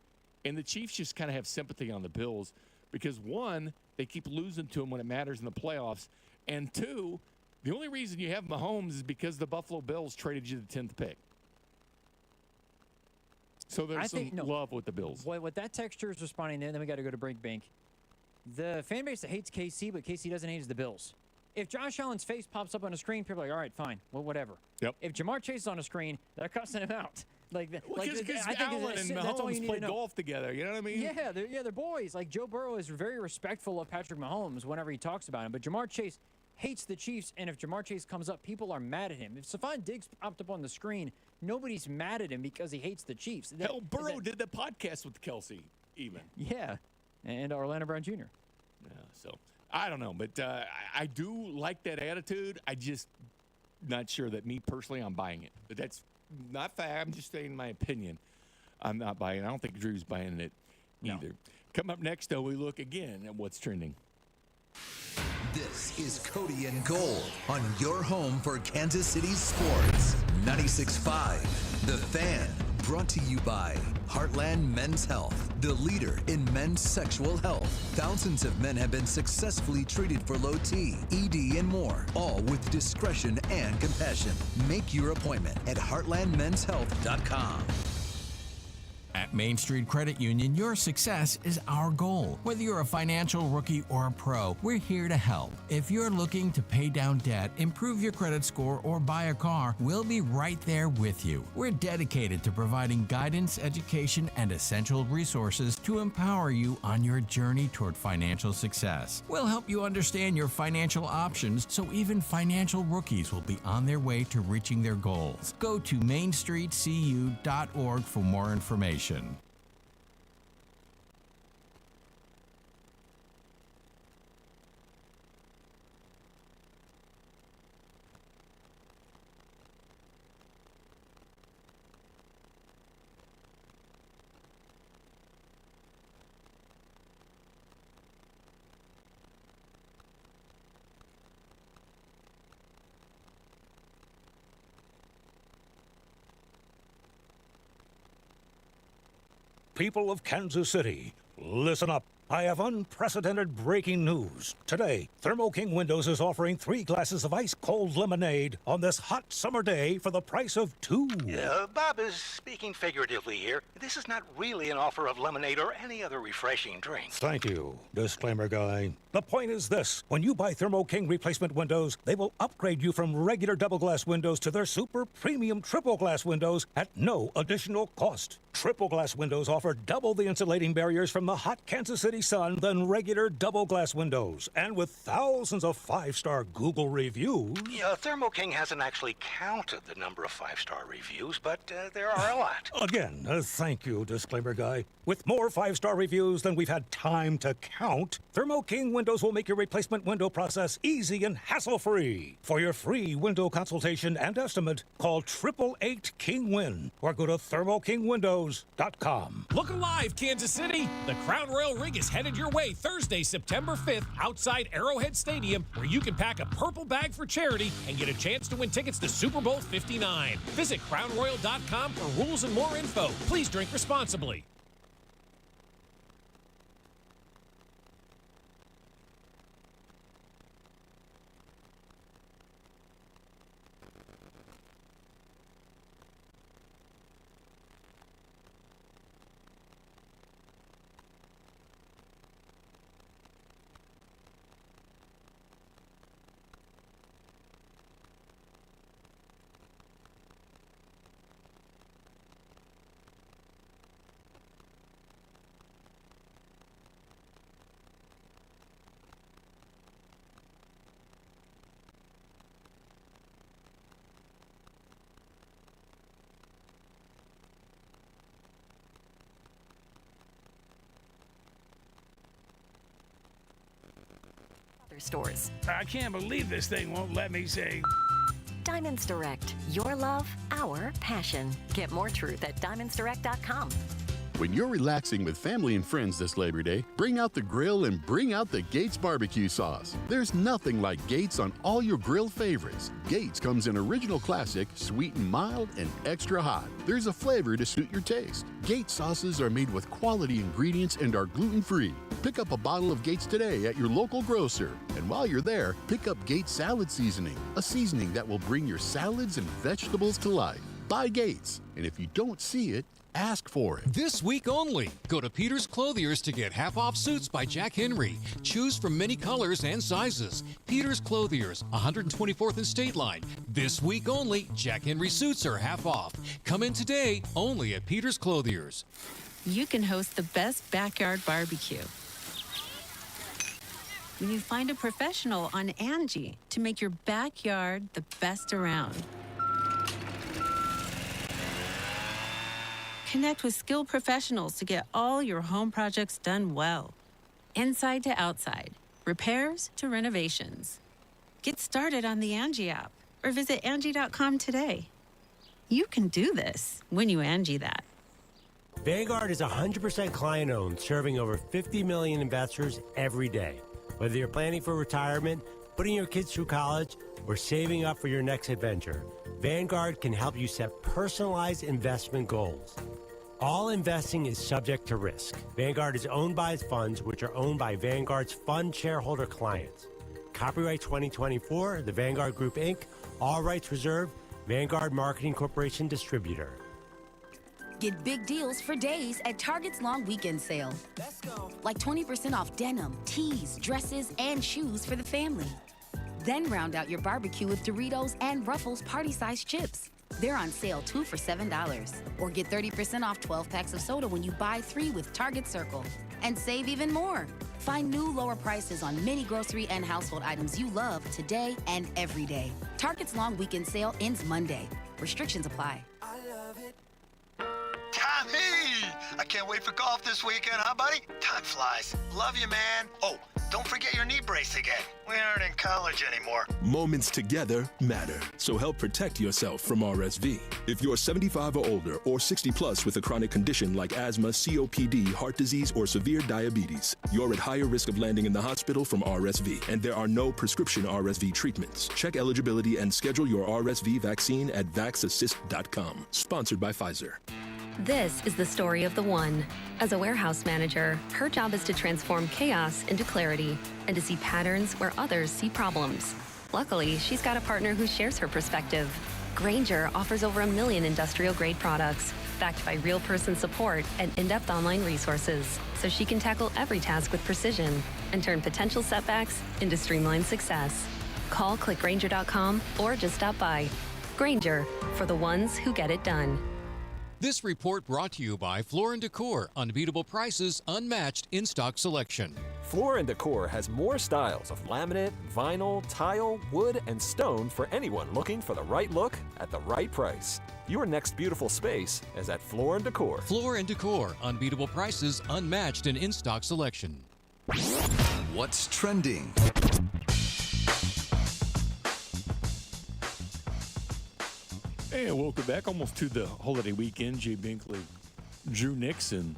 and the Chiefs just kind of have sympathy on the Bills because, one, they keep losing to them when it matters in the playoffs, and two, The only reason you have Mahomes is because the Buffalo Bills traded you the 10th pick. So there's love with the Bills. What that texture is responding there, then we got to go to break bank. The fan base that hates KC, but KC doesn't hate is the Bills. If Josh Allen's face pops up on a screen, people are like, all right, fine, well, whatever. Yep. If Jamar Chase is on a screen, they're cussing him out. Because Allen and Mahomes played golf together, you know what I mean? Yeah, they're boys. Like, Joe Burrow is very respectful of Patrick Mahomes whenever he talks about him, but Jamar Chase hates the Chiefs, and if Jamar Chase comes up, people are mad at him. If Stephon Diggs popped up on the screen, nobody's mad at him because he hates the Chiefs. Hell, Burrow did the podcast with Kelsey, even. Yeah, and Orlando Brown Jr. Yeah, so I don't know, but I do like that attitude. I just not sure that me personally, I'm buying it. But that's not fair. I'm just saying my opinion. I'm not buying it. I don't think Drew's buying it either. Coming up next, though, we look again at what's trending. This is Cody and Gold on your home for Kansas City sports. 96.5, The Fan, brought to you by Heartland Men's Health, the leader in men's sexual health. Thousands of men have been successfully treated for low T, ED, and more, all with discretion and compassion. Make your appointment at heartlandmenshealth.com. At Main Street Credit Union, your success is our goal. Whether you're a financial rookie or a pro, we're here to help. If you're looking to pay down debt, improve your credit score, or buy a car, we'll be right there with you. We're dedicated to providing guidance, education, and essential resources to empower you on your journey toward financial success. We'll help you understand your financial options so even financial rookies will be on their way to reaching their goals. Go to mainstreetcu.org for more information. People of Kansas City, listen up. I have unprecedented breaking news. Today, Thermo King Windows is offering 3 glasses of ice-cold lemonade on this hot summer day for the price of 2. Bob is speaking figuratively here. This is not really an offer of lemonade or any other refreshing drink. Thank you, disclaimer guy. The point is this. When you buy Thermo King replacement windows, they will upgrade you from regular double glass windows to their super premium triple glass windows at no additional cost. Triple glass windows offer double the insulating barriers from the hot Kansas City sun than regular double glass windows. And with thousands of 5-star Google reviews... Yeah, Thermo King hasn't actually counted the number of 5-star reviews, but there are a lot. Again, thank you, disclaimer guy. With more 5-star reviews than we've had time to count, Thermo King Windows will make your replacement window process easy and hassle-free. For your free window consultation and estimate, call 888-KING-WIN or go to thermokingwindows.com. Look alive, Kansas City! The Crown Royal Rig is headed your way Thursday, September 5th, outside Arrowhead Stadium, where you can pack a purple bag for charity and get a chance to win tickets to Super Bowl 59. Visit crownroyal.com for rules and more info. Please drink responsibly. Stores. I can't believe this thing won't let me say. Diamonds Direct. Your love, our passion. Get more truth at diamondsdirect.com. When you're relaxing with family and friends this Labor Day, bring out the grill and bring out the Gates barbecue sauce. There's nothing like Gates on all your grill favorites. Gates comes in original classic, sweet and mild, and extra hot. There's a flavor to suit your taste. Gates sauces are made with quality ingredients and are gluten-free. Pick up a bottle of Gates today at your local grocer. And while you're there, pick up Gates salad seasoning, a seasoning that will bring your salads and vegetables to life. Buy Gates, and if you don't see it, ask for it. This week only, go to Peter's Clothiers to get half-off suits by Jack Henry. Choose from many colors and sizes. Peter's Clothiers, 124th and State Line. This week only, Jack Henry suits are half off. Come in today, only at Peter's Clothiers. You can host the best backyard barbecue when you find a professional on Angie to make your backyard the best around. Connect with skilled professionals to get all your home projects done well. Inside to outside, repairs to renovations. Get started on the Angie app or visit Angie.com today. You can do this when you Angie that. Vanguard is 100% client-owned, serving over 50 million investors every day. Whether you're planning for retirement, putting your kids through college, or saving up for your next adventure, Vanguard can help you set personalized investment goals. All investing is subject to risk. Vanguard is owned by its funds, which are owned by Vanguard's fund shareholder clients. Copyright 2024, The Vanguard Group, Inc., all rights reserved, Vanguard Marketing Corporation Distributor. Get big deals for days at Target's long weekend sale. Let's go. Like 20% off denim, tees, dresses, and shoes for the family. Then round out your barbecue with Doritos and Ruffles party-sized chips. They're on sale 2 for $7. Or get 30% off 12 packs of soda when you buy 3 with Target Circle. And save even more. Find new lower prices on many grocery and household items you love today and every day. Target's long weekend sale ends Monday. Restrictions apply. Tommy! I can't wait for golf this weekend, huh, buddy? Time flies. Love you, man. Oh, don't forget your knee brace again. We aren't in college anymore. Moments together matter, so help protect yourself from RSV. If you're 75 or older or 60 plus with a chronic condition like asthma, COPD, heart disease, or severe diabetes, you're at higher risk of landing in the hospital from RSV, and there are no prescription RSV treatments. Check eligibility and schedule your RSV vaccine at vaxassist.com. Sponsored by Pfizer. This is the story of the one. As a warehouse manager, her job is to transform chaos into clarity and to see patterns where others see problems. Luckily, she's got a partner who shares her perspective. Grainger offers over 1 million industrial-grade products, backed by real person support and in-depth online resources, so she can tackle every task with precision and turn potential setbacks into streamlined success. Call clickgrainger.com or just stop by. Grainger, for the ones who get it done. This report brought to you by Floor & Decor. Unbeatable prices, unmatched in-stock selection. Floor & Decor has more styles of laminate, vinyl, tile, wood, and stone for anyone looking for the right look at the right price. Your next beautiful space is at Floor & Decor. Floor & Decor. Unbeatable prices, unmatched and in-stock selection. What's trending? Hey, welcome back. Almost to the holiday weekend. Jay Binkley, Drew Nixon.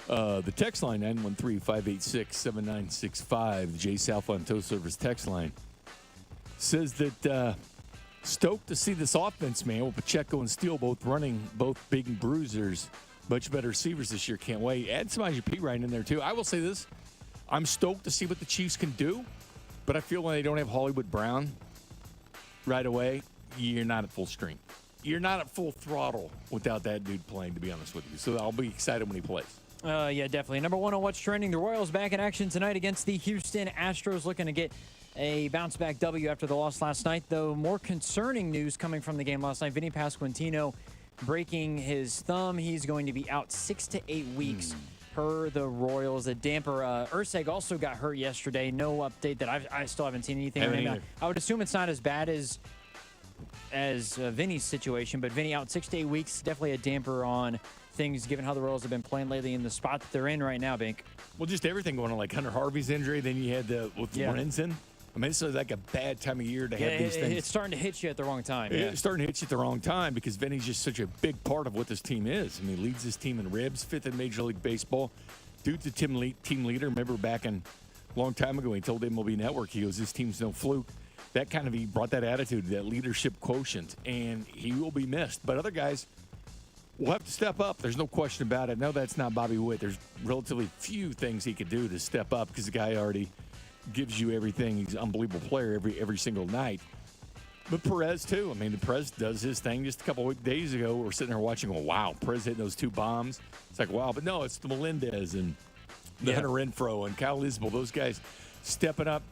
The text line, 913-586-7965. Jay Southland Tow Service text line says that stoked to see this offense, man, with Pacheco and Steele both running, both big and bruisers. Much better receivers this year. Can't wait. Add some IGP right in there, too. I will say this. I'm stoked to see what the Chiefs can do, but I feel when they don't have Hollywood Brown right away, you're not at full strength. You're not at full throttle without that dude playing, to be honest with you. So I'll be excited when he plays. Yeah, definitely. Number one on what's trending, the Royals back in action tonight against the Houston Astros, looking to get a bounce-back W after the loss last night, though more concerning news coming from the game last night. Vinny Pasquantino breaking his thumb. He's going to be out 6 to 8 weeks per the Royals. A damper. Urseg also got hurt yesterday. No update that I still haven't seen anything on him. I would assume it's not as bad as Vinny's situation, but Vinny out 6 to 8 weeks, definitely a damper on things given how the Royals have been playing lately in the spot that they're in right now, Bink. Well, just everything going on, like Hunter Harvey's injury, then you had with Lorenzen. I mean, it's like a bad time of year to Yeah, have these things. it's starting to hit you at the wrong time. It's starting to hit you at the wrong time because Vinny's just such a big part of what this team is. I mean, he leads this team in ribs, 5th in Major League Baseball. Dude's a team leader. Remember back a long time ago, he told MLB Network, he goes, this team's no fluke. That kind of, he brought that attitude, that leadership quotient, and he will be missed. But other guys will have to step up. There's no question about it. No, that's not Bobby Witt. There's relatively few things he could do to step up because the guy already gives you everything. He's an unbelievable player every single night. But Perez, too. I mean, Perez does his thing. Just a couple of days ago, we're sitting there watching, going, wow, Perez hitting those 2 bombs. It's like, wow. But no, it's the Melendez and the Hunter Renfroe and Kyle Isbell. Those guys stepping up.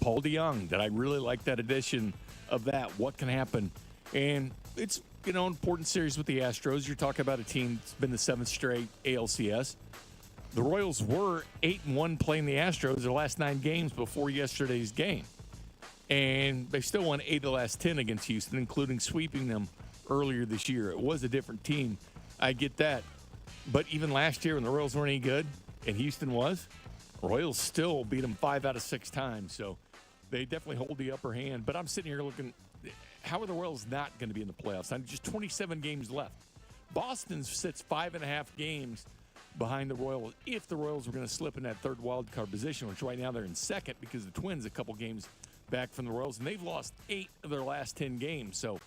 Paul DeYoung, that I really like that addition of that. What can happen? And it's, an important series with the Astros. You're talking about a team that's been the 7th straight ALCS. The Royals were 8-1 playing the Astros their last 9 games before yesterday's game. And they still won 8 of the last 10 against Houston, including sweeping them earlier this year. It was a different team. I get that. But even last year when the Royals weren't any good, and Houston was, Royals still beat them 5 out of 6 times. So they definitely hold the upper hand. But I'm sitting here looking, how are the Royals not going to be in the playoffs? I'm just 27 games left. Boston sits 5.5 games behind the Royals if the Royals were going to slip in that 3rd wild card position, which right now they're in 2nd because the Twins a couple games back from the Royals, and they've lost 8 of their last 10 games. So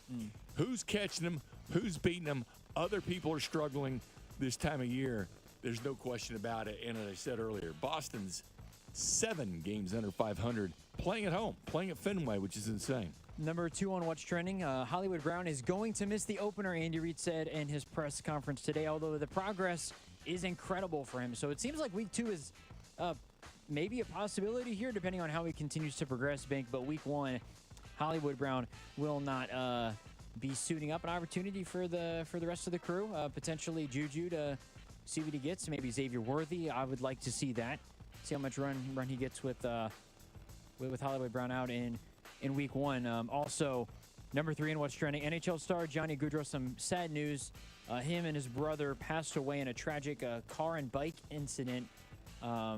who's catching them? Who's beating them? Other people are struggling this time of year. There's no question about it. And as I said earlier, Boston's 7 games under 500, playing at home, playing at Fenway, which is insane. Number 2 on What's Trending, Hollywood Brown is going to miss the opener, Andy Reid said in his press conference today, although the progress is incredible for him. So it seems like week 2 is maybe a possibility here, depending on how he continues to progress, Bink. But week 1, Hollywood Brown will not be suiting up. An opportunity for the rest of the crew, potentially Juju to see what he gets. Maybe Xavier Worthy. I would like to see that. See how much run he gets with Hollywood Brown out in week 1. Also, number 3 in What's Trending, NHL star Johnny Gaudreau. Some sad news. Him and his brother passed away in a tragic car and bike incident. I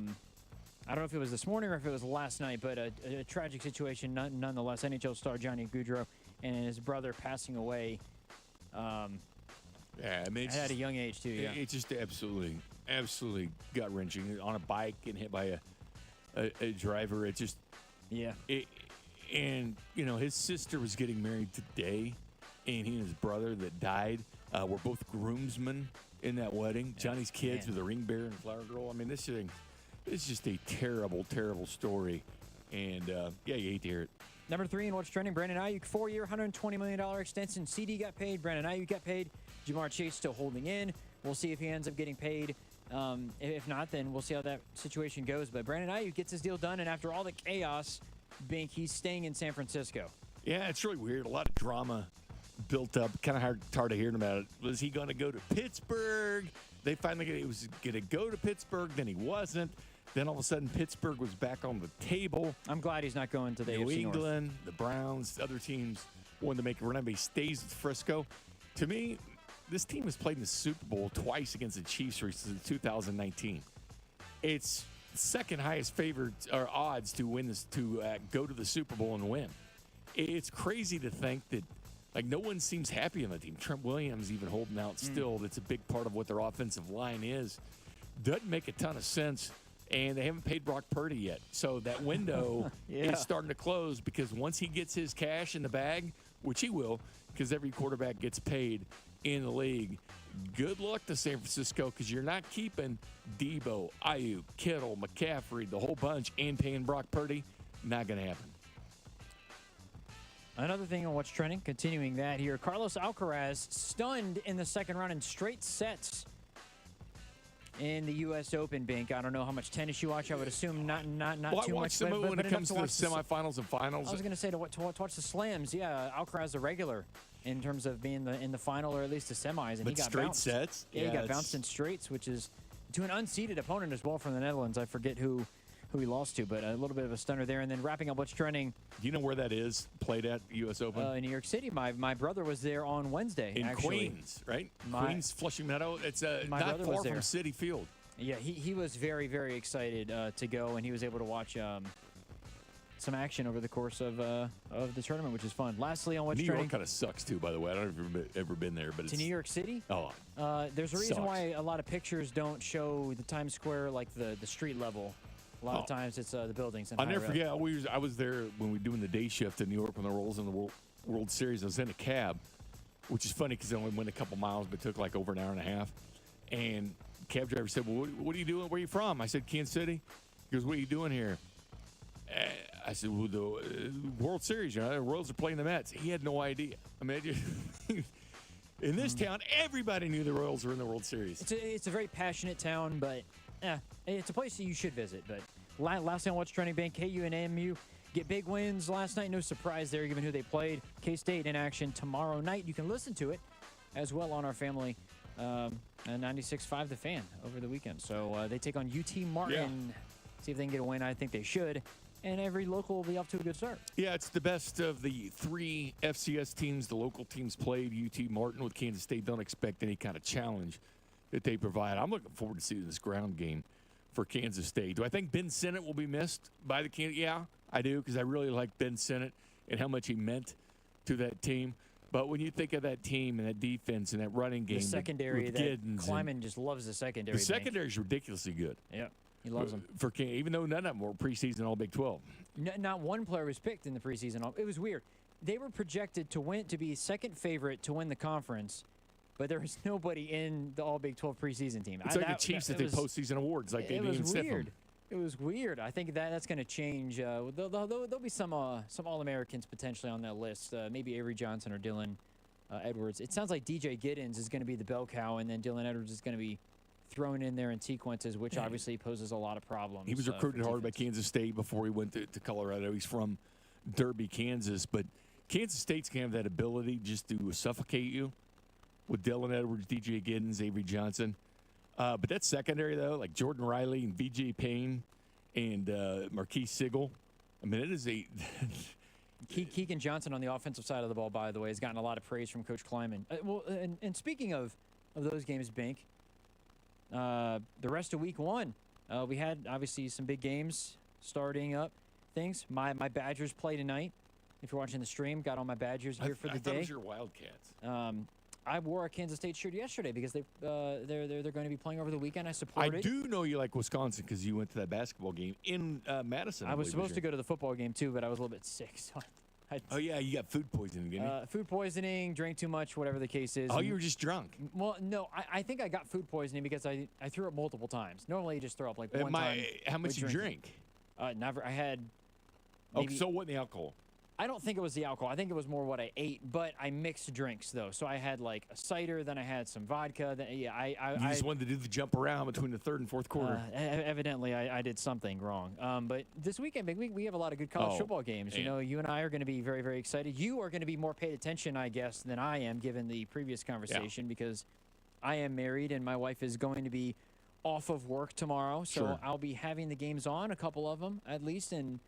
don't know if it was this morning or if it was last night, but a tragic situation nonetheless. NHL star Johnny Gaudreau and his brother passing away. Yeah, I mean, at a young age too. Yeah, it's just absolutely gut wrenching. On a bike and hit by a driver. It just and his sister was getting married today, and he and his brother that died were both groomsmen in that wedding. Johnny's kids with a ring bearer and flower girl. I mean, this thing is just a terrible, terrible story, and you hate to hear it. Number 3 in What's Trending, Brandon Ayuk, 4-year, $120 million extension. CD got paid. Brandon Ayuk got paid. Jamar Chase still holding in. We'll see if he ends up getting paid. If not, then we'll see how that situation goes. But Brandon Ayuk gets his deal done, and after all the chaos, Bink, he's staying in San Francisco. Yeah, it's really weird. A lot of drama built up. Kind of hard to hear about it. Was he going to go to Pittsburgh? They finally he was going to go to Pittsburgh. Then he wasn't. Then all of a sudden, Pittsburgh was back on the table. I'm glad he's not going to the New AFC England, North. the Browns, other teams wanted to make a run. But he stays with Frisco. To me, this team has played in the Super Bowl twice against the Chiefs since 2019. It's second highest favored or odds to win this go to the Super Bowl and win. It's crazy to think that no one seems happy on the team. Trent Williams even holding out still. That's a big part of what their offensive line is. Doesn't make a ton of sense. And they haven't paid Brock Purdy yet. So that window is starting to close because once he gets his cash in the bag, which he will, because every quarterback gets paid in the league, good luck to San Francisco because you're not keeping Debo, Ayuk, Kittle, McCaffrey, the whole bunch, and paying Brock Purdy. Not going to happen. Another thing on What's Trending, continuing that here, Carlos Alcaraz stunned in the second round in straight sets in the U.S. Open, Bink. I don't know how much tennis you watch. I would assume not too much. But when it comes to the semifinals and finals. I was going to say to watch the slams. Yeah, Alcaraz a regular in terms of being in the final or at least the semis, and he got straight bounced. Sets. Yeah, he got bounced in straights, which is to an unseeded opponent as well from the Netherlands. I forget who he lost to, but a little bit of a stunner there. And then wrapping up What's Trending. Do you know where that is? Played at U.S. Open? In New York City. My brother was there on Wednesday. In actually. Queens, right? Queens, Flushing Meadow. It's not far from Citi Field. Yeah, he was very, very excited to go, and he was able to watch some action over the course of the tournament, which is fun. Lastly, on what's New trending. York kind of sucks too, by the way. I don't know if you've ever been there, but To New York City? Oh, there's a reason sucks. why a lot of pictures don't show the Times Square like the street level. A lot of times it's the buildings. And I'll never higher up. forget. I was there when we were doing the day shift in New York when the Royals in the World Series. I was in a cab, which is funny because I only went a couple miles, but took like over an hour and a half. And the cab driver said, "Well, what are you doing? Where are you from?" I said, "Kansas City." He goes, "What are you doing here?" I said, "Well, the World Series. You know, the Royals are playing the Mets." He had no idea. I mean, in this town, everybody knew the Royals were in the World Series. It's a very passionate town, but it's a place that you should visit. But last on What's Trending, Ben, KU and MU get big wins last night. No surprise there, given who they played. K-State in action tomorrow night. You can listen to it as well on our family 96.5 The Fan over the weekend. So they take on UT Martin. See if they can get a win. I think they should. And every local will be off to a good start. Yeah, it's the best of the 3 FCS teams. The local teams played. UT Martin with Kansas State. Don't expect any kind of challenge that they provide. I'm looking forward to seeing this ground game for Kansas State. Do I think Ben Sinnott will be missed by the Kansas? Yeah, I do, because I really like Ben Sinnott and how much he meant to that team. But when you think of that team and that defense and that running game, The secondary, with that Giddens Kleiman just loves the secondary. the secondary is ridiculously good. Yeah, he loves them. For even though none of them were preseason All Big 12. Not one player was picked in the preseason. It was weird. They were projected to be second favorite to win the conference, but there was nobody in the All Big 12 preseason team. It's like the Chiefs that did postseason awards, like they didn't even sniff them. It was weird. I think that's going to change. There'll be some All-Americans potentially on that list. Maybe Avery Johnson or Dylan Edwards. It sounds like DJ Giddens is going to be the bell cow, and then Dylan Edwards is going to be thrown in there in sequences, which obviously poses a lot of problems. He was recruited hard by Kansas State before he went to Colorado. He's from Derby, Kansas. But Kansas State's going to have that ability just to suffocate you with Dylan Edwards, DJ Giddens, Avery Johnson. But that secondary, though, like Jordan Riley and V.J. Payne and Marquise Sigel, I mean, it is a Keegan Johnson on the offensive side of the ball, by the way, has gotten a lot of praise from Coach Kleiman. And speaking of those games, Bink, the rest of week 1, we had obviously some big games starting up things. My Badgers play tonight. If you're watching the stream, got all my Badgers here for the I day. thought it was your Wildcats. I wore a Kansas State shirt yesterday because they're going to be playing over the weekend. I supported. I do know you like Wisconsin because you went to that basketball game in Madison. I was supposed to go to the football game too, but I was a little bit sick. So oh yeah, you got food poisoning, didn't you? Food poisoning, drank too much, whatever the case is. Oh, you were just drunk. Well, no, I think I got food poisoning because I threw up multiple times. Normally, you just throw up like one time. How much with you drinking. drink? Never. I had. Oh, so what the alcohol? I don't think it was the alcohol. I think it was more what I ate, but I mixed drinks, though. So I had, like, a cider, then I had some vodka. Then, yeah, You just wanted to do the jump around between the third and fourth quarter. Evidently, I did something wrong. But this weekend, we have a lot of good college football games. Man. You know, you and I are going to be very, very excited. You are going to be more paid attention, I guess, than I am, given the previous conversation, because I am married and my wife is going to be off of work tomorrow. So Sure. I'll be having the games on, a couple of them, at least, and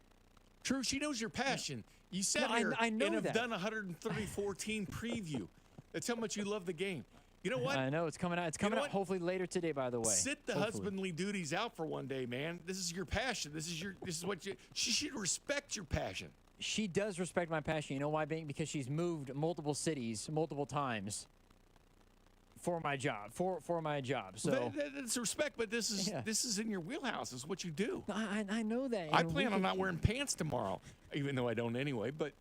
True, she knows your passion. You sat No, here I know and have that. done 134 team preview. That's how much you love the game. You know what? I know it's coming out. It's coming out hopefully later today, by the way. Sit the Hopefully. husbandly duties out for one day, man. This is your passion. This is what you. She should respect your passion. She does respect my passion. You know why, Bing? Because she's moved multiple cities multiple times for my job. For my job. So That's respect, but this is in your wheelhouse. This is what you do. I know that. I and we plan on can- not wearing pants tomorrow, even though I don't anyway. But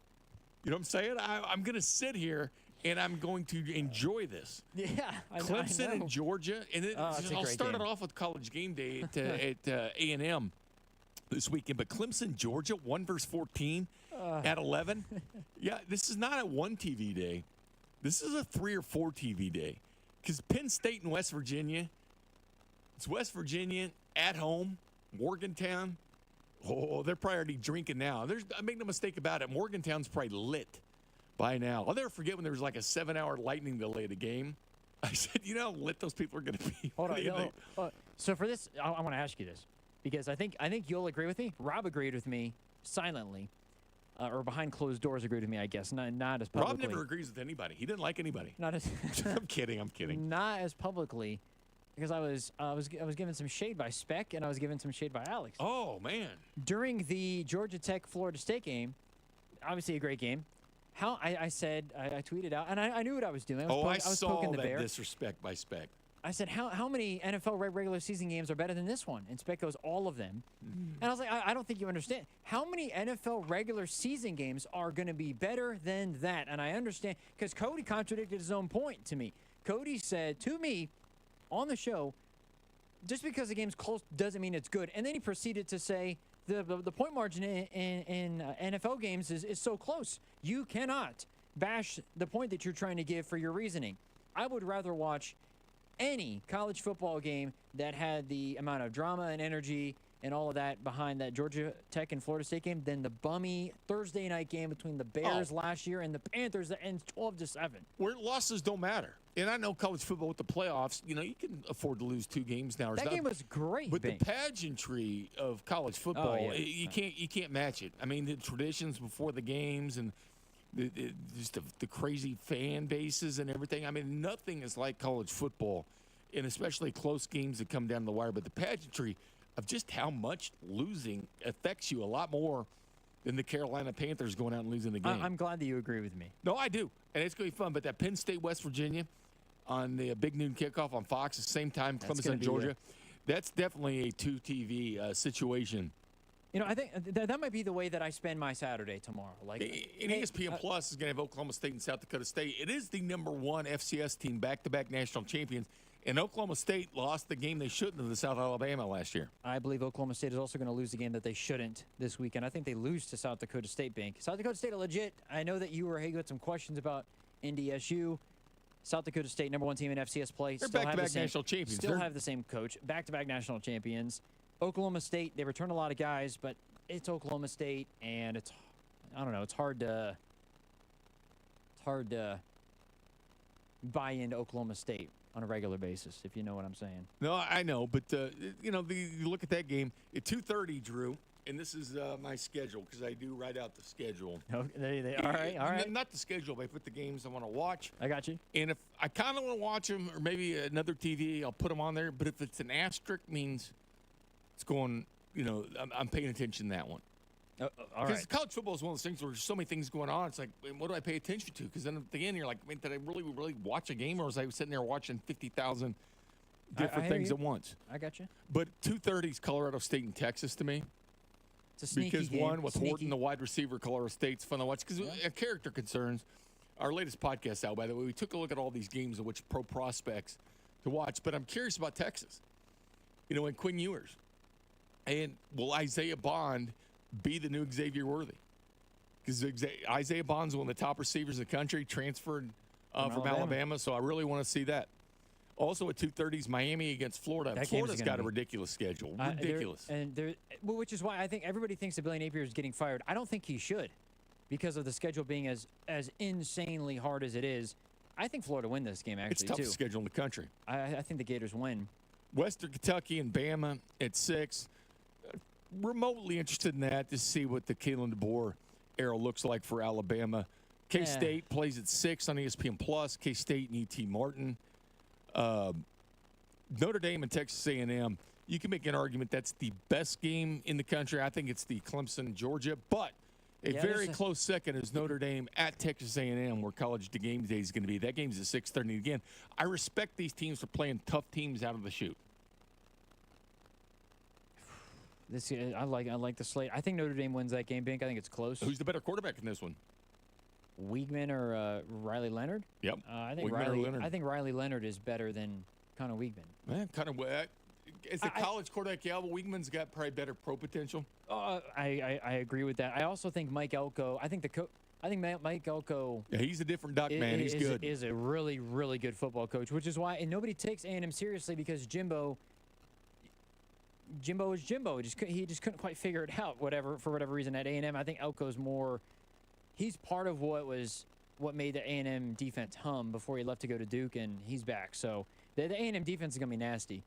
you know what I'm saying? I'm going to sit here and I'm going to enjoy this. Yeah, I Clemson know. and Georgia, and then it's a I'll great start game. it off with College Game Day at A&M this weekend. But Clemson, Georgia, 1-14 at 11. Yeah, this is not a 1 TV day. This is a 3 or 4 TV day. Because Penn State and West Virginia, it's West Virginia at home, Morgantown. Oh, they're probably already drinking now. I make no mistake about it. Morgantown's probably lit by now. I'll never forget when there was like a 7-hour lightning delay at a game. I said, you know how lit those people are going to be. Hold on. So for this, I want to ask you this because I think you'll agree with me. Rob agreed with me silently, or behind closed doors agreed with me. I guess not as publicly. Rob never agrees with anybody. He didn't like anybody. Not as. I'm kidding. Not as publicly, because I was given some shade by Speck and I was given some shade by Alex. Oh man! During the Georgia Tech Florida State game, obviously a great game. How I said I tweeted out, and I knew what I was doing. I was saw poking the that bear. disrespect by Speck. I said, how many NFL regular season games are better than this one? And Speck goes, all of them. And I was like, I don't think you understand. How many NFL regular season games are going to be better than that? And I understand, because Cody contradicted his own point to me. Cody said to me on the show, just because the game's close doesn't mean it's good. And then he proceeded to say, the point margin in NFL games is so close. You cannot bash the point that you're trying to give for your reasoning. I would rather watch any college football game that had the amount of drama and energy and all of that behind that Georgia Tech and Florida State game than the bummy Thursday night game between the Bears last year and the Panthers that ends 12-7. Where losses don't matter. And I know college football with the playoffs, you can afford to lose 2 games now. That game was great, but Bink. the pageantry of college football, yeah. you can't match it. I mean, the traditions before the games and just the crazy fan bases and everything. I mean, nothing is like college football, and especially close games that come down the wire. But the pageantry of just how much losing affects you a lot more than the Carolina Panthers going out and losing the game. I'm glad that you agree with me. No, I do. And it's going to be fun. But that Penn State, West Virginia on the big noon kickoff on Fox, the same time, Clemson, Georgia, that's definitely a 2 TV situation. I think that might be the way that I spend my Saturday tomorrow. Like, and ESPN Plus is going to have Oklahoma State and South Dakota State. It is the #1 FCS team, back-to-back national champions. And Oklahoma State lost the game they shouldn't to South Alabama last year. I believe Oklahoma State is also going to lose the game that they shouldn't this weekend. I think they lose to South Dakota State, Bank. South Dakota State are legit. I know that you had some questions about NDSU. South Dakota State, #1 team in FCS play. They're back-to-back national champions. Still have the same coach. Back-to-back national champions. Oklahoma State, they return a lot of guys, but it's Oklahoma State, and it's hard to buy into Oklahoma State on a regular basis, if you know what I'm saying. No, I know, but you look at that game at 2:30, Drew, and this is my schedule because I do write out the schedule. Okay, all right. Not the schedule, but I put the games I want to watch. I got you. And if I kind of want to watch them, or maybe another TV, I'll put them on there. But if it's an asterisk, means it's going. I'm paying attention to that one. All Because right. college football is one of those things where there's so many things going on. It's like, what do I pay attention to? Because then at the end, you're like, did I really watch a game, or was I sitting there watching 50,000 different things at once? I got you. But 2:30 is Colorado State and Texas to me. It's a sneaky Because game. one, with Horton, the wide receiver, Colorado State's fun to watch. Because character concerns, our latest podcast out, by the way, we took a look at all these games of which pro prospects to watch. But I'm curious about Texas. And Quinn Ewers. And will Isaiah Bond be the new Xavier Worthy? Because Isaiah Bond's one of the top receivers in the country, transferred from Alabama. So I really want to see that. Also at 2:30 is Miami against Florida. That Florida's got a ridiculous schedule. Ridiculous. Which is why I think everybody thinks that Billy Napier is getting fired. I don't think he should, because of the schedule being as insanely hard as it is. I think Florida win this game, actually, It's toughest schedule in the country. I think the Gators win. Western Kentucky and Bama at 6. Remotely interested in that to see what the Kalen DeBoer era looks like for Alabama. K-State plays at 6 on ESPN Plus. K-State and UT Martin. Notre Dame and Texas A&M. You can make an argument that's the best game in the country. I think it's the Clemson-Georgia, but a very close second is Notre Dame at Texas A&M, where College Game Day is going to be. That game's at 6:30 again. I respect these teams for playing tough teams out of the chute. I like the slate. I think Notre Dame wins that game, Bink. I think it's close. Who's the better quarterback in this one? Weigman or Riley Leonard? Yep. I think Riley Leonard is better than Connor Weigman. Man, as a college quarterback, but Weigman's got probably better pro potential. I agree with that. I also think Mike Elko. I think Mike Elko. Yeah, he's a different duck, man. He's good. Is a really, really good football coach, which is why nobody takes A&M seriously, because Jimbo is Jimbo. He just couldn't quite figure it out. For whatever reason at A&M, I think Elko's more. He's part of what made the A&M defense hum before he left to go to Duke, and he's back. So the A&M defense is gonna be nasty.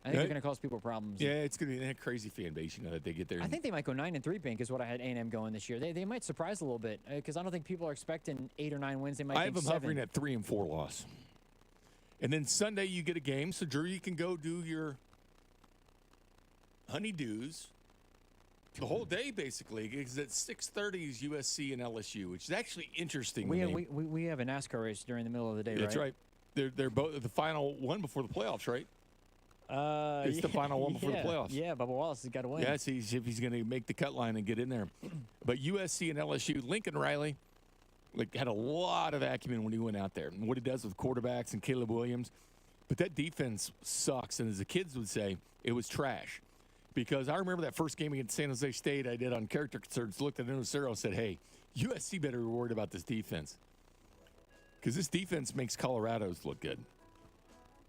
I think they're going to cause people problems. Yeah, it's going to be a crazy fan base, that they get there. I think they might go 9-3, Pink, is what I had A&M going this year. They might surprise a little bit, because I don't think people are expecting 8 or 9 wins. They might. I have them hovering at 3-4 loss. And then Sunday you get a game. So, Drew, you can go do your honeydews the whole day, basically, because at 6:30 is USC and LSU, which is actually interesting. We have a NASCAR race during the middle of the day, That's right. They're both the final one before the playoffs, right? It's the final one before the playoffs. Yeah, Bubba Wallace has got to win. Yes, if he's going to make the cut line and get in there. But USC and LSU, Lincoln Riley had a lot of acumen when he went out there. And what he does with quarterbacks and Caleb Williams. But that defense sucks. And as the kids would say, it was trash. Because I remember that first game against San Jose State I did on Character Concerns, looked at Nocero and said, hey, USC better be worried about this defense. Because this defense makes Colorado's look good.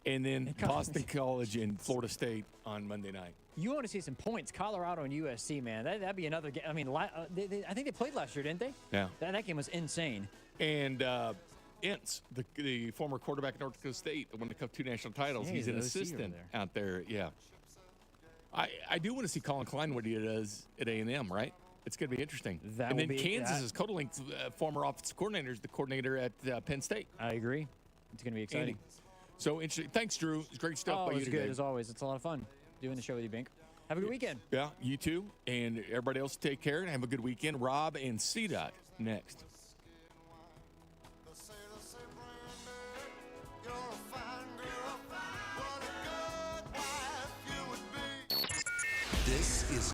And then Boston College and Florida State on Monday night. You want to see some points, Colorado and USC, man. That'd be another game. I mean, I think they played last year, didn't they? Yeah. That game was insane. And Ince, the former quarterback at North Dakota State, that won the 2 national titles, Yeah, he's an the OC assistant over there. out there. Yeah. I do want to see Colin Klein what he does at A&M, right? It's going to be interesting. That and will then be- Kansas that- is Kodalink's former offensive coordinator, is the coordinator at Penn State. I agree. It's going to be exciting. So interesting. Thanks, Drew. It's great stuff Oh, by it you was today. good as always. It's a lot of fun doing the show with you, Bink. Have a good weekend. Yeah, you too. And everybody else, take care and have a good weekend. Rob and CDOT next. This is